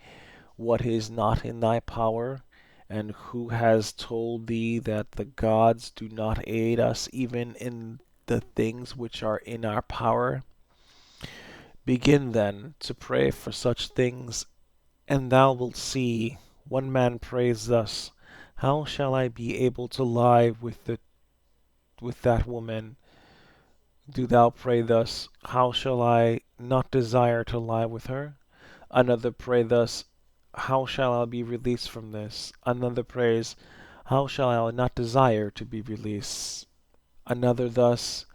what is not in thy power? And who has told thee that the gods do not aid us even in the things which are in our power? Begin then to pray for such things, and thou wilt see. One man prays thus: how shall I be able to lie with that woman? Do thou pray thus: how shall I not desire to lie with her? Another pray thus: how shall I be released from this? Another prays: how shall I not desire to be released? Another thus: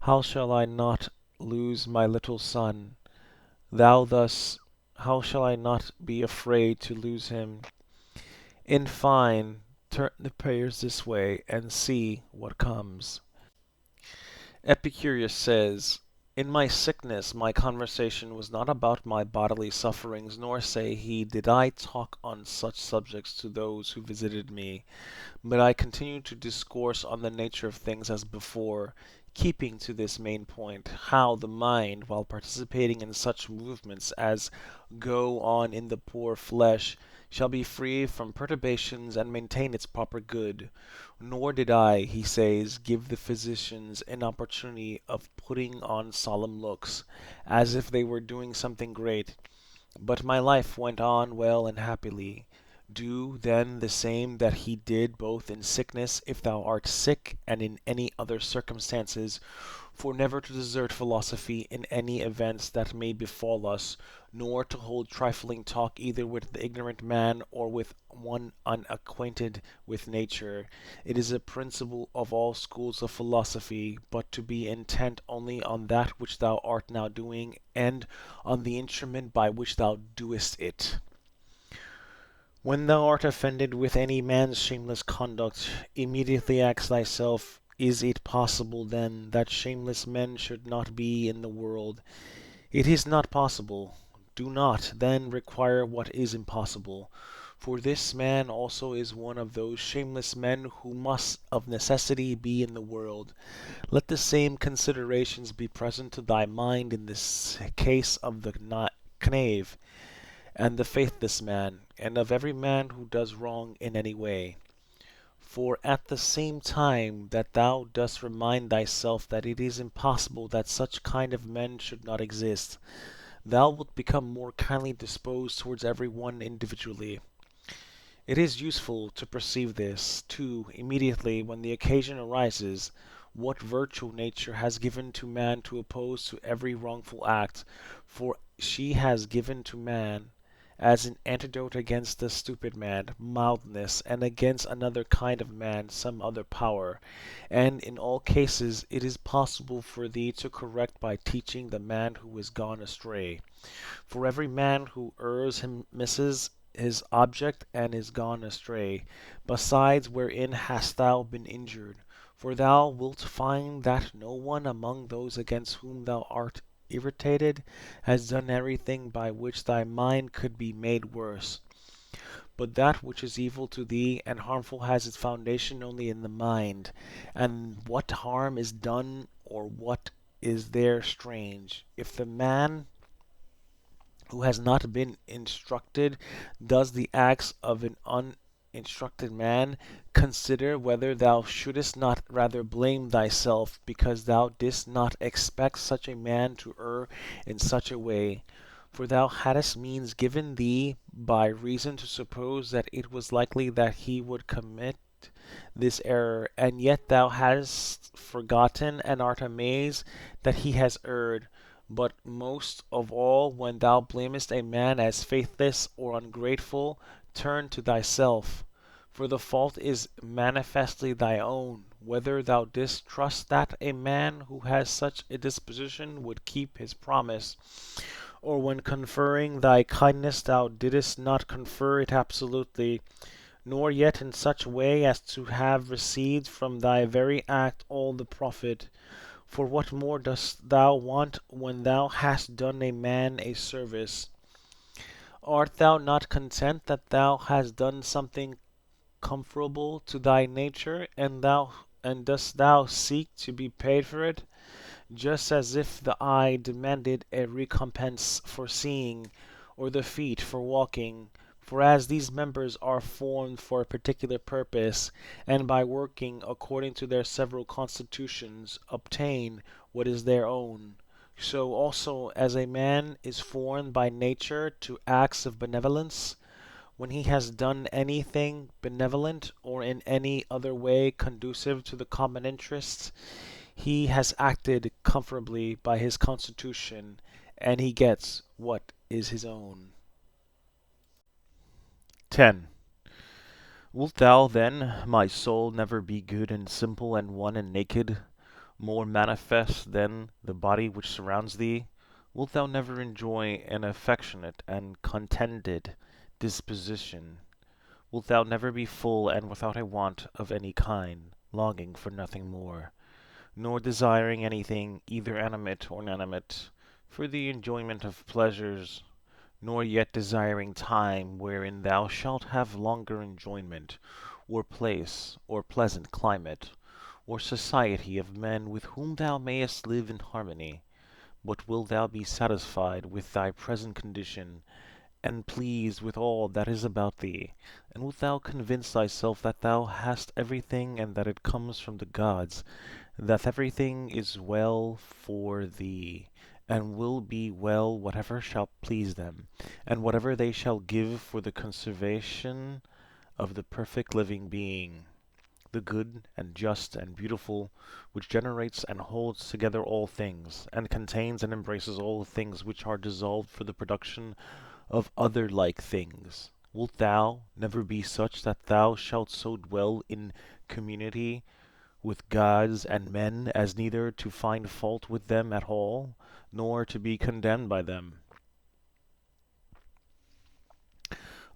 how shall I not lose my little son? Thou thus: how shall I not be afraid to lose him? In fine, turn the prayers this way, and see what comes. Epicurus says, in my sickness my conversation was not about my bodily sufferings, nor, say he, did I talk on such subjects to those who visited me, but I continued to discourse on the nature of things as before, keeping to this main point, how the mind, while participating in such movements as go on in the poor flesh, shall be free from perturbations and maintain its proper good. Nor did I, he says, give the physicians an opportunity of putting on solemn looks, as if they were doing something great, but my life went on well and happily. Do then the same that he did both in sickness, if thou art sick, and in any other circumstances, for never to desert philosophy in any events that may befall us, nor to hold trifling talk either with the ignorant man or with one unacquainted with nature. It is a principle of all schools of philosophy, but to be intent only on that which thou art now doing, and on the instrument by which thou doest it. When thou art offended with any man's shameless conduct, immediately ask thyself, is it possible, then, that shameless men should not be in the world? It is not possible. Do not, then, require what is impossible. For this man also is one of those shameless men who must of necessity be in the world. Let the same considerations be present to thy mind in this case of the knave and the faithless man, and of every man who does wrong in any way. For at the same time that thou dost remind thyself that it is impossible that such kind of men should not exist, thou wilt become more kindly disposed towards every one individually. It is useful to perceive this, too, immediately when the occasion arises, what virtue nature has given to man to oppose to every wrongful act, for she has given to man, as an antidote against the stupid man, mildness, and against another kind of man some other power. And in all cases it is possible for thee to correct by teaching the man who is gone astray. For every man who errs misses his object and is gone astray. Besides, wherein hast thou been injured? For thou wilt find that no one among those against whom thou art irritated has done anything by which thy mind could be made worse. But that which is evil to thee and harmful has its foundation only in the mind. And what harm is done, or what is there strange, if the man who has not been instructed does the acts of an uninstructed man? Consider whether thou shouldest not rather blame thyself because thou didst not expect such a man to err in such a way. For thou hadst means given thee by reason to suppose that it was likely that he would commit this error, and yet thou hast forgotten and art amazed that he has erred. But most of all, when thou blamest a man as faithless or ungrateful, turn to thyself. For the fault is manifestly thy own, whether thou didst trust that a man who has such a disposition would keep his promise, or when conferring thy kindness thou didst not confer it absolutely, nor yet in such way as to have received from thy very act all the profit. For what more dost thou want when thou hast done a man a service? Art thou not content that thou hast done something conformable to thy nature, and dost thou seek to be paid for it? Just as if the eye demanded a recompense for seeing, or the feet for walking. For as these members are formed for a particular purpose, and by working according to their several constitutions obtain what is their own, so also as a man is formed by nature to acts of benevolence, when he has done anything benevolent or in any other way conducive to the common interests, he has acted comfortably by his constitution, and he gets what is his own. 10. Wilt thou, then, my soul, never be good and simple and one and naked, more manifest than the body which surrounds thee? Wilt thou never enjoy an affectionate and contented disposition? Wilt thou never be full and without a want of any kind, longing for nothing more, nor desiring anything either animate or inanimate, for the enjoyment of pleasures, nor yet desiring time wherein thou shalt have longer enjoyment, or place, or pleasant climate, or society of men with whom thou mayest live in harmony, but wilt thou be satisfied with thy present condition, and pleased with all that is about thee, and wilt thou convince thyself that thou hast everything and that it comes from the gods, that everything is well for thee, and will be well whatever shall please them, and whatever they shall give for the conservation of the perfect living being, the good and just and beautiful, which generates and holds together all things, and contains and embraces all things which are dissolved for the production of other like things. Wilt thou never be such that thou shalt so dwell in community with gods and men as neither to find fault with them at all, nor to be condemned by them?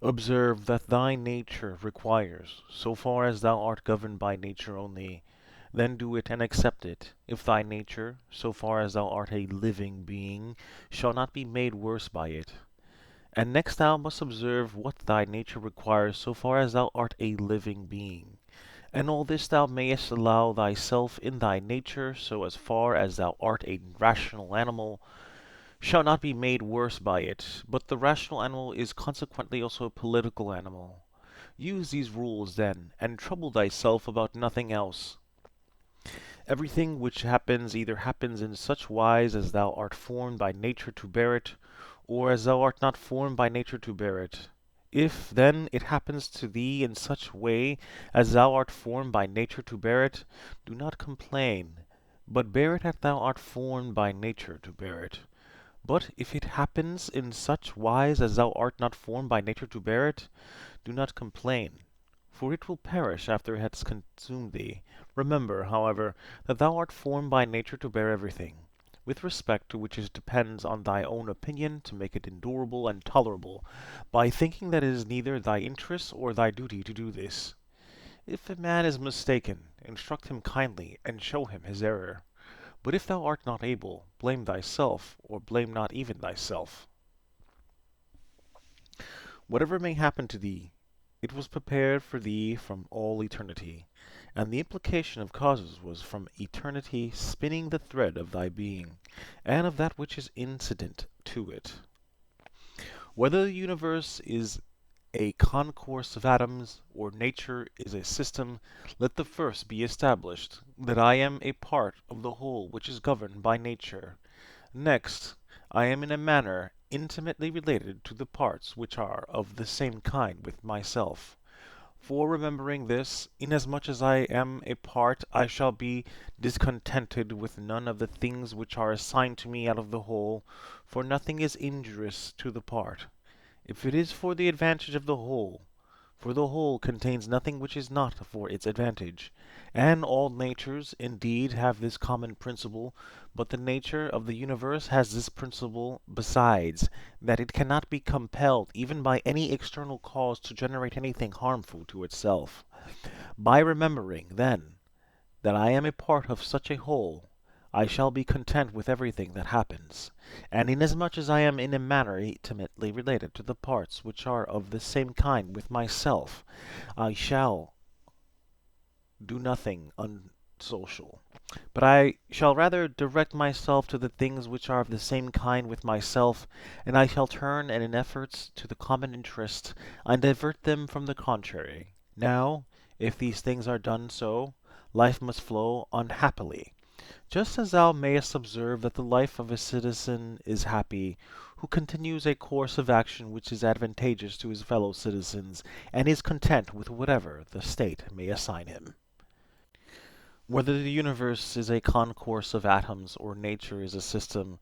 Observe that thy nature requires, so far as thou art governed by nature only, then do it and accept it, if thy nature, so far as thou art a living being, shall not be made worse by it. And next thou must observe what thy nature requires, so far as thou art a living being. And all this thou mayest allow thyself in thy nature, so as far as thou art a rational animal, shall not be made worse by it, but the rational animal is consequently also a political animal. Use these rules, then, and trouble thyself about nothing else. Everything which happens either happens in such wise as thou art formed by nature to bear it, or as thou art not formed by nature to bear it. If, then, it happens to thee in such way as thou art formed by nature to bear it, do not complain, but bear it as thou art formed by nature to bear it. But if it happens in such wise as thou art not formed by nature to bear it, do not complain, for it will perish after it has consumed thee. Remember, however, that thou art formed by nature to bear everything, with respect to which it depends on thy own opinion to make it endurable and tolerable, by thinking that it is neither thy interest or thy duty to do this. If a man is mistaken, instruct him kindly, and show him his error. But if thou art not able, blame thyself, or blame not even thyself. Whatever may happen to thee, it was prepared for thee from all eternity, and the implication of causes was from eternity spinning the thread of thy being, and of that which is incident to it. Whether the universe is a concourse of atoms, or nature is a system, let the first be established, that I am a part of the whole which is governed by nature. Next, I am in a manner intimately related to the parts which are of the same kind with myself. For remembering this, inasmuch as I am a part, I shall be discontented with none of the things which are assigned to me out of the whole, for nothing is injurious to the part, if it is for the advantage of the whole. For the whole contains nothing which is not for its advantage. And all natures, indeed, have this common principle, but the nature of the universe has this principle besides, that it cannot be compelled even by any external cause to generate anything harmful to itself. By remembering, then, that I am a part of such a whole, I shall be content with everything that happens, and inasmuch as I am in a manner intimately related to the parts which are of the same kind with myself, I shall do nothing unsocial, but I shall rather direct myself to the things which are of the same kind with myself, and I shall turn in efforts to the common interest, and divert them from the contrary. Now, if these things are done so, life must flow unhappily. Just as thou mayest observe that the life of a citizen is happy, who continues a course of action which is advantageous to his fellow citizens, and is content with whatever the state may assign him. Whether the universe is a concourse of atoms, or nature is a system,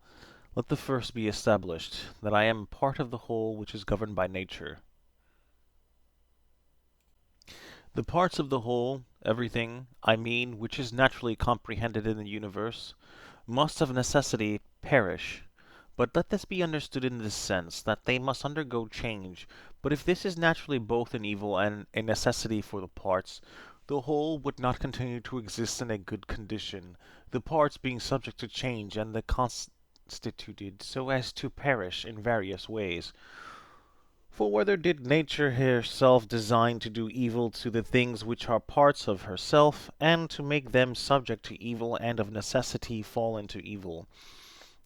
let the first be established, that I am part of the whole which is governed by nature. The parts of the whole, everything, I mean, which is naturally comprehended in the universe, must of necessity perish. But let this be understood in this sense, that they must undergo change. But if this is naturally both an evil and a necessity for the parts, the whole would not continue to exist in a good condition, the parts being subject to change, and the constituted so as to perish in various ways. For whether did nature herself design to do evil to the things which are parts of herself, and to make them subject to evil and of necessity fall into evil?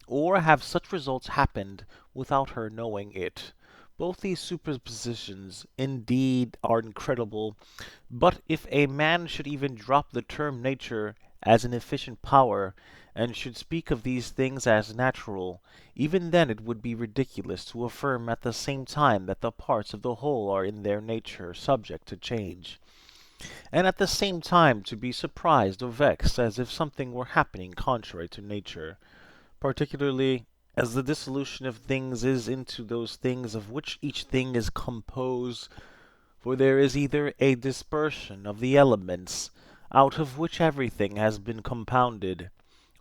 Or have such results happened without her knowing it? Both these superpositions indeed are incredible, but if a man should even drop the term nature as an efficient power, and should speak of these things as natural, even then it would be ridiculous to affirm at the same time that the parts of the whole are in their nature subject to change, and at the same time to be surprised or vexed as if something were happening contrary to nature, particularly as the dissolution of things is into those things of which each thing is composed, for there is either a dispersion of the elements, out of which everything has been compounded,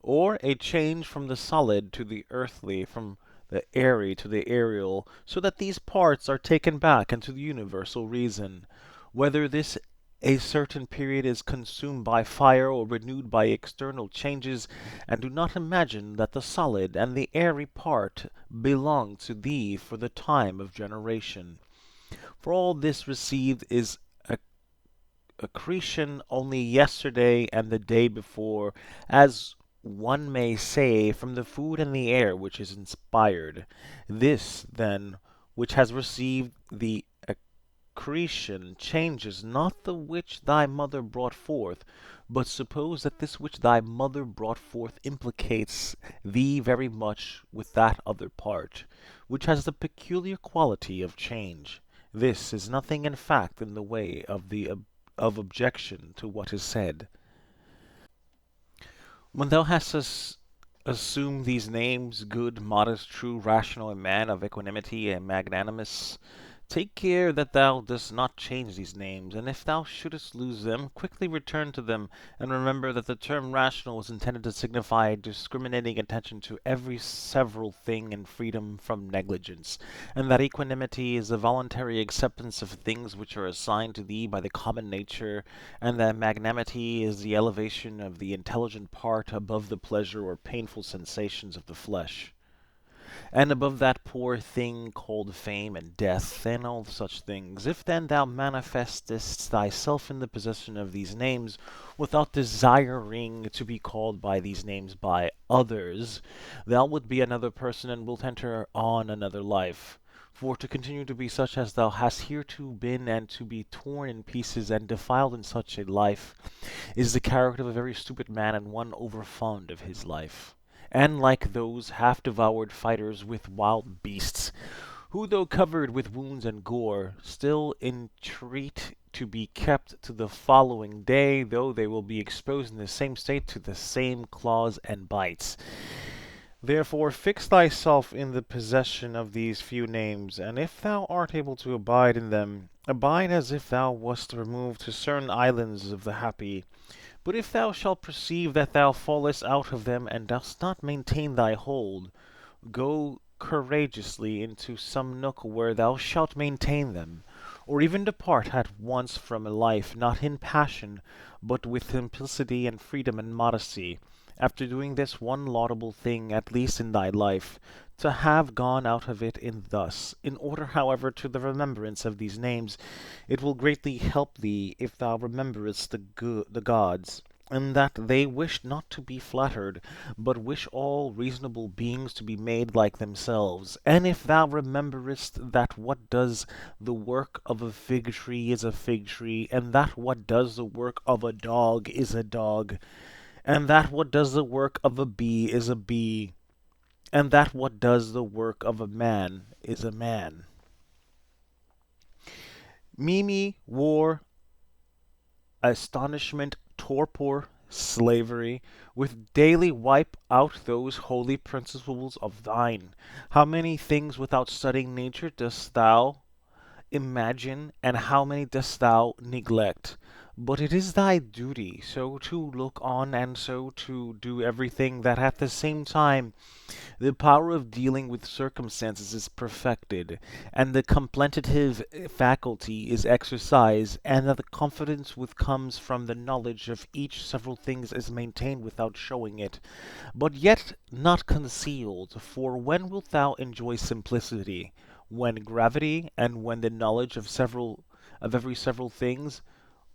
or a change from the solid to the earthly, from the airy to the aerial, so that these parts are taken back into the universal reason. Whether this a certain period is consumed by fire or renewed by external changes, and do not imagine that the solid and the airy part belong to thee for the time of generation. For all this received is accretion only yesterday and the day before, as one may say, from the food and the air which is inspired. This, then, which has received the accretion changes not the which thy mother brought forth, but suppose that this which thy mother brought forth implicates thee very much with that other part, which has the peculiar quality of change. This is nothing in fact in the way of objection to what is said. When thou hast assumed these names, good, modest, true, rational, a man of equanimity, and magnanimous, take care that thou dost not change these names, and if thou shouldest lose them, quickly return to them, and remember that the term rational was intended to signify discriminating attention to every several thing and freedom from negligence, and that equanimity is the voluntary acceptance of things which are assigned to thee by the common nature, and that magnanimity is the elevation of the intelligent part above the pleasure or painful sensations of the flesh, and above that poor thing called fame and death, and all such things. If then thou manifestest thyself in the possession of these names, without desiring to be called by these names by others, thou wilt be another person, and wilt enter on another life. For to continue to be such as thou hast hereto been, and to be torn in pieces and defiled in such a life, is the character of a very stupid man, and one overfond of his life, and like those half-devoured fighters with wild beasts, who, though covered with wounds and gore, still entreat to be kept to the following day, though they will be exposed in the same state to the same claws and bites. Therefore fix thyself in the possession of these few names, and if thou art able to abide in them, abide as if thou wast removed to certain islands of the happy. But if thou shalt perceive that thou fallest out of them, and dost not maintain thy hold, go courageously into some nook where thou shalt maintain them, or even depart at once from a life, not in passion, but with simplicity and freedom and modesty, after doing this one laudable thing at least in thy life, to have gone out of it in thus. In order, however, to the remembrance of these names, it will greatly help thee if thou rememberest the gods, and that they wish not to be flattered, but wish all reasonable beings to be made like themselves. And if thou rememberest that what does the work of a fig tree is a fig tree, and that what does the work of a dog is a dog, and that what does the work of a bee is a bee, and that what does the work of a man is a man. Mimi, war, astonishment, torpor, slavery, with daily wipe out those holy principles of thine. How many things without studying nature dost thou imagine, and how many dost thou neglect? But it is thy duty so to look on and so to do everything that at the same time the power of dealing with circumstances is perfected, and the contemplative faculty is exercised, and that the confidence which comes from the knowledge of each several things is maintained without showing it, but yet not concealed. For when wilt thou enjoy simplicity? When gravity, and when the knowledge of every several things,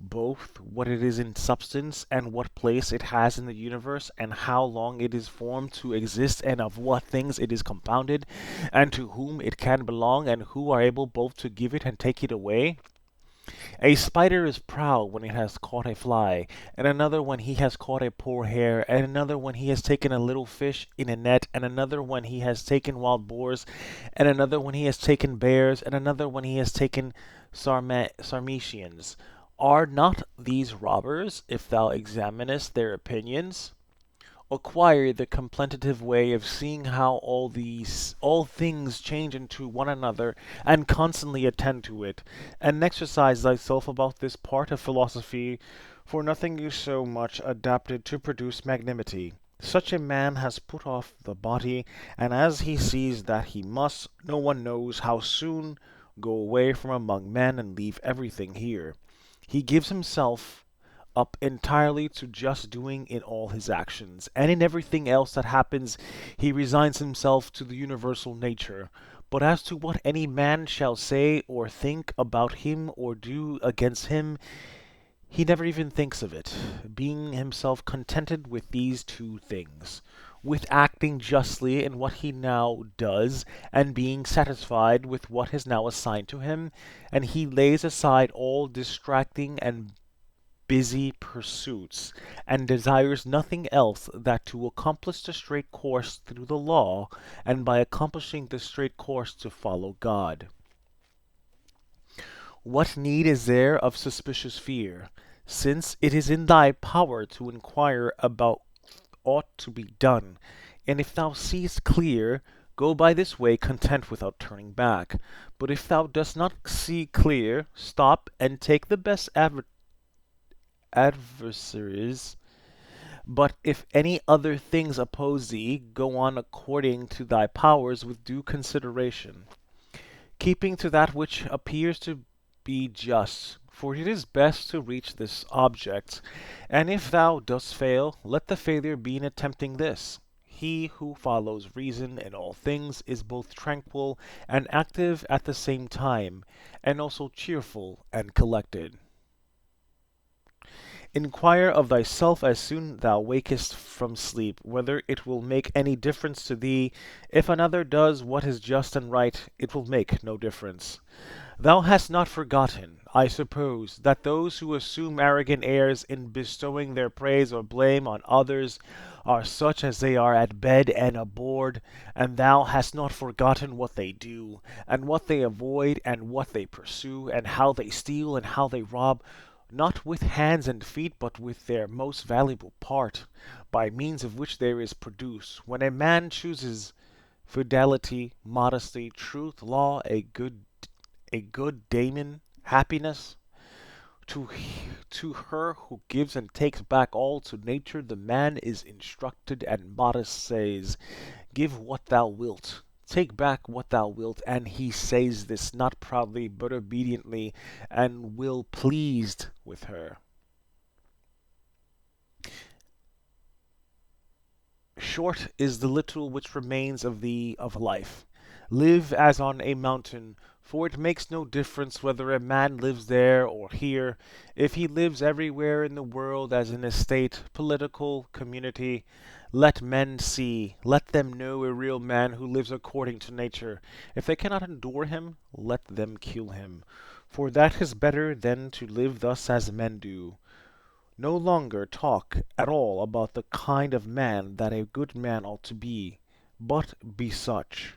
both what it is in substance, and what place it has in the universe, and how long it is formed to exist, and of what things it is compounded, and to whom it can belong, and who are able both to give it and take it away? A spider is proud when it has caught a fly, and another when he has caught a poor hare, and another when he has taken a little fish in a net, and another when he has taken wild boars, and another when he has taken bears, and another when he has taken Sarmatians. Are not these robbers, if thou examinest their opinions? Acquire the contemplative way of seeing how all things change into one another, and constantly attend to it, and exercise thyself about this part of philosophy, for nothing is so much adapted to produce magnanimity. Such a man has put off the body, and as he sees that he must, no one knows how soon, go away from among men and leave everything here. He gives himself up entirely to just doing in all his actions, and in everything else that happens he resigns himself to the universal nature. But as to what any man shall say or think about him or do against him, he never even thinks of it, being himself contented with these two things, with acting justly in what he now does, and being satisfied with what is now assigned to him, and he lays aside all distracting and busy pursuits, and desires nothing else that to accomplish the straight course through the law, and by accomplishing the straight course to follow God. What need is there of suspicious fear, since it is in thy power to inquire about ought to be done, and if thou seest clear, go by this way content without turning back. But if thou dost not see clear, stop and take the best adversaries. But if any other things oppose thee, go on according to thy powers with due consideration, keeping to that which appears to be just, for it is best to reach this object. And if thou dost fail, let the failure be in attempting this. He who follows reason in all things is both tranquil and active at the same time, and also cheerful and collected. Inquire of thyself as soon thou wakest from sleep, whether it will make any difference to thee. If another does what is just and right, it will make no difference. Thou hast not forgotten, I suppose, that those who assume arrogant airs in bestowing their praise or blame on others are such as they are at bed and aboard, and thou hast not forgotten what they do, and what they avoid, and what they pursue, and how they steal, and how they rob, not with hands and feet, but with their most valuable part, by means of which there is produced, when a man chooses fidelity, modesty, truth, law, a good daemon, happiness, to, to her who gives and takes back all to nature, the man is instructed, and modest says, give what thou wilt, take back what thou wilt, and he says this not proudly but obediently, and will pleased with her. Short is the little which remains of thee of life. Live as on a mountain, for it makes no difference whether a man lives there or here, if he lives everywhere in the world as in a state, political, community. Let men see, let them know a real man who lives according to nature. If they cannot endure him, let them kill him. For that is better than to live thus as men do. No longer talk at all about the kind of man that a good man ought to be, but be such.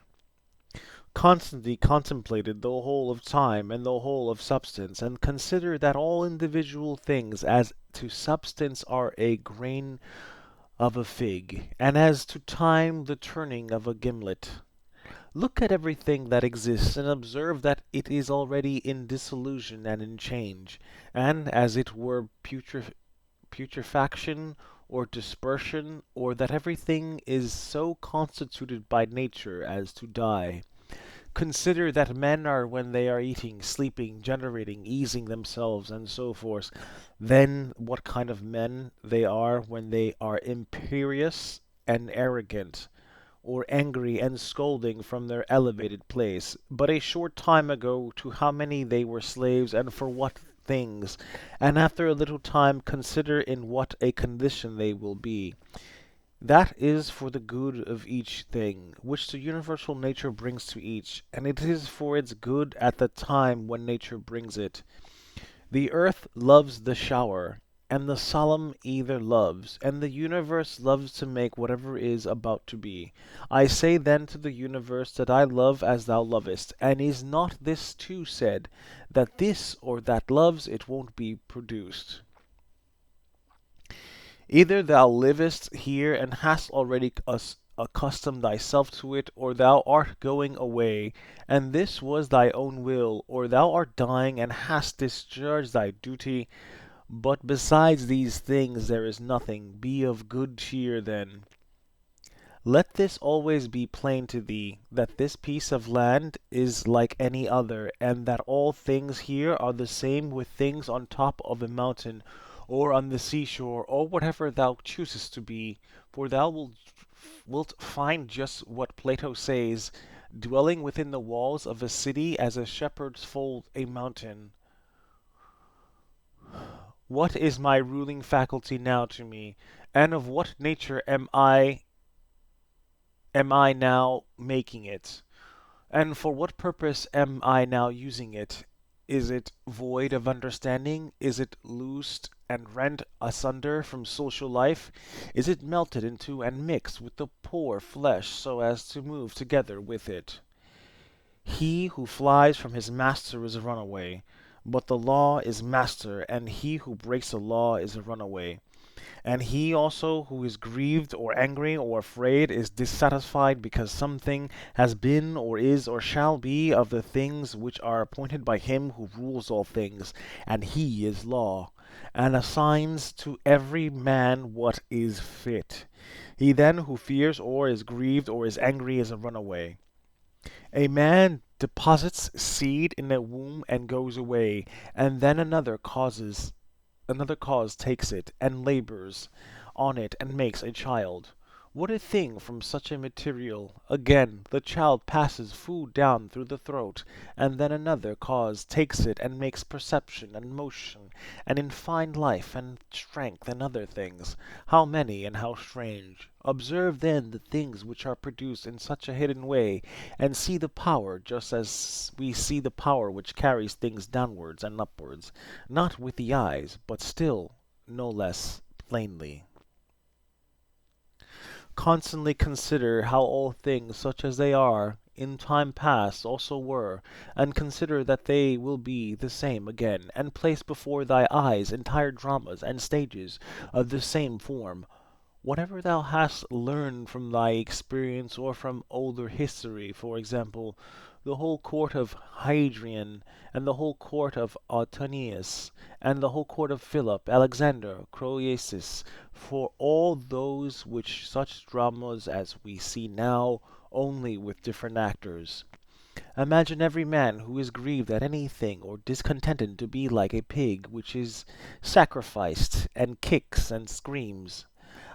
Constantly contemplated the whole of time and the whole of substance, and consider that all individual things as to substance are a grain of a fig, and as to time the turning of a gimlet. Look at everything that exists, and observe that it is already in dissolution and in change, and as it were putrefaction or dispersion, or that everything is so constituted by nature as to die. Consider that men are when they are eating, sleeping, generating, easing themselves, and so forth. Then what kind of men they are when they are imperious and arrogant, or angry and scolding from their elevated place. But a short time ago to how many they were slaves, and for what things, and after a little time consider in what a condition they will be. That is for the good of each thing, which the universal nature brings to each, and it is for its good at the time when nature brings it. The earth loves the shower, and the solemn ether loves, and the universe loves to make whatever is about to be. I say then to the universe that I love as thou lovest, and is not this too said, that this or that loves it won't be produced? Either thou livest here and hast already accustomed thyself to it, or thou art going away, and this was thy own will, or thou art dying and hast discharged thy duty. But besides these things there is nothing. Be of good cheer then. Let this always be plain to thee, that this piece of land is like any other, and that all things here are the same with things on top of a mountain, or on the seashore, or whatever thou choosest to be, for thou wilt find just what Plato says, dwelling within the walls of a city as a shepherd's fold a mountain. What is my ruling faculty now to me, and of what nature am I now making it? And for what purpose am I now using it? Is it void of understanding? Is it loosed and rent asunder from social life? Is it melted into and mixed with the poor flesh so as to move together with it? He who flies from his master is a runaway, but the law is master, and he who breaks the law is a runaway. And he also who is grieved or angry or afraid is dissatisfied because something has been or is or shall be of the things which are appointed by him who rules all things, and he is law, and assigns to every man what is fit. He then who fears or is grieved or is angry is a runaway. A man deposits seed in a womb and goes away, and then another cause takes it, and labors on it, and makes a child. What a thing from such a material! Again, the child passes food down through the throat, and then another cause takes it, and makes perception, and motion, and in fine life, and strength, and other things. How many, and how strange! Observe then the things which are produced in such a hidden way, and see the power, just as we see the power which carries things downwards and upwards, not with the eyes, but still no less plainly. Constantly consider how all things, such as they are, in time past also were, and consider that they will be the same again, and place before thy eyes entire dramas and stages of the same form. Whatever thou hast learned from thy experience or from older history, for example, the whole court of Hadrian, and the whole court of Antoninus, and the whole court of Philip, Alexander, Croesus, for all those which such dramas as we see now, only with different actors. Imagine every man who is grieved at anything or discontented to be like a pig which is sacrificed, and kicks and screams.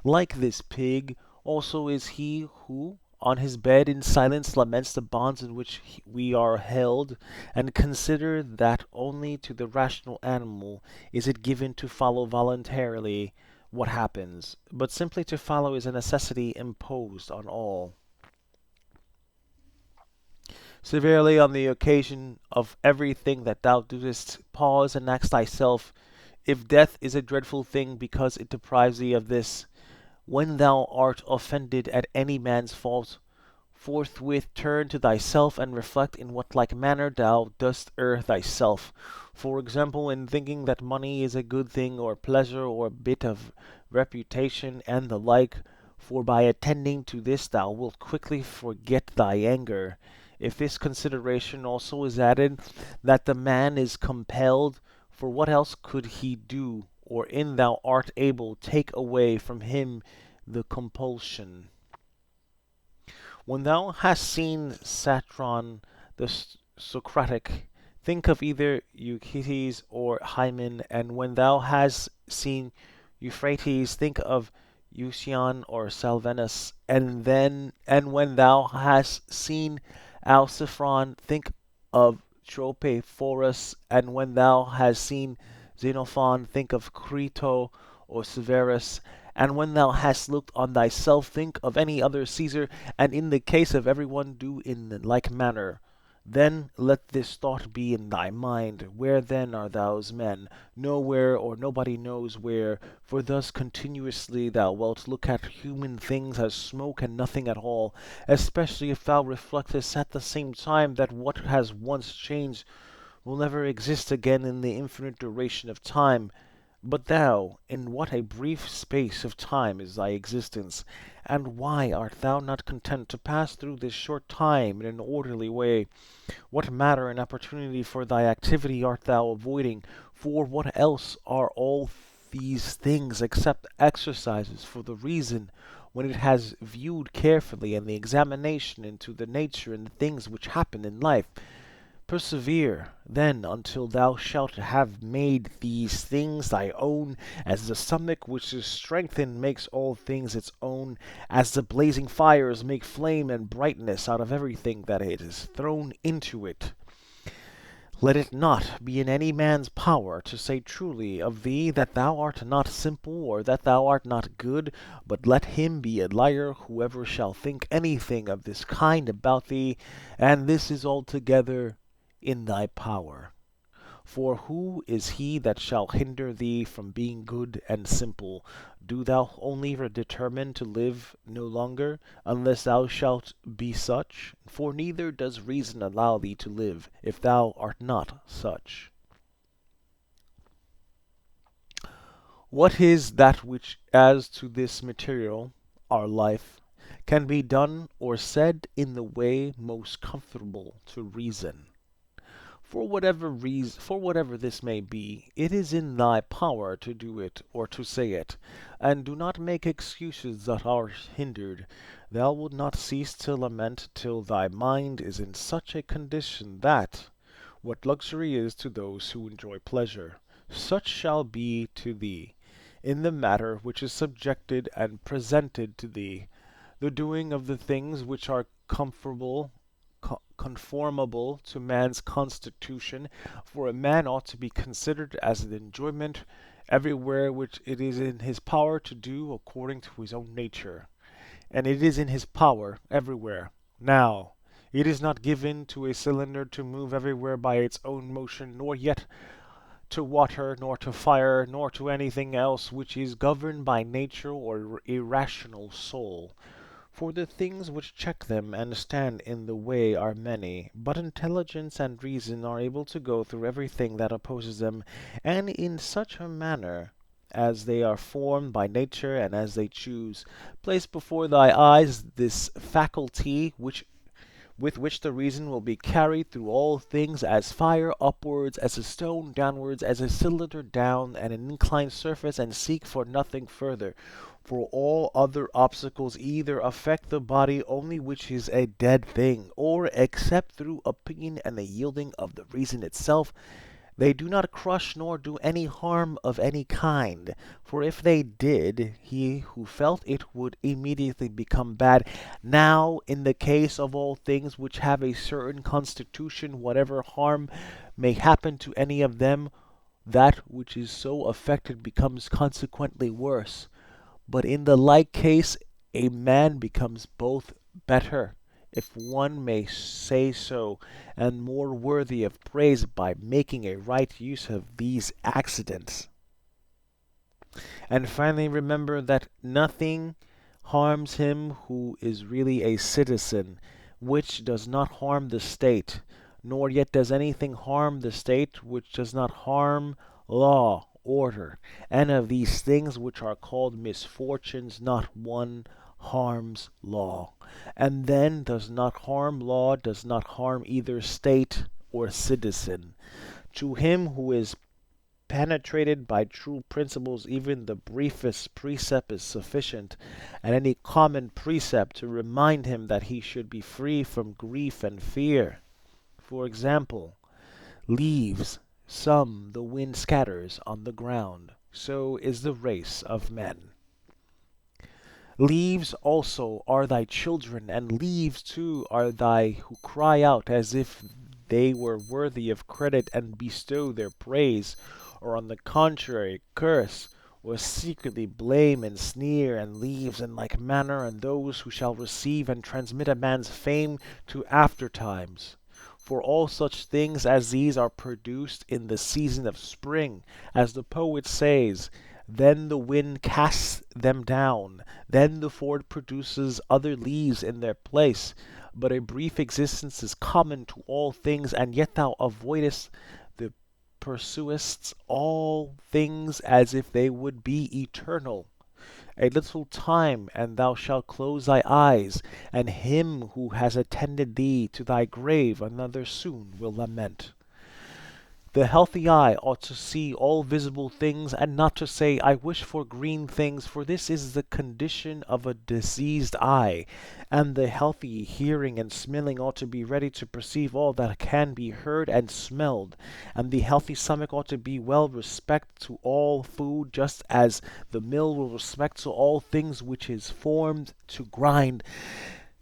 Like this pig also is he who on his bed in silence laments the bonds in which we are held, and consider that only to the rational animal is it given to follow voluntarily what happens, but simply to follow is a necessity imposed on all. Severely on the occasion of everything that thou doest, pause and ask thyself, if death is a dreadful thing because it deprives thee of this. When thou art offended at any man's fault, forthwith turn to thyself and reflect in what like manner thou dost err thyself. For example, in thinking that money is a good thing, or pleasure, or a bit of reputation, and the like, for by attending to this thou wilt quickly forget thy anger. If this consideration also is added, that the man is compelled, for what else could he do, or in thou art able, take away from him the compulsion. When thou hast seen Satron the Socratic, think of either Euclides or Hymen, and when thou hast seen Euphrates, think of Lucian or Salvanus, and when thou hast seen Alciphron, think of Trophiphorus, and when thou hast seen Xenophon, think of Crito or Severus, and when thou hast looked on thyself, think of any other Caesar, and in the case of every one do in like manner. Then let this thought be in thy mind, where then are those men? Nowhere, or nobody knows where, for thus continuously thou wilt look at human things as smoke and nothing at all, especially if thou reflectest at the same time that what has once changed will never exist again in the infinite duration of time. But thou, in what a brief space of time is thy existence, and why art thou not content to pass through this short time in an orderly way? What matter and opportunity for thy activity art thou avoiding? For what else are all these things except exercises for the reason, when it has viewed carefully in the examination into the nature and the things which happen in life? Persevere, then, until thou shalt have made these things thy own, as the stomach which is strengthened makes all things its own, as the blazing fires make flame and brightness out of everything that it is thrown into it. Let it not be in any man's power to say truly of thee that thou art not simple, or that thou art not good, but let him be a liar whoever shall think anything of this kind about thee, and this is altogether in thy power. For who is he that shall hinder thee from being good and simple? Do thou only determine to live no longer, unless thou shalt be such? For neither does reason allow thee to live, if thou art not such. What is that which, as to this material, our life, can be done or said in the way most comfortable to reason? For whatever this may be, it is in thy power to do it or to say it, and do not make excuses that are hindered. Thou wilt not cease to lament till thy mind is in such a condition that, what luxury is to those who enjoy pleasure, such shall be to thee, in the matter which is subjected and presented to thee, the doing of the things which are conformable to man's constitution, for a man ought to be considered as an enjoyment everywhere which it is in his power to do according to his own nature. And it is in his power everywhere. Now, it is not given to a cylinder to move everywhere by its own motion, nor yet to water, nor to fire, nor to anything else which is governed by nature or irrational soul. For the things which check them and stand in the way are many, but intelligence and reason are able to go through everything that opposes them, and in such a manner as they are formed by nature and as they choose. Place before thy eyes this faculty with which the reason will be carried through all things, as fire upwards, as a stone downwards, as a cylinder down an inclined surface, and seek for nothing further. For all other obstacles either affect the body only which is a dead thing, or, except through opinion and the yielding of the reason itself, they do not crush nor do any harm of any kind. For if they did, he who felt it would immediately become bad. Now, in the case of all things which have a certain constitution, whatever harm may happen to any of them, that which is so affected becomes consequently worse. But in the like case, a man becomes both better, if one may say so, and more worthy of praise by making a right use of these accidents. And finally, remember that nothing harms him who is really a citizen, which does not harm the state, nor yet does anything harm the state which does not harm law, order, and of these things which are called misfortunes, not one harms law. And then does not harm law, does not harm either state or citizen. To him who is penetrated by true principles, even the briefest precept is sufficient, and any common precept to remind him that he should be free from grief and fear. For example, leaves some the wind scatters on the ground, so is the race of men. Leaves also are thy children, and leaves too are thy who cry out as if they were worthy of credit and bestow their praise, or on the contrary curse, or secretly blame and sneer, and leaves in like manner and those who shall receive and transmit a man's fame to after times. For all such things as these are produced in the season of spring, as the poet says, then the wind casts them down, then the forest produces other leaves in their place. But a brief existence is common to all things, and yet thou avoidest the pursuest all things as if they would be eternal. A little time, and thou shalt close thy eyes, and him who has attended thee to thy grave another soon will lament. The healthy eye ought to see all visible things, and not to say, I wish for green things, for this is the condition of a diseased eye. And the healthy hearing and smelling ought to be ready to perceive all that can be heard and smelled. And the healthy stomach ought to be well respect to all food, just as the mill will respect to all things which is formed to grind.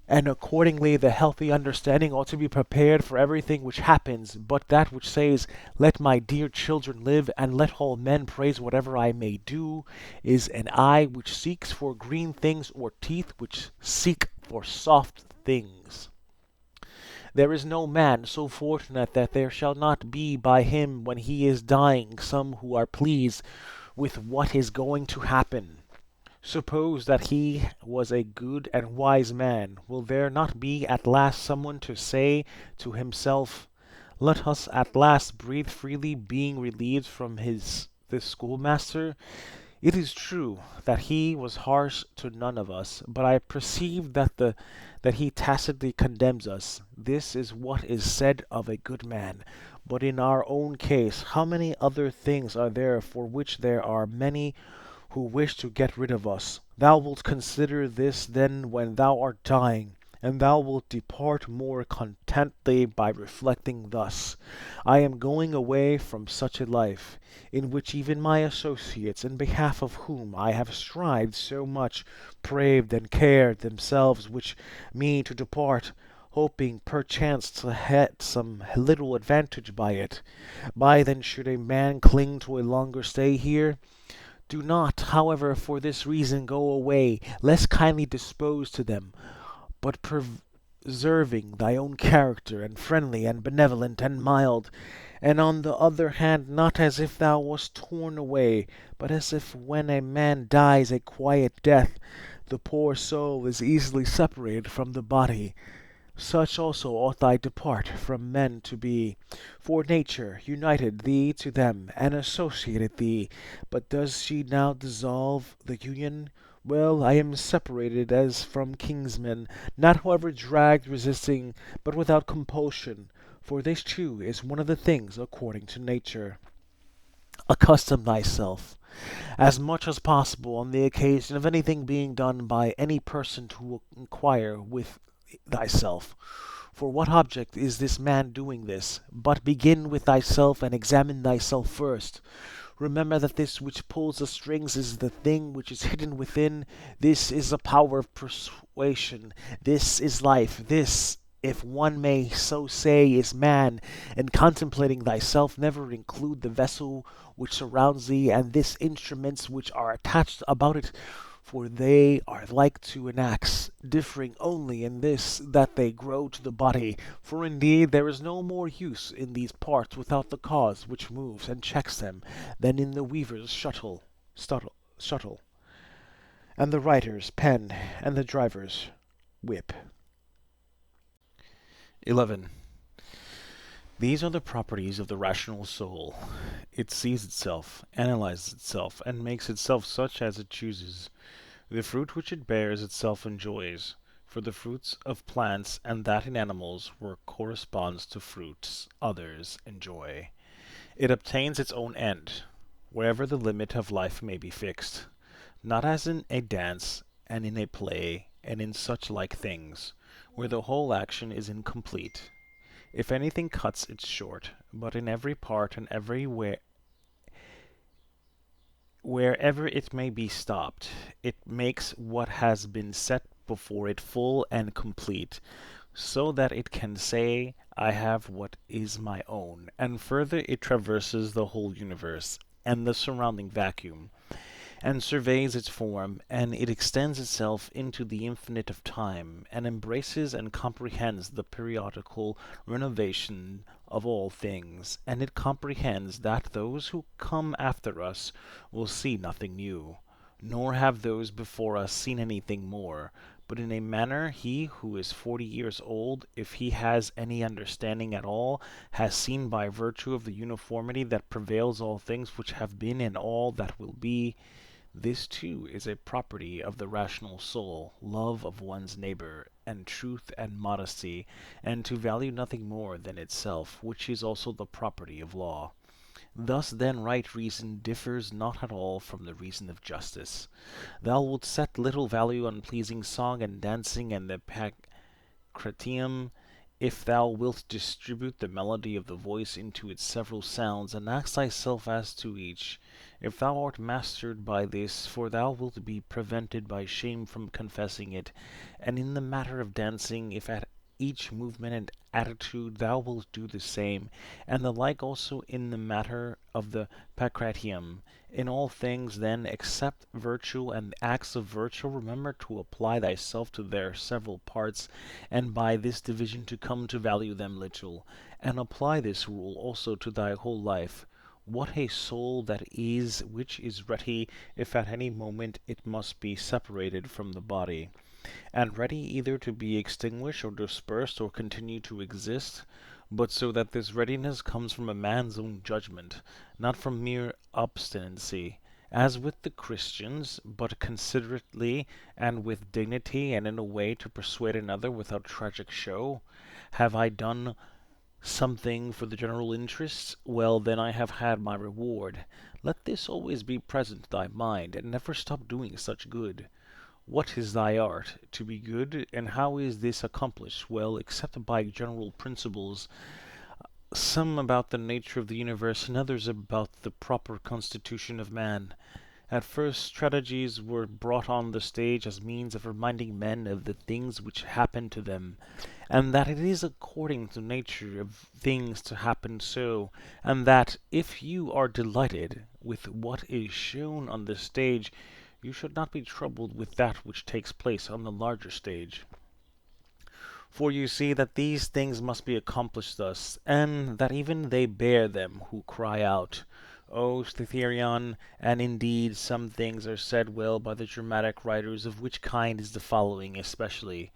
And accordingly, the healthy understanding ought to be prepared for everything which happens, but that which says, let my dear children live, and let all men praise whatever I may do, is an eye which seeks for green things, or teeth which seek for soft things. There is no man so fortunate that there shall not be by him when he is dying some who are pleased with what is going to happen. Suppose that he was a good and wise man, will there not be at last someone to say to himself, let us at last breathe freely, being relieved from this schoolmaster? It is true that he was harsh to none of us, but I perceive that he tacitly condemns us. This is what is said of a good man. But in our own case, how many other things are there for which there are many who wish to get rid of us? Thou wilt consider this then when thou art dying, and thou wilt depart more contentedly by reflecting thus: I am going away from such a life, in which even my associates, in behalf of whom I have strived so much, braved and cared themselves, which me to depart, hoping perchance to get some little advantage by it. Why then should a man cling to a longer stay here? Do not, however, for this reason go away less kindly disposed to them, but preserving thy own character, and friendly, and benevolent, and mild, and on the other hand not as if thou wast torn away, but as if when a man dies a quiet death, the poor soul is easily separated from the body. Such also ought thy depart from men to be. For nature united thee to them, and associated thee. But does she now dissolve the union? Well, I am separated as from kinsmen, not however dragged resisting, but without compulsion. For this too is one of the things according to nature. Accustom thyself, as much as possible, on the occasion of anything being done by any person, to inquire with thyself, for what object is this man doing this? But begin with thyself, and examine thyself first. Remember that this which pulls the strings is the thing which is hidden within. This is the power of persuasion. This is life. This, if one may so say, is man. In contemplating thyself, never include the vessel which surrounds thee, and these instruments which are attached about it, for they are like to an axe, differing only in this, that they grow to the body. For indeed there is no more use in these parts without the cause which moves and checks them, than in the weaver's shuttle, and the writer's pen, and the driver's whip. 11. These are the properties of the rational soul. It sees itself, analyzes itself, and makes itself such as it chooses. The fruit which it bears itself enjoys, for the fruits of plants and that in animals work corresponds to fruits others enjoy. It obtains its own end, wherever the limit of life may be fixed, not as in a dance and in a play and in such like things, where the whole action is incomplete. If anything cuts it short, but in every part and everywhere wherever it may be stopped, it makes what has been set before it full and complete, so that it can say, I have what is my own, and further it traverses the whole universe and the surrounding vacuum. and surveys its form, and it extends itself into the infinite of time, and embraces and comprehends the periodical renovation of all things, and it comprehends that those who come after us will see nothing new, nor have those before us seen anything more, but in a manner he who is 40 years old, if he has any understanding at all, has seen by virtue of the uniformity that prevails all things which have been and all that will be. This too is a property of the rational soul, love of one's neighbor, and truth and modesty, and to value nothing more than itself, which is also the property of law. Thus then right reason differs not at all from the reason of justice. Thou wilt set little value on pleasing song and dancing and the Critium, if thou wilt distribute the melody of the voice into its several sounds, and ask thyself as to each, if thou art mastered by this, for thou wilt be prevented by shame from confessing it. And in the matter of dancing, if at each movement and attitude thou wilt do the same, and the like also in the matter of the Pancratium. In all things, then, except virtue and acts of virtue, remember to apply thyself to their several parts, and by this division to come to value them little. And apply this rule also to thy whole life. What a soul that is which is ready, if at any moment it must be separated from the body, and ready either to be extinguished or dispersed or continue to exist, but so that this readiness comes from a man's own judgment, not from mere obstinacy, as with the Christians, but considerately and with dignity, and in a way to persuade another without tragic show. Have I done something for the general interests? Well, then I have had my reward. Let this always be present to thy mind, and never stop doing such good. What is thy art? To be good. And how is this accomplished? Well, except by general principles, some about the nature of the universe and others about the proper constitution of man. At first, strategies were brought on the stage as means of reminding men of the things which happen to them, and that it is according to nature of things to happen so, and that if you are delighted with what is shown on the stage, you should not be troubled with that which takes place on the larger stage. For you see that these things must be accomplished thus, and that even they bear them who cry out, O Cythereon, and indeed some things are said well by the dramatic writers, of which kind is the following especially.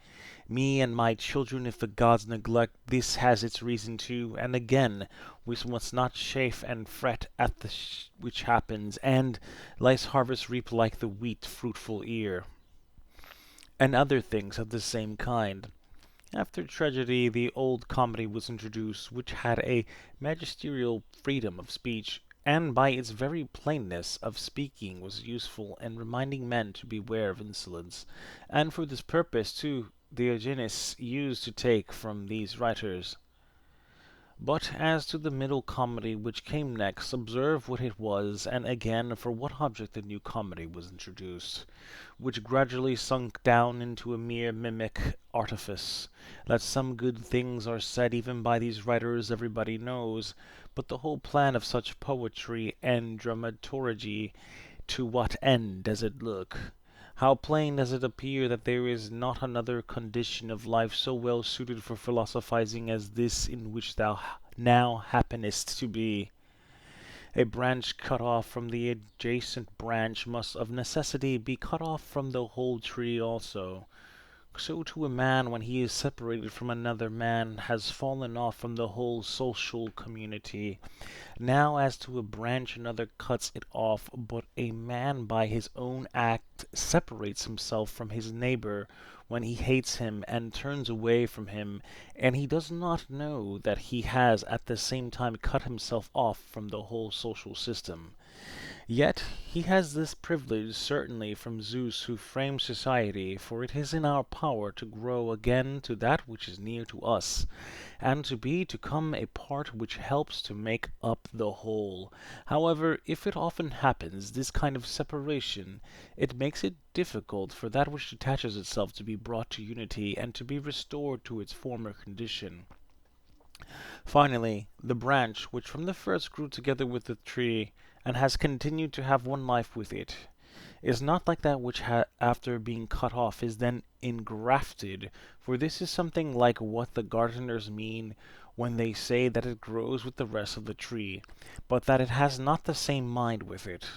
Me and my children, if the gods neglect, this has its reason too, and again, we must not chafe and fret at the which happens, and life's harvest reap like the wheat fruitful ear, and other things of the same kind. After tragedy, the old comedy was introduced, which had a magisterial freedom of speech, and by its very plainness of speaking was useful in reminding men to beware of insolence. And for this purpose, too, Diogenes used to take from these writers. But as to the middle comedy which came next, observe what it was, and again for what object the new comedy was introduced, which gradually sunk down into a mere mimic artifice. That some good things are said even by these writers everybody knows, but the whole plan of such poetry and dramaturgy, to what end does it look? How plain does it appear that there is not another condition of life so well suited for philosophizing as this in which thou now happenest to be. A branch cut off from the adjacent branch must of necessity be cut off from the whole tree also. So to a man, when he is separated from another man, has fallen off from the whole social community. Now as to a branch another cuts it off, but a man by his own act separates himself from his neighbor when he hates him and turns away from him, and he does not know that he has at the same time cut himself off from the whole social system. Yet he has this privilege certainly from Zeus who framed society, for it is in our power to grow again to that which is near to us, and to come a part which helps to make up the whole. However, if it often happens, this kind of separation, it makes it difficult for that which detaches itself to be brought to unity and to be restored to its former condition. Finally, the branch, which from the first grew together with the tree, and has continued to have one life with it, is not like that which after being cut off is then engrafted, for this is something like what the gardeners mean when they say that it grows with the rest of the tree, but that it has not the same mind with it.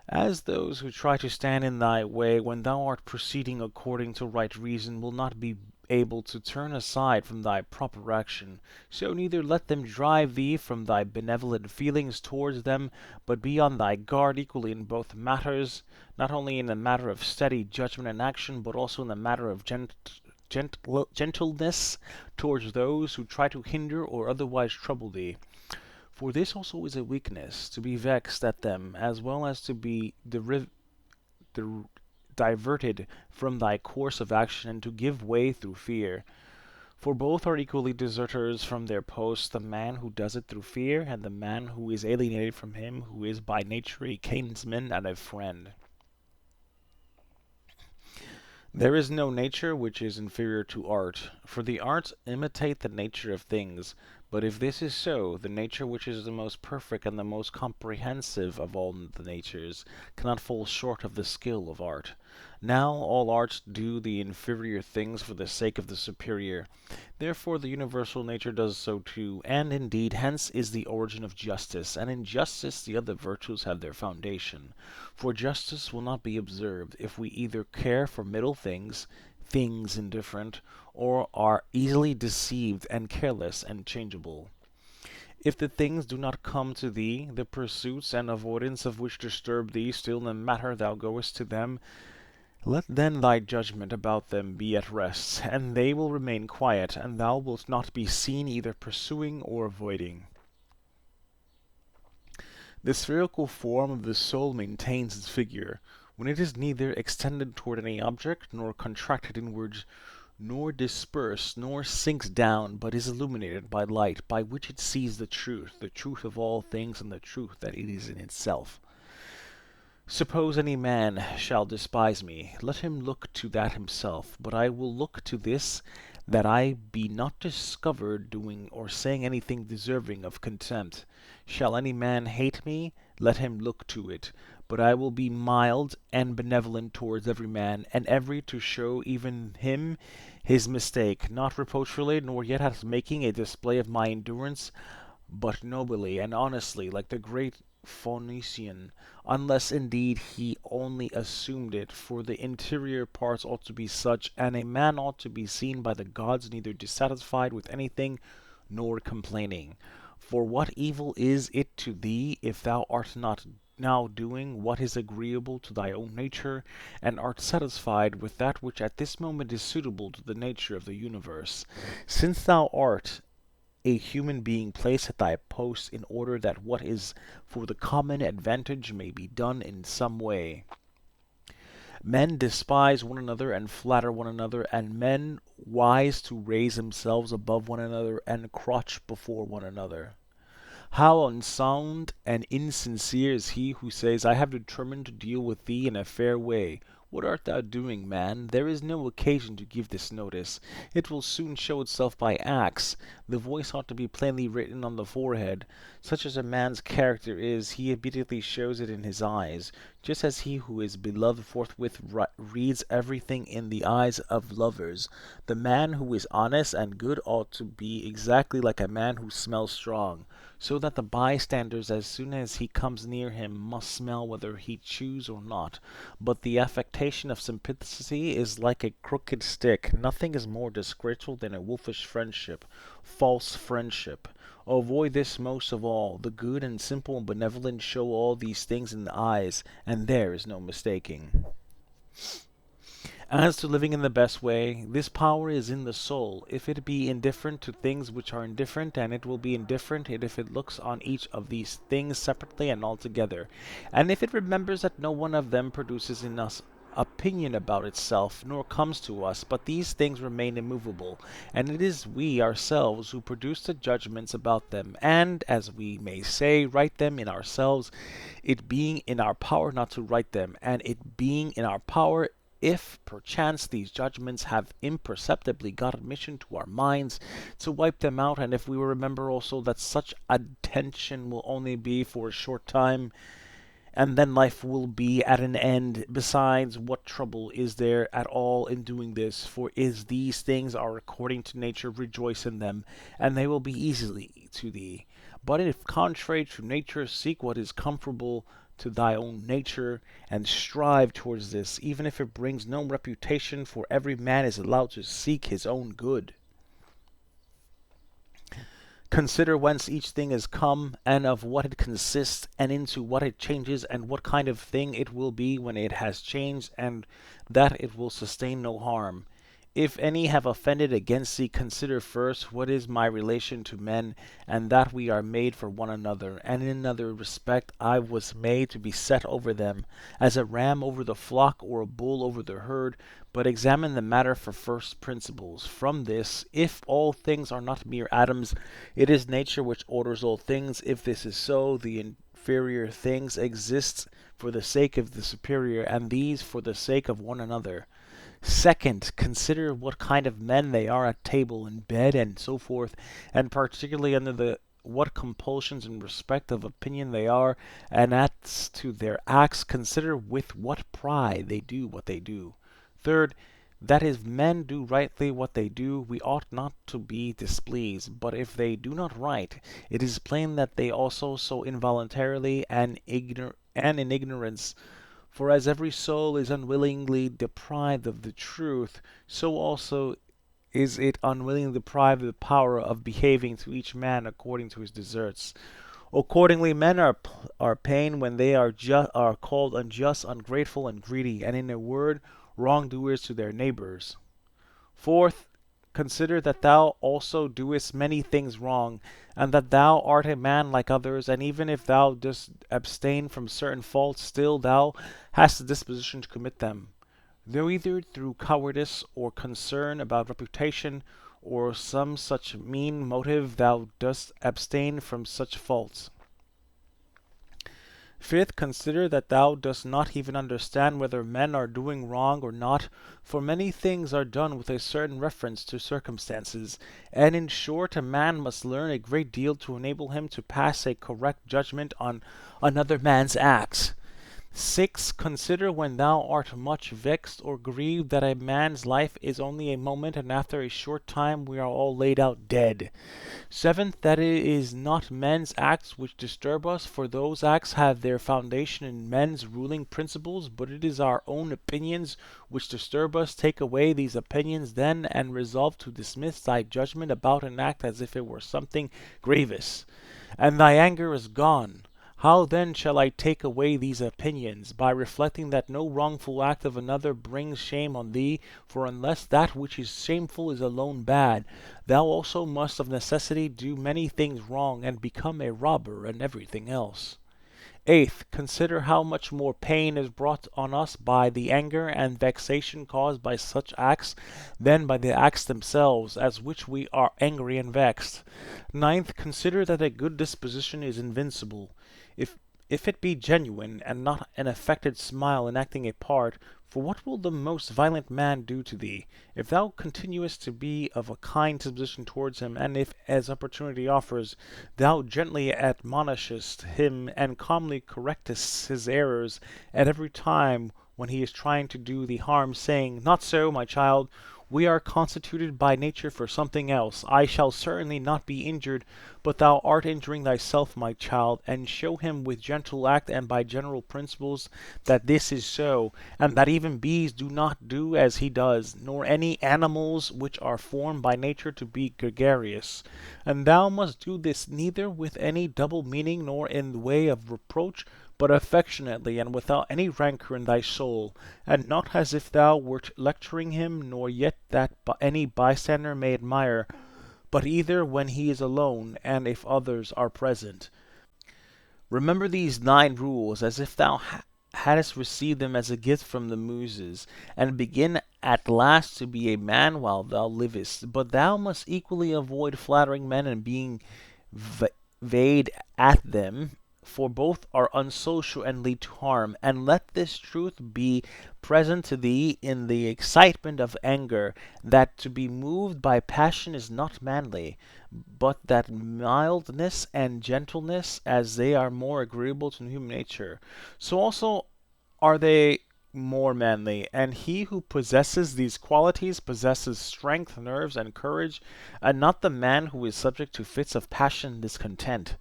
As those who try to stand in thy way when thou art proceeding according to right reason will not be able to turn aside from thy proper action, so neither let them drive thee from thy benevolent feelings towards them, but be on thy guard equally in both matters, not only in the matter of steady judgment and action, but also in the matter of gentleness towards those who try to hinder or otherwise trouble thee. For this also is a weakness, to be vexed at them, as well as to be diverted from thy course of action, and to give way through fear. For both are equally deserters from their posts, the man who does it through fear, and the man who is alienated from him who is by nature a kinsman and a friend. There is no nature which is inferior to art, for the arts imitate the nature of things. But if this is so, the nature which is the most perfect and the most comprehensive of all the natures cannot fall short of the skill of art. Now all arts do the inferior things for the sake of the superior. Therefore the universal nature does so too, and indeed hence is the origin of justice, and in justice the other virtues have their foundation. For justice will not be observed if we either care for middle things, things indifferent, or are easily deceived and careless and changeable. If the things do not come to thee, the pursuits and avoidance of which disturb thee still in the matter thou goest to them, let then thy judgment about them be at rest, and they will remain quiet, and thou wilt not be seen either pursuing or avoiding. The spherical form of the soul maintains its figure, when it is neither extended toward any object, nor contracted inwards, nor dispersed, nor sinks down, but is illuminated by light, by which it sees the truth of all things, and the truth that it is in itself. Suppose any man shall despise me, let him look to that himself, but I will look to this, that I be not discovered doing or saying anything deserving of contempt. Shall any man hate me, let him look to it, but I will be mild and benevolent towards every man, and every to show even him his mistake, not reproachfully, nor yet as making a display of my endurance, but nobly and honestly, like the great Phoenician, unless indeed he only assumed it, for the interior parts ought to be such, and a man ought to be seen by the gods neither dissatisfied with anything nor complaining. For what evil is it to thee if thou art not now doing what is agreeable to thy own nature, and art satisfied with that which at this moment is suitable to the nature of the universe, since thou art a human being placed at thy post in order that what is for the common advantage may be done in some way. Men despise one another and flatter one another, and men wise to raise themselves above one another and crouch before one another. How unsound and insincere is he who says, I have determined to deal with thee in a fair way. What art thou doing, man? There is no occasion to give this notice. It will soon show itself by acts. The voice ought to be plainly written on the forehead. Such as a man's character is, he immediately shows it in his eyes, just as he who is beloved forthwith reads everything in the eyes of lovers. The man who is honest and good ought to be exactly like a man who smells strong, so that the bystanders, as soon as he comes near him, must smell whether he choose or not. But the affectation of simplicity is like a crooked stick. Nothing is more disgraceful than a wolfish friendship, false friendship. Avoid this most of all. The good and simple and benevolent show all these things in the eyes, and there is no mistaking. As to living in the best way, this power is in the soul. If it be indifferent to things which are indifferent, and it will be indifferent if it looks on each of these things separately and altogether, and if it remembers that no one of them produces in us opinion about itself, nor comes to us, but these things remain immovable, and it is we ourselves who produce the judgments about them, and, as we may say, write them in ourselves, it being in our power not to write them, and it being in our power, if perchance these judgments have imperceptibly got admission to our minds, to wipe them out, and if we remember also that such attention will only be for a short time, and then life will be at an end. Besides, what trouble is there at all in doing this? For is these things are according to nature, rejoice in them, and they will be easily to thee. But if contrary to nature, seek what is comfortable to thy own nature, and strive towards this, even if it brings no reputation, for every man is allowed to seek his own good. Consider whence each thing is come, and of what it consists, and into what it changes, and what kind of thing it will be when it has changed, and that it will sustain no harm. If any have offended against thee, consider first what is my relation to men, and that we are made for one another. And in another respect I was made to be set over them, as a ram over the flock, or a bull over the herd. But examine the matter for first principles. From this, if all things are not mere atoms, it is nature which orders all things. If this is so, the inferior things exist for the sake of the superior, and these for the sake of one another. Second, consider what kind of men they are at table, in bed, and so forth, and particularly under the what compulsions in respect of opinion they are, and as to their acts, consider with what pride they do what they do. Third, that if men do rightly what they do, we ought not to be displeased. But if they do not right, it is plain that they also so involuntarily and in ignorance. For as every soul is unwillingly deprived of the truth, so also is it unwillingly deprived of the power of behaving to each man according to his deserts. Accordingly, men are pained when they are called unjust, ungrateful, and greedy, and in a word, wrongdoers to their neighbors. Fourth, consider that thou also doest many things wrong, and that thou art a man like others, and even if thou dost abstain from certain faults, still thou hast a disposition to commit them, though either through cowardice or concern about reputation, or some such mean motive, thou dost abstain from such faults. Fifth, consider that thou dost not even understand whether men are doing wrong or not, for many things are done with a certain reference to circumstances, and in short a man must learn a great deal to enable him to pass a correct judgment on another man's acts. Six, consider when thou art much vexed or grieved that a man's life is only a moment, and after a short time we are all laid out dead. Seventh, that it is not men's acts which disturb us, for those acts have their foundation in men's ruling principles, but it is our own opinions which disturb us. Take away these opinions then, and resolve to dismiss thy judgment about an act as if it were something grievous, and thy anger is gone. How then shall I take away these opinions? By reflecting that no wrongful act of another brings shame on thee, for unless that which is shameful is alone bad, thou also must of necessity do many things wrong, and become a robber and everything else. Eighth, consider how much more pain is brought on us by the anger and vexation caused by such acts than by the acts themselves, as which we are angry and vexed. Ninth, consider that a good disposition is invincible, if it be genuine, and not an affected smile enacting a part. For what will the most violent man do to thee, if thou continuest to be of a kind disposition towards him, and if, as opportunity offers, thou gently admonishest him, and calmly correctest his errors at every time when he is trying to do thee harm, saying, "Not so, my child, we are constituted by nature for something else. I shall certainly not be injured, but thou art injuring thyself, my child," and show him with gentle act and by general principles that this is so, and that even bees do not do as he does, nor any animals which are formed by nature to be gregarious. And thou must do this neither with any double meaning nor in the way of reproach, but affectionately, and without any rancor in thy soul, and not as if thou wert lecturing him, nor yet that any bystander may admire, but either when he is alone, and if others are present. Remember these 9 rules as if thou hadst received them as a gift from the Muses, and begin at last to be a man while thou livest. But thou must equally avoid flattering men and being vain at them, for both are unsocial and lead to harm. And let this truth be present to thee in the excitement of anger, that to be moved by passion is not manly, but that mildness and gentleness, as they are more agreeable to human nature, so also are they more manly. And he who possesses these qualities possesses strength, nerves, and courage, and not the man who is subject to fits of passion and discontent.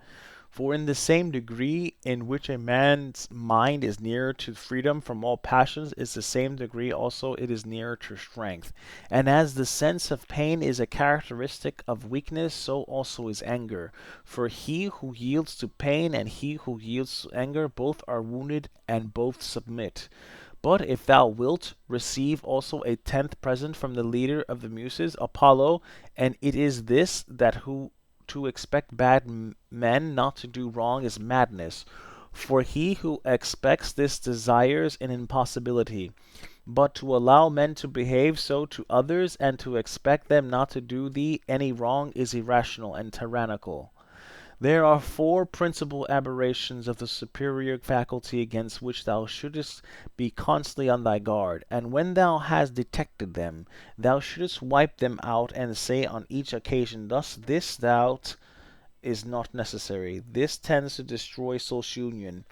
For in the same degree in which a man's mind is nearer to freedom from all passions, is the same degree also it is nearer to strength. And as the sense of pain is a characteristic of weakness, so also is anger. For he who yields to pain and he who yields to anger, both are wounded and both submit. But if thou wilt, receive also a tenth present from the leader of the Muses, Apollo, and it is this, that who to expect bad men not to do wrong is madness. For he who expects this desires an impossibility. But to allow men to behave so to others, and to expect them not to do thee any wrong, is irrational and tyrannical. There are four principal aberrations of the superior faculty against which thou shouldest be constantly on thy guard, and when thou hast detected them, thou shouldest wipe them out, and say on each occasion thus: this doubt is not necessary, this tends to destroy social union.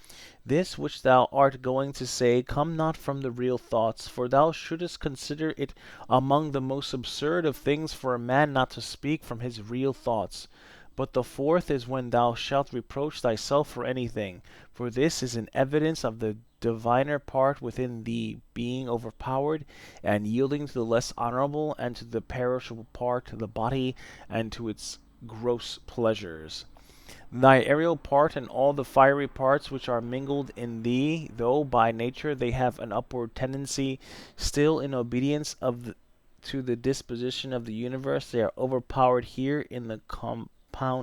This which thou art going to say come not from the real thoughts, for thou shouldest consider it among the most absurd of things for a man not to speak from his real thoughts. But the fourth is when thou shalt reproach thyself for anything, for this is an evidence of the diviner part within thee being overpowered, and yielding to the less honorable, and to the perishable part, the body, and to its gross pleasures. Thy aerial part and all the fiery parts which are mingled in thee, though by nature they have an upward tendency, still in obedience to the disposition of the universe, they are overpowered here in the compound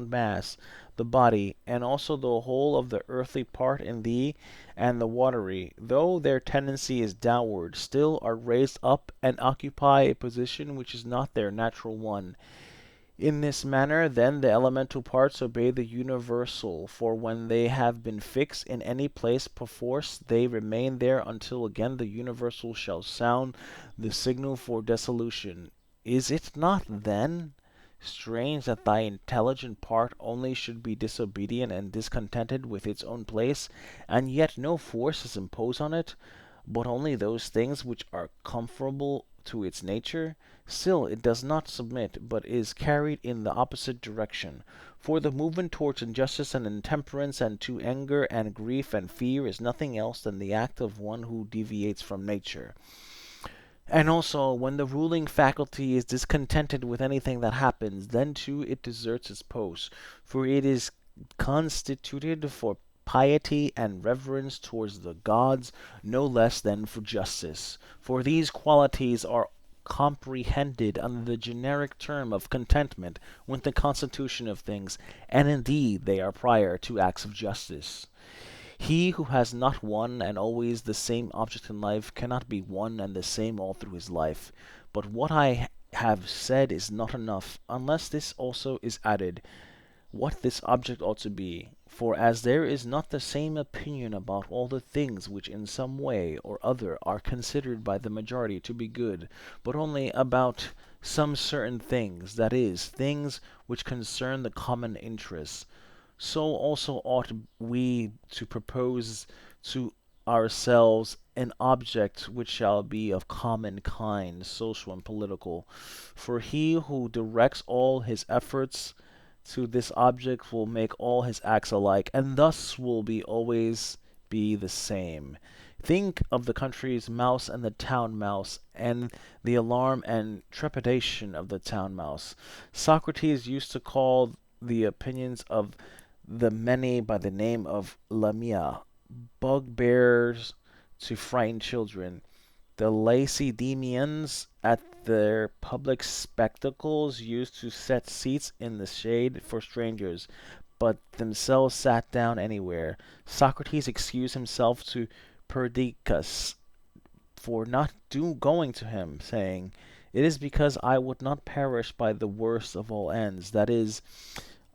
mass, the body, and also the whole of the earthly part in thee, and the watery, though their tendency is downward, still are raised up and occupy a position which is not their natural one. In this manner, then, the elemental parts obey the universal, for when they have been fixed in any place perforce they remain there until again the universal shall sound the signal for dissolution. Is it not, then, strange that thy intelligent part only should be disobedient and discontented with its own place, and yet no force is imposed on it, but only those things which are conformable to its nature? Still it does not submit, but is carried in the opposite direction. For the movement towards injustice and intemperance, and to anger and grief and fear, is nothing else than the act of one who deviates from nature. And also, when the ruling faculty is discontented with anything that happens, then too it deserts its post, for it is constituted for piety and reverence towards the gods, no less than for justice. For these qualities are comprehended under the generic term of contentment with the constitution of things, and indeed they are prior to acts of justice. He who has not one and always the same object in life cannot be one and the same all through his life. But what I have said is not enough, unless this also is added, what this object ought to be. For as there is not the same opinion about all the things which in some way or other are considered by the majority to be good, but only about some certain things, that is, things which concern the common interests, so also ought we to propose to ourselves an object which shall be of common kind, social and political. For he who directs all his efforts to this object will make all his acts alike, and thus will be always be the same. Think of the country's mouse and the town mouse, and the alarm and trepidation of the town mouse. Socrates used to call the opinions of the many by the name of lamia, bugbears to frighten children. The Lacedaemonians at their public spectacles used to set seats in the shade for strangers, but themselves sat down anywhere. Socrates excused himself to Perdiccas for not going to him, saying, "It is because I would not perish by the worst of all ends, that is,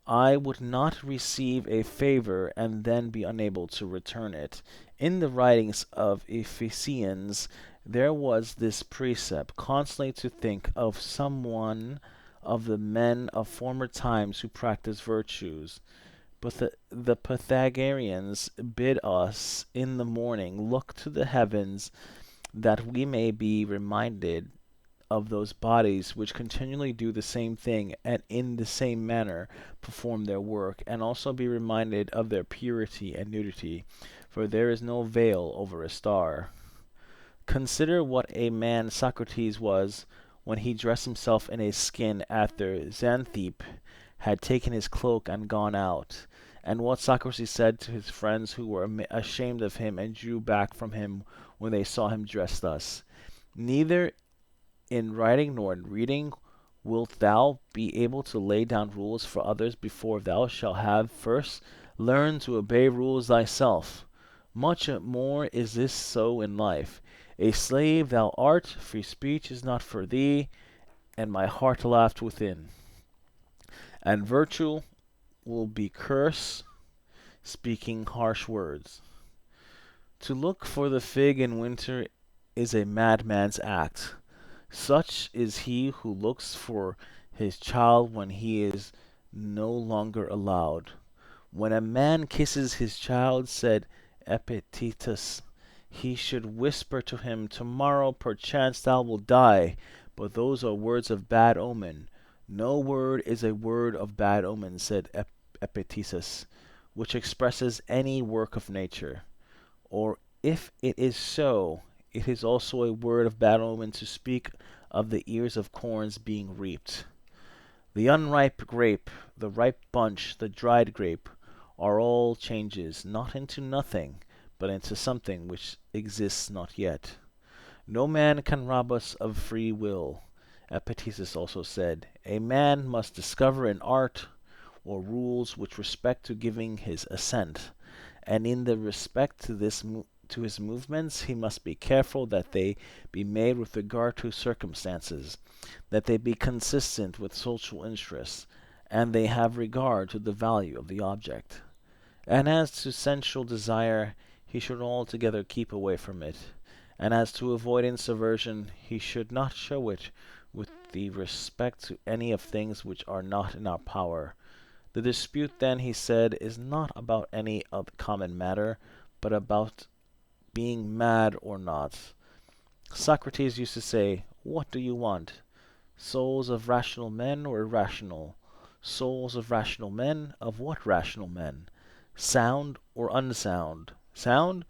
I would not receive a favor and then be unable to return it. In the writings of Ephesians, there was this precept constantly to think of some one of the men of former times who practiced virtues. But the Pythagoreans bid us in the morning look to the heavens that we may be reminded of those bodies which continually do the same thing and in the same manner perform their work, and also be reminded of their purity and nudity, for there is no veil over a star. Consider what a man Socrates was when he dressed himself in a skin after Xanthippe had taken his cloak and gone out, and what Socrates said to his friends who were ashamed of him and drew back from him when they saw him dressed thus. Neither in writing nor in reading wilt thou be able to lay down rules for others before thou shalt have first learned to obey rules thyself. Much more is this so in life. A slave thou art, free speech is not for thee, and my heart laughed within. And virtue will be curse, speaking harsh words. To look for the fig in winter is a madman's act. Such is he who looks for his child when he is no longer allowed. When a man kisses his child, said Epictetus, he should whisper to him, "Tomorrow perchance thou wilt die," but those are words of bad omen. No word is a word of bad omen, said Epictetus, which expresses any work of nature. Or if it is so, it is also a word of bad omen to speak of the ears of corns being reaped. The unripe grape, the ripe bunch, the dried grape, are all changes, not into nothing, but into something which exists not yet. No man can rob us of free will. Epictetus also said, a man must discover an art or rules which respect to giving his assent, and in the respect to his movements he must be careful that they be made with regard to circumstances, that they be consistent with social interests, and they have regard to the value of the object. And as to sensual desire, he should altogether keep away from it, and as to avoidance aversion, he should not show it with the respect to any of things which are not in our power. The dispute, then, he said, is not about any common matter, but about being mad or not. Socrates used to say, "What do you want? Souls of rational men or irrational? Souls of rational men, of what rational men? Sound or unsound? Sound?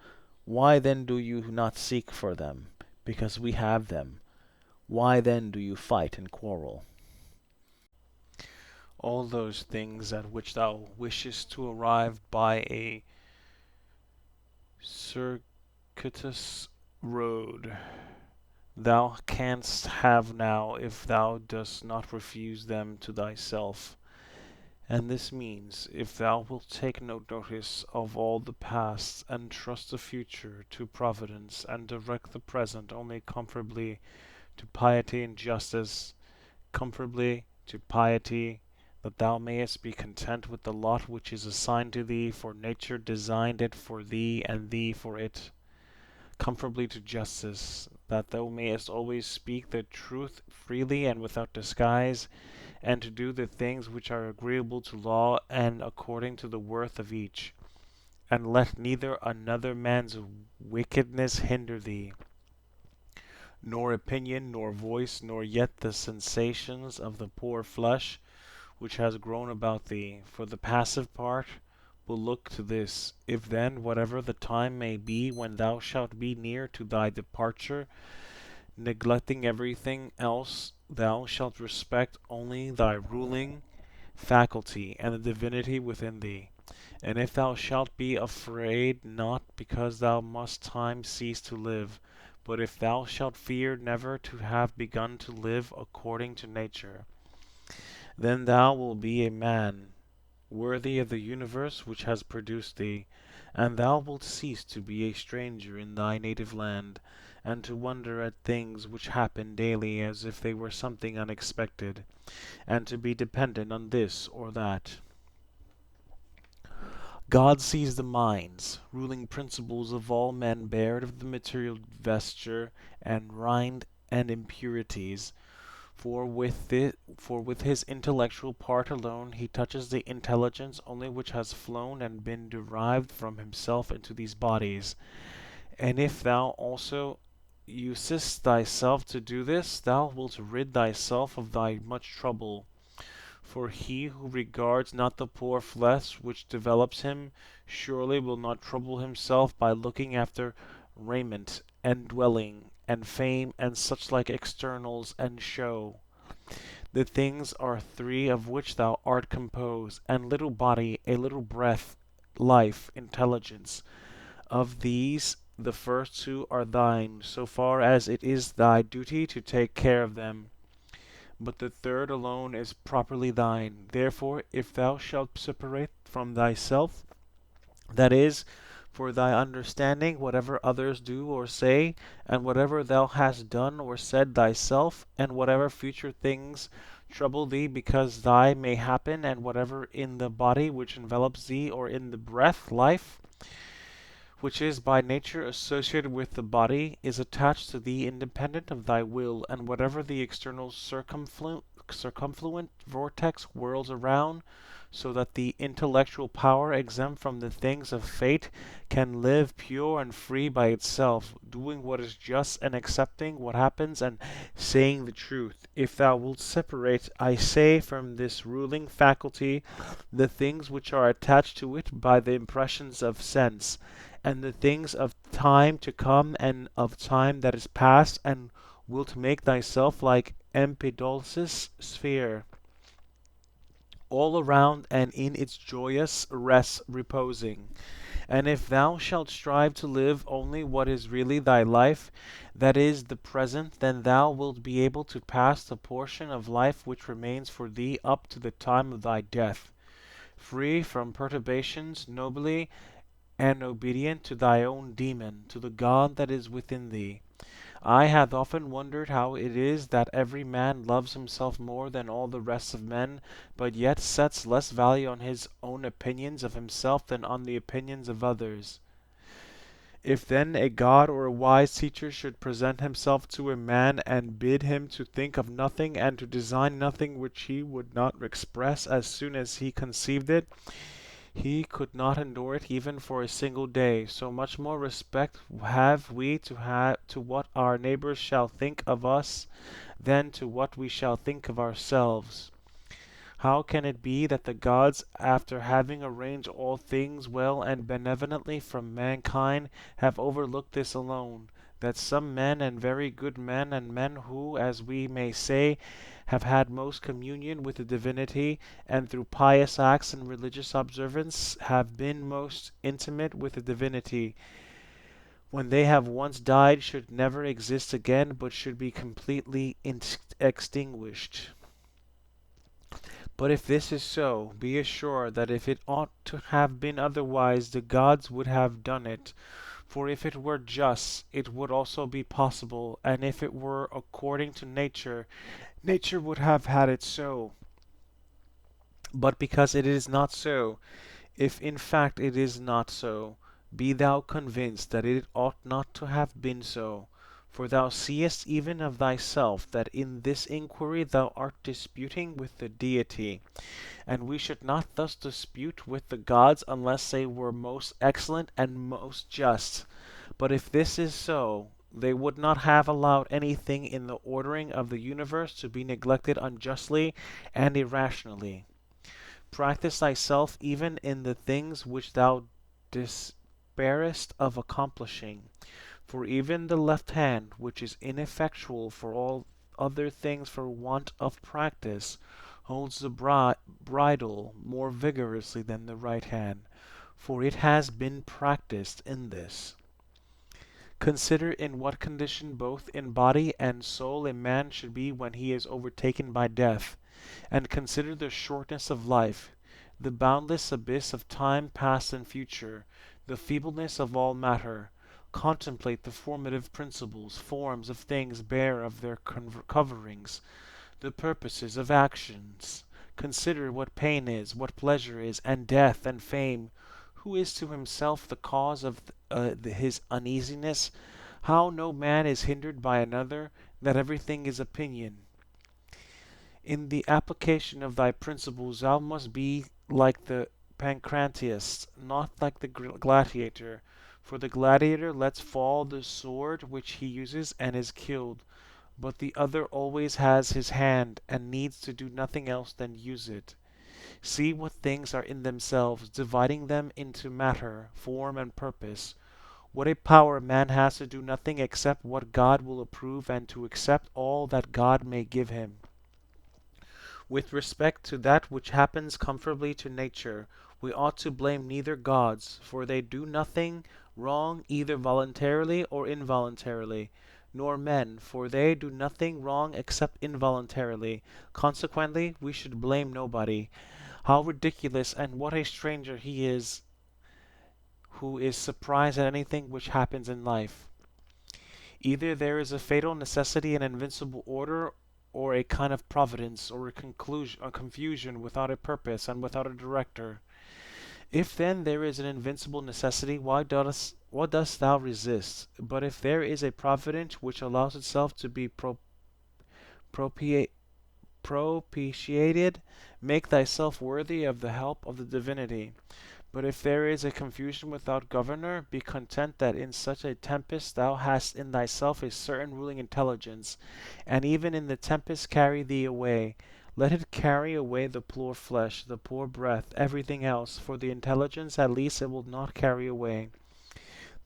Why then do you not seek for them? Because we have them. Why then do you fight and quarrel?" All those things at which thou wishest to arrive by a circuitous road, thou canst have now if thou dost not refuse them to thyself. And this means, if thou wilt take no notice of all the past, and trust the future to Providence, and direct the present only comfortably to piety and justice, comfortably to piety, that thou mayest be content with the lot which is assigned to thee, for nature designed it for thee, and thee for it, comfortably to justice, that thou mayest always speak the truth freely and without disguise, and to do the things which are agreeable to law and according to the worth of each, and let neither another man's wickedness hinder thee, nor opinion, nor voice, nor yet the sensations of the poor flesh which has grown about thee. For the passive part will look to this: if then, whatever the time may be when thou shalt be near to thy departure, neglecting everything else, thou shalt respect only thy ruling faculty and the divinity within thee. And if thou shalt be afraid, not because thou must time cease to live, but if thou shalt fear never to have begun to live according to nature, then thou wilt be a man worthy of the universe which has produced thee, and thou wilt cease to be a stranger in thy native land, and to wonder at things which happen daily as if they were something unexpected, and to be dependent on this or that. God sees the minds, ruling principles of all men bared of the material vesture and rind and impurities, for with his intellectual part alone he touches the intelligence only which has flown and been derived from himself into these bodies. And if thou also usest thyself to do this, thou wilt rid thyself of thy much trouble. For he who regards not the poor flesh which develops him, surely will not trouble himself by looking after raiment, and dwelling, and fame, and such like externals and show. The things are three of which thou art composed, and little body, a little breath, life, intelligence. Of these the first two are thine, so far as it is thy duty to take care of them. But the third alone is properly thine. Therefore, if thou shalt separate from thyself, that is, for thy understanding, whatever others do or say, and whatever thou hast done or said thyself, and whatever future things trouble thee because thy may happen, and whatever in the body which envelops thee, or in the breath, life, which is by nature associated with the body, is attached to thee independent of thy will, and whatever the external circumfluent vortex whirls around, so that the intellectual power, exempt from the things of fate, can live pure and free by itself, doing what is just and accepting what happens and saying the truth. If thou wilt separate, I say, from this ruling faculty the things which are attached to it by the impressions of sense, and the things of time to come and of time that is past, and wilt make thyself like Empedocles' sphere, all around and in its joyous rest reposing. And if thou shalt strive to live only what is really thy life, that is, the present, then thou wilt be able to pass the portion of life which remains for thee up to the time of thy death, free from perturbations, nobly and obedient to thy own demon, to the God that is within thee. I have often wondered how it is that every man loves himself more than all the rest of men, but yet sets less value on his own opinions of himself than on the opinions of others. If then a God or a wise teacher should present himself to a man and bid him to think of nothing and to design nothing which he would not express as soon as he conceived it, he could not endure it even for a single day. So much more respect have we to what our neighbors shall think of us than to what we shall think of ourselves. How can it be that the gods, after having arranged all things well and benevolently for mankind, have overlooked this alone, that some men, and very good men, and men who, as we may say, have had most communion with the divinity, and through pious acts and religious observance have been most intimate with the divinity, when they have once died should never exist again, but should be completely extinguished? But if this is so, be assured that if it ought to have been otherwise, the gods would have done it. For if it were just, it would also be possible, and if it were according to nature, nature would have had it so. But because it is not so, if in fact it is not so, be thou convinced that it ought not to have been so. For thou seest even of thyself that in this inquiry thou art disputing with the Deity, and we should not thus dispute with the gods unless they were most excellent and most just. But if this is so, they would not have allowed anything in the ordering of the universe to be neglected unjustly and irrationally. Practice thyself even in the things which thou despairest of accomplishing. For even the left hand, which is ineffectual for all other things for want of practice, holds the bridle more vigorously than the right hand, for it has been practiced in this. Consider in what condition both in body and soul a man should be when he is overtaken by death, and consider the shortness of life, the boundless abyss of time past and future, the feebleness of all matter. Contemplate the formative principles, forms of things bare of their coverings, the purposes of actions. Consider what pain is, what pleasure is, and death and fame. who is to himself the cause of his uneasiness, how no man is hindered by another, that everything is opinion. In the application of thy principles thou must be like the pancratiast, not like the gladiator. For the gladiator lets fall the sword which he uses and is killed, but the other always has his hand, and needs to do nothing else than use it. See what things are in themselves, dividing them into matter, form, and purpose. What a power man has to do nothing except what God will approve, and to accept all that God may give him. With respect to that which happens conformably to nature, we ought to blame neither gods, for they do nothing wrong either voluntarily or involuntarily, nor men, for they do nothing wrong except involuntarily. Consequently, we should blame nobody. How ridiculous and what a stranger he is who is surprised at anything which happens in life. Either there is a fatal necessity and invincible order, or a kind of providence, or a confusion without a purpose and without a director. If then there is an invincible necessity, what dost thou resist? But if there is a providence which allows itself to be propitiated, make thyself worthy of the help of the divinity. But if there is a confusion without governor, be content that in such a tempest thou hast in thyself a certain ruling intelligence, and even in the tempest carry thee away. Let it carry away the poor flesh, the poor breath, everything else, for the intelligence at least it will not carry away.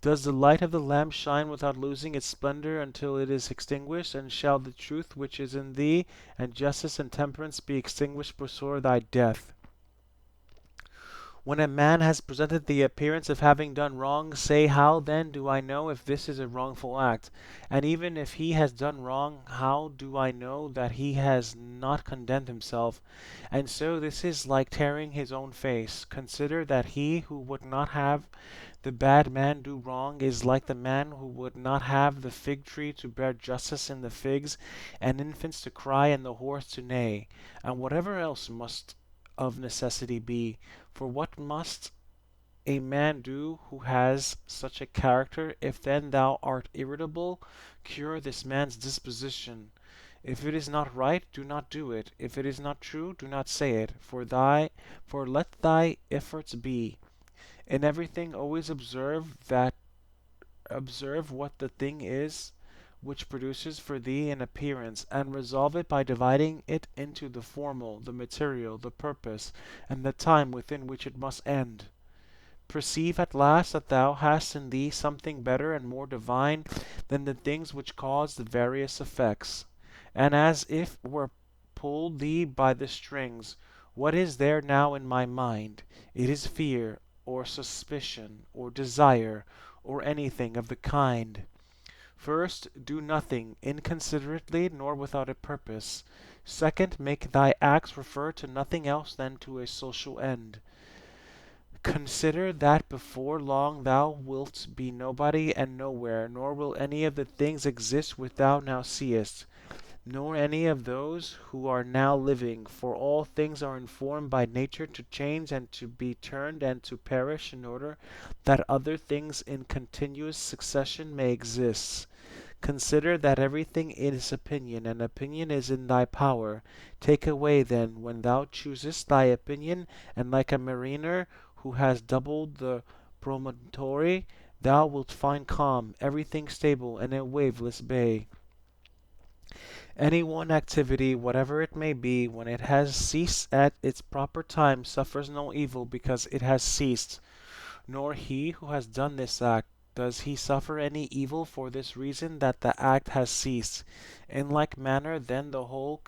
Does the light of the lamp shine without losing its splendor until it is extinguished? And shall the truth which is in thee, and justice and temperance be extinguished before thy death? When a man has presented the appearance of having done wrong, say, how then do I know if this is a wrongful act? And even if he has done wrong, how do I know that he has not condemned himself? And so this is like tearing his own face. Consider that he who would not have the bad man do wrong is like the man who would not have the fig tree to bear justice in the figs, and infants to cry, and the horse to neigh, and whatever else must of necessity be. For what must a man do who has such a character? If then thou art irritable, cure this man's disposition. If it is not right, do not do it. If it is not true, do not say it. For let thy efforts be. In everything always observe what the thing is which produces for thee an appearance, and resolve it by dividing it into the formal, the material, the purpose, and the time within which it must end. Perceive at last that thou hast in thee something better and more divine than the things which cause the various effects, and as if were pulled thee by the strings. What is there now in my mind? It is fear, or suspicion, or desire, or anything of the kind. First, do nothing inconsiderately nor without a purpose. Second, make thy acts refer to nothing else than to a social end. Consider that before long thou wilt be nobody and nowhere, nor will any of the things exist which thou now seest, nor any of those who are now living, for all things are informed by nature to change and to be turned and to perish in order that other things in continuous succession may exist. Consider that everything is opinion, and opinion is in thy power. Take away then, when thou choosest, thy opinion, and like a mariner who has doubled the promontory, thou wilt find calm, everything stable, and a waveless bay. Any one activity, whatever it may be, when it has ceased at its proper time, suffers no evil because it has ceased. Nor he who has done this act does he suffer any evil for this reason that the act has ceased. In like manner then the whole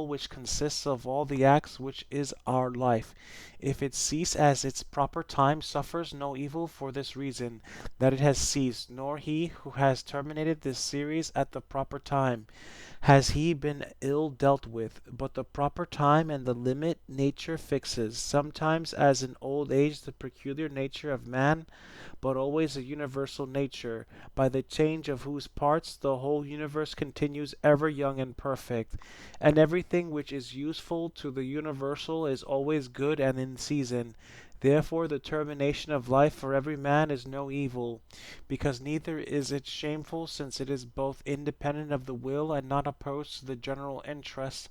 which consists of all the acts which is our life, if it cease at its proper time, suffers no evil for this reason that it has ceased. Nor he who has terminated this series at the proper time has he been ill dealt with, but the proper time and the limit nature fixes, sometimes as in old age the peculiar nature of man, but always a universal nature, by the change of whose parts the whole universe continues ever young and perfect. And everything which is useful to the universal is always good and in season. Therefore the termination of life for every man is no evil, because neither is it shameful, since it is both independent of the will and not opposed to the general interest,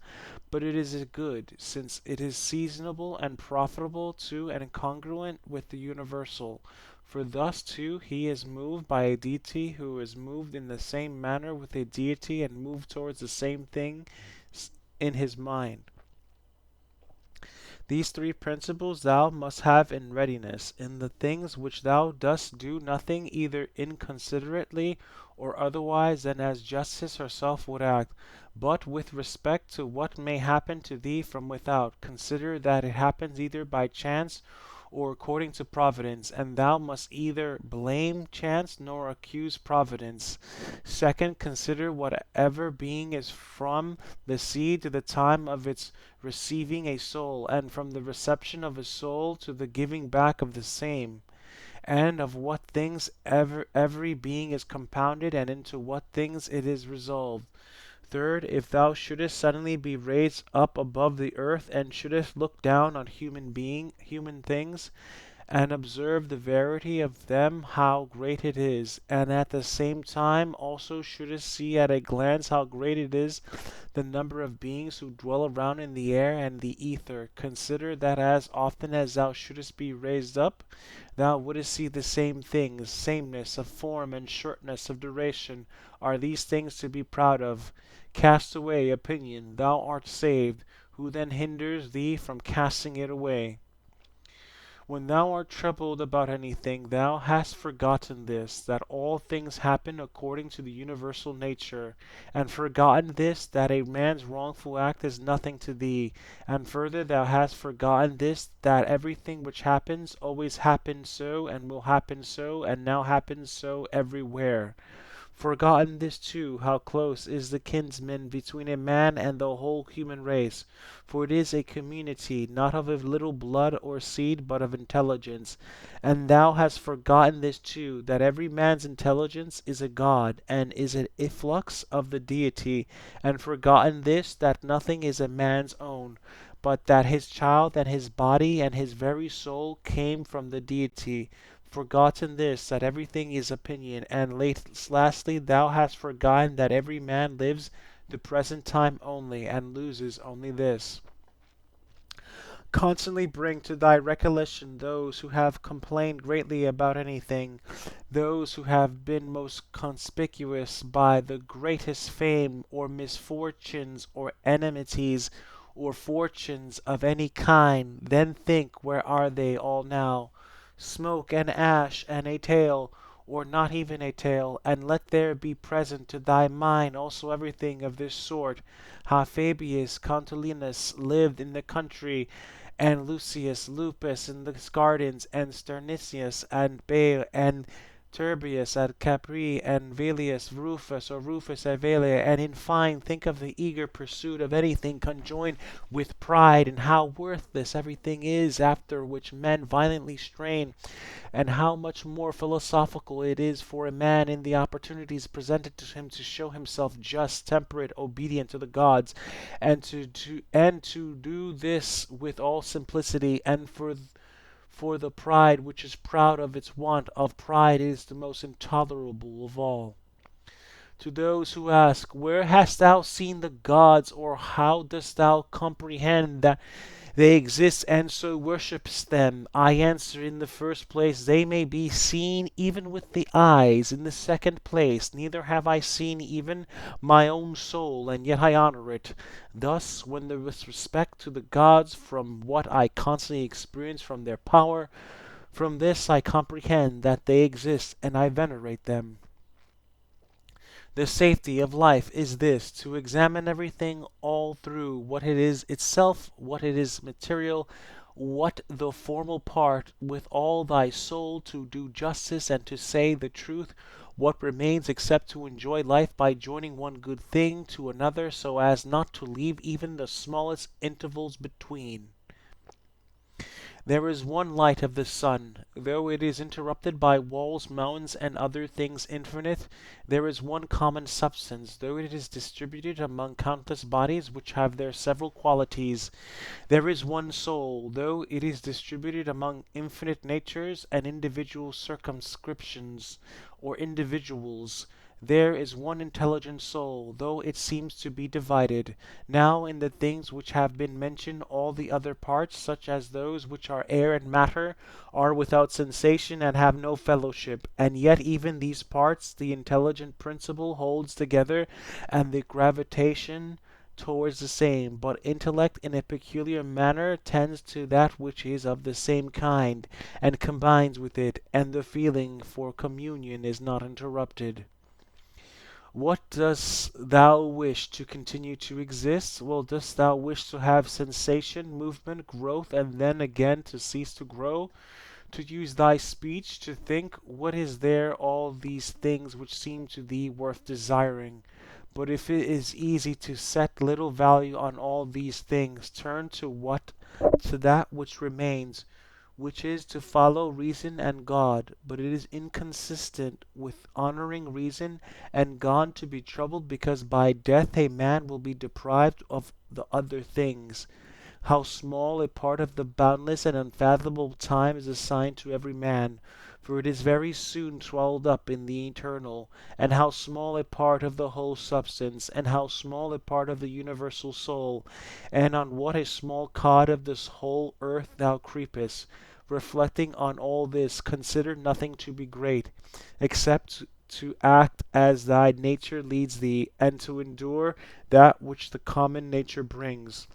but it is a good, since it is seasonable and profitable to and congruent with the universal. For thus too he is moved by a deity who is moved in the same manner with a deity and moved towards the same thing in his mind. These three principles thou must have in readiness. In the things which thou dost do nothing either inconsiderately or otherwise than as justice herself would act, but with respect to what may happen to thee from without, consider that it happens either by chance or according to providence, and thou must either blame chance nor accuse providence. Second, consider whatever being is from the seed to the time of its receiving a soul, and from the reception of a soul to the giving back of the same, and of what things every being is compounded, and into what things it is resolved. Third, if thou shouldest suddenly be raised up above the earth, and shouldest look down on human things, and observe the verity of them how great it is, and at the same time also shouldest see at a glance how great it is the number of beings who dwell around in the air and the ether, consider that as often as thou shouldest be raised up, thou wouldest see the same things, sameness of form and shortness of duration. Are these things to be proud of? Cast away opinion, thou art saved. Who then hinders thee from casting it away? When thou art troubled about anything, thou hast forgotten this, that all things happen according to the universal nature, and forgotten this, that a man's wrongful act is nothing to thee, and further thou hast forgotten this, that everything which happens always happened so, and will happen so, and now happens so everywhere. Forgotten this too, how close is the kinsman between a man and the whole human race, for it is a community, not of a little blood or seed, but of intelligence. And thou hast forgotten this too, that every man's intelligence is a god, and is an efflux of the deity, and forgotten this, that nothing is a man's own, but that his child and his body and his very soul came from the deity. Forgotten this, that everything is opinion, and lastly thou hast forgotten that every man lives the present time only, and loses only this. Constantly bring to thy recollection those who have complained greatly about anything, those who have been most conspicuous by the greatest fame, or misfortunes, or enmities, or fortunes of any kind. Then think, where are they all now? Smoke and ash and a tail, or not even a tail, and let there be present to thy mind also everything of this sort, how Fabius Contulinus lived in the country, and Lucius Lupus in the gardens, and Sternicius and Bale, and Turbius at Capri, and Velius Rufus, or Rufus at Velia, and in fine think of the eager pursuit of anything conjoined with pride, and how worthless everything is after which men violently strain, and how much more philosophical it is for a man in the opportunities presented to him to show himself just, temperate, obedient to the gods, and to do this with all simplicity, and for the pride which is proud of its want of pride is the most intolerable of all. To those who ask, where hast thou seen the gods, or how dost thou comprehend that they exist and so worshipst them? I answer, in the first place, they may be seen even with the eyes. In the second place, neither have I seen even my own soul, and yet I honor it. Thus, when there is respect to the gods, from what I constantly experience from their power, from this I comprehend that they exist, and I venerate them. The safety of life is this, to examine everything all through, what it is itself, what it is material, what the formal part, with all thy soul, to do justice and to say the truth, what remains except to enjoy life by joining one good thing to another, so as not to leave even the smallest intervals between. There is one light of the sun, though it is interrupted by walls, mountains, and other things infinite. There is one common substance, though it is distributed among countless bodies which have their several qualities. There is one soul, though it is distributed among infinite natures and individual circumscriptions, or individuals. There is one intelligent soul, though it seems to be divided. Now in the things which have been mentioned, all the other parts, such as those which are air and matter, are without sensation and have no fellowship, and yet even these parts the intelligent principle holds together, and the gravitation towards the same, but intellect in a peculiar manner tends to that which is of the same kind, and combines with it, and the feeling for communion is not interrupted. What dost thou wish to continue to exist? Well, dost thou wish to have sensation, movement, growth, and then again to cease to grow? To use thy speech, to think, what is there all these things which seem to thee worth desiring? But if it is easy to set little value on all these things, turn to that which remains, which is to follow reason and God. But it is inconsistent with honoring reason and God to be troubled because by death a man will be deprived of the other things. How small a part of the boundless and unfathomable time is assigned to every man, for it is very soon swallowed up in the eternal, and how small a part of the whole substance, and how small a part of the universal soul, and on what a small cod of this whole earth thou creepest. Reflecting on all this, consider nothing to be great, except to act as thy nature leads thee, and to endure that which the common nature brings.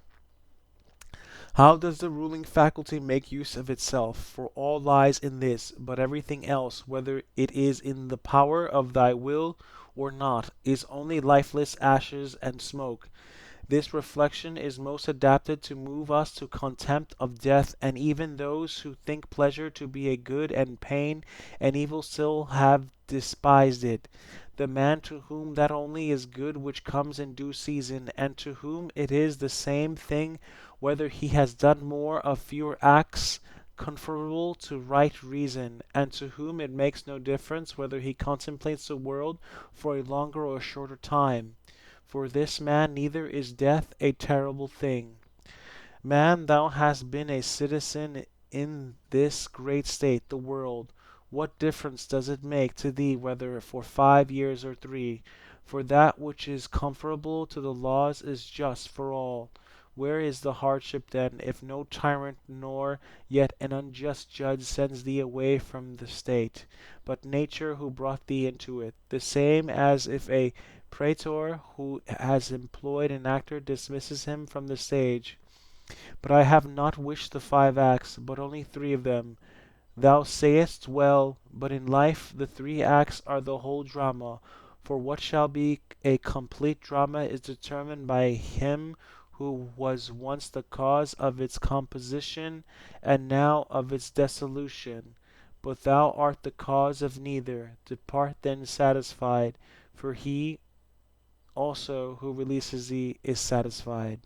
How does the ruling faculty make use of itself? For all lies in this, but everything else, whether it is in the power of thy will or not, is only lifeless ashes and smoke. This reflection is most adapted to move us to contempt of death, and even those who think pleasure to be a good and pain and evil still have despised it. The man to whom that only is good which comes in due season, and to whom it is the same thing whether he has done more of fewer acts conformable to right reason, and to whom it makes no difference whether he contemplates the world for a longer or shorter time. For this man neither is death a terrible thing. Man, thou hast been a citizen in this great state, the world. What difference does it make to thee whether for 5 years or 3? For that which is conformable to the laws is just for all. Where is the hardship then, if no tyrant nor yet an unjust judge sends thee away from the state, but nature who brought thee into it? The same as if a praetor who has employed an actor dismisses him from the stage. But I have not wished the 5 acts, but only 3 of them. Thou sayest well, but in life the 3 acts are the whole drama, for what shall be a complete drama is determined by him who was once the cause of its composition and now of its dissolution. But thou art the cause of neither. Depart then satisfied, for he also who releases thee is satisfied.